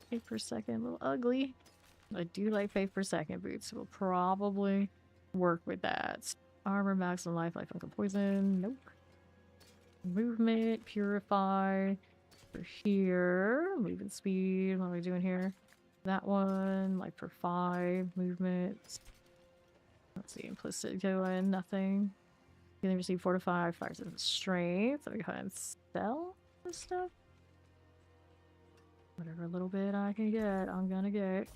Faith per second, a little ugly. I do like Faith per second boots. We'll probably work with that. Armor, maximum life, life uncle poison. Nope. Movement, purify. For here. Movement speed. What are we doing here? That one, life for 5. Movement. Let's see, implicit going, nothing. You can receive 4 to 5, fire and strength. So we go ahead and sell this stuff. Whatever little bit I can get, I'm gonna get.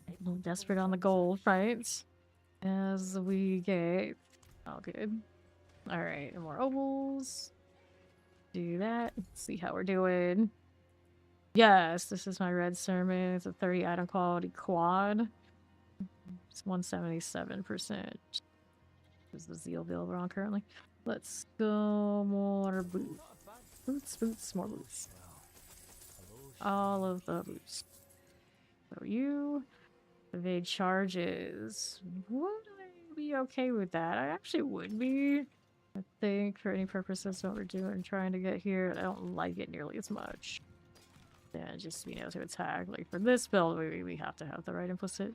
A little desperate on the gold, right? As we get. Oh, good. Alright, and more ovals. Do that. See how we're doing. Yes, this is my red sermon. It's a 30 item quality quad. It's 177%. Is the zeal bill we're on currently. Let's go more boots. Boots, boots, more boots. All of the boots. So you evade charges. Would I be okay with that? I actually would be. I think for any purposes what we're doing, trying to get here, I don't like it nearly as much. Yeah, just being able to attack. Like for this build, we have to have the right implicit.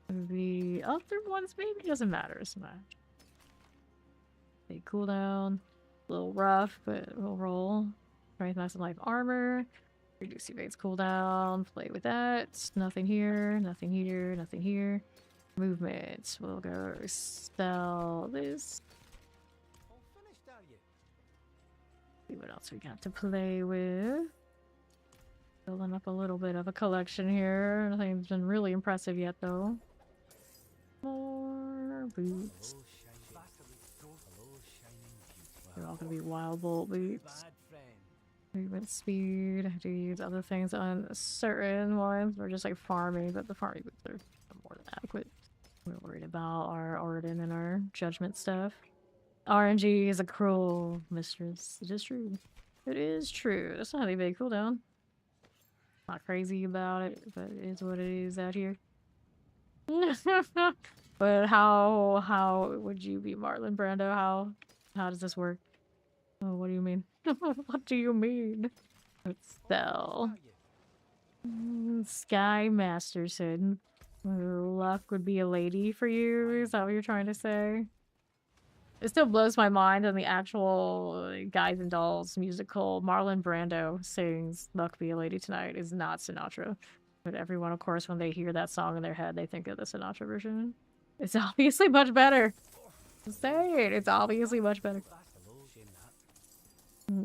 The other ones maybe doesn't matter so much. They cooldown. A little rough, but we'll roll. Strength, max, and life armor. Reduce evades cooldown. Play with that. Nothing here, nothing here, nothing here. Movement. We'll go sell this. See what else we got to play with. Building up a little bit of a collection here. Nothing's been really impressive yet, though. More boots. They're all gonna be wild bolt boots. Movement speed. I have to use other things on certain ones. We're just like farming, but the farming boots are more than adequate. We're worried about our Orden and our judgment stuff. RNG is a cruel mistress. It is true. It is true. That's not how they make cooldown. Not crazy about it, but it is what it is out here. But how would you be Marlon Brando? How does this work? Oh, what do you mean? What do you mean? Let's sell. Sky Masterson. Luck would be a lady for you? Is that what you're trying to say? It still blows my mind on the actual Guys and Dolls musical. Marlon Brando sings Luck Be a Lady Tonight is not Sinatra. But everyone, of course, when they hear that song in their head, they think of the Sinatra version. It's obviously much better. Just saying, it's obviously much better.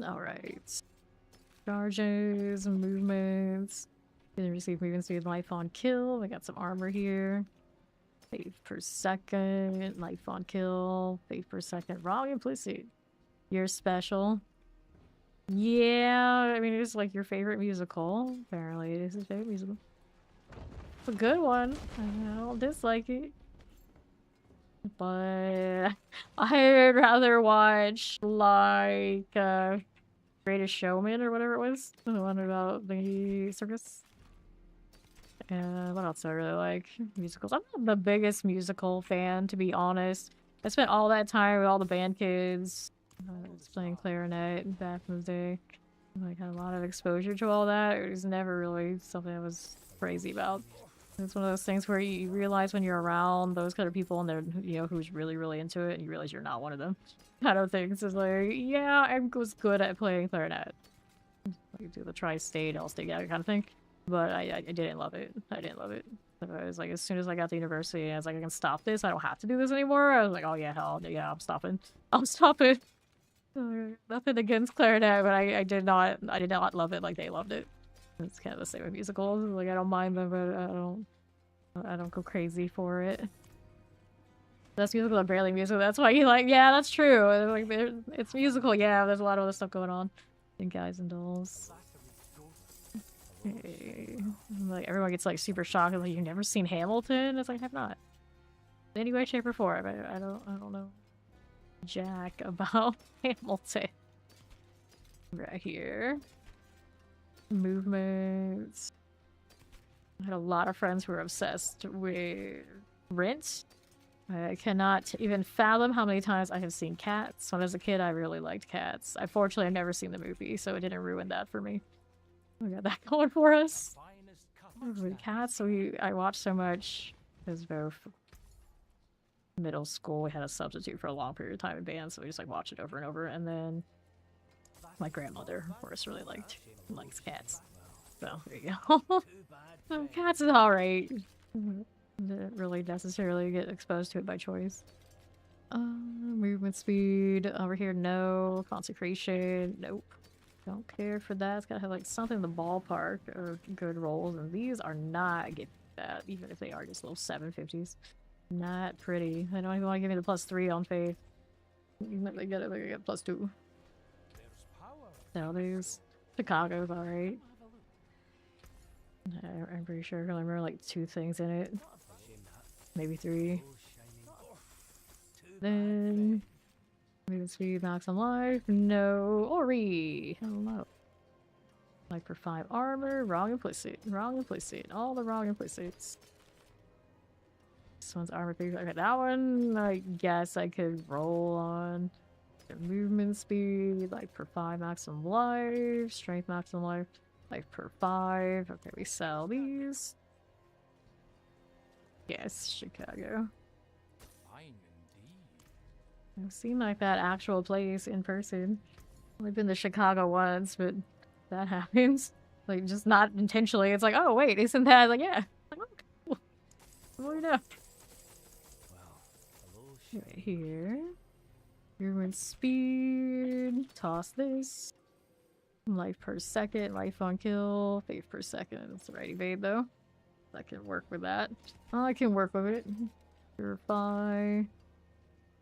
Alright. Charges, movements. Gonna receive movement speed, life on kill. We got some armor here. Faith per second, life on kill, faith per second. Wrong implicit. You're special. Yeah, I mean, it's like your favorite musical. Apparently, it is his favorite musical. It's a good one. I don't dislike it. But I'd rather watch, like, Greatest Showman or whatever it was. The one about the circus. What else do I really like? Musicals. I'm not the biggest musical fan, to be honest. I spent all that time with all the band kids. I was playing clarinet back in the day. Like, had a lot of exposure to all that. It was never really something I was crazy about. It's one of those things where you realize when you're around those kind of people and they're, you know, who's really, really into it, and you realize you're not one of them. Kind of things. It's like, yeah, I was good at playing clarinet. Like, do the tri-state, all state kind of thing. But I didn't love it. I didn't love it. So I was like, as soon as I got to university, I was like, I can stop this. I don't have to do this anymore. I was like, oh yeah, hell yeah, I'm stopping. I'm stopping. Nothing against clarinet, but I did not love it like they loved it. It's kind of the same with musicals. Like, I don't mind them, but I don't go crazy for it. That's musical and barely musical. That's why you like, yeah, that's true. Like, it's musical, yeah. There's a lot of other stuff going on in Guys and Dolls. Like, everyone gets like super shocked and like, you've never seen Hamilton? It's like, I have not. In any way, shape, or form. I don't know jack about Hamilton. Right here. Movements. I had a lot of friends who were obsessed with Rent. I cannot even fathom how many times I have seen Cats. When I was a kid, I really liked Cats. Unfortunately, I've never seen the movie, so it didn't ruin that for me. We got that going for us. With Cats, I watched so much. Because both middle school, we had a substitute for a long period of time in band, so we just like watched it over and over. And then my grandmother, of course, really likes Cats. So there you go. So, Cats is alright. Didn't really necessarily get exposed to it by choice. Movement speed over here, no. Consecration, nope. Don't care for that. It's gotta have like something in the ballpark or good rolls, and these are not getting that, even if they are just little 750s. Not pretty. They don't even want to give me the +3 on faith. They get +2. No, these Chicago's alright. I'm pretty sure I can remember like 2 things in it. Maybe 3. Then movement speed, max on life. No. Ori. Hello. Like for 5 armor. Wrong implicit. Wrong implicit. All the wrong implicits. This one's armor 3. Okay, that one I guess I could roll on. Movement speed. Like for 5 maximum life. Strength maximum life. Life per 5. Okay, we sell these. Yes, Chicago. Fine indeed. I've seen like that actual place in person. I've been to Chicago once, but that happens. Like, just not intentionally. It's like, oh, wait, isn't that? Like, yeah. Like, oh, cool. Well, you know. Well, hello, Right shiny here. Human speed. Toss this. Life per second. Life on kill. Faith per second. It's the right evade, though. I can work with that. Oh, I can work with it. Purify.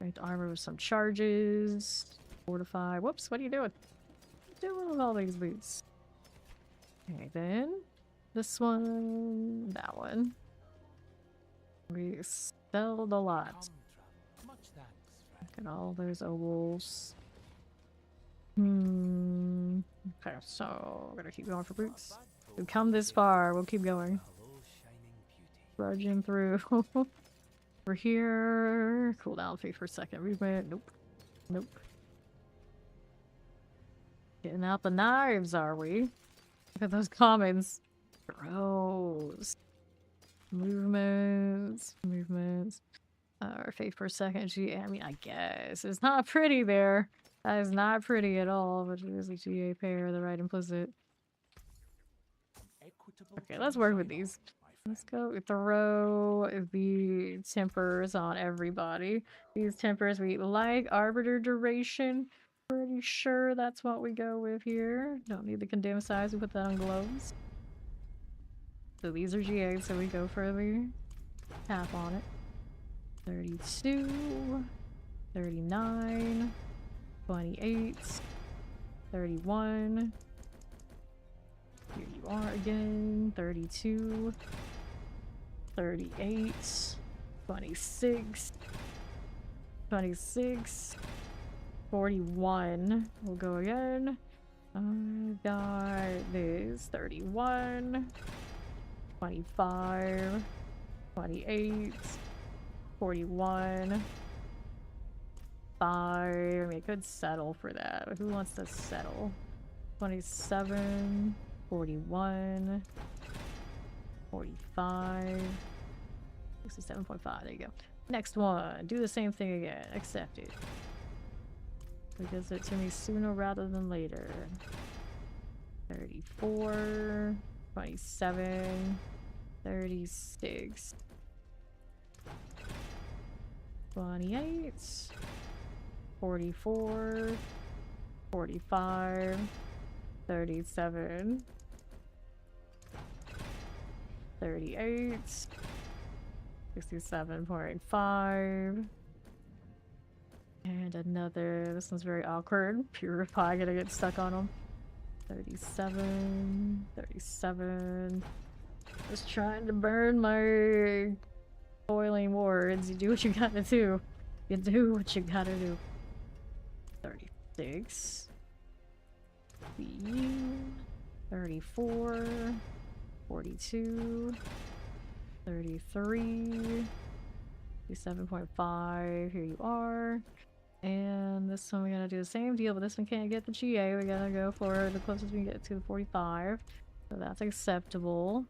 Right, armor with some charges. Fortify. Whoops, what are you doing? What are you doing with all these boots? Okay, then. This one. That one. We sold a lot. Come, traveler. Much thanks, friend. Look at all those ovals. Okay, so we're gonna keep going for boots. We've come this far, we'll keep going. Hello, shining beauty. Trudging through. We're here. Cool down 3 for a second. Movement. Nope. Nope. Getting out the knives, are we? Look at those commons. Gross. Movements. Movements. Faith per second. Gee, I mean, I guess. It's not pretty there. That is not pretty at all, but it is a GA pair, the right implicit. Equitable Okay, let's work with sign these. off, my Let's friend. go throw the tempers on everybody. These tempers we like. Arbiter duration. Pretty sure that's what we go with here. Don't need the condemn size. We put that on gloves. So these are GA, so we go for the tap on it. 32, 39, 28, 31. Here you are again. 32. 38, 26, 26, 41. We'll go again. I got this 31, 25, 28, 41, 5. I mean, I could settle for that. Who wants to settle? 27, 41. 45, 67.5, there you go. Next one, do the same thing again, accept it. Because it to me sooner rather than later. 34, 27, 36, 28, 44, 45, 37, 38, 67.5, and another, this one's very awkward, Purify, gonna get stuck on them. 37, 37, just trying to burn my boiling wards. You do what you gotta do. You do what you gotta do. 36, 34, 42, 33, 7.5, here you are. And this one we gotta do the same deal, but this one can't get the GA. We gotta go for the closest we can get to the 45. So that's acceptable.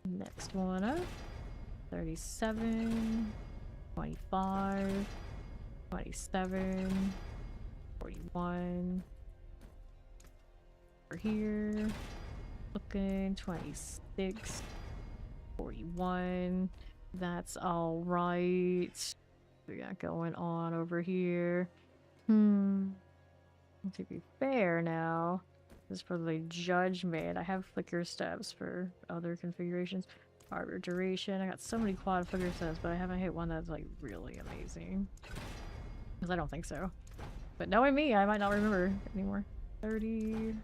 Next one up. 37, 25, 27, 41. Over here. Looking 26, 41. That's all right. We got going on over here. To be fair now, this is for the judgment. I have flicker steps for other configurations. Arbor duration. I got so many quad flicker steps, but I haven't hit one that's like really amazing. Because I don't think so. But knowing me, I might not remember anymore. 30.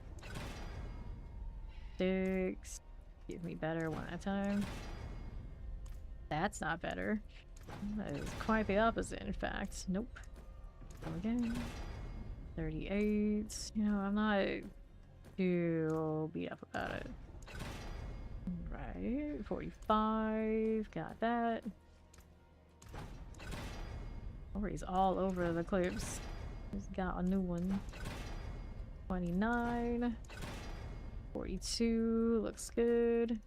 6. Give me better one at a time. That's not better. That is quite the opposite, in fact. Nope. Go again. 38. You know, I'm not too beat up about it. Right. 45. Got that. Oh, he's all over the clips. Just got a new one. 29. 42 looks good.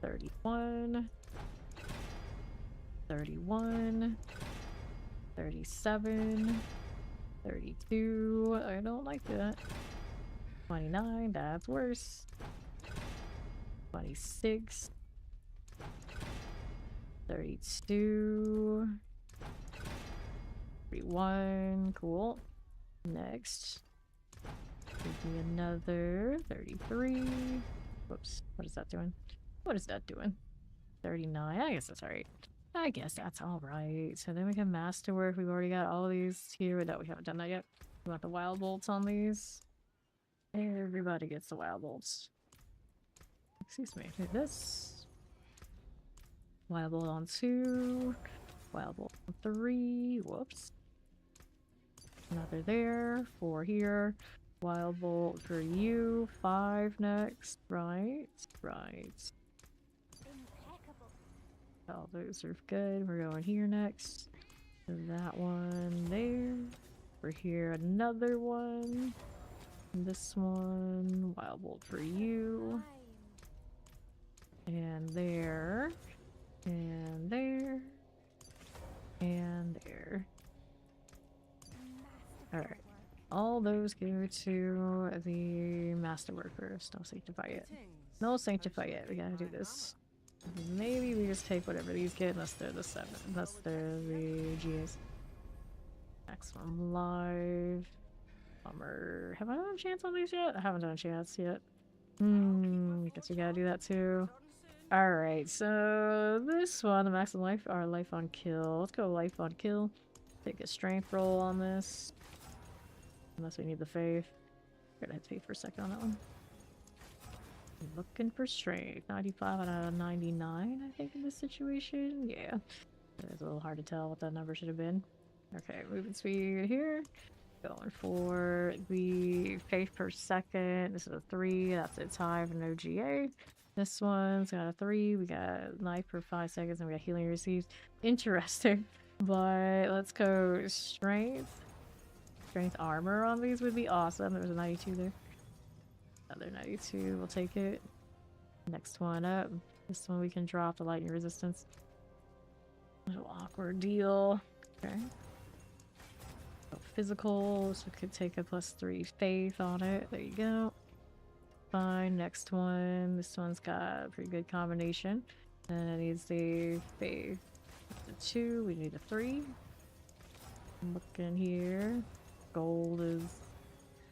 31. 31. 37. 32. I don't like that. 29. That's worse. 26. 32. 31. Cool. Next. Give me another 33. Whoops. What is that doing? What is that doing? 39. I guess that's alright. I guess that's alright. So then we can masterwork. We've already got all these here. No, we haven't done that yet. We want the wild bolts on these. Everybody gets the wild bolts. Excuse me. Do this. Wild bolt on 2. Wild bolt on 3. Whoops. Another there. 4 here. Wild bolt for you. 5 next. Right. Right. Impeccable. All those are good. We're going here next. And that one there. We're here. Another one. And this one. Wild bolt for you. And there. And there. And there. Alright. All those go to the masterwork first. Don't sanctify it. No sanctify it. We gotta do this. Maybe we just take whatever these get unless they're the 7. Unless they're the GAs. Maximum live. Bummer. Have I done a chance on these yet? I haven't done a chance yet. Guess we gotta do that too. Alright, so this one, the maximum life, our life on kill. Let's go life on kill. Take a strength roll on this. Unless we need the faith. We're gonna hit faith for a second on that one. Looking for strength. 95 out of 99, I think, in this situation. Yeah. It's a little hard to tell what that number should have been. Okay, movement speed here. Going for the faith per second. This is a 3. That's its high for no GA. This one's got a 3. We got life per 5 seconds, and we got healing received. Interesting. But let's go strength. Strength armor on these would be awesome. There was a 92 there. Another 92. We'll take it. Next one up. This one we can drop the lightning resistance. Little awkward deal. Okay. So physical. So we could take a +3 faith on it. There you go. Fine. Next one. This one's got a pretty good combination. And it needs the faith. That's a 2. We need a 3. I'm looking here. Gold is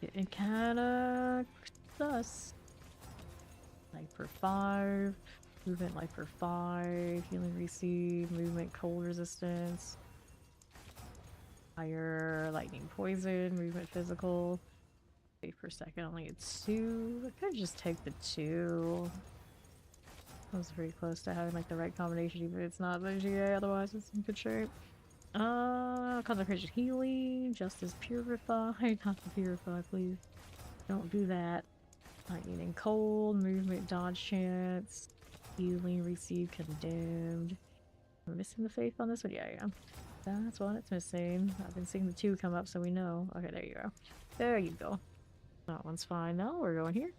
getting kinda sus. Life per 5. Movement life per 5. Healing receive. Movement cold resistance. Fire lightning poison. Movement physical. Faith per second only at 2. I could just take the 2. That was pretty close to having like the right combination, even if it's not the GA, otherwise it's in good shape. Concentration healing, justice purified, not the purify, please. Don't do that. Lightning and cold, movement dodge chance, healing receive condemned. Am I missing the faith on this one? Yeah, I am. That's what it's missing. I've been seeing the 2 come up, so we know. Okay, there you go. There you go. That one's fine now. We're going here.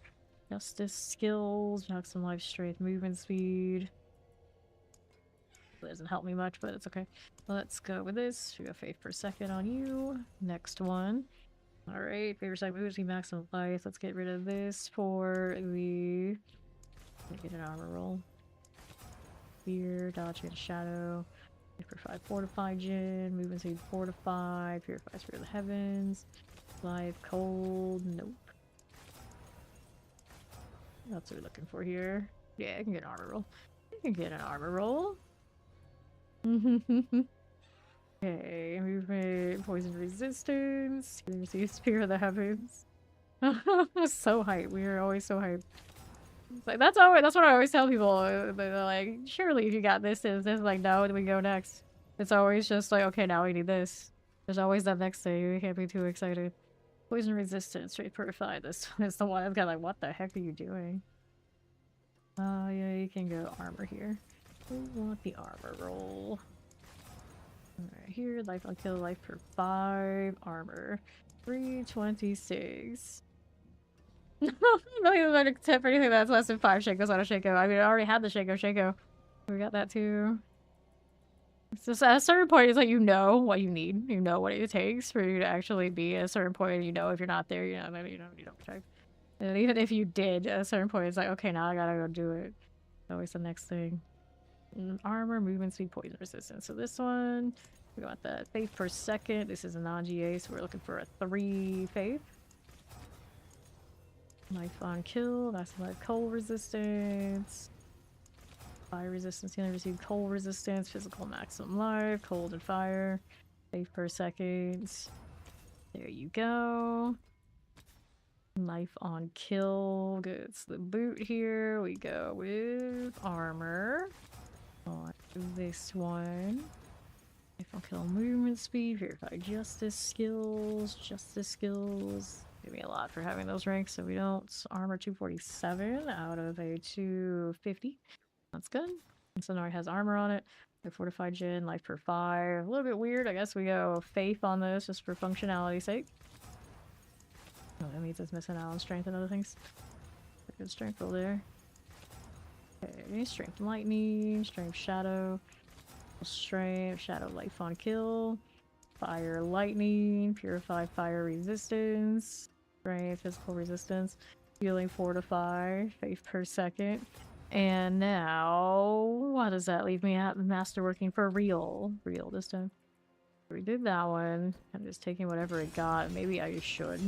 Justice skills, maximum life strength, movement speed. It doesn't help me much, but it's okay. Let's go with this. We got faith per second on you. Next one. Alright, faith per second moves me maximum life. Let's get rid of this for the... Get an armor roll. Fear, dodge and shadow. Faith per 5, fortify gen. Movement speed fortify. Purify spirit of the heavens. Life, cold. Nope. That's what we're looking for here. Yeah, I can get an armor roll. I can get an armor roll. Okay, movement, poison resistance. Healing receive spirit of the heavens. So hyped. We are always so hyped. It's like that's what I always tell people. They're like, surely if you got this, is this like no, then we go next. It's always just like, okay, now we need this. There's always that next thing. We can't be too excited. Poison resistance, straight purified. This is the one that's got like, what the heck are you doing? Yeah, you can go armor here. We want the armor roll. Alright, here, life on kill, life per 5, armor. 326. Not even going to tip anything that's less than 5 Shakos on a Shako. I mean, I already had the Shako. We got that too. It's just at a certain point, it's like you know what you need. You know what it takes for you to actually be at a certain point. And you know if you're not there, you don't protect. And even if you did, at a certain point, it's like, okay, now I gotta go do it. Always the next thing. Armor, movement speed, poison resistance. So this one, we got that faith per second. This is a non-GA, so we're looking for a 3 faith. Knife on kill, that's my cold resistance. Fire resistance, you only receive cold resistance, physical maximum life, cold and fire. Faith per second. There you go. Knife on kill gets the boot here. We go with armor. On this one. Knife on kill movement speed, verify justice skills. Give me a lot for having those ranks, so we don't. Armor 247 out of a 250. That's good. And Sonori has armor on it. The fortified gen, life per 5. A little bit weird. I guess we go faith on this just for functionality's sake. Oh, that means it's missing out on strength and other things. Good strength roll there. Okay, strength lightning, strength shadow, strength shadow life on kill, fire lightning, purify fire resistance, strength physical resistance, healing fortify, faith per second. And now, what does that leave me at? Masterworking for real. Real this time. We did that one. I'm just taking whatever it got. Maybe I should.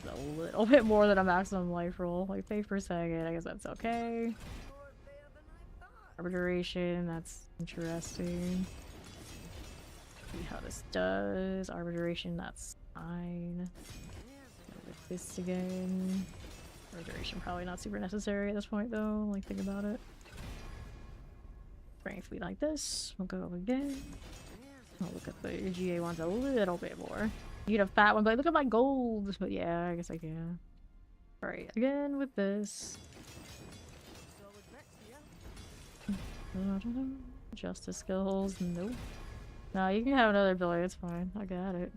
A little bit more than a maximum life roll. Like, faith per second. I guess that's okay. Arbor duration. That's interesting. See how this does. Arbor duration. That's fine. With this again. Duration probably not super necessary at this point though, like think about it. Strength we like this. We'll go again. I'll look at the GA ones a little bit more. You get a fat one, but look at my gold! But yeah, I guess I can. Alright, again with this. Justice skills, nope. No, you can have another ability, it's fine. I got it.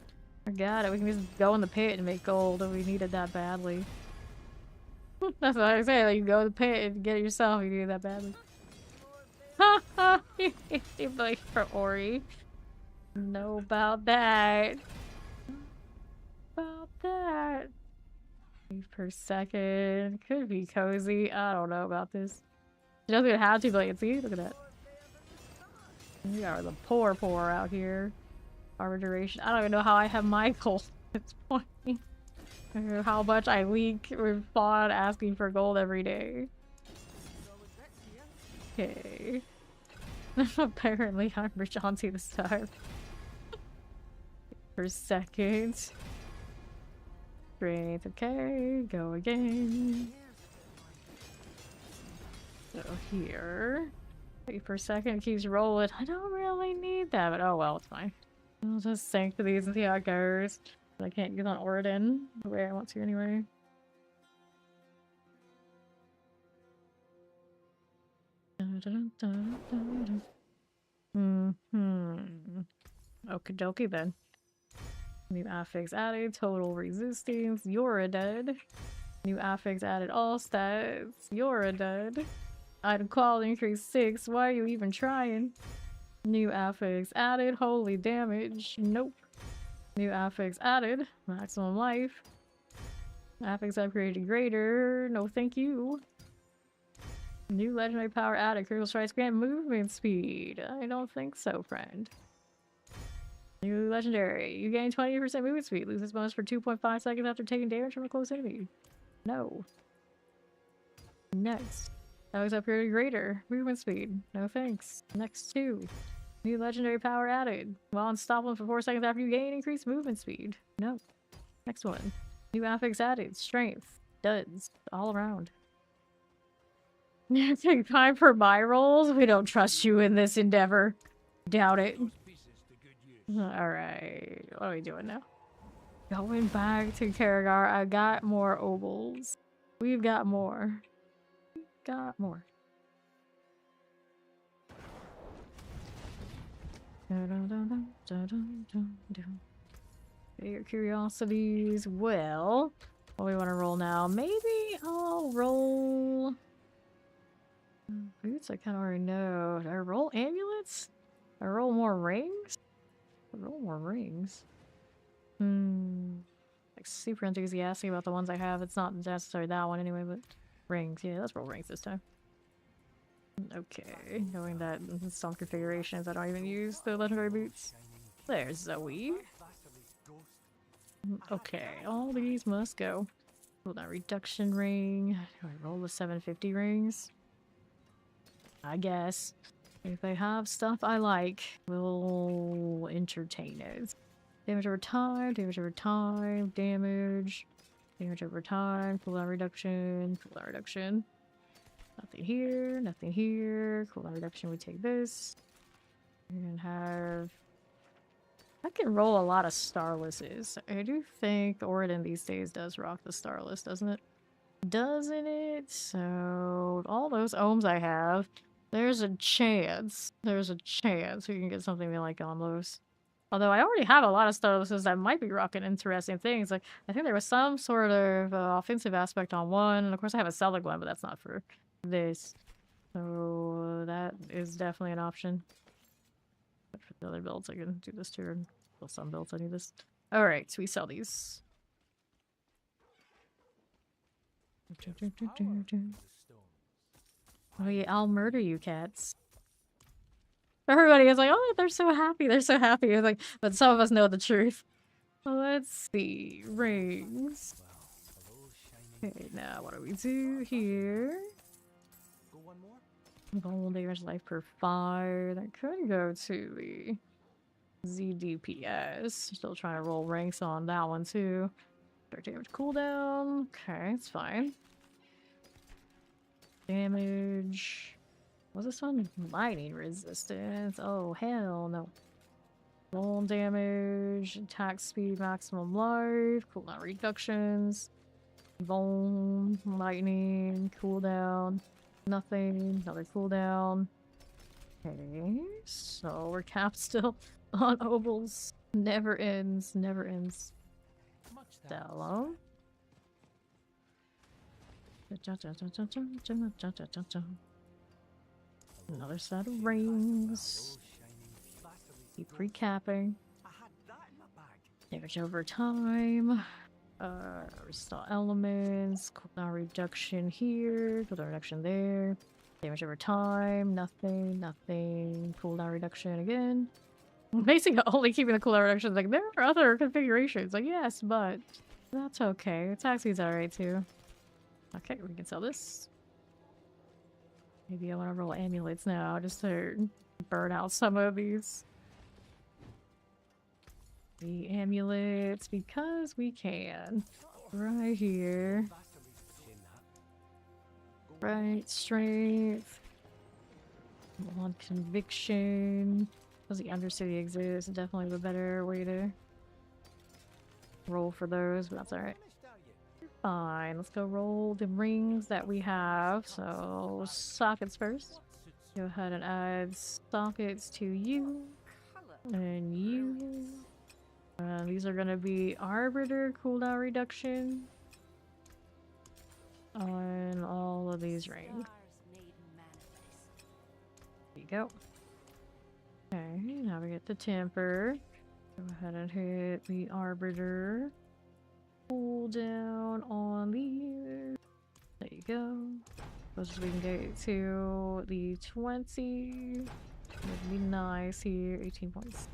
We can just go in the pit and make gold if we needed that badly. That's what I say, like you go to the pit and get it yourself if you do that badly. Haha! You play for Ori. Know about that. About that. Per second. Could be cozy. I don't know about this. She doesn't even have to, but see, look at that. We are the poor out here. Arbor duration. I don't even know how I have my gold at this point. How much I leak with Fawn asking for gold every day. Okay. Apparently I'm rich auntie this time. Per second. Strength, okay. Go again. So here. Wait per second, keeps rolling. I don't really need that, but oh well, it's fine. I'll just sink to these and see how it goes. I can't get on Oridon the way I want to anyway. Okie dokie then. New affix added, total resistance, you're a dead. New affix added, all stats, you're a dead. Item quality increase 6, why are you even trying? New affix added, holy damage, nope. New affix added, maximum life. Affix upgraded greater, no thank you. New legendary power added, critical strikes grant movement speed. I don't think so, friend. New legendary, you gain 20% movement speed, loses bonus for 2.5 seconds after taking damage from a close enemy. No. Next. Affix upgraded greater, movement speed. No thanks. Next 2. New legendary power added. While unstoppable for 4 seconds after you gain increased movement speed. No. Next one. New affix added. Strength. Duds. All around. Take time for my rolls? We don't trust you in this endeavor. Doubt it. Alright. What are we doing now? Going back to Karagar. I got more obols. We've got more. Got more. Your curiosities. Well, What do we want to roll now? Maybe I'll roll... Boots I kind of already know. Do I roll amulets? Do I roll more rings? I roll more rings. Like super enthusiastic about the ones I have. It's not necessarily that one anyway, but rings. Yeah, let's roll rings this time. Okay, knowing that in some configurations I don't even use the legendary boots. There's Zoe. Okay, all these must go. Roll that reduction ring. Do I roll the 750 rings? I guess. If they have stuff I like, we'll entertain it. Damage over time, damage over time, damage over time, cooldown reduction, cooldown reduction. Nothing here, nothing here. Cooldown reduction, we take this. We're gonna have... I can roll a lot of Starlesses. I do think Oridon these days does rock the Starless, doesn't it? Doesn't it? So, all those ohms I have, there's a chance we can get something we like on those. Although I already have a lot of Starlesses that might be rocking interesting things. Like, I think there was some sort of offensive aspect on one, and of course I have a Celtic one, but that's not for this. So, that is definitely an option. But for the other builds, I can do this too. Well, some builds I need this. Alright, so we sell these. Oh yeah, I'll murder you, cats. Everybody is like, oh, they're so happy, they're so happy. It's like, but some of us know the truth. Let's see. Rings. Okay, now what do we do here? Vulnerable damage life per fire. That could go to the ZDPS. Still trying to roll ranks on that one too. Dark damage cooldown. Okay, it's fine. Damage. What's this one? Lightning resistance. Oh, hell no. Roll damage. Attack speed, maximum life. Cooldown reductions. Bone. Lightning. Cooldown. Nothing. Another cooldown. Okay. So we're capped still on ovals. Never ends. Never ends. That long. Another set of rings. Keep recapping. Damage over time. Restore elements. Cooldown reduction here. Cooldown reduction there. Damage over time. Nothing. Nothing. Cooldown reduction again. Basically, only keeping the cooldown reductions. Like, there are other configurations. Like, yes, but that's okay. Attack speed's alright too. Okay, we can sell this. Maybe I want to roll amulets now just to burn out some of these. The amulets, because we can. Right here. Right, strength. On conviction. Does the Undercity exist? Definitely the better way to roll for those, but that's alright. Fine, let's go roll the rings that we have. So, sockets first. Go ahead and add sockets to you. And you. These are gonna be Arbiter cooldown reduction on all of these rings. There you go. Okay, now we get the Temper. Go ahead and hit the Arbiter. Cooldown on these. There you go. Closest we can get to the 20. Would be nice here. 18.6.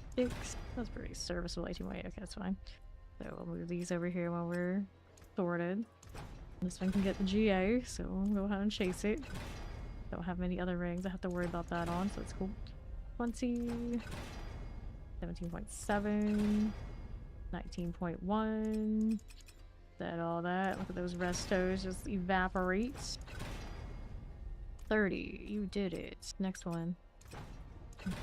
That's pretty serviceable. 18.8. Okay, that's fine. So we'll move these over here while we're sorted. This one can get the GA, so we'll go ahead and chase it. Don't have many other rings I have to worry about that on, so it's cool. 20. 17.7. 19.1. That all that. Look at those restos just evaporate. 30. You did it. Next one.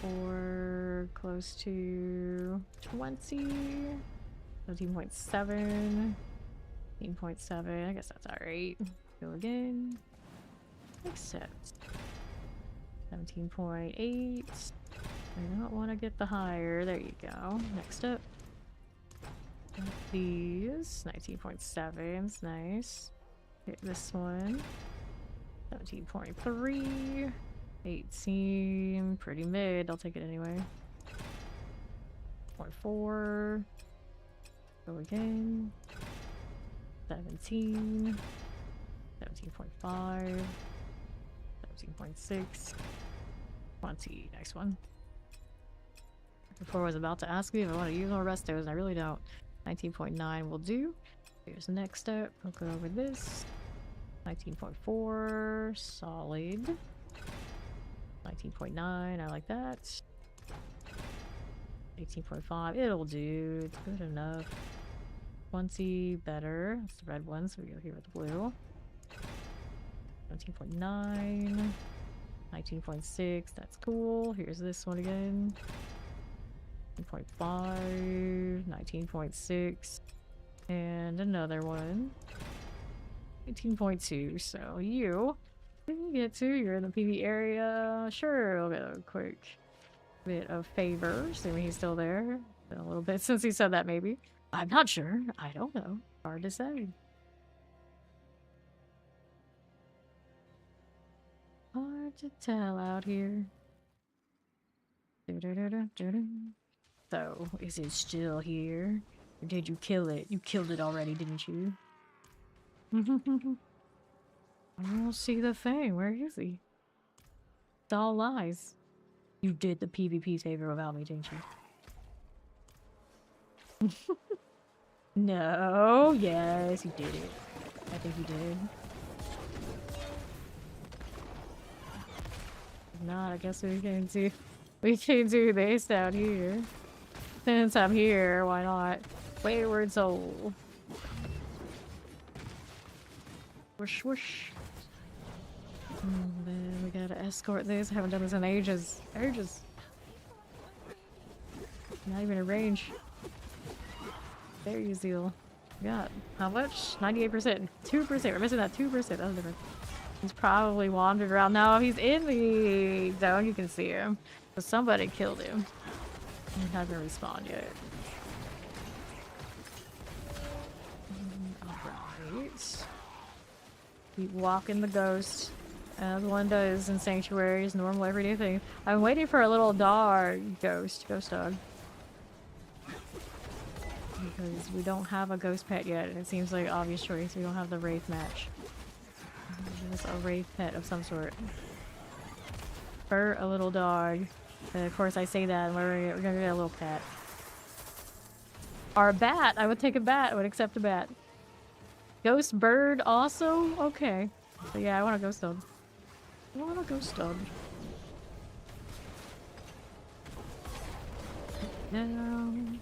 4. Close to 20. 17.7. 18.7. I guess that's alright. Go again. Accept. 17.8. I don't want to get the higher. There you go. Next up. These 19.7's nice. Hit this one. 17.3. 18. Pretty mid. I'll take it anyway. 0.4. Go again. 17. 17.5. 17.6. 20. Next one. Before I was about to ask me if I want to use more restos, and I really don't. 19.9 will do. Here's the next step. I'll go over this. 19.4. Solid. 19.9. I like that. 18.5. It'll do. It's good enough. 20. Better. That's the red one, so we go here with the blue. 17.9. 19.6. That's cool. Here's this one again. 19.5, 19.6, and another one. 18.2. So you get to, you're in the PV area. Sure, we'll get a quick bit of favor. Assuming he's still there. Been a little bit since he said that, maybe. I'm not sure. I don't know. Hard to say. Hard to tell out here. So, is it still here? Or did you kill it? You killed it already, didn't you? I don't see the thing. Where is he? It's all lies. You did the PvP favor without me, didn't you? No. Yes, you did it. I think you did. If not, I guess we can do this down here. Since I'm here, why not? Wayward soul. Whoosh whoosh. And then we gotta escort this. I haven't done this in ages. Ages. Not even a range. There you zeal. Got how much? 98%. 2%. We're missing that 2%. That was different. He's probably wandered around. Now, if he's in the zone, you can see him. So somebody killed him. He hasn't respawned yet. Alright. Keep walking the ghost. As one does in sanctuaries, normal everyday thing. I'm waiting for a little dog ghost dog. Because we don't have a ghost pet yet, and it seems like obvious choice. We don't have the wraith match. Just a wraith pet of some sort. For a little dog. And of course I say that and we're gonna get a little pet. Or a bat! I would take a bat. I would accept a bat. Ghost bird also? Okay. So yeah, I want a ghost dog. I want a ghost dog. Down.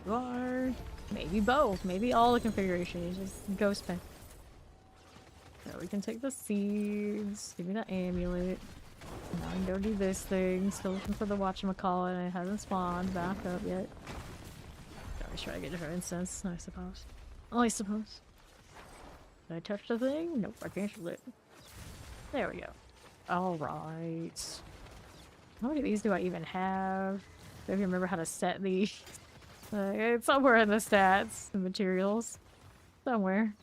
You are. Maybe both. Maybe all the configurations. Just ghost pet. So we can take the seeds. Give me the amulet. Now I can go do this thing. Still looking for the whatchamacallit and it hasn't spawned back up yet. Always try to get different instance, I suppose. Oh, I suppose. Did I touch the thing? Nope, I can't it. There we go. Alright. How many of these do I even have? Do I even remember how to set these? It's somewhere in the stats, the materials. Somewhere.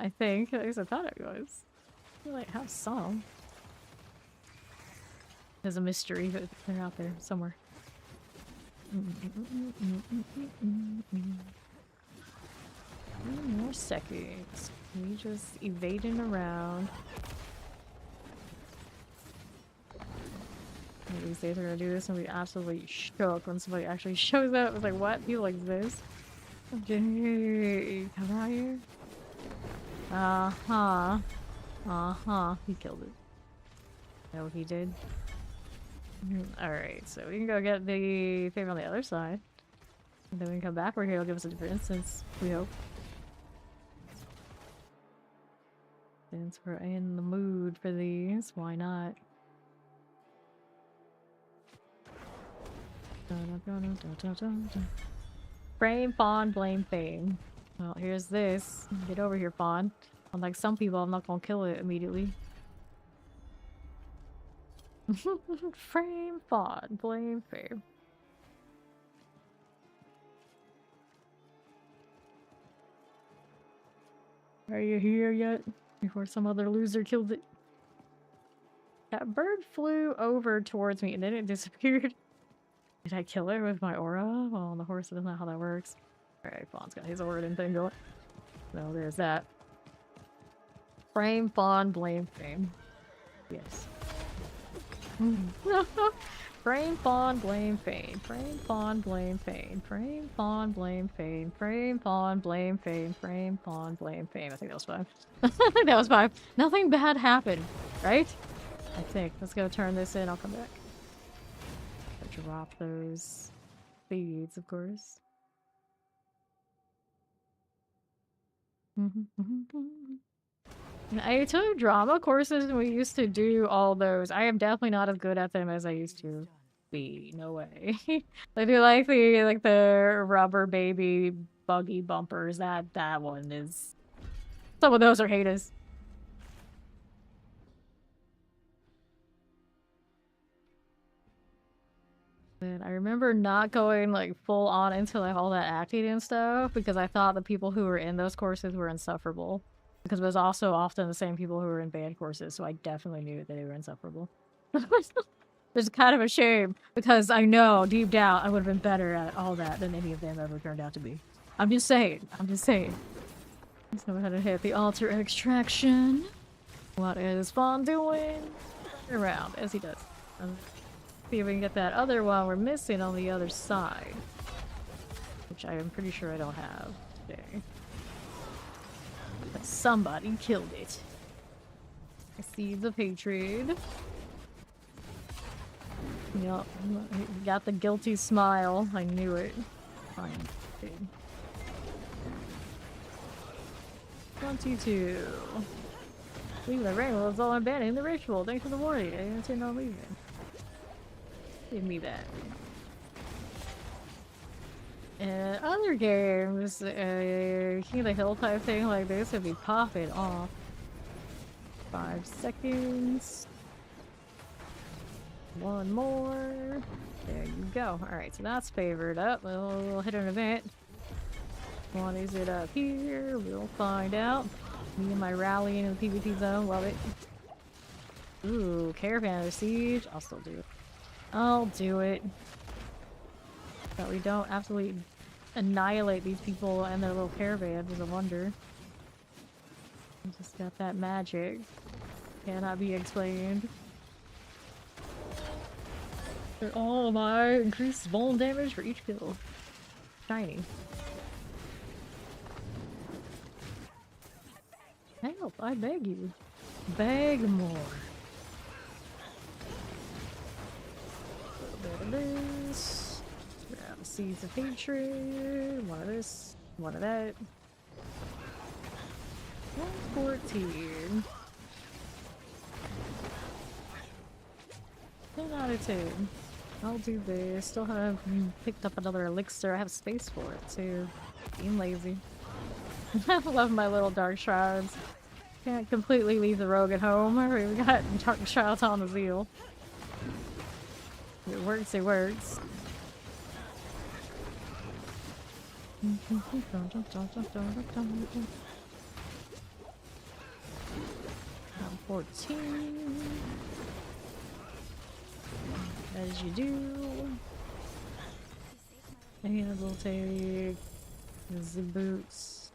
I think. At least I thought it was. I feel like I have some. There's a mystery, but they're out there somewhere. More seconds. We just evading around. One of these days we're gonna do this and be absolutely shook when somebody actually shows up. It's like, what? People like this? Okay, come out here. Uh-huh. Uh-huh. He killed it. No, he did. Alright, so we can go get the favor on the other side. And then we can come back. We're here. It'll give us a different instance. We hope. Since we're in the mood for these, why not? Frame, fawn, blame, fame. Well, here's this. Get over here, fawn. Unlike some people, I'm not gonna kill it immediately. Frame, fawn, blame, fame. Are you here yet? Before some other loser killed it. That bird flew over towards me and then it disappeared. Did I kill it with my aura? Well, the horse doesn't know how that works. Alright, Fawn's got his aura and thing going. So there's that. Frame, Fawn, blame, fame. Yes. Frame, Fawn, blame, fame. Frame, Fawn, blame, fame. Frame, Fawn, blame, fame. Frame, Fawn, blame, fame. Frame, Fawn, blame, fame. I think that was 5. I think that was 5. Nothing bad happened, right? I think. Let's go turn this in. I'll come back. Drop those seeds, of course. I took drama courses and we used to do all those. I am definitely not as good at them as I used to be. No way. I do like the rubber baby buggy bumpers. That one is. Some of those are haters. And I remember not going like full on into like all that acting and stuff because I thought the people who were in those courses were insufferable. Because it was also often the same people who were in band courses, so I definitely knew that they were insufferable. It's kind of a shame because I know deep down I would have been better at all that than any of them ever turned out to be. I'm just saying. I'm just saying. Let's go ahead and hit the altar extraction. What is Fawn doing? Around as he does. See if we can get that other one we're missing on the other side. Which I am pretty sure I don't have today. But somebody killed it. I see the P300. Yup. Got the guilty smile. I knew it. Fine. Okay. 22. Leaving the rainbow is all I'm banning the ritual. Thanks for the warning. I intend on leaving. Give me that. And other games, King of the Hill type thing like this would be popping off. 5 seconds. One more. There you go. Alright, so that's favored up. We'll hit an event. What is it up here? We'll find out. Me and my rallying in the PvP zone. Love it. Ooh, Caravan of Siege. I'll still do it. I'll do it. But we don't absolutely annihilate these people and their little caravans is a wonder. We just got that magic. Cannot be explained. They're all my increased vuln damage for each kill. Shiny. Help, I beg you. Beg more. Of this. Grab seeds of hatred. One of this. One of that. 114. 10 out of 10. I'll do this. Still haven't picked up another elixir. I have space for it too. Being lazy. I love my little dark shrouds. Can't completely leave the rogue at home. We got dark shrouds on the zeal. It works, it works. 14. As you do. And we'll take the boots.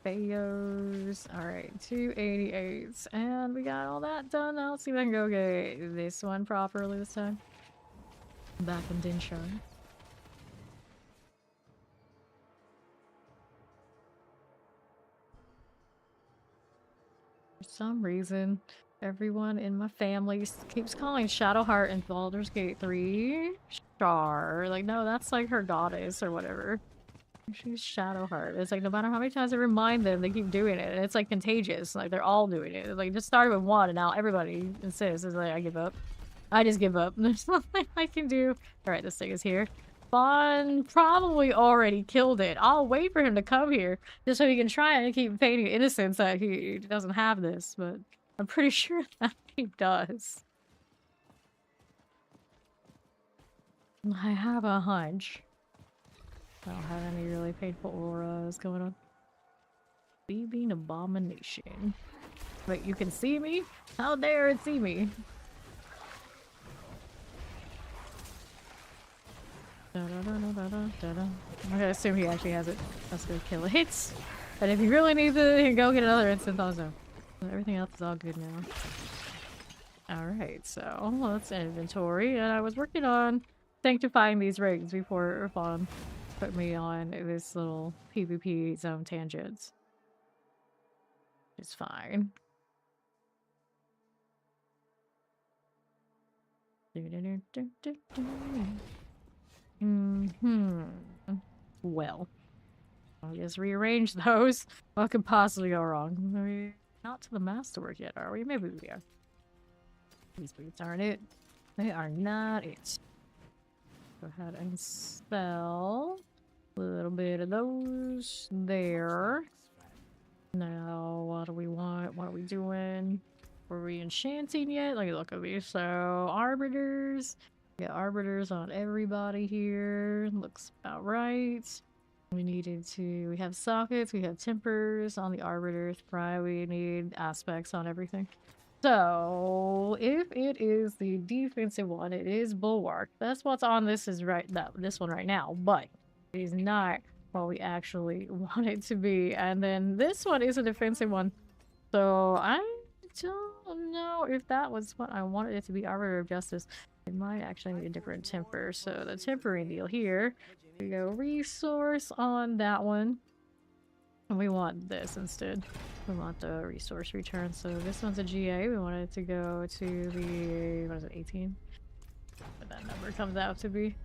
Fayos. Alright, 288s. And we got all that done. Now let's see if I can go get this one properly this time. Back in Dinshire. For some reason, everyone in my family keeps calling Shadowheart in Baldur's Gate 3 Char. Like, no, that's like her goddess or whatever. She's Shadowheart. It's like no matter how many times I remind them, they keep doing it. And it's like contagious. Like, they're all doing it. Like, just started with one and now everybody insists. It's like, I give up. I just give up. There's nothing I can do. Alright, this thing is here. Fawn probably already killed it. I'll wait for him to come here just so he can try and keep feigning innocence that he doesn't have this, but I'm pretty sure that he does. I have a hunch. I don't have any really painful auras going on. Thieving abomination. Wait, you can see me? How dare it see me? I'm gonna assume he actually has it. That's gonna kill it. And if you really need to go get another instant also. Everything else is all good now. Alright, so let's inventory. And I was working on sanctifying these rings before Irfan put me on this little PvP zone tangents. It's fine. Well, I'll just rearrange those. What could possibly go wrong? We're not to the masterwork yet, are we? Maybe we are. These boots aren't it. They are not it. Go ahead and spell a little bit of those there. Now, what do we want? What are we doing? Were we enchanting yet? Let me look at these. So, arbiters. We got arbiters on everybody here. Looks about right. We have sockets, we have tempers on the arbiters. Right, we need aspects on everything. So, if it is the defensive one, it is bulwark. That's what's on this one right now, but it is not what we actually want it to be. And then this one is a defensive one. So, I don't know if that was what I wanted it to be. Arbiter of Justice. It might actually need a different temper. So, the tempering deal here. We go resource on that one. And we want this instead. We want the resource return. So this one's a GA. We want it to go to the, what is it, 18? What that number comes out to be.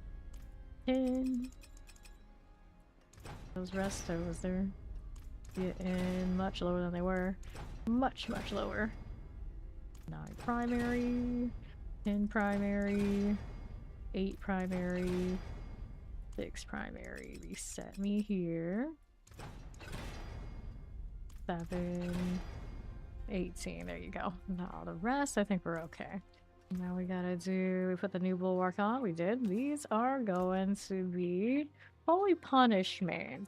10. Those restos, they're getting much lower than they were. Much, much lower. 9 primary. 10 primary. 8 primary. 6 primary. Reset me here. 7, 18. There you go. Now the rest, I think we're okay. Now we gotta we put the new bulwark on. We did. These are going to be Holy Punishment.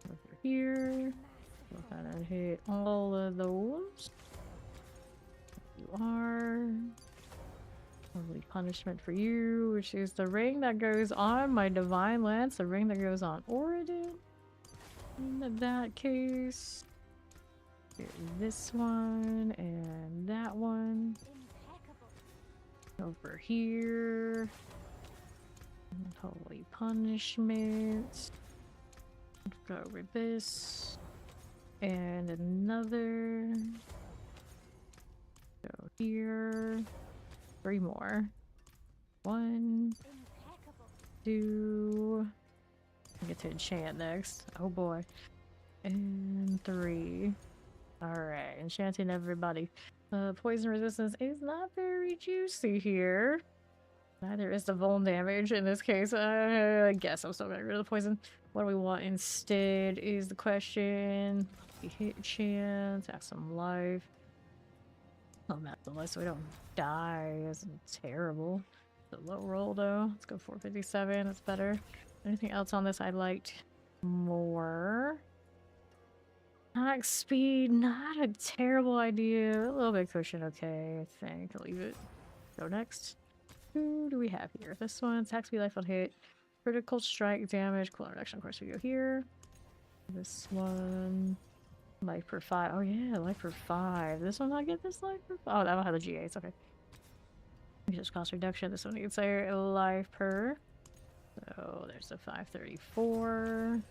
Over here. Go ahead and hit all of those. You are. Holy Punishment for you, which is the ring that goes on my Divine Lance, the ring that goes on Oridon. In that case, this one and that one. Over here. Holy Punishment. Go with this. And another. Go here. 3 more. 1, 2. I get to enchant next. Oh boy. And 3. Alright, enchanting everybody. Poison resistance is not very juicy here. Neither is the vuln damage in this case. I guess I'm still gonna get rid of the poison. What do we want instead is the question. We hit chance, have some life. Oh, that's the list so we don't die. Isn't terrible. The low roll though. Let's go 457. That's better. Anything else on this I liked more? Attack speed, not a terrible idea. A little bit cushion, okay. I think I'll leave it. Go next. Who do we have here? This one, attack speed, life on hit, critical strike damage, cooldown reduction. Of course, we go here. This one, life per 5. Oh yeah, life per 5. This one, I get this life per 5. Oh, that one has a GA. It's okay. Just cost reduction. This one needs a life per. So there's a 534.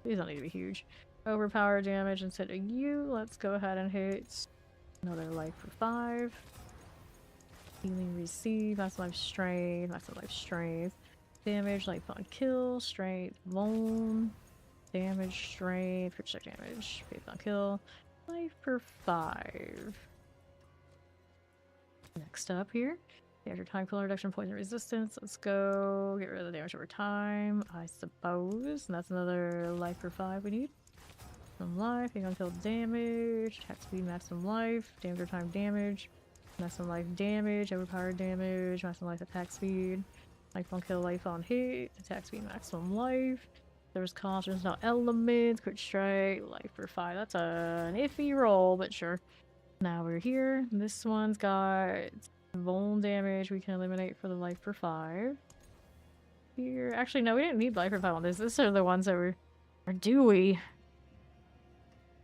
These don't need to be huge. Overpower damage instead of you. Let's go ahead and hit another life for 5. Healing receive. Maximum life strength. Maximum life strength. Damage, life on kill. Strength, vuln. Damage, strength. Crit damage. Faith on kill. Life per 5. Next up here. After time, cooldown reduction, poison resistance. Let's go get rid of the damage over time, I suppose. And that's another life for 5 we need. Maximum life, you're gonna kill damage, attack speed, maximum life, damage over time damage, maximum life damage, overpowered damage, maximum life attack speed, life on kill, life on hit, attack speed, maximum life, There's cost, there's no elements, crit strike, life for 5. That's an iffy roll, but sure. Now we're here. This one's got vuln damage we can eliminate for the life for 5. Here, actually, no, we didn't need life for 5 on this. These are the ones that are dewy.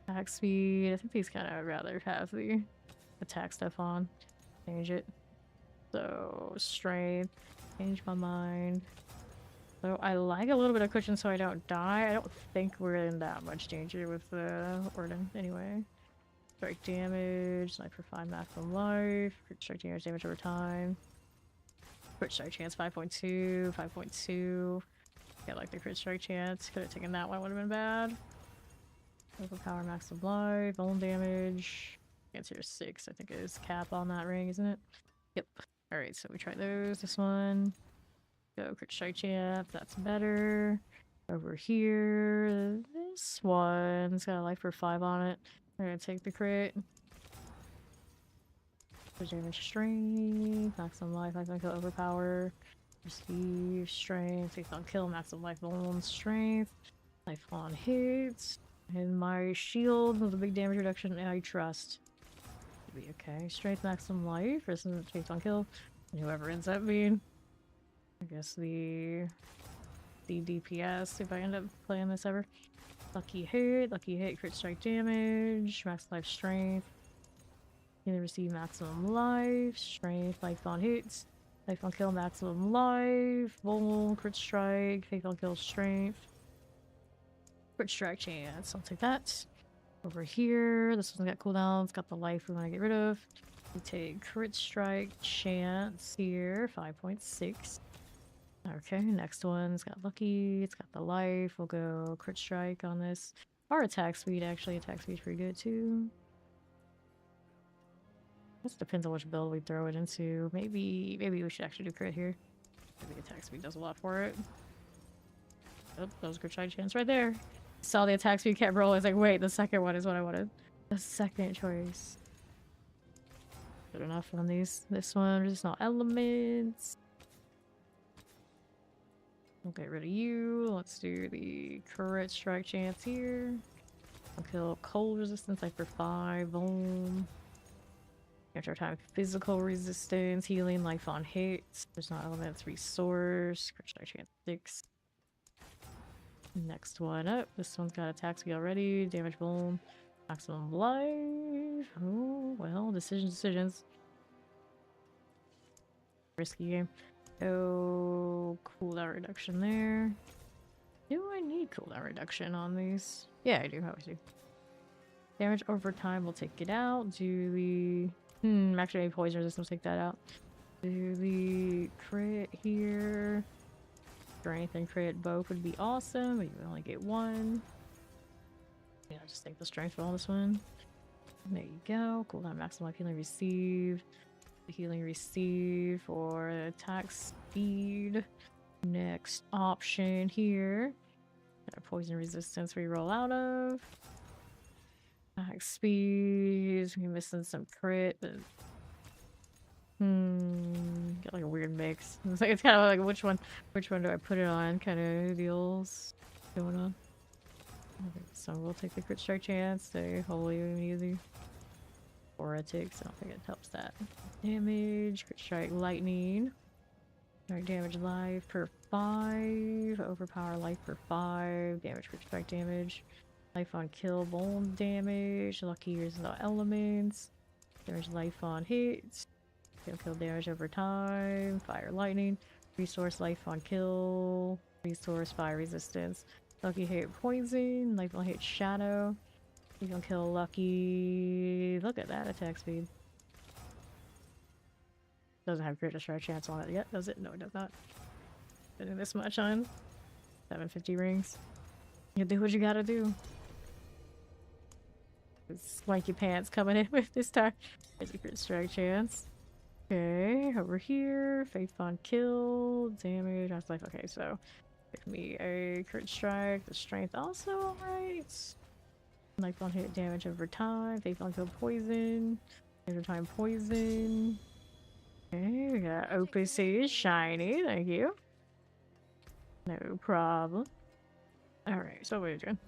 Attack speed. I think these kind of rather have the attack stuff on. Change it. So, strength. Change my mind. So, I like a little bit of cushion so I don't die. I don't think we're in that much danger with the Orden anyway. Strike damage. Life for 5 maximum life. Crit strike damage over time. Crit strike chance 5.2. 5.2. Yeah, like the crit strike chance. Could have taken that one, would have been bad. Overpower maximum life, vuln damage. Answer 6, I think it is cap on that ring, isn't it? Yep. Alright, so we try those. This one. Go crit strike chance, that's better. Over here, this one's got a life for 5 on it. We're gonna take the crit. Damage strength, maximum life, maximum kill, overpower. Receive strength, take on kill, maximum life, vuln strength. Life on hits. And my shield with a big damage reduction, I trust. Should be okay. Strength maximum life, versus takes on kill. And whoever ends up being. I guess the DPS, if I end up playing this ever. Lucky hit, crit strike damage, max life strength. You can receive maximum life, strength, life on hits, life on kill, maximum life, vuln, crit strike, fake on kill, strength. Crit strike chance, I'll take that. Over here, this one's got cooldown, it's got the life we want to get rid of. We take crit strike chance here, 5.6. Okay, next one's got lucky, it's got the life, we'll go crit strike on this. Our attack speed, actually, attack speed's pretty good too. This depends on which build we throw it into. Maybe we should actually do crit here. Maybe attack speed does a lot for it. Oh, that was a crit strike chance right there. Saw the attack speed kept rolling. I was like, wait, the second one is what I wanted. The second choice. Good enough on these. This one, resist all elements. We'll get rid of you. Let's do the crit strike chance here. I'll kill cold resistance, like for 5. Boom. After time, physical resistance, healing, life on hits. There's not elements, resource. Crit strike chance 6. Next one up. This one's got attack speed already. Damage boom. Maximum life. Oh, well, decisions. Risky game. Oh, cooldown reduction there. Do I need cooldown reduction on these? Yeah, I do. How I do. Damage over time, we'll take it out. Do the... actually, maybe poison resistance, we'll take that out. Do the crit here. Strength and crit both would be awesome, but you only get 1. Yeah, just take the strength for all this one. There you go. Cooldown maximum healing receive. The healing receive for attack speed. Next option here. Poison resistance we roll out of. Attack speed. We're missing some crit, but get like a weird mix. It's kind of like which one do I put it on kind of deals going on. Okay, so we'll take the crit strike chance, stay holy and easy. Oretics, I don't think it helps that. Damage, crit strike lightning. Alright, damage life per 5. Overpower life per 5. Damage crit strike damage. Life on kill, bone damage. Lucky is no elements. Damage life on hits. Kill damage over time. Fire lightning. Resource life on kill. Resource fire resistance. Lucky hit poison. Life on hit shadow. You can kill lucky. Look at that attack speed. Doesn't have crit strike chance on it yet, does it? No, it does not. Spending this much on 750 rings. You do what you gotta do. Swanky pants coming in with this time. There's a crit strike chance. Okay, over here, faith on kill, damage, that's life. Okay, so give me a crit strike, the strength also alright. Life on hit, damage over time, faith on kill, poison, over time, poison. Okay, we got OPC, shiny, thank you. No problem. Alright, so what are we doing?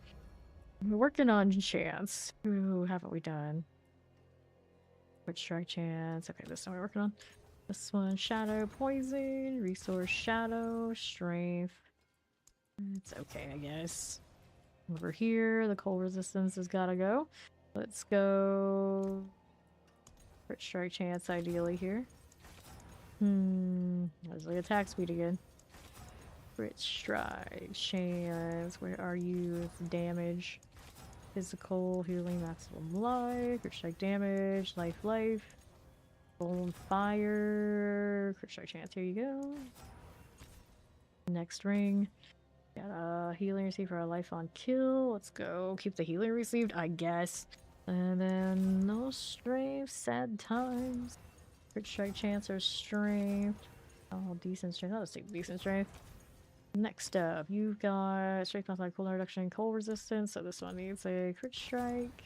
We're working on chance. Who haven't we done? Which strike chance? Okay, this one we're working on. This one, shadow, poison, resource, shadow, strength. It's okay, I guess. Over here, the cold resistance has gotta go. Let's go. Crit strike chance, ideally here. There's like attack speed again. Crit strike chance. Where are you? It's damage. Physical, healing, maximum life. Crit strike damage, life. Golden fire. Crit strike chance. Here you go. Next ring. Got a healing received for a life on kill. Let's go. Keep the healing received, I guess. And then no strength. Sad times. Crit strike chance or strength. Oh, decent strength. I'll just take decent strength. Next up, you've got strength modifier, cooldown reduction, cold resistance. So this one needs a crit strike.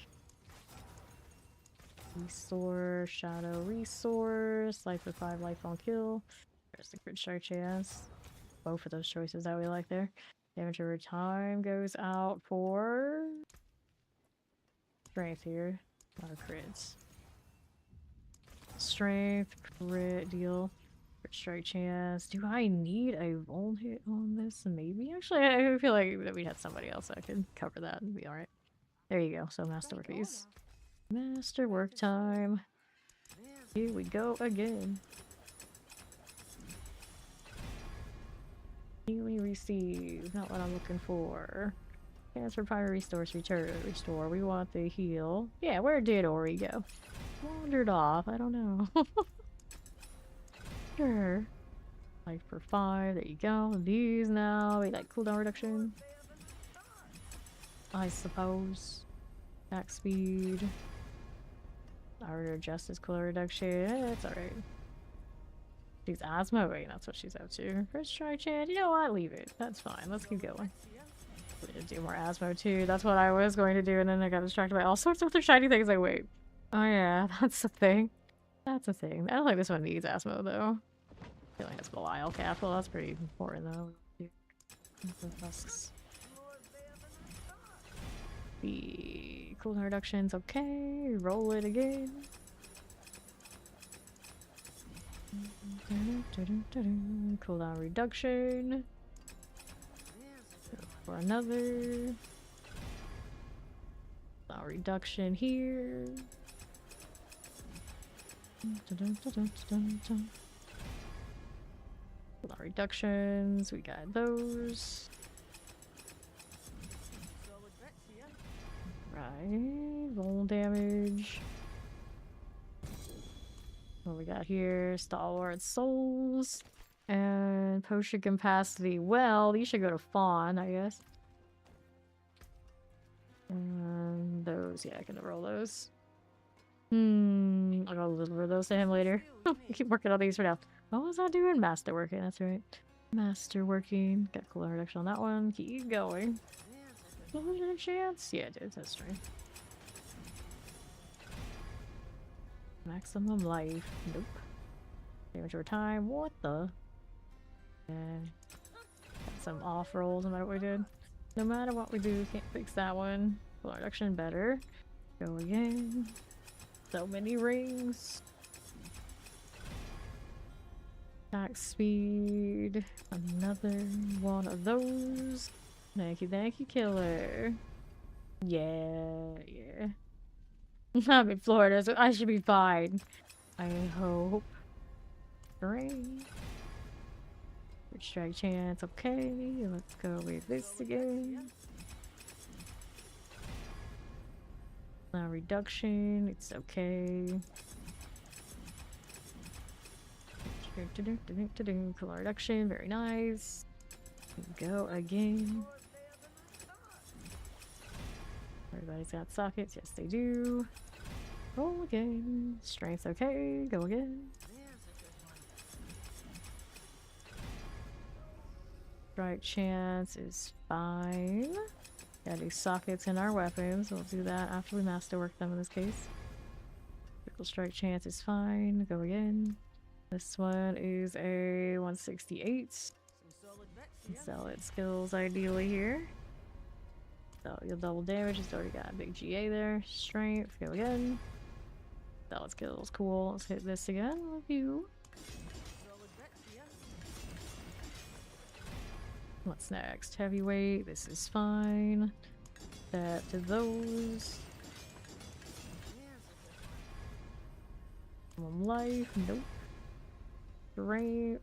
Resource, shadow resource, life for 5, life on kill. There's the crit strike chance. Both of those choices that we like there. Damage over time goes out for strength here. A lot of crits. Strength, crit, deal. Crit strike chance. Do I need a roll hit on this? Maybe. Actually, I feel like that we had somebody else that could cover that and be alright. There you go. So masterworkies. Masterwork time. Here we go again. Healing receive. Not what I'm looking for. Transfer fire restore. We want the heal. Yeah, where did Ori go? Wandered off. I don't know. Sure. Life for 5. There you go. These now. We like cooldown reduction. I suppose. Attack speed. I already adjusted cooldown reduction. It's alright. She's asthma. Wait, that's what she's up to. First try chance. You know what? Leave it. That's fine. Let's keep going. We're gonna do more asthma too. That's what I was going to do, and then I got distracted by all sorts of other shiny things. Like, wait. Oh yeah, that's a thing. That's a thing. I don't think this one needs asthma though. I feel like it's Belial Capital. That's pretty important though. The cooldown reduction's okay. Roll it again. Cooldown reduction. For another. Cooldown reduction here. Cooldown reductions. We got those. Right. Roll damage. What we got here? Stalwart Souls. And potion capacity. Well, these should go to Fawn, I guess. And those, yeah, I can roll those. I'll go deliver those to him later. Keep working on these for now. What was I doing? Masterworking, that's right. Masterworking. Got cooldown reduction on that one. Keep going. 100 chance? Yeah, it is. That's right. Maximum life. Nope. Damage over time. What the? Got some off rolls no matter what we did. No matter what we do, can't fix that one. Cooldown reduction better. Go again. So many rings. Attack speed. Another one of those. Thank you, killer. Yeah. I'm in Florida, so I should be fine. I hope. Great. Strike chance, okay. Let's go with this again. Now reduction, it's okay. Color reduction, very nice. Go again. Everybody's got sockets, yes they do. Roll again. Strength okay, go again. Strike chance is fine. Got these sockets in our weapons. We'll do that after we masterwork them in this case. Critical strike chance is fine. Go again. This one is a 168. Sell it skills ideally here. So you'll double damage. It's already got a big GA there. Strength. Go again. Solid skills. Cool. Let's hit this again with you. What's next? Heavyweight. This is fine. That to those. Life. Nope. Great.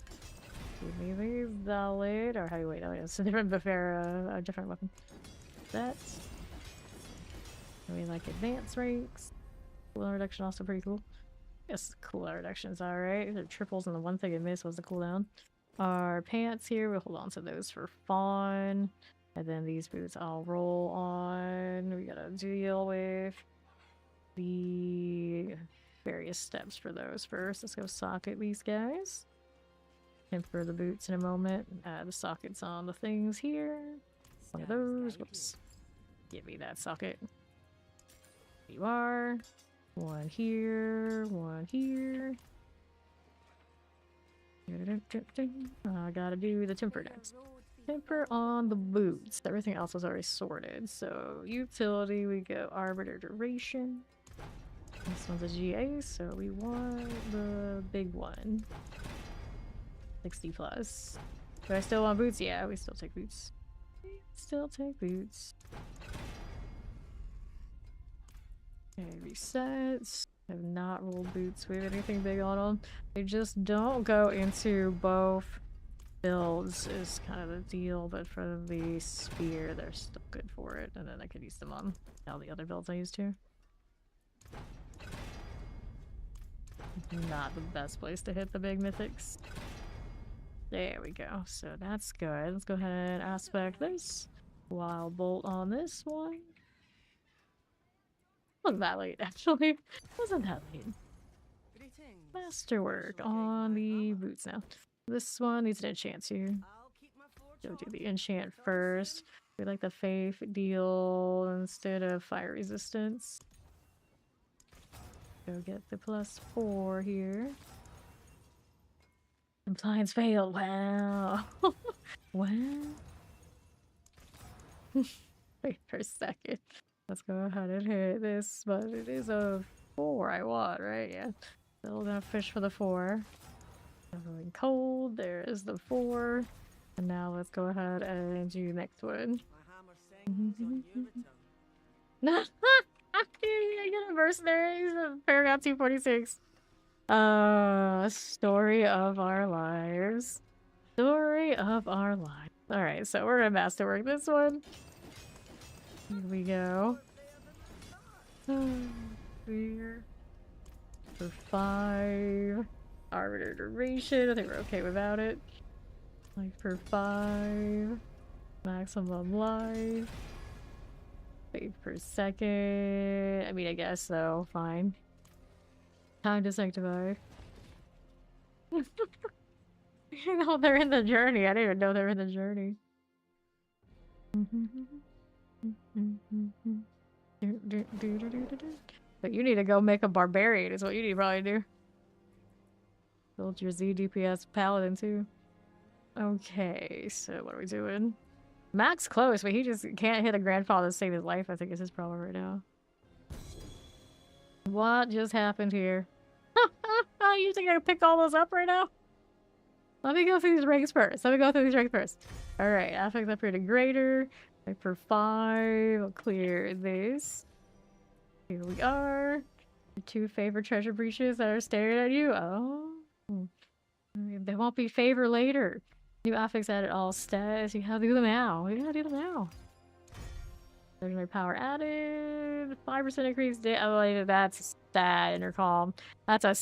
Give me these. Valid. Or heavyweight. Oh, yeah. It's a different buff era. A different weapon. That's. We like advanced ranks. Cooldown reduction also pretty cool. Yes, cooldown reduction is alright. The triples and the one thing I missed was the cooldown. Our pants here, we'll hold on to those for fun. And then these boots I'll roll on. We gotta deal with the various steps for those first. Let's go socket these guys. And for the boots in a moment. The sockets on the things here. One of those. Whoops. Give me that socket. Here you are. One here. One here. I gotta do the temper next. Temper on the boots. Everything else was already sorted. So utility, we go arbiter duration. This one's a GA, so we want the big one. 60 plus. Do I still want boots? Yeah, we still take boots. Still take boots. Okay, resets. Have not rolled boots with anything big on them. They just don't go into both builds is kind of the deal, but for the spear, they're still good for it. And then I could use them on all the other builds I used to. Not the best place to hit the big mythics. There we go. So that's good. Let's go ahead and aspect this. Wild bolt on this one. Wasn't that late, actually. Wasn't that late. Masterwork on the boots now. This one needs an enchant too. Go do the enchant first. We like the faith deal instead of fire resistance. Go get the +4 here. Compliance failed. Wow. Wow. Wait for a second. Let's go ahead and hit this, but it is a 4 I want, right? Yeah. Still gonna fish for the 4. Going cold. There is the 4. And now let's go ahead and do the next one. I get a mercenaries of Paragon 246. Story of our lives. Story of our lives. Alright, so we're gonna masterwork this one. Here we go. Here. For 5. Arbiter duration. I think we're okay without it. Like for 5. Maximum life. Wait per second. I mean, I guess so. Fine. Time to sanctify. You know, they're in the journey. I didn't even know they were in the journey. But you need to go make a barbarian is what you need to probably do. Build your Z DPS paladin too. Okay, so what are we doing? Max close, but he just can't hit a grandfather to save his life, I think is his problem right now. What just happened here? You think I can pick all those up right now? Let me go through these ranks first. Alright, affect up here to greater. Like for 5, we'll clear this. Here we are. Your 2 favorite treasure breaches that are staring at you. Oh. They won't be favor later. New affix added all stats. You gotta do them now. Legendary power added. 5% increase. Oh, that's a sad intercom. That's a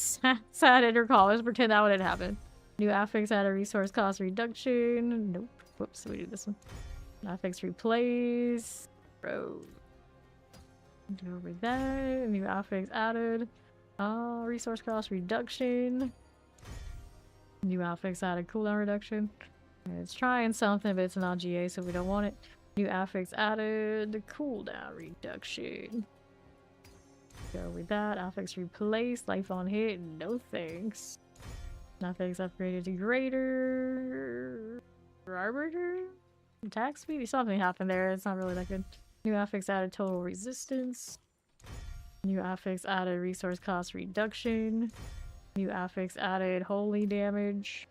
sad intercom. Let's pretend that wouldn't happen. New affix added resource cost reduction. Nope. Whoops. We do this one. Affix replace. Road. Go over that. New affix added. Resource cost reduction. New affix added cooldown reduction. It's trying something, but it's not GA, so we don't want it. New affix added cooldown reduction. Go with that. Affix replace. Life on hit. No thanks. Affix upgraded to greater. Arbiter? Attack speed? Something happened there. It's not really that good. New affix added total resistance. New affix added resource cost reduction. New affix added holy damage.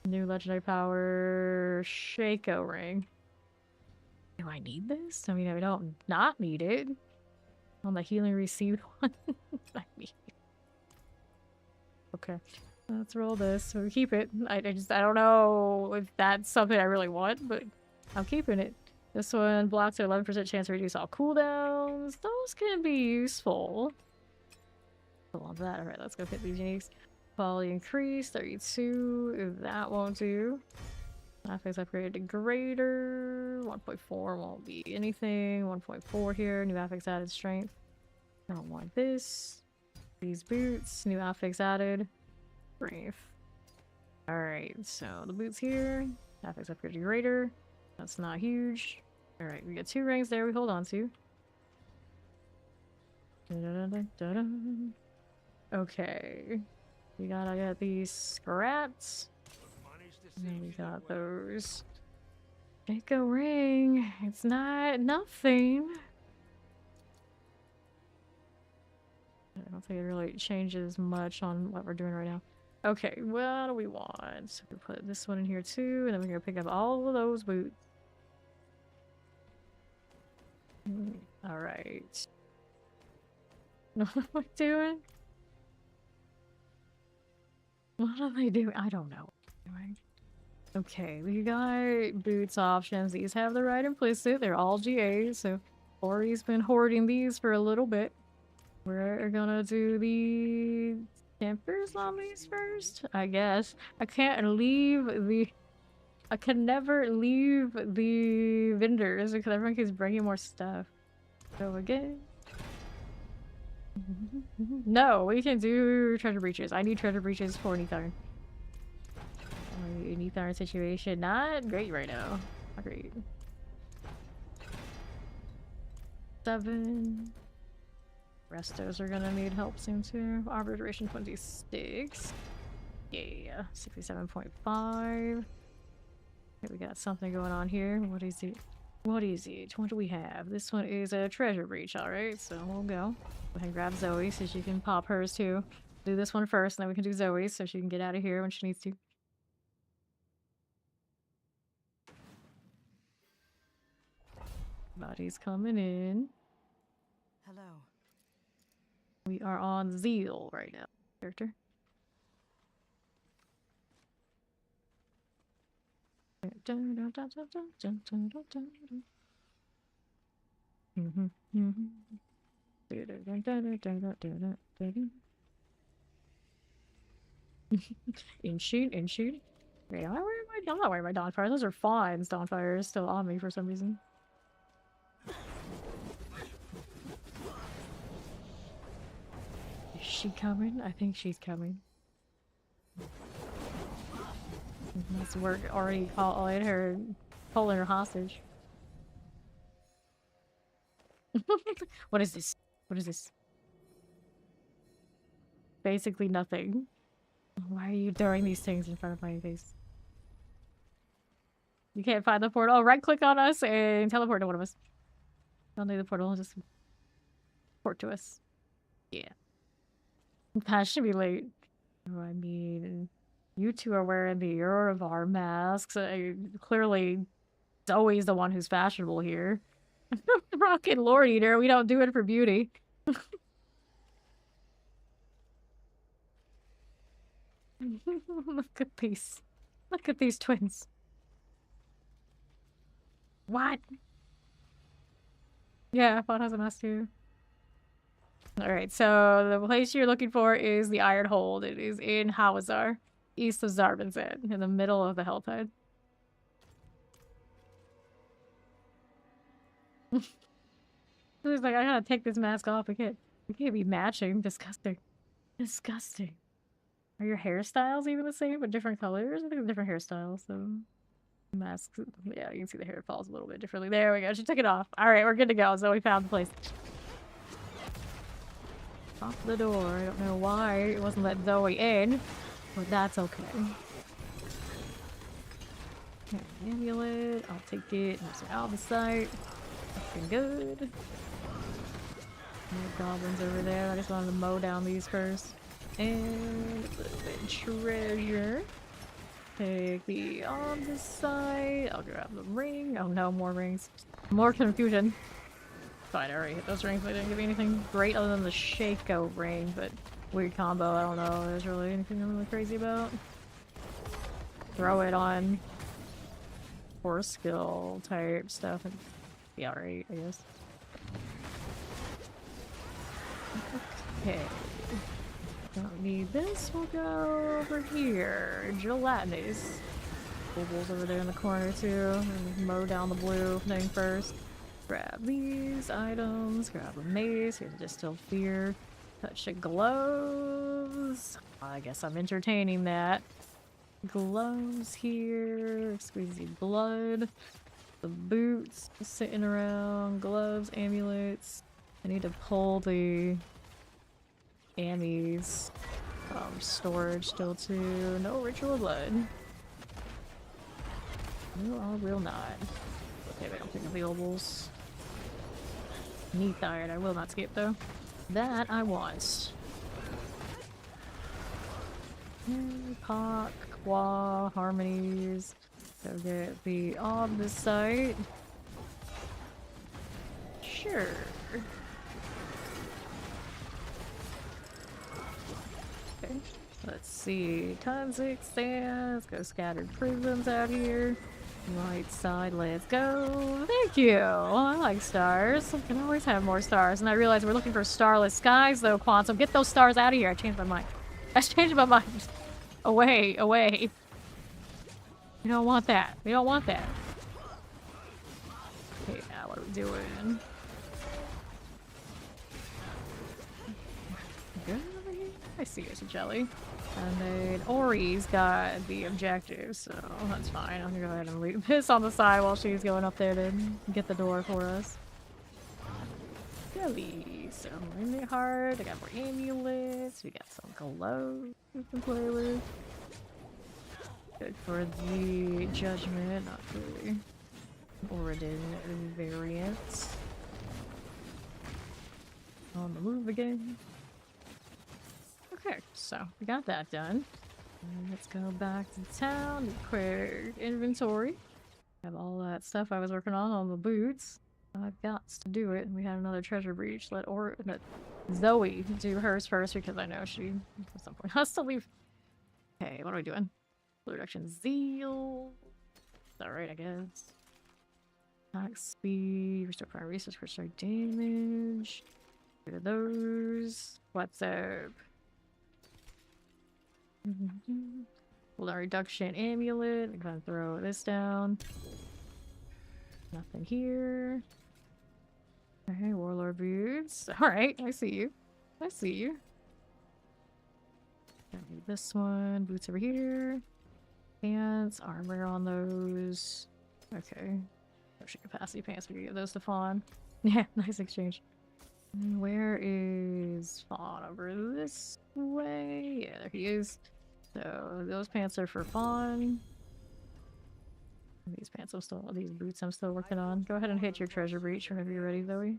New legendary power Shaco ring. Do I need this? I mean, I don't not need it. On the healing received one. I mean, okay. Let's roll this. So we keep it. I don't know if that's something I really want, but I'm keeping it. This one blocks an 11% chance to reduce all cooldowns. Those can be useful. I love that. Alright, let's go hit these uniques. Quality increase, 32. That won't do. Affix upgraded to greater. 1.4 won't be anything. 1.4 here. New affix added strength. I don't want this. These boots. New affix added. Strength. Alright, so the boots here. Affix upgraded to greater. That's not huge. Alright, we got 2 rings there we hold on to. Okay. We gotta get these scraps. And we got those. Shaco ring. It's not nothing. I don't think it really changes much on what we're doing right now. Okay, what do we want? So we put this one in here too, and then we're gonna pick up all of those boots. Alright. What am I doing? What are they doing? I don't know. Okay, we got boots options. These have the right implicit. They're all GA, so Ori's been hoarding these for a little bit. We're gonna do the Temper zombies first, I guess. I can never leave the vendors because everyone keeps bringing more stuff. Go again. No, we can do treasure breaches. I need treasure breaches for Nethar. Nethar situation, not great right now. Not great. 7. Restos are gonna need help soon too. Arbor duration 26. Yeah, 67.5. Okay, we got something going on here. What is it? What is it? What do we have? This one is a treasure breach, alright, so we'll go. Go ahead and grab Zoe so she can pop hers too. Do this one first, and then we can do Zoe's so she can get out of here when she needs to. Body's coming in. Hello. We are on Zeal right now, character. In shoot. Wait, am I wearing my? I'm not wearing my Dawnfire. Those are fawns. Dawnfire is still on me for some reason. Is she coming? I think she's coming. This work already calling her, holding her hostage. What is this? What is this? Basically nothing. Why are you throwing these things in front of my face? You can't find the portal. Oh, right click on us and teleport to one of us. Don't need the portal, just port to us. Yeah. That should be late. Oh, I mean, you two are wearing the Uravar masks. Clearly, Zoe's the one who's fashionable here. Rockin' Lord Eater, we don't do it for beauty. Look at these. Look at these twins. What? Yeah, Fawn has a mask too. Alright, so the place you're looking for is the Iron Hold. It is in Hawazar, east of Zarbanzan, in the middle of the Helltide. It's like, I gotta take this mask off. We can't be matching. Disgusting. Disgusting. Are your hairstyles even the same, but different colors? I think different hairstyles, so... Masks, yeah, you can see the hair falls a little bit differently. There we go, she took it off. Alright, we're good to go, so we found the place. Off the door. I don't know why it wasn't letting Zoe in, but that's okay. Amulet, I'll take it. There's an albicite. Looking good. More goblins over there. I just wanted to mow down these first. And a little bit of treasure. Take the on this side. I'll grab the ring. Oh no, more rings. More confusion. Fine, I already hit those rings, but they didn't give me anything great other than the Shaco ring, but weird combo, I don't know. There's really anything I'm really crazy about. Throw it on force skill type stuff and be alright, I guess. Okay. Don't need this. We'll go over here. Gelatinous. Bubbles over there in the corner too. And mow down the blue thing first. Grab these items. Grab a mace. Here's a distilled fear. Touch the gloves. I guess I'm entertaining that. Gloves here. Squeezy blood. The boots sitting around. Gloves, amulets. I need to pull the Ammy's storage still too. No ritual blood. No, I will not. Okay, I don't think available. Neat iron. I will not skip though. That I want. Cock, Qua, Harmonies. Go get the on the site. Sure. Okay. Let's see. Toxic stands. Let's go scattered prisms out here. Right side, let's go. Thank you. Well, I like stars. I can always have more stars. And I realize we're looking for starless skies though, Quantum. Get those stars out of here. I changed my mind. I changed my mind. Away, away. We don't want that. We don't want that. Okay, now what are we doing? Good over here? I see there's a jelly. And then Ori's got the objective, so that's fine. I'm gonna go ahead and leave this on the side while she's going up there to get the door for us. Jelly. So really hard. I got more amulets. We got some gloves we can play with. Good for the judgment, not the Oridin variant. On the move again. Okay, so we got that done. And let's go back to town. Quick inventory. Have all that stuff I was working on the boots. I've got to do it. We had another treasure breach. Let Zoe do hers first because I know she at some point has to leave. Okay, what are we doing? Reduction zeal. Is that right? I guess. Attack speed. Restore prior resource. Restore damage. Get rid of those. What's up? Hold on, reduction amulet. I'm gonna throw this down. Nothing here. Okay, warlord boots. Alright, I see you. I see you. Gonna need this one. Boots over here. Pants, armor on those. Okay. Potion capacity pants. We can give those to Fawn. Yeah, nice exchange. Where is Fawn? Over this way? Yeah, there he is. So those pants are for Fawn. These pants these boots I'm still working on. Go ahead and hit your treasure breach whenever you're ready, Zoe.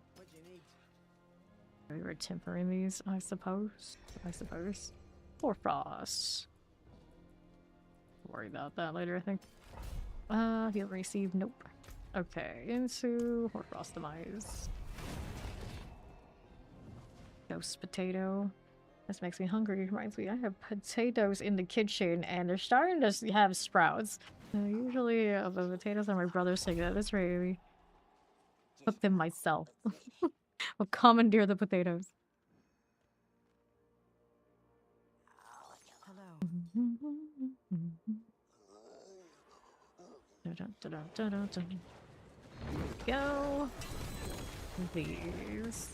We were tempering these, I suppose. Or frost. Worry about that later, I think. He'll receive. Nope. Okay, into Hoarfrost Demise. Ghost potato. This makes me hungry. Reminds me, I have potatoes in the kitchen and they're starting to have sprouts. Usually the potatoes are my brother's thing. That's right. I cook them myself. I'll commandeer the potatoes. Hello. Go. These.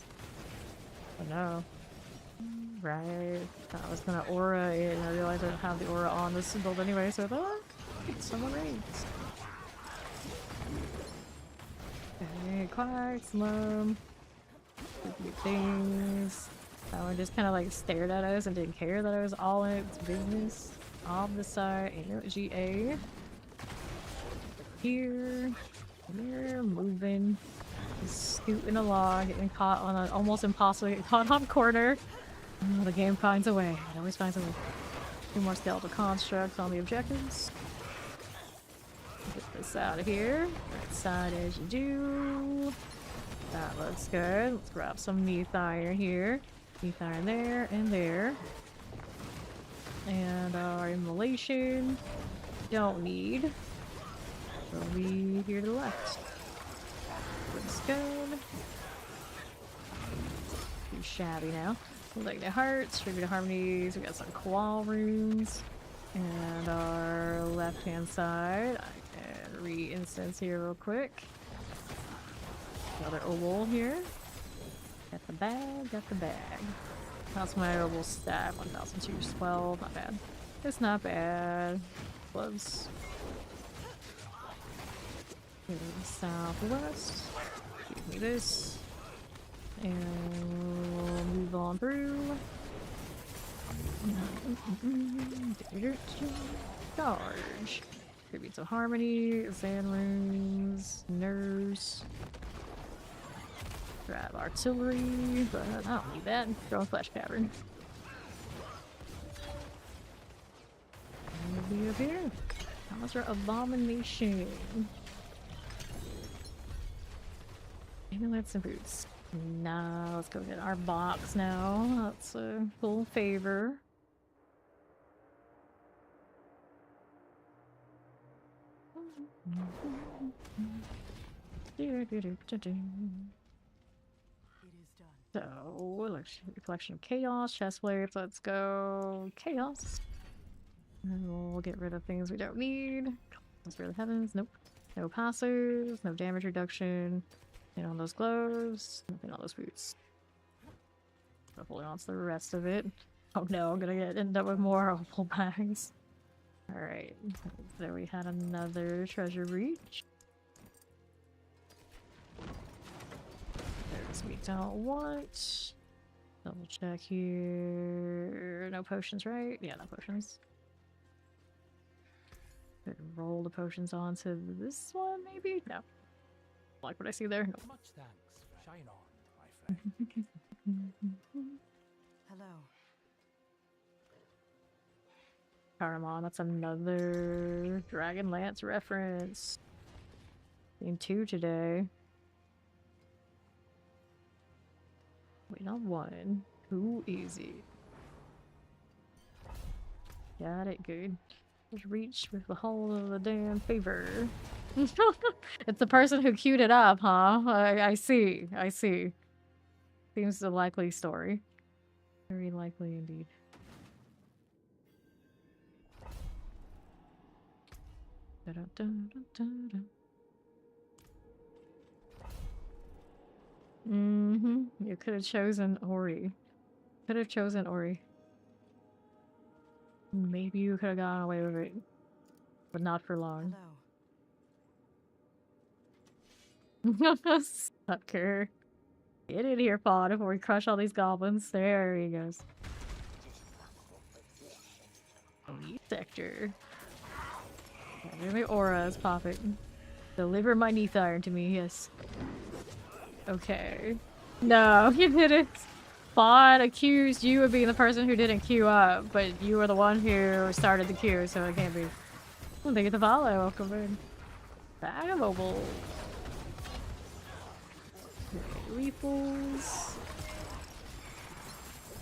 Oh no. Right. I was gonna aura it and I realized I don't have the aura on this build anyway, so I thought, someone raised. Okay, quack, slum. Things. That one just kind of like stared at us and didn't care that I was all in its business. Off the side, GA. Here. We're moving. scooting along, getting caught on an almost impossible get caught on corner. Oh, the game finds a way. It always finds a way. 2 more skeletal constructs on the objectives. Get this out of here. Right side as you do. That looks good. Let's grab some neath iron here. Neath iron there and there. And our immolation. Don't need. Will be here to the left. Looks good. Too shabby now. Like the hearts, tribute to harmonies. We got some koal runes. And our left hand side. I can re-instance here real quick. Another oval here. Got the bag, got the bag. That's my oval stat. 1,212. Not bad. It's not bad. Gloves. Here to the southwest. Give me this. And we'll move on through. Charge. Tribute to harmony, sand runes, nurse. Grab artillery, but I don't need that. Throw a flesh cavern. And we'll be up here. How's our abomination? Amulets and boots. Now let's go get our box now. That's a full favor. So, collection of chaos, chest plates, let's go chaos. And we'll get rid of things we don't need. Let's rid of heavens, nope. No passives, no damage reduction. Nothing on those gloves, nothing on those boots. So holding on to the rest of it. Oh no, I'm gonna end up with more opal bags. Alright, so we had another treasure breach. There's we don't want. Double check here. No potions, right? Yeah, no potions. Could roll the potions onto this one, maybe? No. Like what I see there? Nope. Much thanks. Shine on, my friend. Hello. Paramon, that's another Dragonlance reference. Seen 2 today. Wait, not 1. 2 easy. Got it, good. Just reach with the whole of the damn favor. It's the person who queued it up, huh? I see. I see. Seems a likely story. Very likely indeed. You could have chosen Ori. Could have chosen Ori. Maybe you could have gotten away with it. But not for long. Hello. Sucker. Get in here, Fawn, before we crush all these goblins. There he goes. Elite sector. Yeah, my aura is popping. Deliver my neath iron to me, yes. Okay. No, you didn't. Fawn accused you of being the person who didn't queue up, but you were the one who started the queue, so it can't be. Oh, they get the follow. Welcome in. Bag of opals. Refills.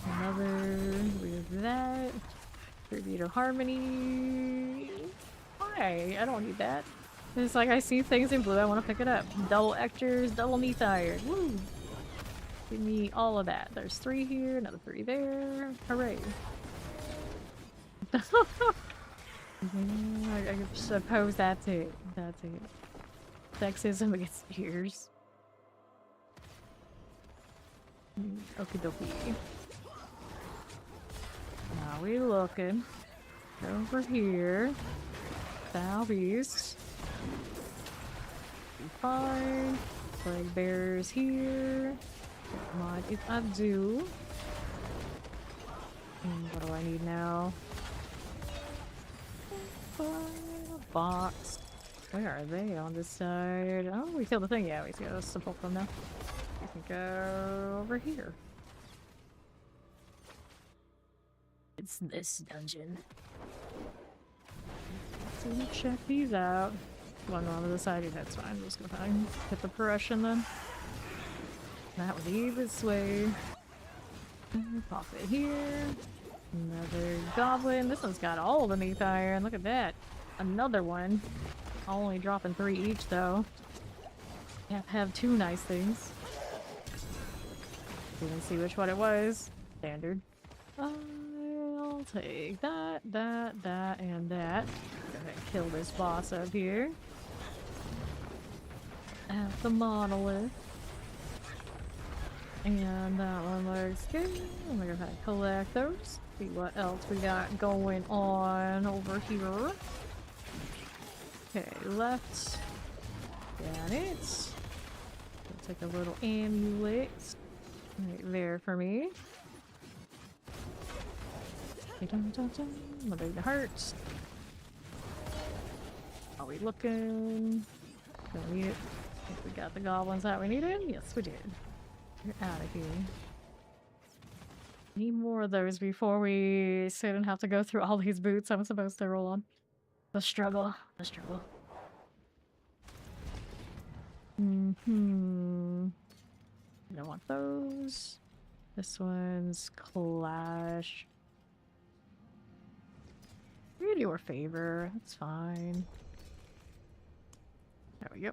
Another with that. Tribute to harmony. Why? I don't need that. It's like I see things in blue, I want to pick it up. Double Ectors, double neath iron. Woo! Give me all of that. There's 3 here, another 3 there. Hooray. I suppose that's it. That's it. Sexism against peers. Okie dokie. Now we looking. Over here. Southeast. Be fine. Plague bearers here. Don't mind if I do. What do I need now? A box. Where are they on this side? Oh, we killed the thing. Yeah, we got some folk from now. We can go over here. It's this dungeon. So we'll check these out. One on the side, that's fine. I'm just gonna hit the Prussian then. That would leave this way. Pop it here. Another goblin. This one's got all the meat iron. Look at that. Another one. Only dropping 3 each though. Can't have 2 nice things. Didn't see which one it was. Standard. I'll take that, and that. Go ahead and kill this boss up here. At the monolith. And that one looks good. I'm gonna go ahead and collect those. See what else we got going on over here. Okay, left. Got it. I'll take a little amulet. Right there for me. My big heart. Are we looking? Don't need it. I think we got the goblins that we needed. Yes, we did. You're out of here. Need more of those before we sit and have to go through all these boots I'm supposed to roll on. The struggle. The struggle. Don't want those. This one's Clash. We're gonna do our favor. That's fine. There we go.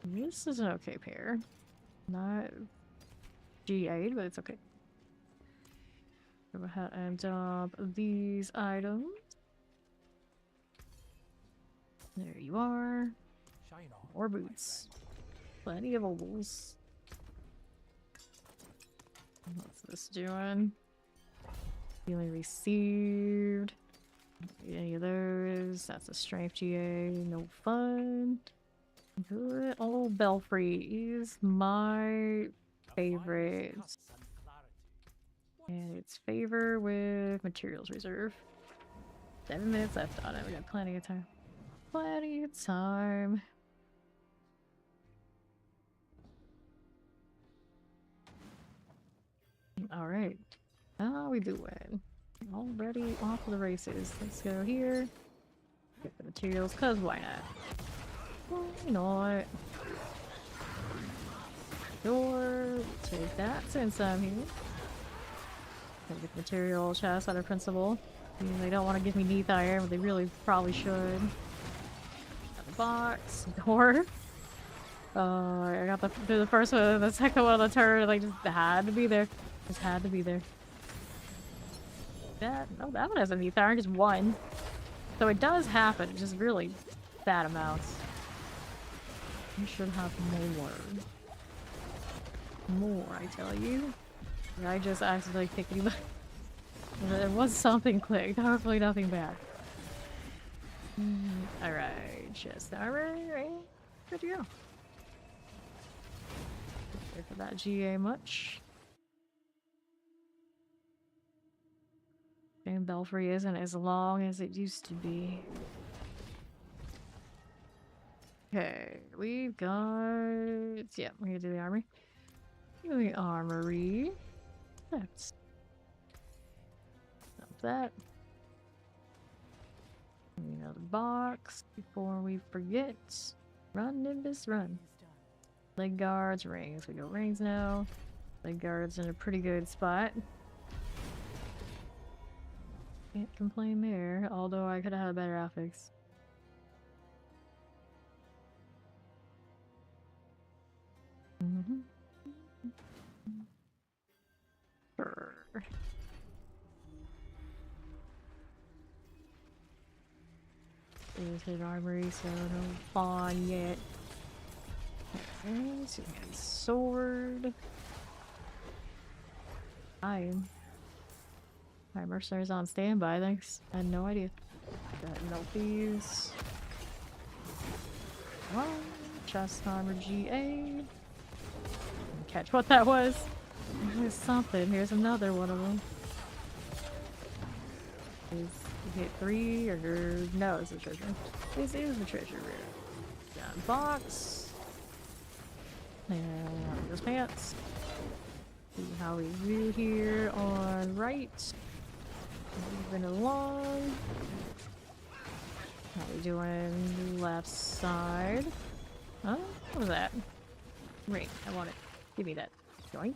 This is an okay pair. Not G8, but it's okay. Go ahead and dump these items. There you are. Shine on. More boots. Plenty of ovals. What's this doing? Healing received. Any of those? That's a strength GA. No fun. Good old Belfry is my favorite. And it's favor with materials reserve. 7 minutes left on it. We got plenty of time. Plenty of time. Alright. How are we doing? Already off to the races. Let's go here. Get the materials, cause why not? Why not? Sure. Take that since I'm here. Gonna get the material chest out of principle. I mean, they don't want to give me neath iron, but they really probably should. Got the box. Door. I got the first one, the second one on the turn, like just had to be there. Just had to be there. That one has a neath iron, just 1. So it does happen, just really bad amounts. You should have more. More, I tell you. I just accidentally picked it. There was something clicked. Hopefully nothing bad. Alright, chest armor. Good to go. Wait for that GA much. And Belfry isn't as long as it used to be. Okay, we've got... Yeah, we're gonna do the armory. The armory. That's... Dump that. Another box before we forget. Run, Nimbus, run. Leg guards, rings. We go rings now. Leg guards in a pretty good spot. Can't complain there, although I could have had better outfits. Sure. There's an armory, so no fawn yet. Okay, so we got a sword. Iron. My mercenary's on standby, thanks. I had no idea. Got no thieves. One. Chest armor GA. Catch what that was. There's something. Here's another one of them. Is hit 3 or no? It's a treasure. This is the treasure room. Got a box. And those pants. See how we do here on right. Moving along. How we doing left side? Huh? What was that? Ring. I want it. Give me that. Yoink.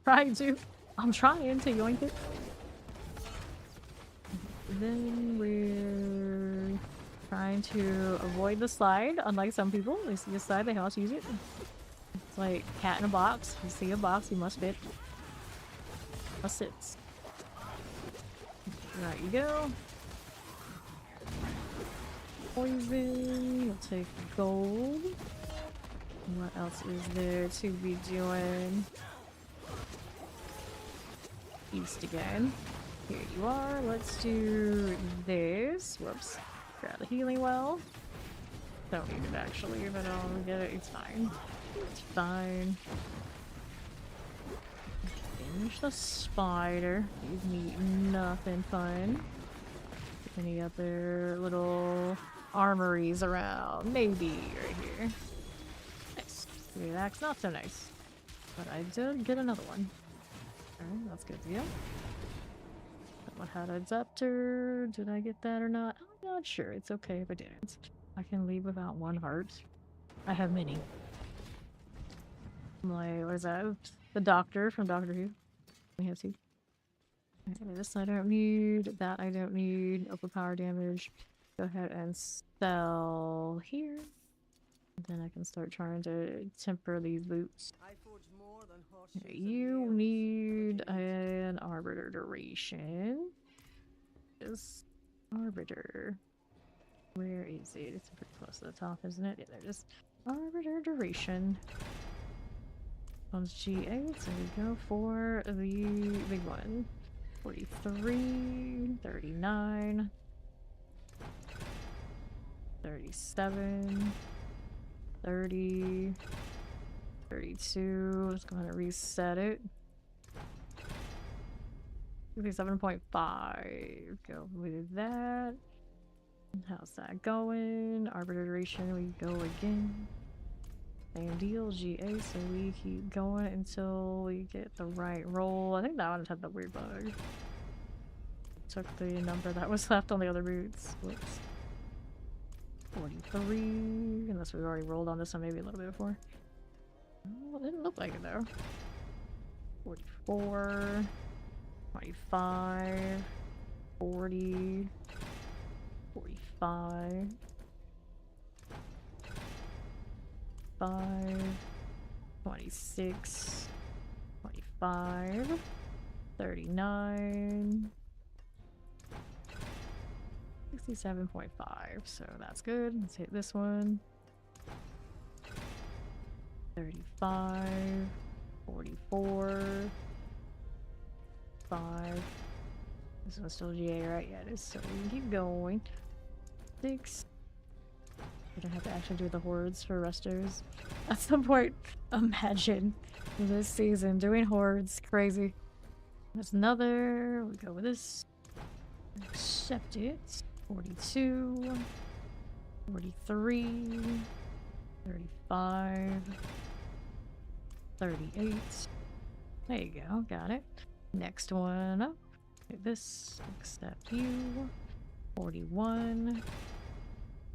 Trying to. I'm trying to yoink it. Then we're trying to avoid the slide, unlike some people. They see a slide, they have to use it. It's like cat in a box. You see a box, you must fit. Must sit. There you go. Poison. We'll take gold. What else is there to be doing? East again. Here you are. Let's do this. Whoops. Grab the healing well. Don't need it actually, but I'll get it. It's fine. It's fine. Finish the spider. Gives me nothing fun. Any other little armories around? Maybe right here. Nice. That's not so nice. But I did get another one. Alright, that's good deal. What had a Zepter? Did I get that or not? I'm not sure. It's okay if I didn't. I can leave without one heart. I have many. Like, what is that? The Doctor from Doctor Who. We have two. Okay, this I don't need. That I don't need. Overpower damage. Go ahead and sell here. And then I can start trying to temper these boots. Okay, you need an arbiter duration. Is arbiter. Where is it? It's pretty close to the top, isn't it? Yeah, there it is. Arbiter duration. One's G8, so we go for the big one. 43, 39, 37, 30, 32. Let's go ahead and reset it. 57.5. Go with that. How's that going? Arbiter duration, we go again. Same deal, GA, so we keep going until we get the right roll. I think that one had the weird bug. Took the number that was left on the other boots. Whoops. 43, unless we've already rolled on this one maybe a little bit before. Oh, it didn't look like it though. 44, 25, 40, 45, 5, 26, 25, 39, 67.5, so that's good. Let's hit this one. 35, 44, 5. This one's still GA, right? Yeah, it is. So we can keep going. 6. We don't have to actually do the hordes for resters. At some point, imagine this season doing hordes. Crazy. There's another. We go with this. Accept it. 42, 43, 35, 38. There you go. Got it. Next one up. Hit this. Accept you. 41.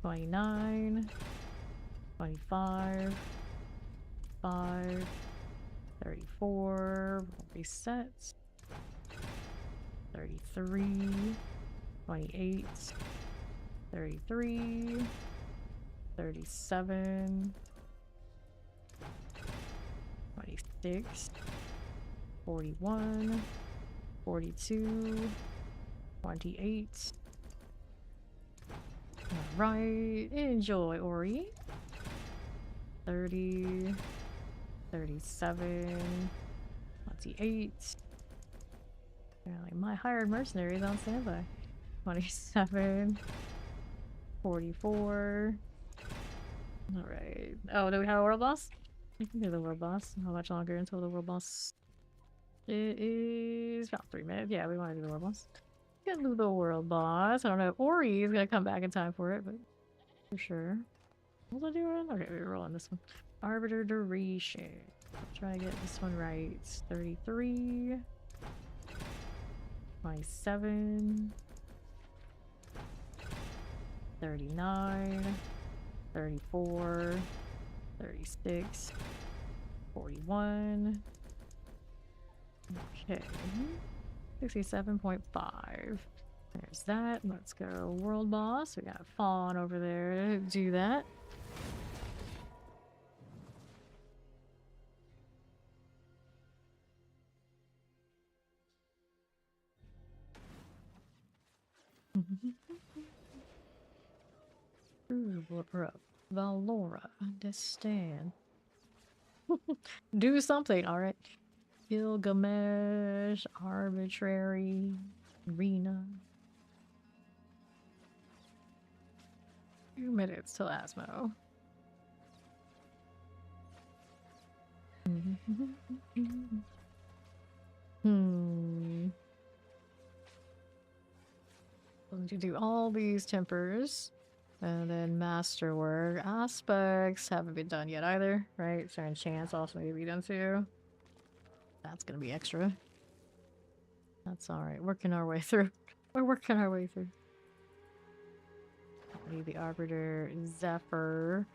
29, 25, 5, 34, reset, 33, 28, 33, 37, 26, 41, 42, 28. Alright, enjoy, Ori. 30, 37, 28. Apparently my hired mercenaries on standby. 27, 44. Alright. Oh, do we have a world boss? We can do the world boss. How much longer until the world boss? It is about 3 minutes. Yeah, we want to do the world boss. Gonna do the world boss. I don't know if Ori is gonna come back in time for it, but For sure. What was I doing? Okay, we're rolling this one. Arbiter duration. Try to get this one right. 33. 27. 39. 34. 36. 41. Okay. 67.5. There's that. Let's go world boss. We got Fawn over there to do that. Valora, understand. Do something, alright. Gilgamesh, arbitrary, arena. 2 minutes till Asmo. Going to do all these tempers. And then masterwork. Aspects haven't been done yet either, right? So enchants also need to be done too. That's gonna be extra. That's alright. Working our way through. We're working our way through. Need the Arbiter Zephyr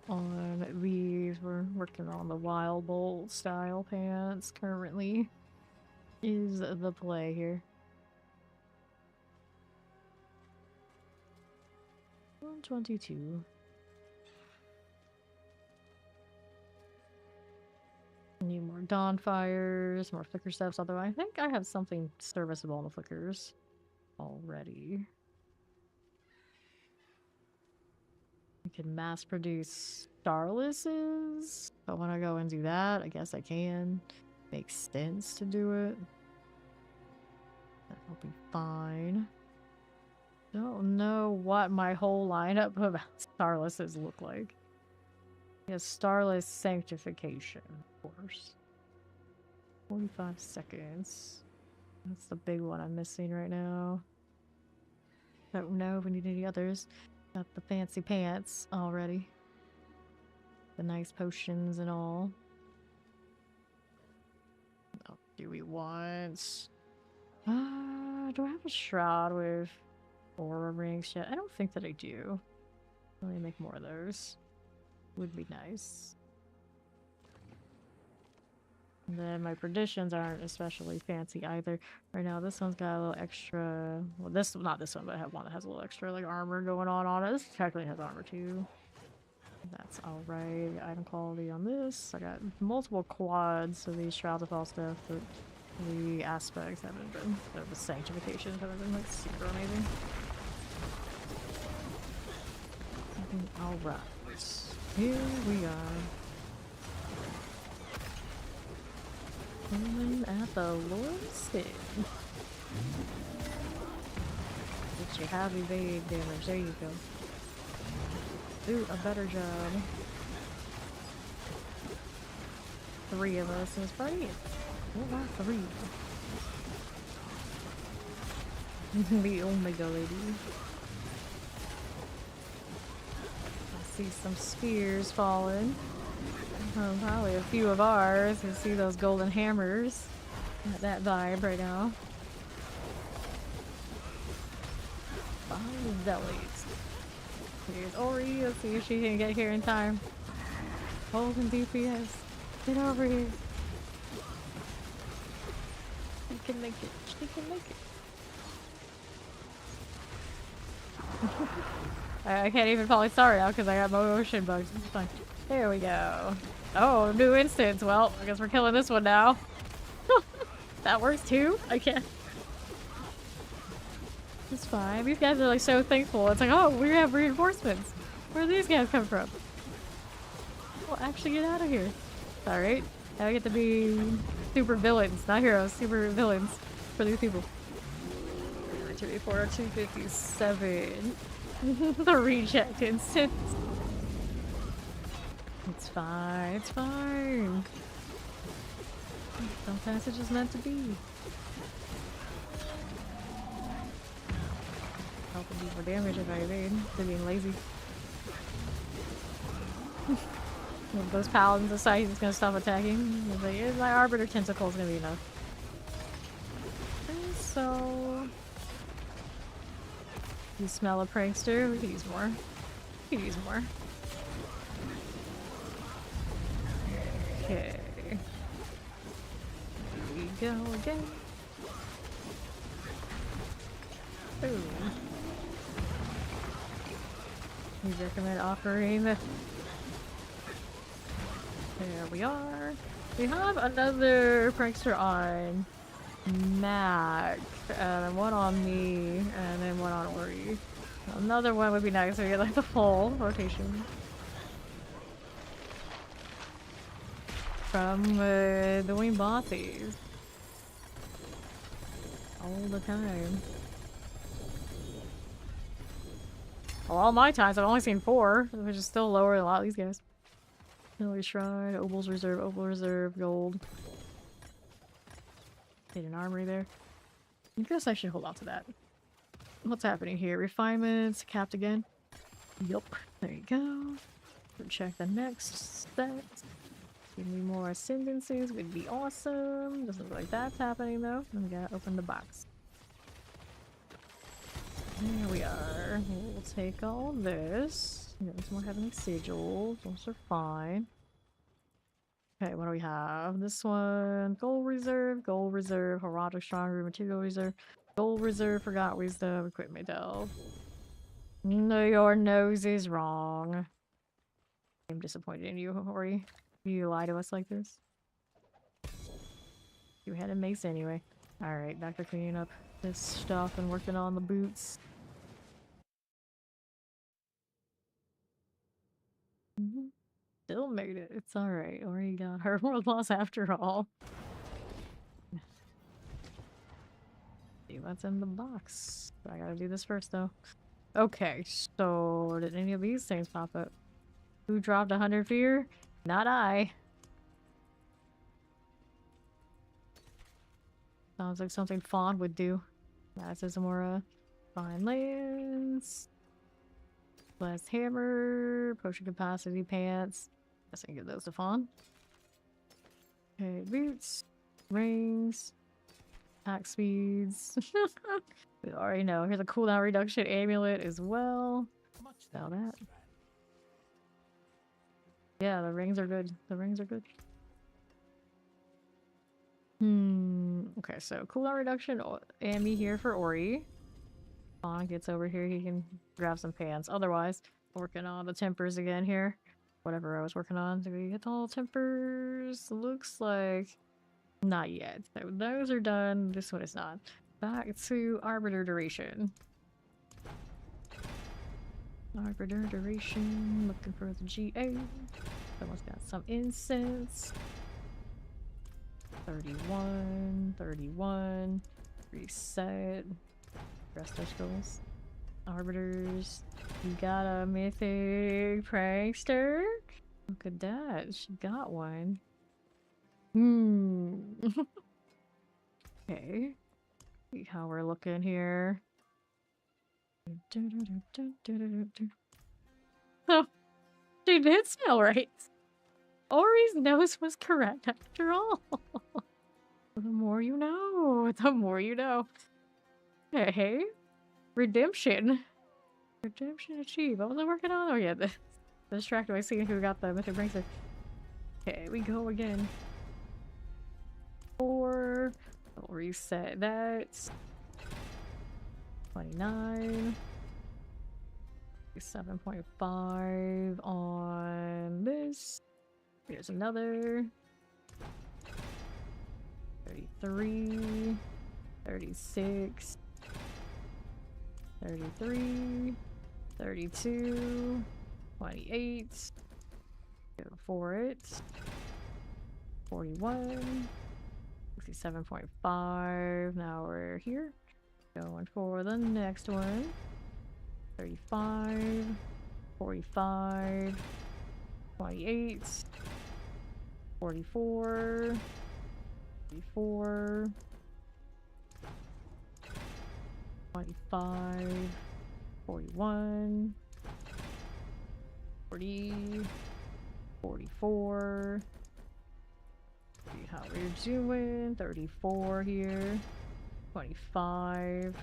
on these. We're working on the Wild Bolt style pants currently. Is the play here. 122. Need more dawn fires, more flicker steps, although I think I have something serviceable in the flickers already. We can mass produce Starlesses. But when I go and do that, I guess I can. Makes sense to do it. That'll be fine. Don't know what my whole lineup of Starlesses look like. Yes, Starless Sanctification, of course. 45 seconds. That's the big one I'm missing right now. Don't know if we need any others. Got the fancy pants already. The nice potions and all. Oh, do we want... do I have a shroud with aura rings yet? I don't think that I do. Let me make more of those. Would be nice. And then my perditions aren't especially fancy either. Right now, this one's got a little extra... Well, this... Not this one, but I have one that has a little extra, like, armor going on it. This technically has armor, too. That's alright. Item quality on this. I got multiple quads of these Shrouds of Fall stuff, but the aspects haven't been... The Sanctifications haven't been, like, super amazing. Alright. Here we are. Aiming at the Lord's head. Get your have evade damage. There you go. Do a better job. 3 of us in this party. What about 3? The Omega lady. I see some spears falling. Probably a few of ours. You see those golden hammers. Got that vibe right now. 5 zealots. Here's Ori. Let's see if she can get here in time. Holding DPS. Get over here. She can make it. She can make it. I can't even polystart now because I got motion bugs. It's fine. There we go. Oh, new instance. Well, I guess we're killing this one now. That works too? I can't. It's fine. These guys are like so thankful. It's like, oh, we have reinforcements. Where do these guys come from? Well, actually get out of here. Alright. Now I get to be super villains, not heroes, super villains for these people. 284, 257. The reject instance. It's fine, it's fine. Sometimes it's just meant to be. Helping do more damage if I evade. They're being lazy. If those paladins decide he's gonna stop attacking, he's like, "Yeah, my Arbiter Tentacle is gonna be enough." And so... You smell a prankster? We could use more. We could use more. Okay. Here we go again. Ooh. We recommend offering. There we are. We have another prankster on Mac, and then one on me, and then one on Ori. Another one would be nice so we get like the full rotation. From doing bosses. All the time. Well, all my times I've only seen 4, which is still lower than a lot of these guys. Military Shrine, Opal Reserve, Gold. Hit an armory there. I guess I should hold on to that. What's happening here? Refinements, capped again. Yup. There you go. We'll check the next set. Give me more ascendancies would be awesome. Doesn't look like that's happening though. We gotta open the box. There we are. We'll take all this. Get some more heavenly sigils. Those are fine. Okay, what do we have? This one, Gold Reserve, Heraldic Strong Room, Material Reserve, Gold Reserve, Forgot Wisdom, Equipment Delve. No, your nose is wrong. I'm disappointed in you, Ori. You lie to us like this. You had a mace anyway. Alright, back to cleaning up this stuff and working on the boots. Still made it. It's alright. Ori got her world loss after all. See what's in the box. I gotta do this first though. Okay, so did any of these things pop up? Who dropped 100 fear? Not I. Sounds like something Fawn would do. That's Zamora. Fine lands. Blast hammer. Potion capacity pants. Guess I can give those to Fawn. Okay, boots. Rings. Attack speeds. We already know. Here's a cooldown reduction amulet as well. Much Sell thanks, that. friend. Yeah, the rings are good. The rings are good. Okay, so cooldown reduction Amy here for Ori. Fawn gets over here, he can grab some pants. Otherwise, working on the tempers again here. Whatever I was working on. Did we get all tempers? Looks like not yet. So those are done. This one is not. Back to Arbiter duration. Arbiter duration. Looking for the GA. Someone's got some incense. 31, 31. Reset. Rest our skulls. Arbiters. You got a mythic prankster? Look at that. She got one. Okay. See how we're looking here. Oh, she did smell right. Ori's nose was correct after all. The more you know. The more you know. Hey. Redemption. Redemption achieved. What was I working on? Oh yeah, distracted by seeing who got the mythic bracelet. Okay, we go again. 4. We'll reset that. 29. 7.5 on this. Here's another. 33. 36. 33. 32. 28. Go for it. 41. 67.5. Now we're here. Going for the next one. 35. 45. 28. 44. 44. 25. 41. 40. 44. See how we're doing. 34 here. 25.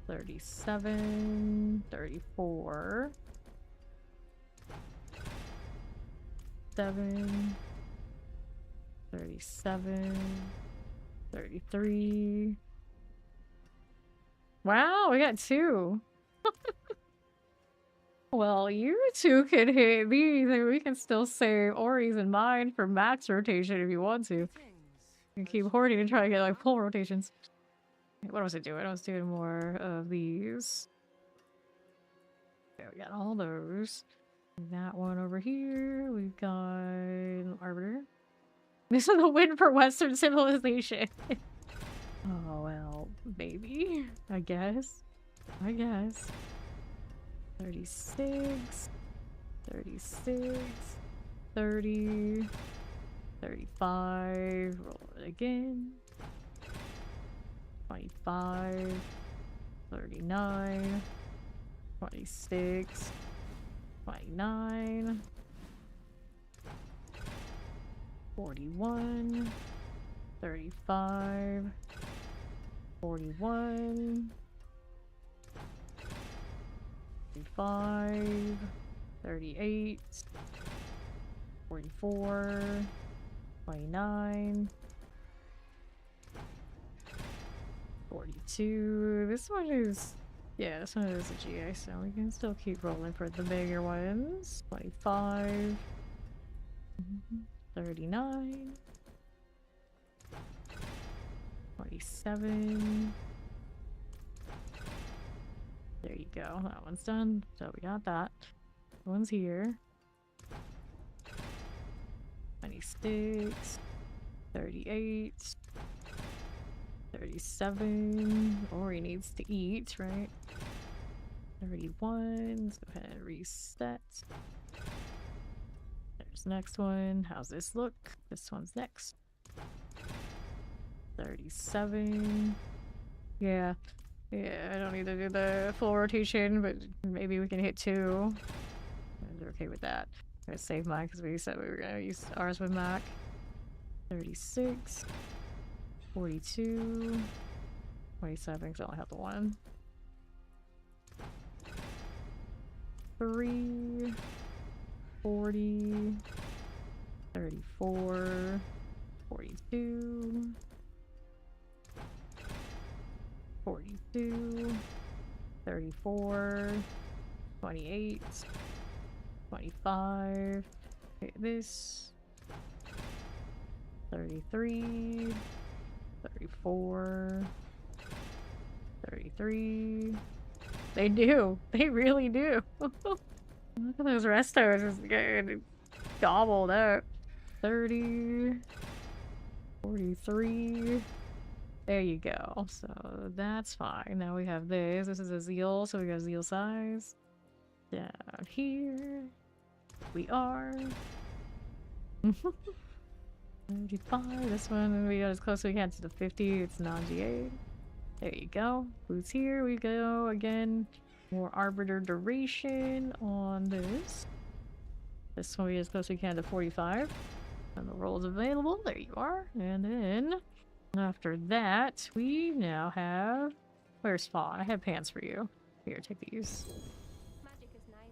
37. 34. 7. 37. 33. Wow, we got 2. Well, you two can hit these, and we can still save Ori's and mine for max rotation if you want to. You can keep hoarding and try to get like full rotations. What was I doing? I was doing more of these. Okay, we got all those. That one over here. We've got Arbiter. This is the win for Western civilization. Oh well, maybe. I guess. 36, 36, 30, 35, roll it again, 25, 39, 26, 29, 41, 35, 41, 35, 38, 44, 29, 42. This one is, yeah, this one is a GA, so we can still keep rolling for the bigger ones. 25, 39, 27. There you go. That one's done. So we got that. One's here. 26, 38, 37. Ori needs to eat, right? 31. Let's go ahead and reset. There's the next one. How's this look? This one's next. 37. Yeah. Yeah, I don't need to do the full rotation, but maybe we can hit 2. I'm okay with that. I'm gonna save mine because we said we were gonna use ours with Mac. 36, 42, 27, because I only have the one. 3, 40, 34, 42. 42, 34, 28, 25, hit this, 33, 34, 33. They do. They really do. Look at those restos just getting gobbled up. 30, 43. There you go. So that's fine. Now we have this. This is a zeal, so we got zeal size. Down here. We are. 35. This one we got as close as we can to the 50. It's non-GA. There you go. Boots here. We go again. More arbiter duration on this. This one we get as close as we can to 45. And the rolls available. There you are. And then after that, we now have... Where's Spawn? I have pants for you. Here, take these. Magic is neither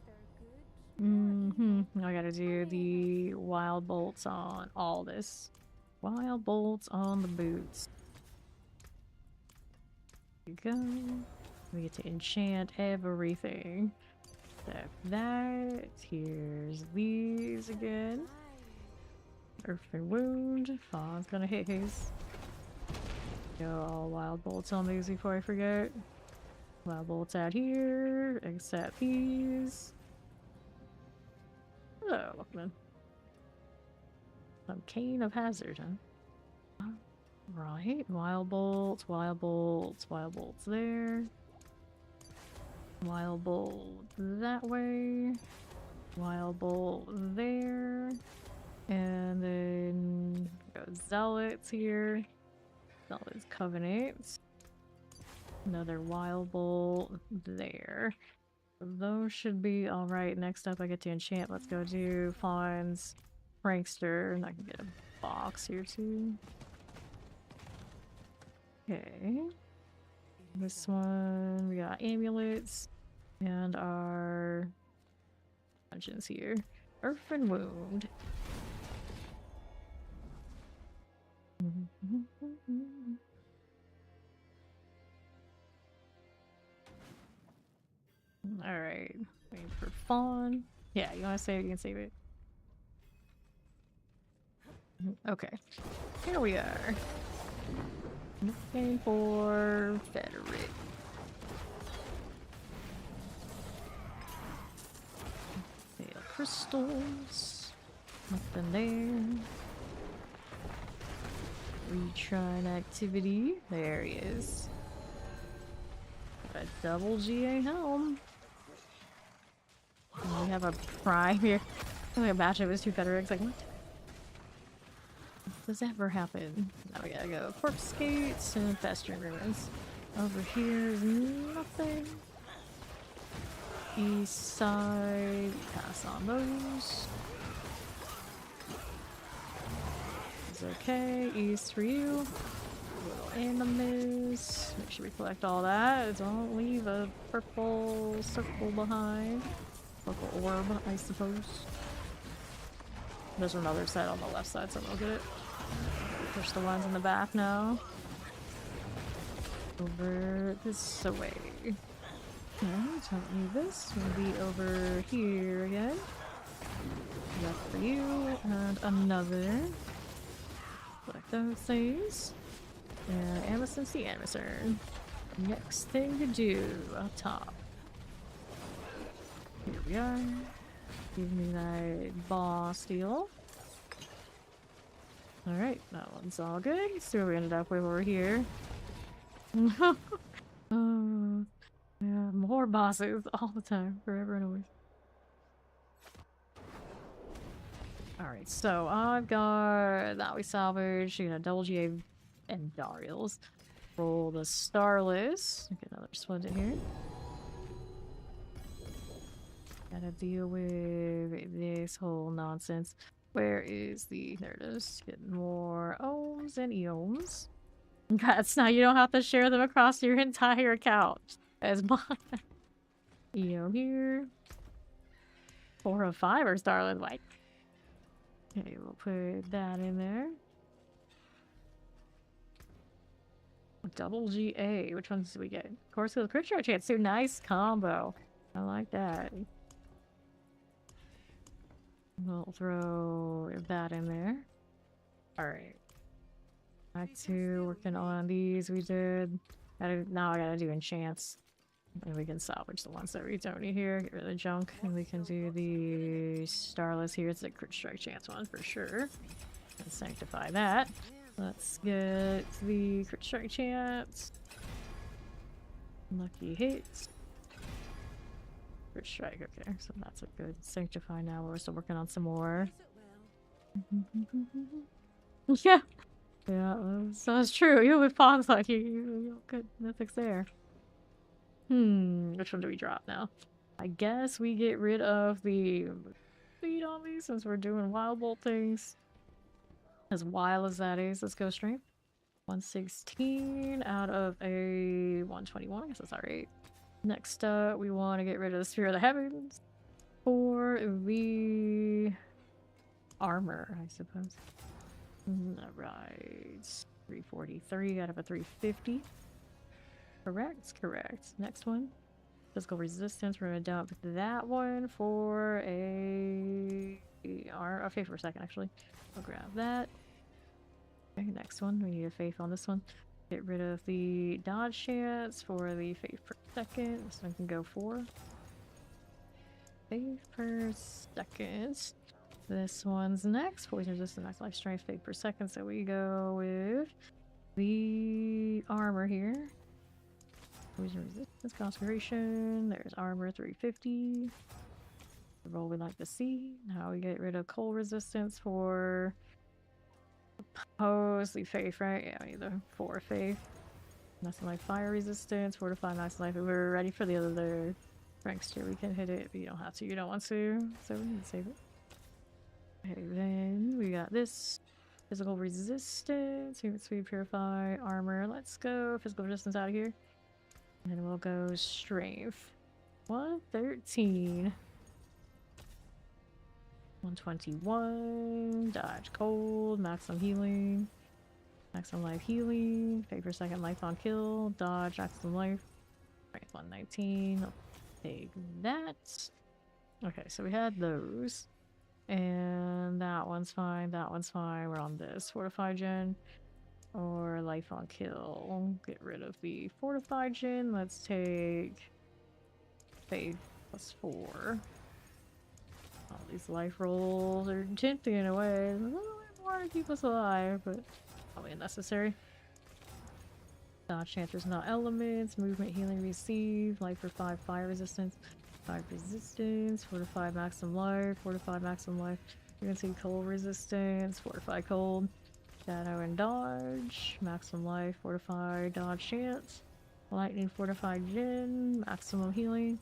good nor I gotta do the wild bolts on all this. Wild bolts on the boots. There you go. We get to enchant everything. Except that. Here's these again. Earth and Wound. Fawn's gonna hit his. Go all wild bolts on these before I forget. Wild bolts out here, except these. Hello, Lookman. Some Cane of Hazard, huh? Right, wild bolts, wild bolts, wild bolts there. Wild bolt that way. Wild bolt there. And then go Zealots here. Zealots Covenant. Another wild bolt there. Those should be alright. Next up, I get to enchant. Let's go do Fawn's Prankster, and I can get a box here too. Okay. This one, we got amulets, and our dungeons here. Earth and Wound. Alright, waiting for Fawn. Yeah, you want to save it, you can save it. Okay, here we are. Looking for Federate. Fatal crystals. Nothing there. Retry activity. There he is. Got a double GA helm. And we have a prime here. I imagine it was two Federates. Like, what? Does that ever happen? Now we gotta go Corpse Skates and Festering Ruins. Over here is nothing. East side, pass on those. It's okay. East for you. Little enemies. Make sure we collect all that. Don't leave a purple circle behind. Purple orb, I suppose. There's another set on the left side, so we'll get it. Push the ones in the back now. Over this way. Okay, don't need this. We'll be over here again. Left for you, and another. Collect those things. And Amazon the Amazon. Next thing to do up top. Here we are. Give me that boss deal. Alright, that one's all good. So we ended up with over here. Yeah, more bosses all the time, forever and always. Alright, so I've got that we salvaged, you know, double GA and Darials. Roll the Starless. Get another splinter here. Gotta deal with this whole nonsense. Where is the... There it is. Getting more ohms and eons. That's now you don't have to share them across your entire account. As mine. Eon here. 4 of 5 or Starless White. Okay, we'll put that in there. Double GA. Which ones do we get? Of course, with the quick charge chance too. Nice combo. I like that. We'll throw that in there. Alright. Back to working on these we did. Now I gotta do enchants. And we can salvage the ones that we don't need here. Get rid of the junk. And we can do the Starless here. It's a crit strike chance one for sure. And sanctify that. Let's get the crit strike chance. Lucky hits. Crit strike, okay. So that's a good sanctify now. We're still working on some more. Yeah. Yeah, so that's true. Even with Fawn's like you good mythics there. Which one do we drop now? I guess we get rid of the speed on these since we're doing wild bolt things. As wild as that is, let's go strength. 116 out of a 121. I guess that's alright. Next up, we want to get rid of the Sphere of the Heavens for the armor, I suppose. Alright. 343 out of a 350. Correct, correct. Next one. Physical resistance. We're gonna dump that one for a faith for a second, actually. I'll grab that. Okay, next one. We need a faith on this one. Get rid of the dodge chance for the faith per second. This one can go 4. Faith per second. This one's next. Poison resistance, max life strength, faith per second. So we go with the armor here. Poison resistance, consecration. There's armor 350. The roll we like to see. Now we get rid of cold resistance for oppose the faith, right? Yeah, we need the 4 faith. Nothing like fire resistance, 4 to 5 nice life. We're ready for the other Prankster, we can hit it, but you don't have to. You don't want to, so we can save it. Okay, then we got this. Physical resistance, human speed, purify, armor. Let's go physical resistance out of here. And then we'll go strength. 113. 121. Dodge cold. Maximum healing. Maximum life healing. Pay per second life on kill. Dodge maximum life. Right, 119. I'll take that. Okay, so we had those. And that one's fine. That one's fine. We're on this. Fortified gen. Or life on kill. Get rid of the fortified gen. Let's take faith +4. All these life rolls are tempting in a way. A little bit more to keep us alive, but probably unnecessary. Dodge chances not elements. Movement healing received. Life for 5 fire resistance. 5 resistance. Fortified maximum life. Fortified maximum life. You can see cold resistance. Fortified cold. Shadow and dodge. Maximum life. Fortified dodge chance. Lightning fortified gen. Maximum healing.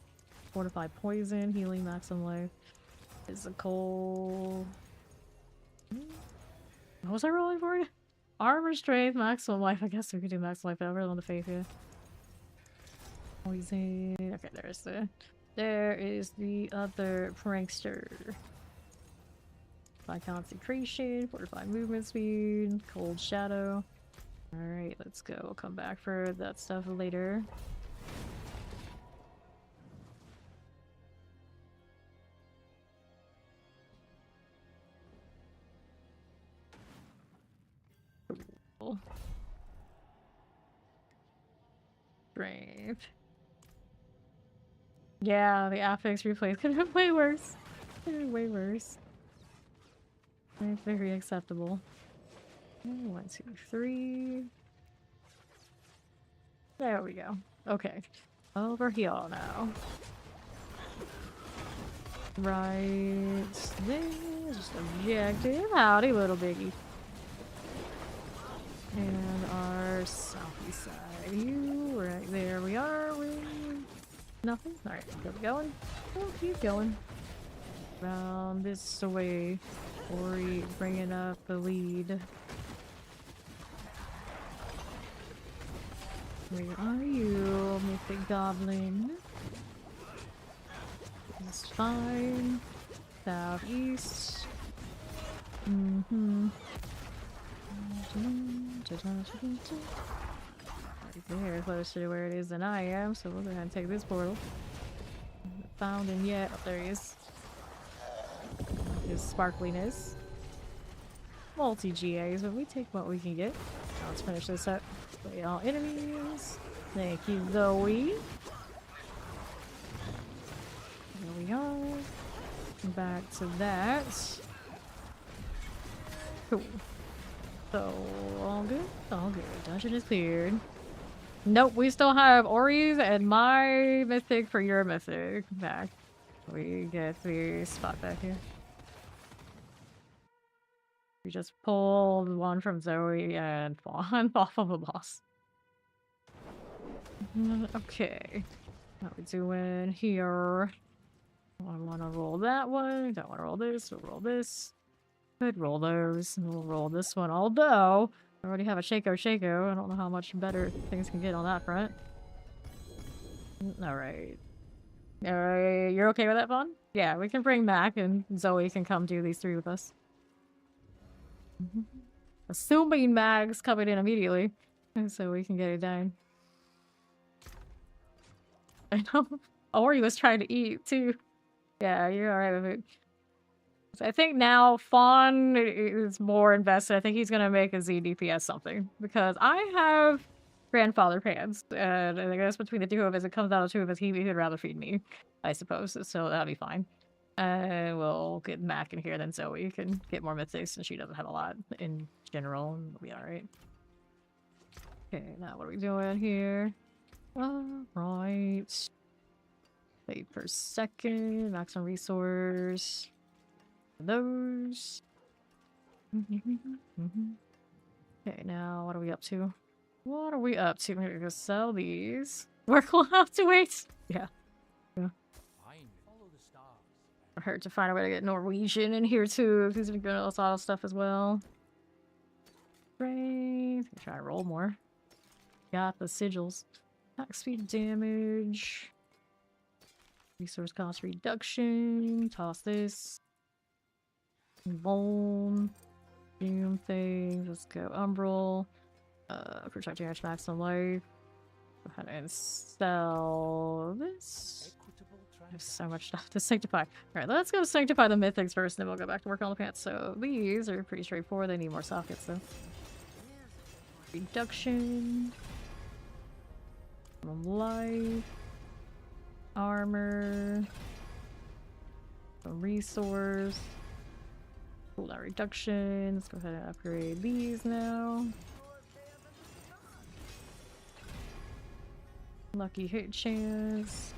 Fortified poison. Healing maximum life. Physical. What was I rolling for you? Armor strength. Maximum life. I guess we could do maximum life. I really want the faith here. Poison. Okay, there is the other prankster. By consecration, fortified movement speed, cold shadow. Alright, let's go. We'll come back for that stuff later. Cool. Brave. Yeah, the affix replace could have been way worse. Could have been way worse. Very acceptable. 1, 2, 3. There we go. Okay. Over here now. Right there. Just objective. Howdy, little biggie. And our southeast side. You right there. We are with nothing. Alright, keep going. We'll keep going. Around this way. Ori bringing up the lead. Where are you, mythic goblin? It's fine. Southeast. Right there, closer to where it is than I am, so we'll go ahead and take this portal. Haven't found him yet. Oh, there he is. His sparkliness. Multi-GAs, but we take what we can get. Now let's finish this up. Play all enemies. Thank you, Zoe. There we are. Back to that. Cool. So, all good? All good. Dungeon is cleared. Nope, we still have Ori's and my mythic for your mythic back. We get the spot back here. We just pulled one from Zoe and Fawn off of a boss. Okay. What we doing here? I want to roll that one. Don't want to roll this. We'll roll this. Could roll those. We'll roll this one. Although, I already have a Shaco. I don't know how much better things can get on that front. Alright. Alright, you're okay with that, Fawn? Yeah, we can bring Mac and Zoe can come do these 3 with us. Assuming Mag's coming in immediately, so we can get it done. I know. Ori was trying to eat too. Yeah, you're alright with it. So I think now Fawn is more invested. I think he's gonna make a ZDPS something because I have grandfather pants, and I guess between the 2 of us, it comes down to 2 of us. He would rather feed me, I suppose. So that'll be fine. We'll get Mac in here, then Zoe can get more mythics, and she doesn't have a lot in general, and we'll be alright. Okay, now what are we doing here? Alright. Wait per second, maximum resource. Those. Okay, now what are we up to? What are we up to? Maybe we'll sell these. We'll have to wait. Yeah. Hurt to find a way to get Norwegian in here too, because we're doing all this auto stuff as well. Right. Try to roll more. Got the sigils. Attack speed damage. Resource cost reduction. Toss this. Bone. Doom things. Let's go Umbral. Protect damage maximum life. Go ahead and sell this. I have so much stuff to sanctify. Alright, let's go sanctify the mythics first, and then we'll go back to work on the pants. So these are pretty straightforward. They need more sockets though. Reduction. Life. Armor. A resource. Cooldown reduction. Let's go ahead and upgrade these now. Lucky hit chance.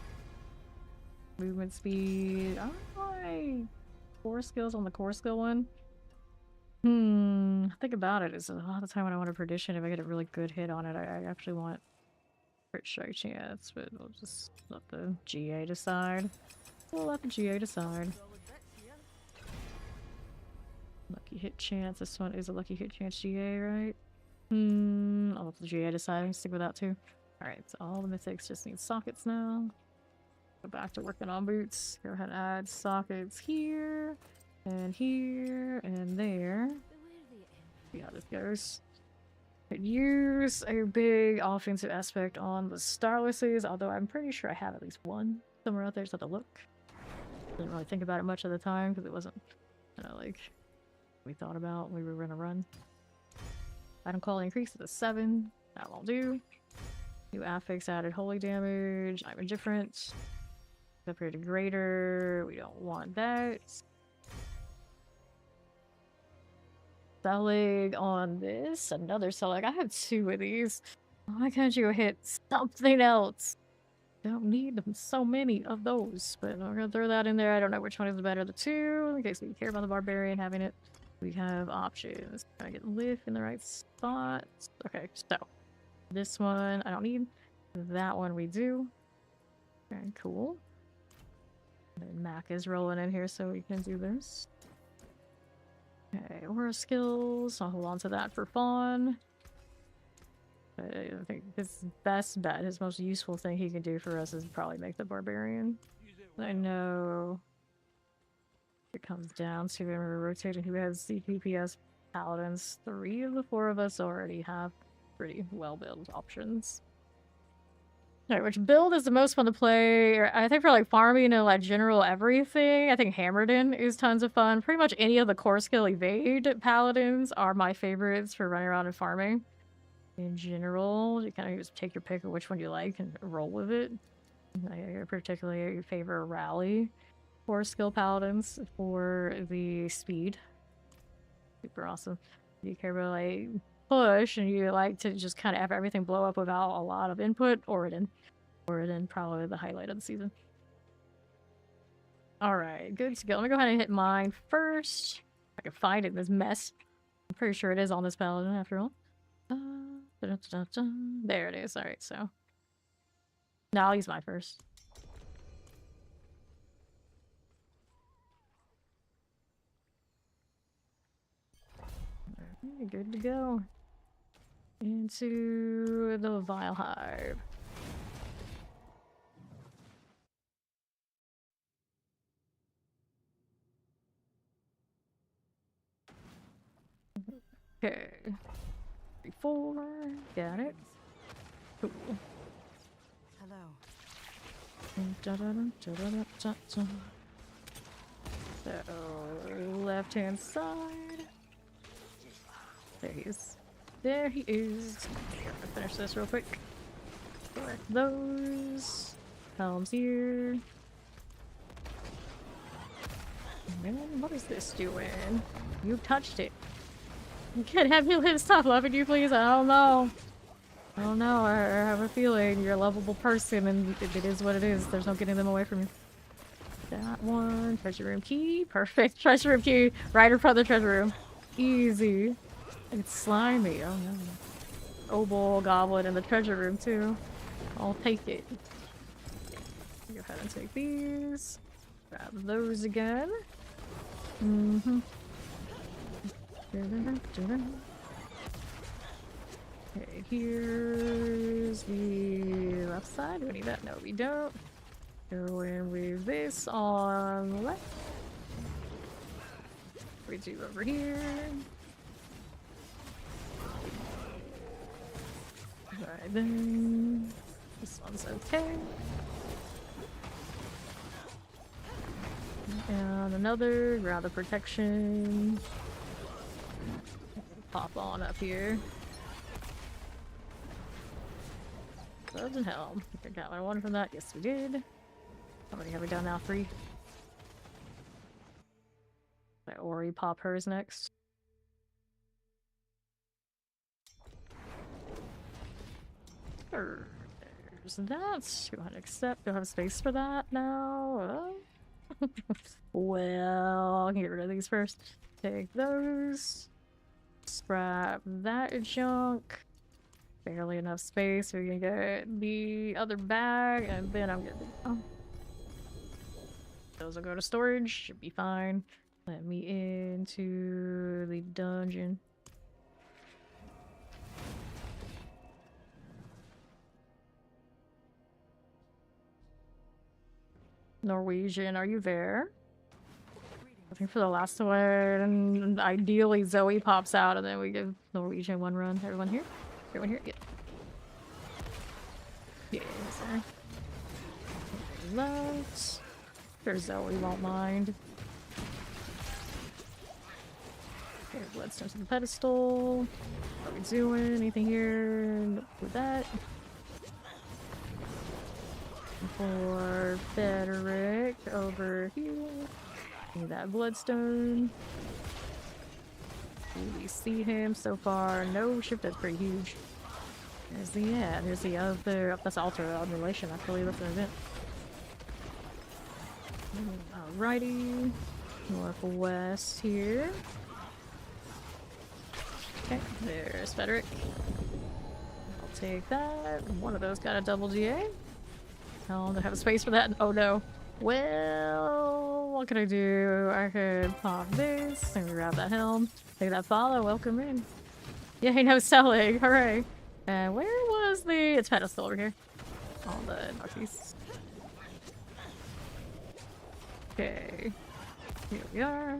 Movement speed. I don't know why core skills on the core skill one. Think about it. Is a lot of the time when I want a perdition, if I get a really good hit on it, I actually want crit strike chance, but we'll just let the GA decide. We'll let the GA decide. Lucky hit chance. This one is a lucky hit chance GA, right? I'll let the GA decide. Stick with that too. Alright, so all the mythics just need sockets now. Go back to working on boots. Go ahead and add sockets here, and there. See how this goes. Could use a big offensive aspect on the Starlesses, although I'm pretty sure I have at least one somewhere out there, so to look. Didn't really think about it much at the time, because it wasn't, you know, like, we thought about when we were gonna run. Item quality increase to 7. That won't do. New affix added holy damage. I'm indifferent. Upgrade to greater. We don't want that. Selling on this. Another selling. I have 2 of these. Why can't you hit something else? Don't need them, so many of those. But I'm gonna throw that in there. I don't know which one is the better of the 2. In case we care about the barbarian having it. We have options. Gotta get lift in the right spot. Okay, so this one I don't need. That one we do. Very cool. And Mac is rolling in here so we can do this. Okay, aura skills. I'll hold on to that for Fawn. But I think his best bet, his most useful thing he can do for us is probably make the barbarian. I know it comes down to him rotating who has CPPS paladins. 3 of the 4 of us already have pretty well-built options. Alright, which build is the most fun to play? I think for like farming and like general everything, I think Hammerden is tons of fun. Pretty much any of the core skill evade paladins are my favorites for running around and farming. In general, you kind of just take your pick of which one you like and roll with it. I particularly favor rally core skill paladins for the speed. Super awesome. You care about like push and you like to just kind of have everything blow up without a lot of input, Oridan. Oridan, probably the highlight of the season. Alright, good to go. Let me go ahead and hit mine first. If I can find it in this mess. I'm pretty sure it is on this paladin after all. There it is. Alright, so. No, I'll use mine first. Alright, good to go. Into the Vile Hive. Okay. 3, 4. Got it. Cool. Hello. So, left-hand side. There he is. There he is. Gotta finish this real quick. Collect those. Helm's here. Man, what is this doing? You touched it. You can't have me live. Stop loving you, please. I don't know. I don't know. I have a feeling you're a lovable person, and it is what it is. There's no getting them away from you. That one. Treasure room key. Perfect. Treasure room key. Right in front of the treasure room. Easy. It's slimy. Oh no. Obol, goblin in the treasure room too. I'll take it. Go ahead and take these. Grab those again. Okay, here's the left side. Do we need that? No, we don't. Go in with this on the left. We do over here. Alright then. This one's okay. And another, grab the protection. Pop on up here. Gloves and helm. I got my one from that. Yes, we did. How many have we done now? 3. Let Ori pop hers next. There's that. 200 accept. Don't have space for that now. Well, I can get rid of these first. Take those. Scrap that junk. Barely enough space. We can get the other bag, and then I'm good to go. Those will go to storage. Should be fine. Let me into the dungeon. Norwegian, are you there? Looking for the last one. Ideally, Zoe pops out, and then we give Norwegian one run. Everyone here? Everyone here? Yeah. Yeah, sir. That. Sure, Zoe won't mind. Okay, Bloodstone to the pedestal. What are we doing? Anything here? Nope, with that. For Frederick over here. Need that Bloodstone. Do we see him so far? No, ship that's pretty huge. There's the, yeah, there's the other, that's altar of relation, actually, that's an event. Alrighty. Northwest here. Okay, there's Frederick. I'll take that. One of those got a double GA. Oh, do I have space for that? Oh no. Well, what can I do? I could pop this and grab that helm. Take that follow. Welcome in. Yay, no selling. Hooray. And where was the... It's pedestal over here. On the northeast. Okay. Here we are.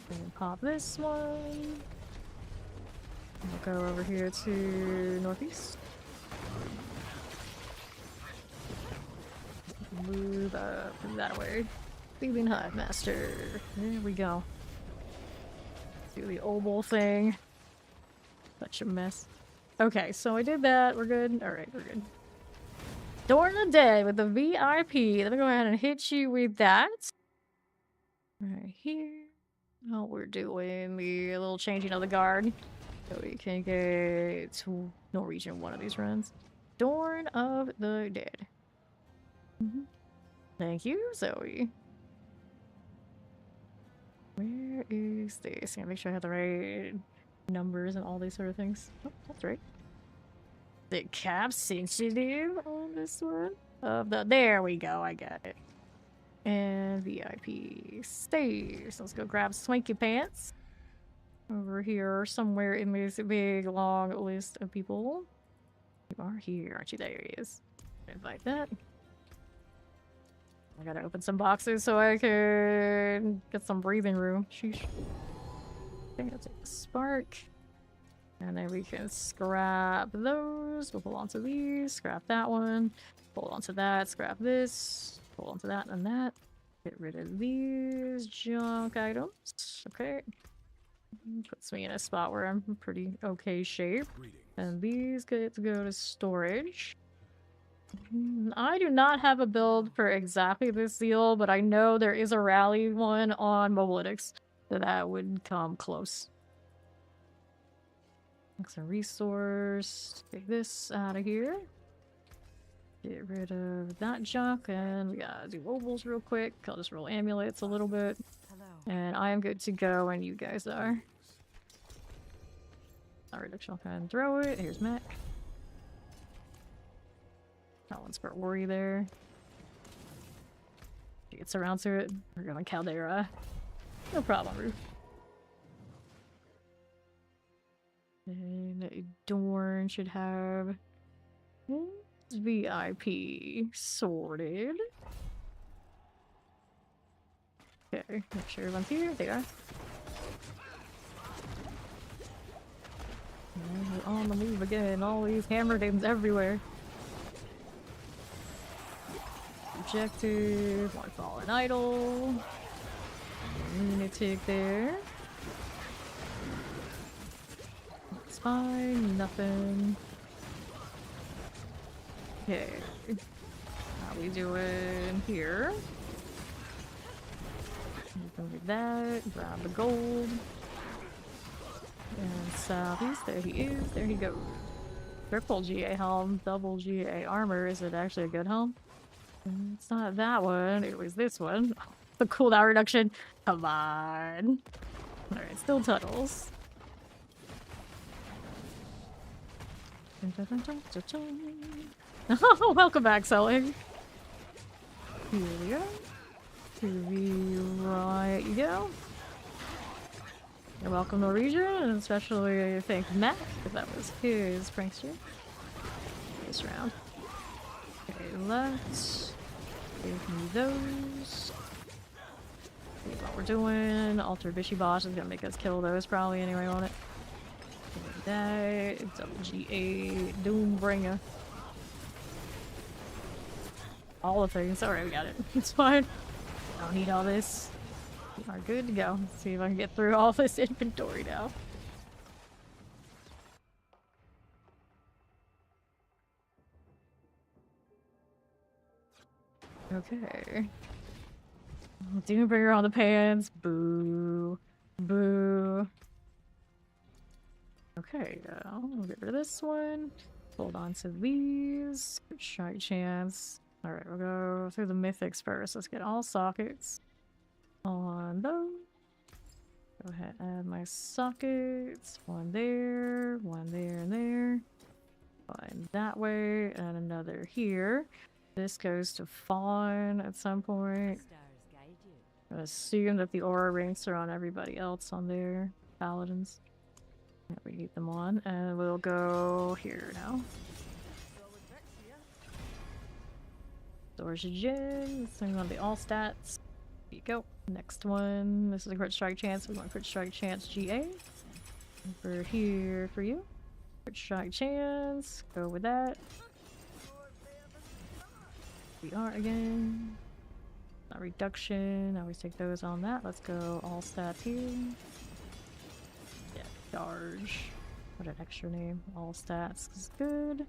And pop this one. We'll go over here to northeast. Move that way. Thieving Hive Master. There we go. Do the oboe thing. Such a mess. Okay, so I did that. We're good. Alright, we're good. Door in the Dead with the VIP. Let me go ahead and hit you with that. Right here. Oh, we're doing the little changing of the guard. So we can get to Norwegian one of these runs. Dawn of the Dead. Thank you, Zoe. Where is this? I gotta make sure I have the right numbers and all these sort of things. Oh, that's right. The cap sensitive on this one. There we go, I got it. And VIP stays. Let's go grab Swanky Pants. Over here, somewhere in this big long list of people. You are here, aren't you? There he is. Invite that. I gotta open some boxes so I can get some breathing room. Sheesh. Okay, I'll take the spark. And then we can scrap those. We'll hold on to these. Scrap that one. Hold on to that. Scrap this. Hold on to that and that. Get rid of these junk items. Okay. Puts me in a spot where I'm in pretty okay shape. And these get to go to storage. I do not have a build for exactly this seal, but I know there is a rally one on Mobalytics that would come close. That's a resource. Take this out of here. Get rid of that junk, and we gotta do ovals real quick. I'll just roll amulets a little bit. Hello. And I am good to go, and you guys are. Alright, I'll kind of throw it. Here's Mac. That one's for Ori there. gets around to it. We're gonna Caldera. No problem, Ruth. And Dorn should have VIP sorted. Okay, make sure everyone's here. They are. And we're on the move again. All these hammer names everywhere. Objective, one fallen idol. Lunatic there. That's fine, nothing. Okay. How we doing here? Look at that. Grab the gold. And southeast, there he is. There he goes. Triple GA helm, double GA armor. Is it actually a good helm? It's not that one. It was this one. The cooldown reduction. Come on. Alright, still tunnels. Oh, welcome back, Selling. Here we go. To the right you go. You're welcome, Norwegian, and especially thank Matt, because that was his prankster. This round. Okay, let's give me those. See what we're doing. Alter Bishy Boss is gonna make us kill those probably anyway, won't it? That double GA Doombringer. All the things. Alright, we got it. It's fine. Don't need all this. We are good to go. Let's see if I can get through all this inventory now. Okay. Doombringer on the pants. Boo. Boo. Okay, we'll get rid of this one. Hold on to these. Strike chance. Alright, we'll go through the mythics first. Let's get all sockets on those. Go ahead, add my sockets. One there, and there. One that way, and another here. This goes to Fawn at some point. I assume that the aura rings are on everybody else on there. Paladins. Yeah, we keep them on, and we'll go here now. Storage Gin. This thing on the all stats. There you go. Next one. This is a crit strike chance. We want crit strike chance GA. Over here for you. Crit strike chance. Go with that. We are again. Not reduction. I always take those on that. Let's go all stats here. Yeah, charge. What an extra name. All stats is good.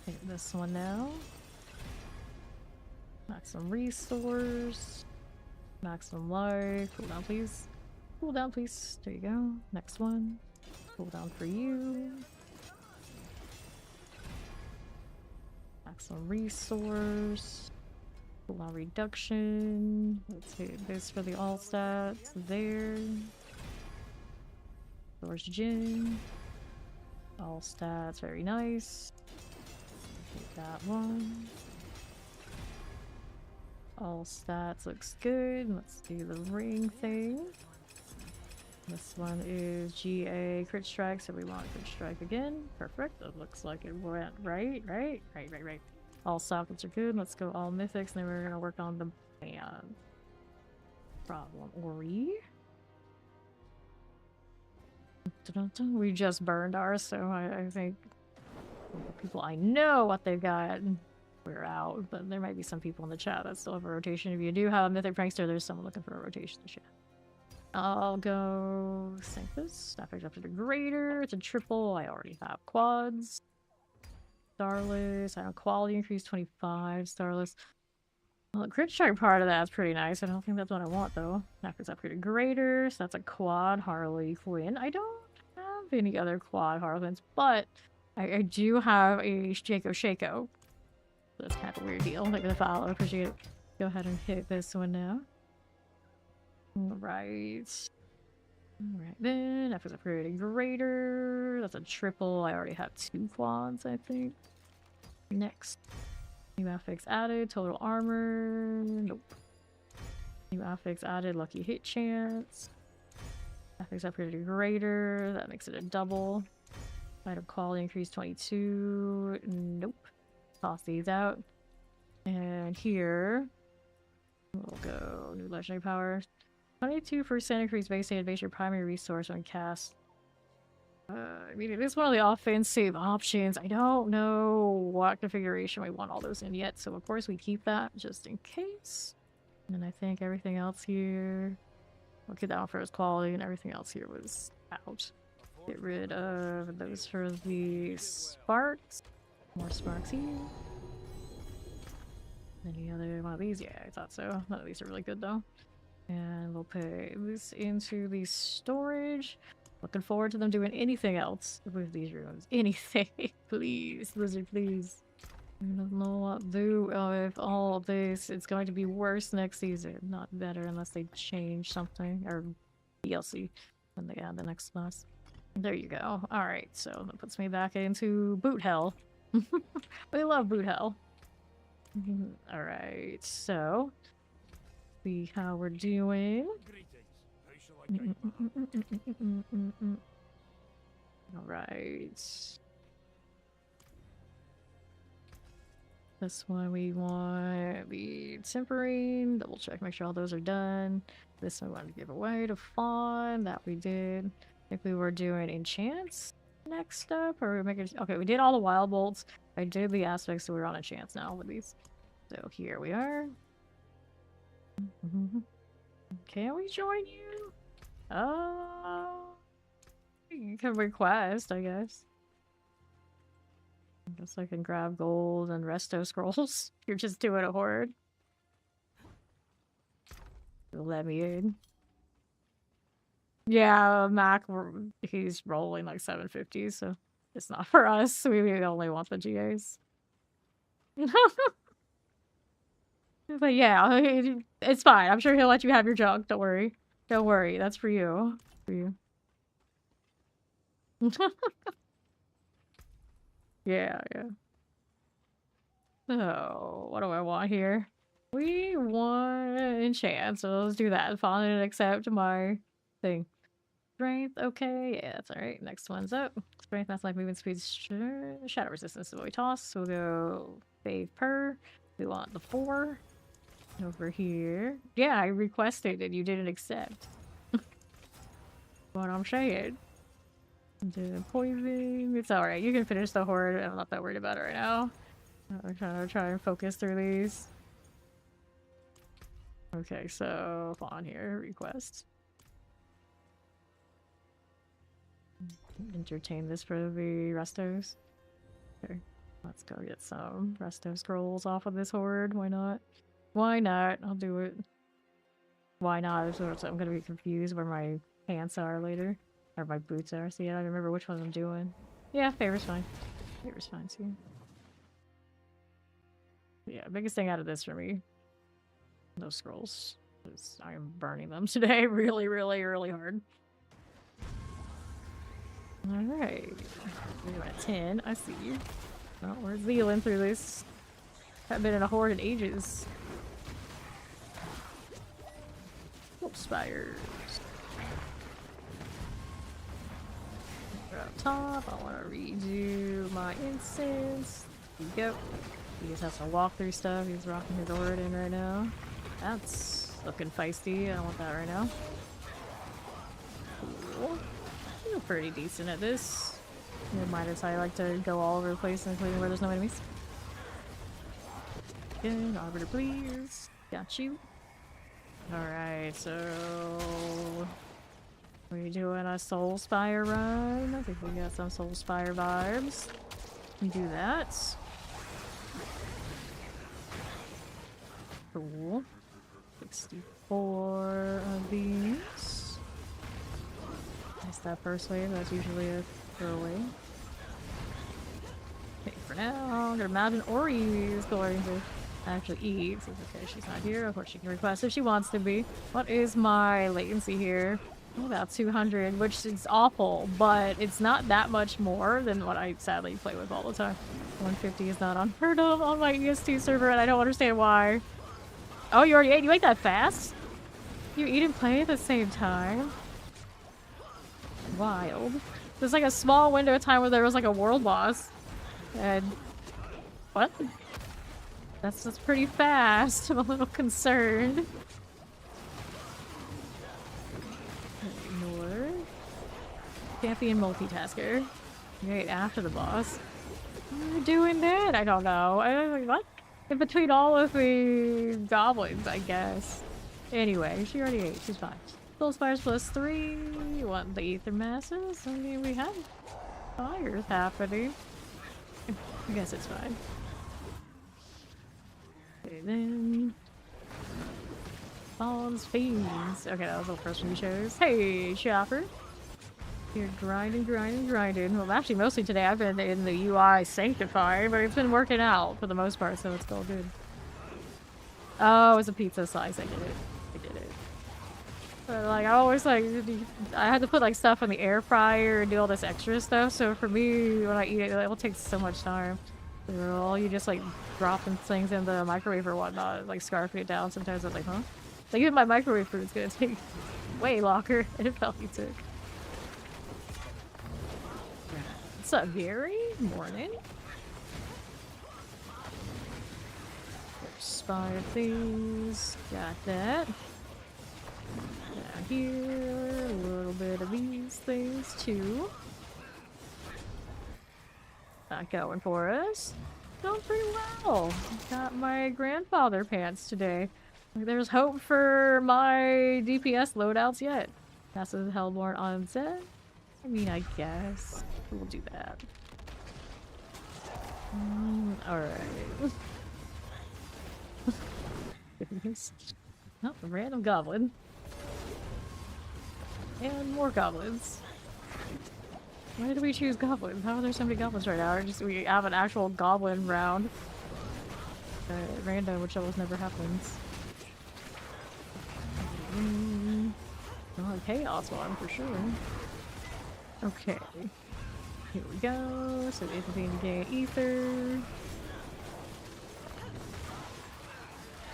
Take this one now. Maximum resource. Maximum life. Cool down, please. Cool down, please. There you go. Next one. Cool down for you. Maximum resource. Cool down reduction. Let's hit this for the all stats. There. Storage Gin. All stats. Very nice. Take that one. All stats looks good. Let's do the ring thing. This one is GA crit strike, so we want crit strike again. Perfect. It looks like it went right. All sockets are good. Let's go all mythics, and then we're gonna work on the band. Problem Ori. We just burned ours, so I think people I know what they've got. We're out, but there might be some people in the chat that still have a rotation. If you do have a mythic prankster, there's someone looking for a rotation in the chat. I'll go sync this. I picked up to the greater. It's a triple. I already have quads. Starless. I have quality increase 25. Starless. Well, the crit strike part of that's pretty nice. I don't think that's what I want though. After it's upgraded greater, so that's a quad Harley Quinn. I don't have any other quad Harlequins, but I do have a Shako. That's kind of a weird deal. Like the file, I appreciate it. Go ahead and hit this one now. Alright. Alright then. After it's upgraded greater. That's a triple. I already have 2 quads, I think. Next. New affix added, total armor. Nope. New affix added, lucky hit chance. Affix upgrade to greater. That makes it a double. Item quality increase 22. Nope. Toss these out. And here we'll go new legendary power. 22% increase base and base your primary resource when cast. I mean, it is one of the offensive options. I don't know what configuration we want all those in yet, so of course we keep that just in case. And I think everything else here, we'll get that one for its quality, and everything else here was out. Get rid of those for the sparks. More sparks here. Any other one of these? Yeah, I thought so. None of these are really good though. And we'll put this into the storage. Looking forward to them doing anything else with these rooms. Anything. Please. Blizzard, please. I don't know what to do with all of this. It's going to be worse next season. Not better unless they change something. Or DLC. When they add the next class. There you go. Alright, so that puts me back into boot hell. We love boot hell. Alright, so... see how we're doing. Alright. This one we want the tempering. Double check, make sure all those are done. This one we want to give away to Fawn. That we did. I think we were doing enchants next up. Or we making. Okay, we did all the wild bolts. I did the aspects, so we're on enchants now with these. So here we are. Can we join you? Oh, you can request, I guess. I guess I can grab gold and resto scrolls. You're just doing a horde. You'll let me in. Yeah, Mac, he's rolling like 750, so it's not for us. We only want the GAs. But yeah, it's fine. I'm sure he'll let you have your junk. Don't worry. Don't worry. That's for you. For you. Yeah, yeah. So, what do I want here? We want enchant, so let's do that. Follow and accept my thing. Strength, okay. Yeah, that's alright. Next one's up. Strength, mass life, movement speed, shadow resistance is what we toss. So we'll go fave per. We want the 4. Over here. Yeah, I requested and you didn't accept. What I'm saying. The poison. It's alright. You can finish the horde. I'm not that worried about it right now. I'm trying to try and focus through these. Okay, so on here. Request. Entertain this for the restos. Okay. Let's go get some resto scrolls off of this horde. Why not? Why not? I'll do it. Why not? So I'm gonna be confused where my pants are later. Or my boots are. See, I don't remember which one I'm doing. Yeah, favor's fine. Favor's fine too. Yeah, biggest thing out of this for me. Those scrolls. Because I am burning them today really, really, really hard. Alright. We're at 10. I see you. Oh, we're zealing through this. Haven't been in a horde in ages. Oh, spires. We're up top. I want to redo my incense. There you go. He just has to walk through stuff. He's rocking his horde in right now. That's looking feisty. I don't want that right now. Cool. I feel pretty decent at this. Reminders I like to go all over the place, including where there's no enemies. Good, arbiter please. Got you. Alright, so... we're doing a Soul Spire run. I think we got some Soul Spire vibes. We do that. Cool. 64 of these. That's that first wave. That's usually a throwaway. Okay, for now, I'm gonna imagine Ori is going to actually eat. So it's okay, she's not here. Of course, she can request if she wants to be. What is my latency here? About 200, which is awful, but it's not that much more than what I sadly play with all the time. 150 is not unheard of on my ES2 server, and I don't understand why. Oh, you already ate? You ate that fast? You eat and play at the same time? Wild. There's like a small window of time where there was like a world boss. And... what? That's just pretty fast. I'm a little concerned. Ignore. Champion multitasker. Right after the boss. What are you doing that? I don't know. I was like, what? In between all of the goblins, I guess. Anyway, she already ate. She's fine. Soul Spires +3. You want the Ether Masses? I mean, we have fires happening. I guess it's fine. Okay, then... Falls Fiends. Okay, that was the first one you chose. Hey, Chopper! You're grinding. Well, actually, mostly today I've been in the UI sanctifying, but it's been working out for the most part, so it's all good. Oh, it's a pizza slice. I did it. But, like, I always, like, I had to put, like, stuff in the air fryer and do all this extra stuff, so for me, when I eat it, it will take so much time. So all you just, like, dropping things in the microwave or whatnot, like, scarfing it down. Sometimes I'm like, huh? Like, even my microwave food's gonna take way longer than it felt you took. What's up, Gary? Morning. Spire things. Got that. Down here, a little bit of these things too. Not going for us. Going pretty well. Got my grandfather pants today. There's hope for my DPS loadouts yet. Passive Hellborn on set. I mean, I guess we'll do that. Alright. Oh, a random goblin. And more goblins. Why did we choose goblins? How are there so many goblins right now? Or just we have an actual goblin round. Random, which almost never happens. Oh, chaos one for sure. Okay. Here we go. So it's going to gain ether.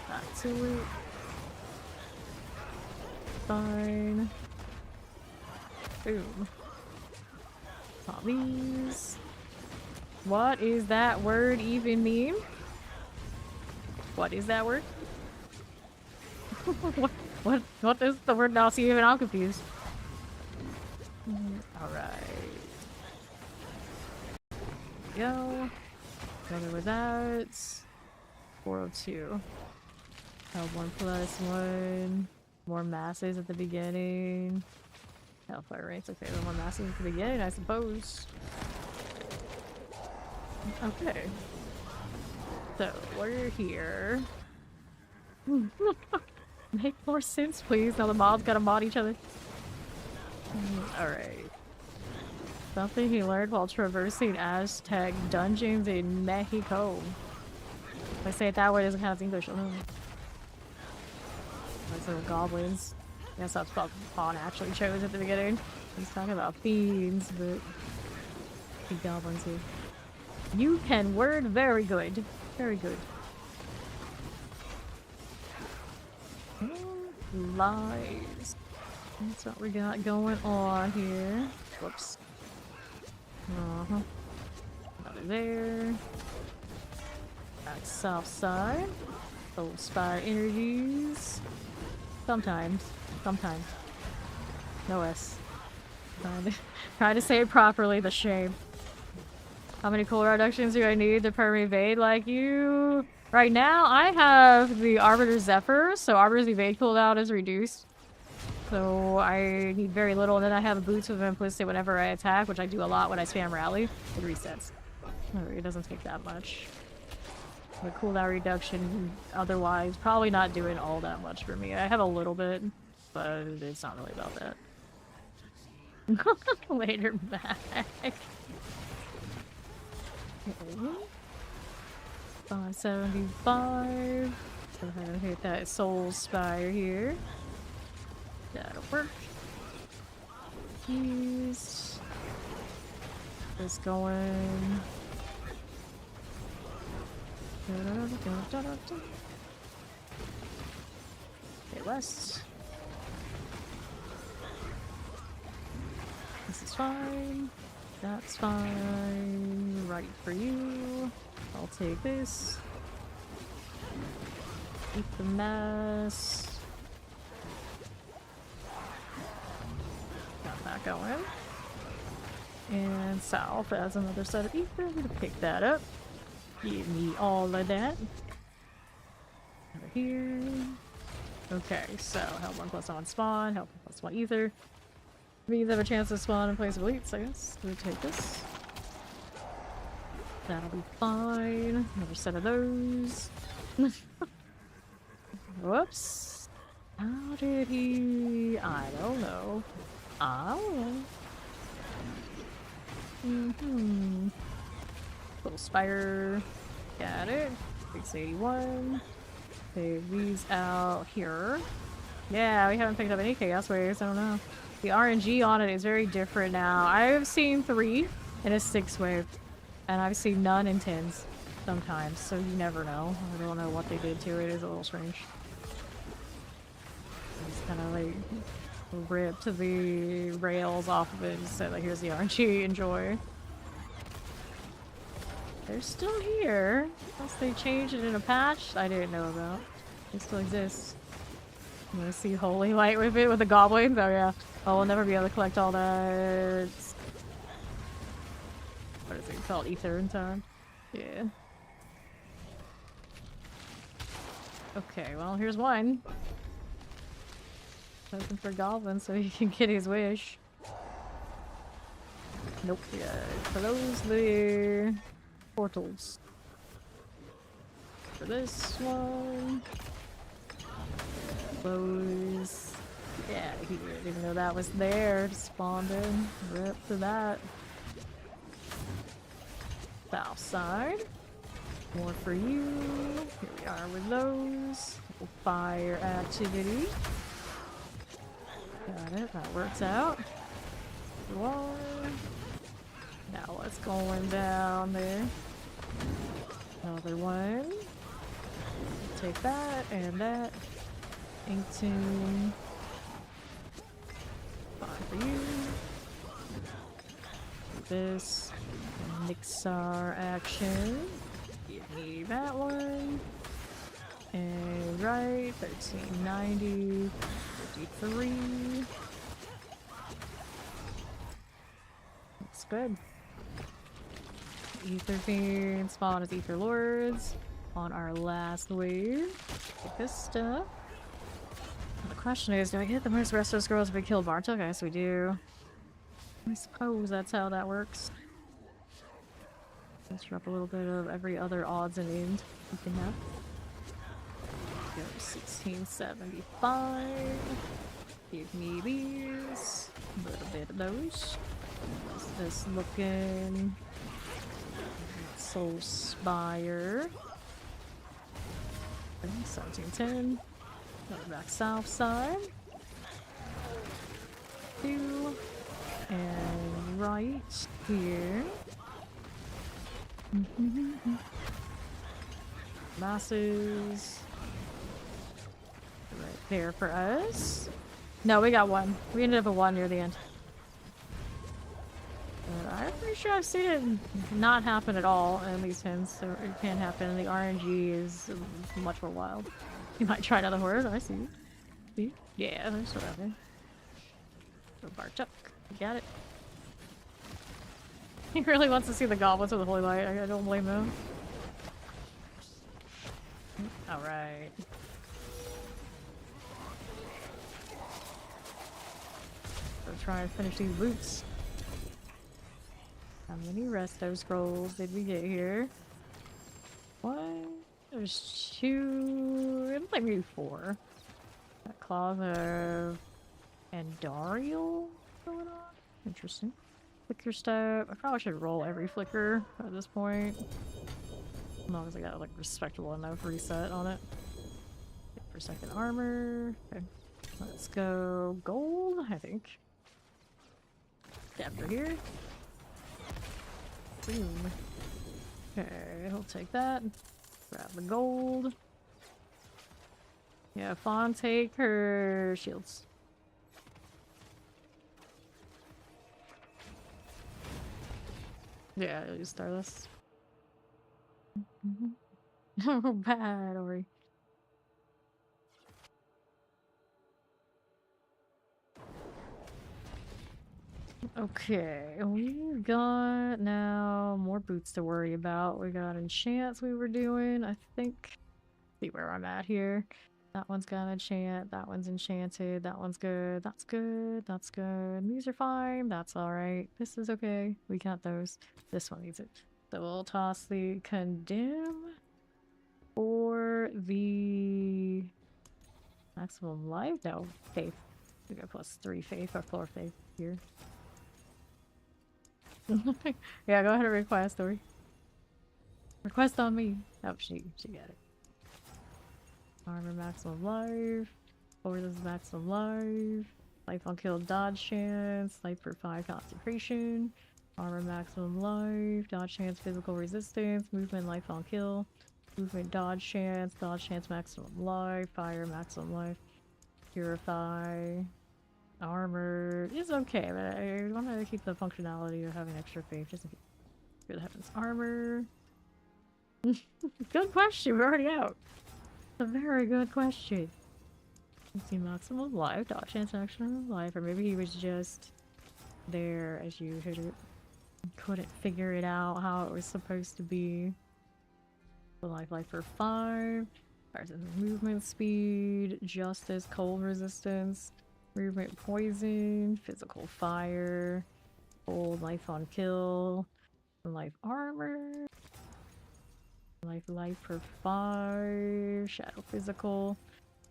Back to it. Fine. Boom. Pop these. What is that word even mean? What is that word? what is the word now? See, even I'm confused. Alright. Go. Together with that. 402. Held 1+1. More masses at the beginning. Hellfire ranks. Okay, more masses at the beginning, I suppose. Okay. So, we're here. Make more sense, please. Now the mobs gotta mod each other. Alright. Something he learned while traversing Aztec dungeons in Mexico. If I say it that way, it doesn't have English. Oh. Those little goblins. I guess that's what Pawn actually chose at the beginning. He's talking about fiends, but the goblins here. You can word very good. Very good. Lies. That's what we got going on here. Whoops. Another there. Back south side. Old Spire energies. Sometimes. No S. Trying to say it properly, the shame. How many cooldown reductions do I need to permanent evade like you? Right now, I have the Arbiter Zephyr, so Arbiter's evade cooldown is reduced. So I need very little, and then I have Boots of Implicit whenever I attack, which I do a lot when I spam Rally. It resets. It doesn't take that much. The cooldown reduction, otherwise, probably not doing all that much for me. I have a little bit, but it's not really about that. Later back. Okay. 575. Go ahead and hit that Soul Spire here. That'll work. East. This going. Okay, west. This is fine. That's fine. Right for you. I'll take this. Keep the mess. Got that going. And south as another set of ether. I'm gonna pick that up. Give me all of that. Over here. Okay, so help 1+1 spawn, help 1+1 ether. Means have a chance to spawn in place of elites, I guess. We'll take this. That'll be fine. Another set of those. Whoops. How did he... I don't know. Little spire. Got it. 681. Take these out here. Yeah, we haven't picked up any chaos waves. I don't know. The RNG on it is very different now. I've seen 3 in a 6-wave, and I've seen none in 10s sometimes, so you never know. I don't know what they did to it. It's a little strange. Just kind of like ripped the rails off of it and said, like, here's the RNG, enjoy. They're still here. Unless they changed it in a patch I didn't know about. They still exist. I'm gonna see Holy Light with it with the goblins. Oh yeah. Oh, we'll never be able to collect all that. What is it called? Ether in time. Yeah. Okay, well here's one. Looking for goblins so he can get his wish. Nope. Yeah. Close the portals. For this one. Close. Yeah, he didn't even know that was there. Just spawned in. Rip to that. South side. More for you. Here we are with those. Fire activity. Got it. That works out. One. Now what's going down there? Another one. Take that and that. Ink tune. Fine for you. This. Nixar action. Give me that one. And right. 1390. 53. Looks good. Ether Fiend spawn as Ether Lords on our last wave. Take this stuff. And the question is, do I get the most resto scrolls if we kill Bartok? I guess we do. I suppose that's how that works. Let's drop a little bit of every other odds and ends we can have. Go 1675. Give me these. A little bit of those. How's this looking? Soul Spire. 1710. Go back south side. 2. And right here. Masses. Right there for us. No, we got one. We ended up with 1 near the end. I'm pretty sure I've seen it not happen at all in these hints, so it can happen. The RNG is much more wild. You might try another horde. I see. See? Yeah, there's whatever. So Bartok, you got it. He really wants to see the goblins with the holy light. I don't blame him. Alright. Let's try and finish these boots. How many resto scrolls did we get here? 1. There's 2. It looks like maybe 4. That Claws of Andariel going on. Interesting. Flicker step. I probably should roll every flicker at this point. As long as I got like respectable enough reset on it. For second armor. Okay. Let's go gold, I think. After here. Boom. Okay, he'll take that. Grab the gold. Yeah, Fawn, take her shields. Yeah, use Starless. Oh, bad, Ori. Okay, we've got now more boots to worry about. We got enchants we were doing. I think, see where I'm at here. That one's got enchant, that one's enchanted, that one's good, that's good, that's good. These are fine, that's alright. This is okay, we got those. This one needs it. So we'll toss the condemn for the maximum life? No, faith. We got +3 faith or 4 faith here. Yeah, go ahead and request, Ori. Request on me. Oh, she got it. Armor maximum life. Or this is maximum life. Life on kill dodge chance. Life for 5 concentration. Armor maximum life. Dodge chance physical resistance. Movement life on kill. Movement dodge chance. Dodge chance maximum life. Fire maximum life. Purify. Armor is okay, but I want to keep the functionality of having extra faith just in case that happens. Armor. Good question. We're already out. A very good question. Let's see, maximum life, dodge chance, maximum life, or maybe he was just there as you hit it. Couldn't figure it out how it was supposed to be. The life for 5. Movement speed, justice, cold resistance, movement poison, physical fire, cold life on kill, life armor. Life for 5, shadow physical,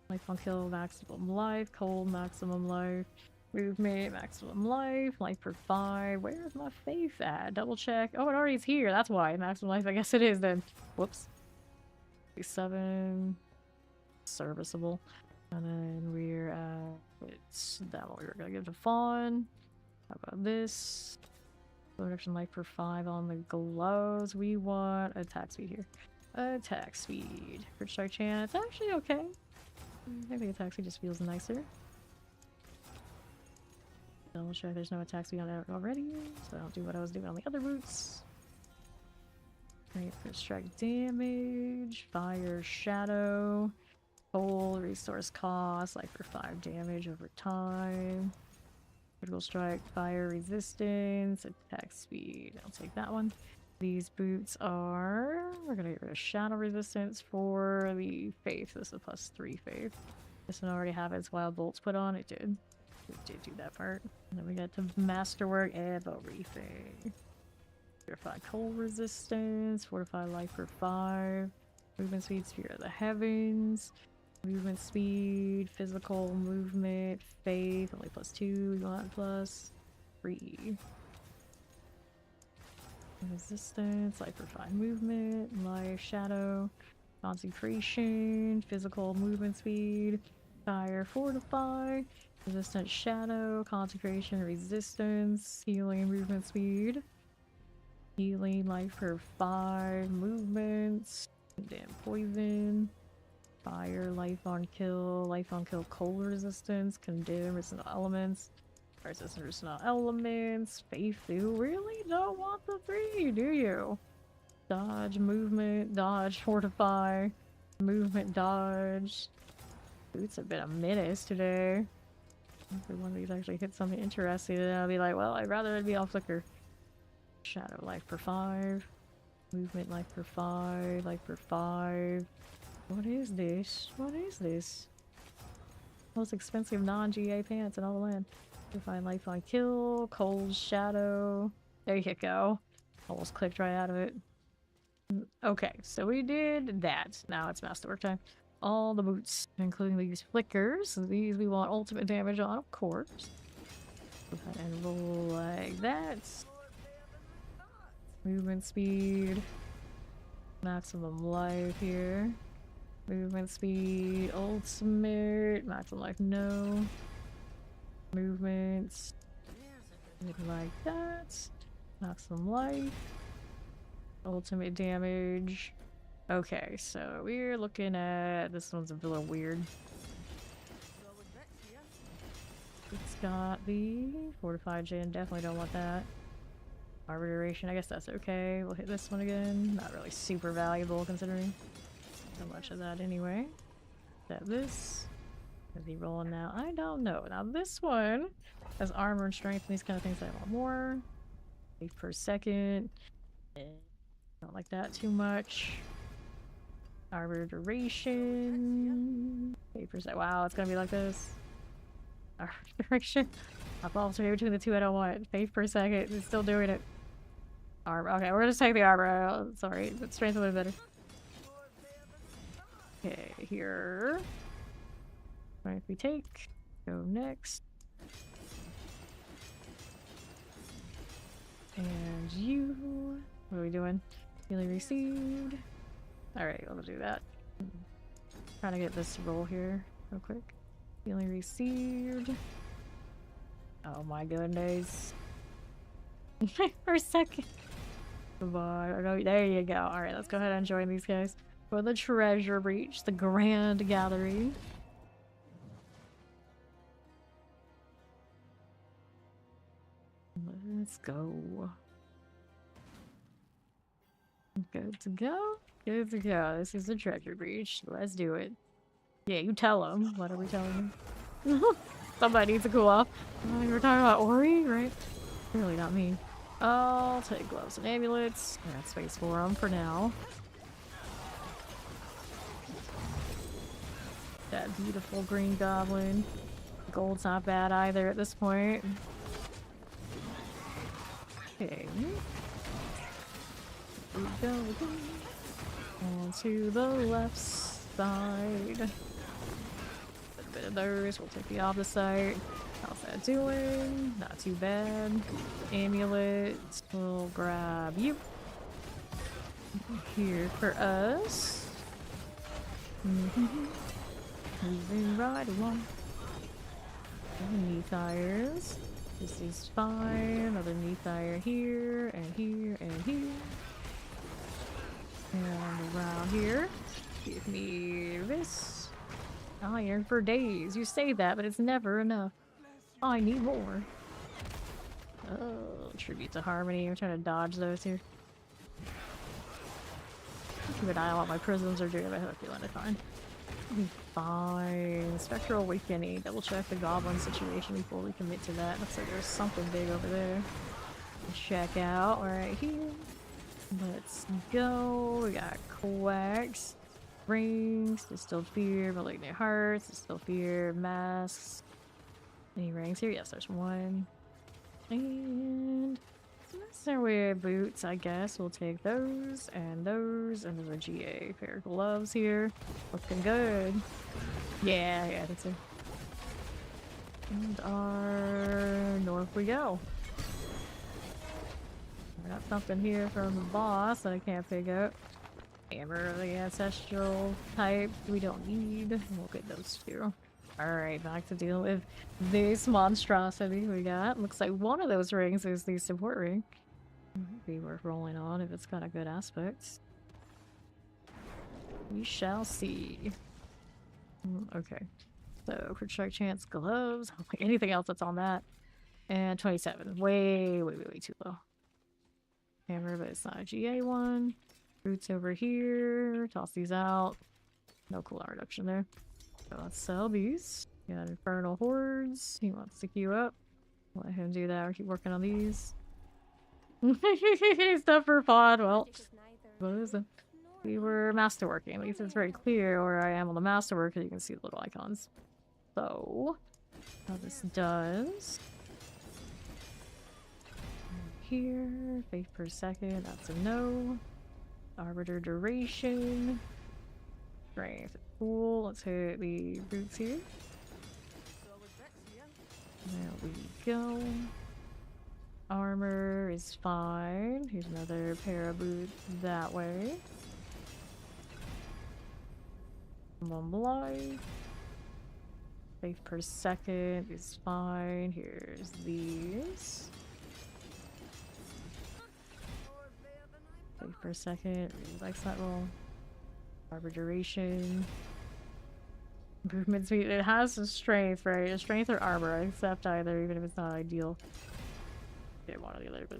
life on kill maximum life, cold maximum life, movement maximum life for 5. Where's my faith at? Double check. Oh, it already is here. That's why maximum life. I guess it is then. Whoops. 7 serviceable, and then we're at it's that what we were gonna give to Fawn. How about this? Reduction life for 5 on the gloves. We want attack speed here. Attack speed. For strike chance, it's actually okay. I think attack speed just feels nicer. Double check there's no attack speed on it already, so I don't do what I was doing on the other boots. Right, for strike damage, fire, shadow, cold, resource cost, life for 5 damage over time. Critical strike, fire resistance, attack speed. I'll take that one. These boots are... We're gonna get rid of shadow resistance for the faith. This is +3 faith. This one already have its wild bolts put on. It did. It did do that part. And then we got to masterwork everything. Purify cold resistance, fortify life for 5. Movement speed, sphere of the heavens. Movement speed, physical movement, faith, only +2, you want +3. Resistance, life for 5 movement, life, shadow, consecration, physical movement speed, fire, fortify, resistance, shadow, consecration, resistance, healing, movement speed, healing, life for 5 movements, damn poison. Fire, life on kill, cold resistance, condemn, resistant elements, resistant elements, faith. You really don't want the 3, do you? Dodge, movement, dodge, fortify, movement, dodge. Boots have been a menace today. If one of these actually hit something interesting, then I'll be like, well, I'd rather it be all flicker. Shadow, life for 5. Movement, life for 5, life for 5. What is this? What is this? Most expensive non-GA pants in all the land. Define life on kill, cold shadow. There you go. Almost clicked right out of it. Okay, so we did that. Now it's masterwork time. All the boots, including these flickers. These we want ultimate damage on, of course. Go ahead and roll like that. Movement speed. Maximum life here. Movement speed, ultimate, maximum life, no. Movements. like that. Knock some life. Ultimate damage. Okay, so we're looking at this one's a little weird. It's got the fortified gen. Definitely don't want that. Arbor duration. I guess that's okay. We'll hit this one again. Not really super valuable considering so much of that anyway. Is that this? Is he rolling now? I don't know. Now this one has armor and strength and these kind of things I want more. 8 per second. Don't like that too much. Arbor duration. 8%. Wow, it's gonna be like this. Arbor duration. I'll alternate between the two I don't want. 8 per second. It's still doing it. Armor. Okay, we're gonna take the armor out. Sorry, but strength a little better. Okay, here. Right, we take. Go next. And you. What are we doing? Healing received. Alright, we'll do that. Trying to get this roll here real quick. Healing received. Oh my goodness. For a second. Goodbye. Oh, there you go. Alright, let's go ahead and join these guys for the treasure breach, the grand gathering. Let's go. Good to go. Good to go. This is the treasure breach. Let's do it. Yeah, you tell them. What are we telling them? Somebody needs to cool off. Oh, you were talking about Ori, right? Really not me. I'll take gloves and amulets. I got space for them for now. That beautiful green goblin. Gold's not bad either at this point. Okay. We go again. And to the left side. A bit of those. We'll take the opposite side. How's that doing? Not too bad. Amulet. We'll grab you. Here for us. Moving right along. Knee tires. This is fine. Another knee tire here, and here, and here. And around here. Give me this. Iron for days. You say that, but it's never enough. I need more. Oh, tribute to Harmony. I'm trying to dodge those here. Keep an eye on what my prisms are doing, but I have a feeling they're fine. I'll be fine. Spectral Awakening. Double check the goblin situation before we commit to that. Looks like there's something big over there. Check out right here. Let's go. We got quacks, rings, distilled fear, malignant hearts, distilled fear, masks. Any rings here? Yes, there's one. And necessary boots, I guess. We'll take those, and there's a GA pair of gloves here. Looking good. Yeah, that's it. And our north we go. I got something here from the boss that I can't pick up. Hammer of the ancestral type we don't need. We'll get those two. Alright, back to deal with this monstrosity we got. Looks like one of those rings is the support ring. Be worth rolling on if it's got a good aspect. We shall see. Okay. So, quick strike chance, gloves. Anything else that's on that. And 27. Way too low. Hammer, but it's not a GA one. Boots over here. Toss these out. No cooldown reduction there. So let's sell these. Got Infernal Hordes. He wants to queue up. Let him do that. We'll keep working on these. Stuff for pod. Well, what is it? We were masterworking. At least it's very clear where I am on the masterwork because you can see the little icons. So, how this does. Here, faith per second, that's a no. Arbiter duration. Strength, cool. Let's hit the boots here. There we go. Armor is fine. Here's another pair of boots that way. One life. Faith per second is fine. Here's these. per second. Really likes that roll. Arbor duration. Movement speed. It has a strength, right? A strength or armor. I accept either, even if it's not ideal. Yeah, one or the other, but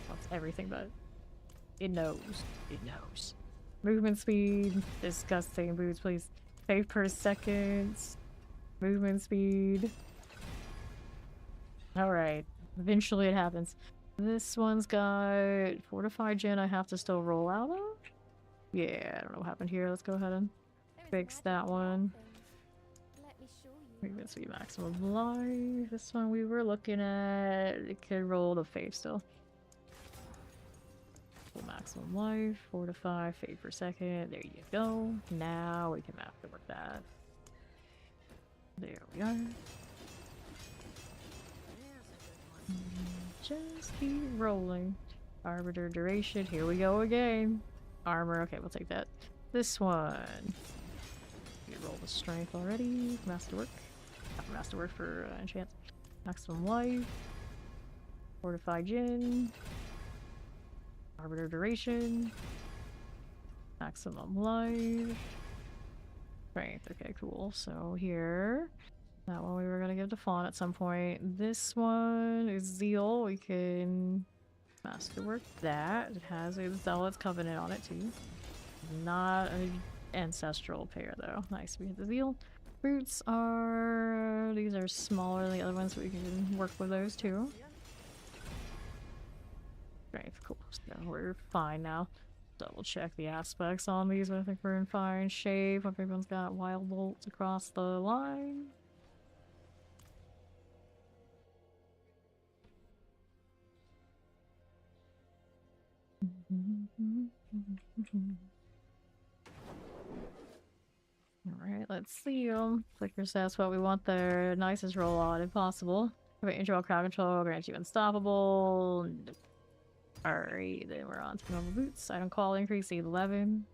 that's everything but. It knows. It knows. Movement speed. Disgusting. Boots, please. Save per second. Movement speed. Alright. Eventually it happens. This one's got Fortified Gin I have to still roll out of? Yeah, I don't know what happened here. Let's go ahead and fix that one. Let me show you. Movement speed maximum life. This one we were looking at. It could roll the faith still. Full maximum life, 4 to 5, fade per second. There you go. Now we can masterwork that. There we are. Just keep rolling. Arbiter duration. Here we go again. Armor. Okay, we'll take that. This one. You roll the strength already. Masterwork. Masterwork for enchant. Maximum life. Fortified Gin. Arbiter duration. Maximum life. Strength. Okay, cool. So here. That one we were gonna give to Fawn at some point. This one is Zeal. We can masterwork that. It has a Zealot's Covenant on it too. Not an ancestral pair though. Nice. We have the Zeal. Boots are... these are smaller than the other ones, so we can work with those too. Strength, cool. So we're fine now. Double check the aspects on these, but I think we're in fine shape. Hope everyone's got wild bolts across the line. Alright, let's see them. Flicker says what we want there. Nicest roll on, if possible. Intro crowd control grants you unstoppable. Alright, then we're on to normal boots. Item quality increase 11.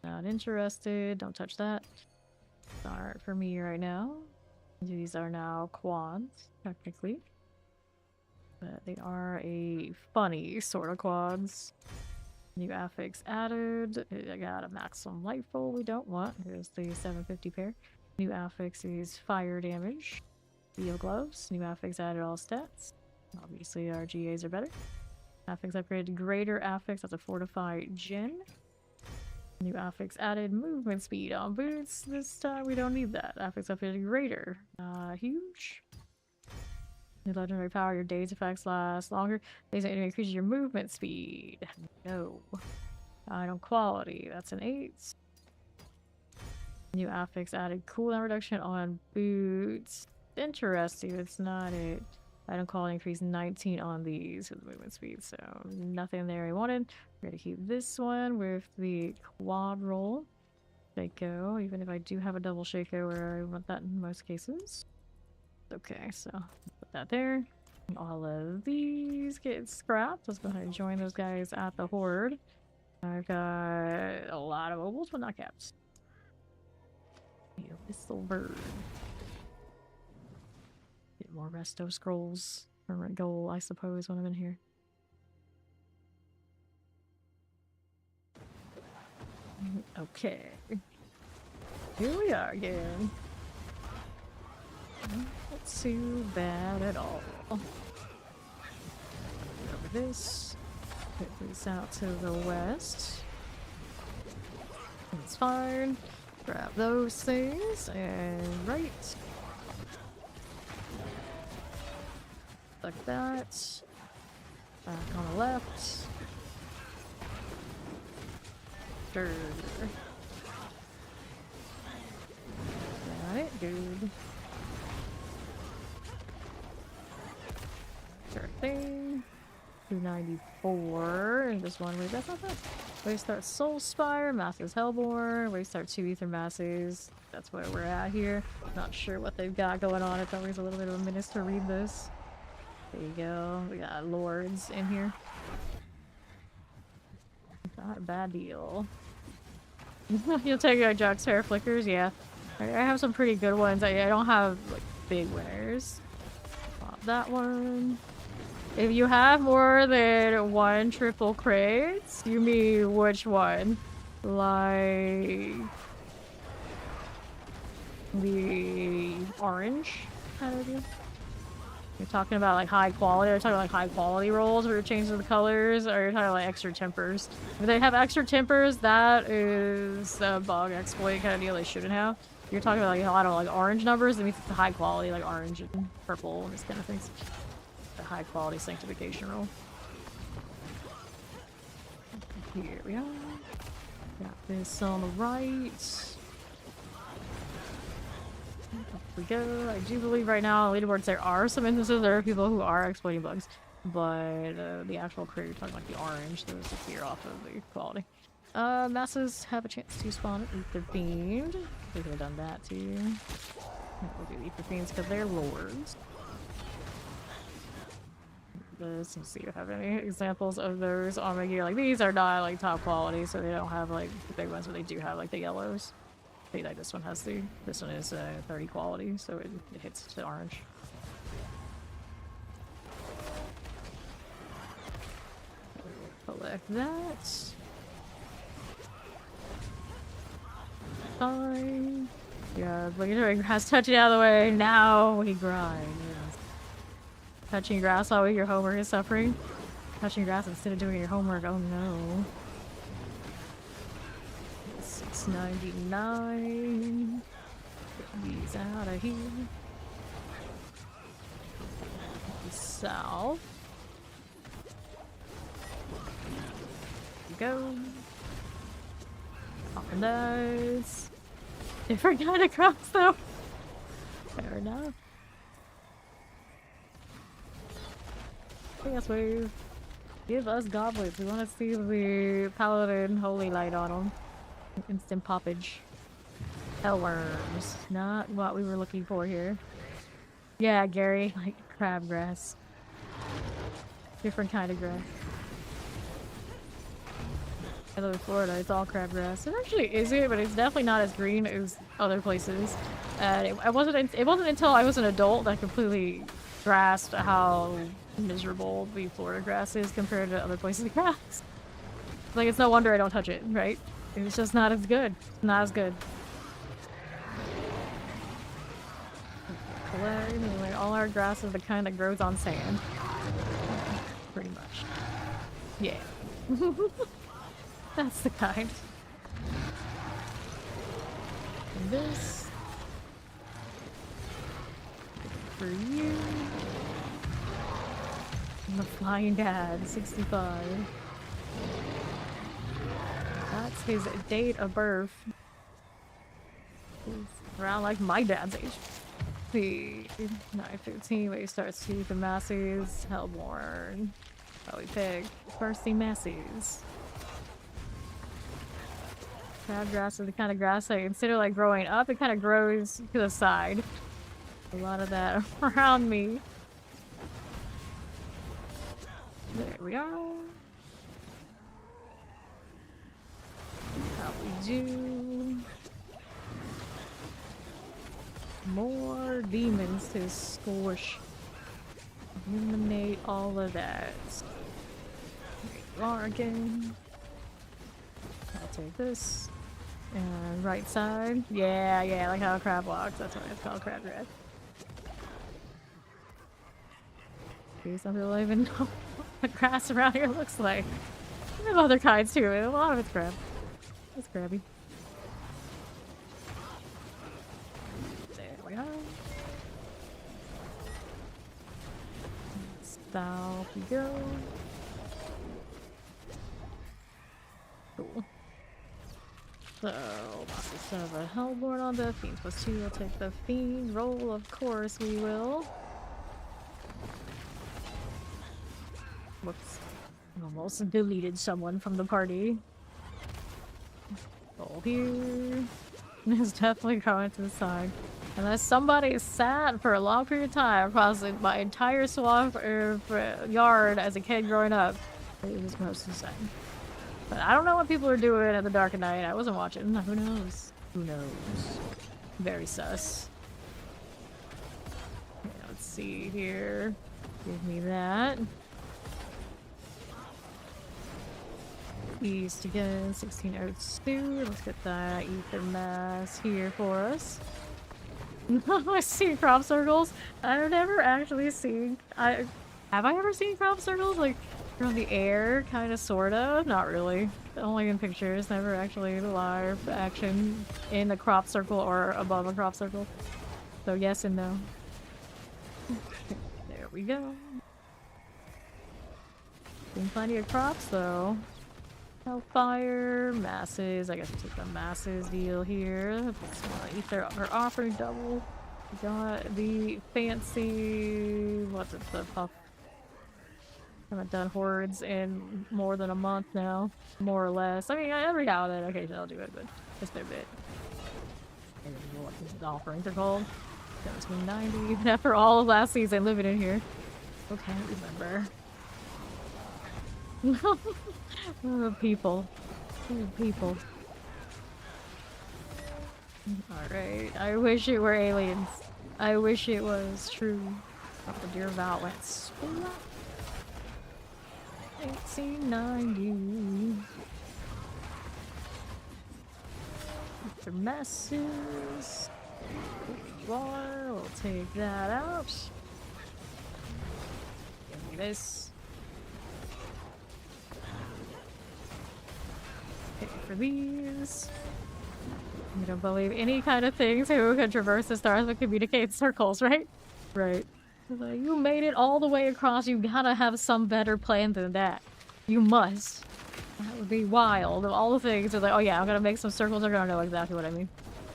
Not interested. Don't touch that. Alright, for me right now. These are now quads, technically. But they are a funny sort of quads. New affix added. I got a maximum life roll we don't want. Here's the 750 pair. New affix is fire damage. Steel gloves. New affix added all stats. Obviously our GAs are better. Affix upgraded greater affix. That's a fortified gin. New affix added movement speed on boots. This time we don't need that. Affix upgraded greater. Huge. New legendary power, your daze effects last longer. Daze enemy increases your movement speed. No. Item quality, that's an 8. New affix added cooldown reduction on boots. Interesting, it's not it. Item quality increased 19 on these with movement speed, so nothing there we wanted. We're gonna keep this one with the quad roll. Shaco, even if I do have a double Shaco where I want that in most cases. Okay, so put that there. All of these get scrapped. Let's go ahead and join those guys at the Horde. I've got a lot of ovals, but not caps. Pistol bird. Get more resto scrolls. Permanent goal, I suppose, when I'm in here. Okay. Here we are again. Not too bad at all. Over this. Put this out to the west. It's fine. Grab those things and right. Like that. Back on the left. Sure. Got it, dude. Sure thing. 294. And just one way. That's not bad. Way start Soul Spire, Masses Hellborn. Way start 2 Ether Masses. That's where we're at here. Not sure what they've got going on. It's always a little bit of a minute to read this. There you go. We got Lords in here. Not a bad deal. You'll take your Jack's Hair Flickers? Yeah. I have some pretty good ones. I don't have like big winners. Pop that one. If you have more than one triple crates, you mean which one? Like the orange kind of deal? You're talking about like high quality, or you're talking about like high quality rolls where you're changing the colors, or you're talking like extra tempers. If they have extra tempers, that is a bug exploit kind of deal they shouldn't have. You're talking about like a lot of like orange numbers, it means it's a high quality, like orange and purple and this kind of things. A high quality sanctification roll. Here we are. Got this on the right. Up we go. I do believe right now on leaderboards there are some instances there are people who are exploiting bugs, but the actual crew, you're talking like the orange, those appear off of the quality. Masses have a chance to spawn Ether Fiend. We could have done that too. We'll do Ether Fiends because they're lords. Let's see if I have any examples of those on my gear. Like these are not like top quality, so they don't have like the big ones, but they do have like the yellows. I think like this one has the, this one is 30 quality, so it hits the orange. Collect that. Fine. Yeah, look at her grass, touch it out of the way. Now we grind. Yes. Touching grass while your homework is suffering. Touching grass instead of doing your homework. Oh no. 699. Get these out of here. South. There we go. Popping those. Different kind of crops though. Fair enough. Yes, we give us goblins. We want to see the Paladin holy light on them. Instant poppage. Hellworms. Not what we were looking for here. Yeah, Gary. Like crabgrass. Different kind of grass. I live in Florida. It's all crabgrass. It actually isn't, but it's definitely not as green as other places. And it wasn't until I was an adult that I completely grasped how miserable the Florida grass is compared to other places' grass. Like, it's no wonder I don't touch it, right? It's just not as good. Not as good. Anyway, all our grass is the kind that grows on sand. Pretty much. Yeah. That's the kind. And this for you. And the Flying Dad, 65. That's his date of birth. He's around like my dad's age. The 9:15 when he starts to the masses. Hellborn. Oh, we pick first the masses. Crabgrass is the kind of grass that instead of like growing up, it kind of grows to the side. A lot of that around me. There we are. How we do. More demons to squish. Eliminate all of that. There you are again. I'll take this. And right side. Yeah, like how a crab walks. That's why it's called crab red. See, some people don't even know what grass around here looks like. We have other kinds too. A lot of it's crab. It's crabby. There we are. South we go. Cool. So, let's have a Hellborn on the Fiends +2. We'll take the Fiend roll, of course we will. Whoops. I almost deleted someone from the party. Roll here. It's definitely going to the side. Unless somebody sat for a long period of time across my entire swath of yard as a kid growing up, it was most insane. But I don't know what people are doing at the dark at night. I wasn't watching. Who knows? Who knows? Very sus. Okay, let's see here. Give me that. East again, 1602. Let's get that ether mass here for us. I see crop circles. I've never actually seen. Have I ever seen crop circles like from the air? Kind of, sorta. Not really. Only in pictures. Never actually live action in a crop circle or above a crop circle. So yes and no. There we go. Seen plenty of crops though. Hellfire, masses. I guess we'll take the masses deal here. Ether or offering double. We got the fancy. What's it? The puff. Haven't done hordes in more than a month now, more or less. I mean, every now and then, occasionally I'll do it, but just a bit. I don't know what these offerings are called. 1790. Even after all of last season living in here. Okay, remember. People. People. Alright, I wish it were aliens. I wish it was true. Not the deer violence. 1890. The messes. We'll take that out. Give me this. For these. You don't believe any kind of things who can traverse the stars but communicate in circles, right? Right. Like, you made it all the way across, you gotta have some better plan than that. You must. That would be wild. Of all the things, it's like, oh yeah, I'm gonna make some circles, they're gonna know exactly what I mean.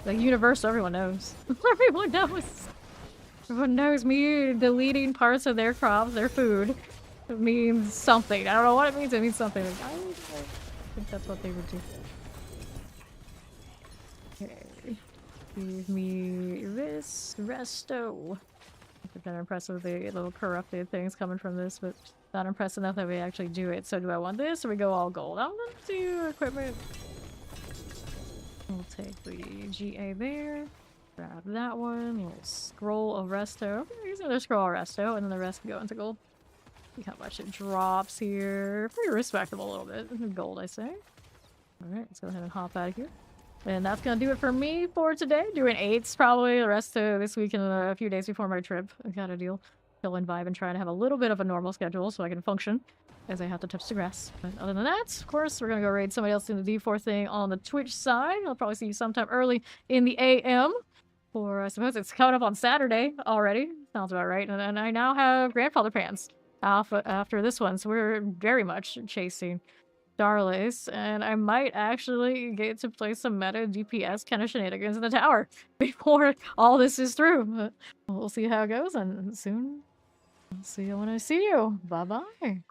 Like, universal, everyone knows. Everyone knows. Everyone knows me deleting parts of their crops, their food. It means something. I don't know what it means, it means something. Like, I think that's what they would do. Okay. Give me this resto. I'm kind of impressed with the little corrupted things coming from this, but not impressed enough that we actually do it. So do I want this or we go all gold? I'm gonna do equipment. We'll take the GA there. Grab that one. We'll scroll of resto. Okay, use another scroll of resto, and then the rest can go into gold. See how much it drops here. Pretty respectable a little bit. Gold, I say. Alright, let's go ahead and hop out of here. And that's gonna do it for me for today. Doing 8s probably the rest of this week and a few days before my trip. I got a deal. Chill and vibe and try to have a little bit of a normal schedule so I can function as I have to touch the grass. But other than that, of course, we're gonna go raid somebody else in the D4 thing on the Twitch side. I'll probably see you sometime early in the AM. Or I suppose it's coming up on Saturday already. Sounds about right. And I now have grandfather pants after this one, so we're very much chasing Starless, and I might actually get to play some meta DPS kind of shenanigans in the tower before all this is through. But we'll see how it goes, and soon I'll see you when I see you. Bye-bye.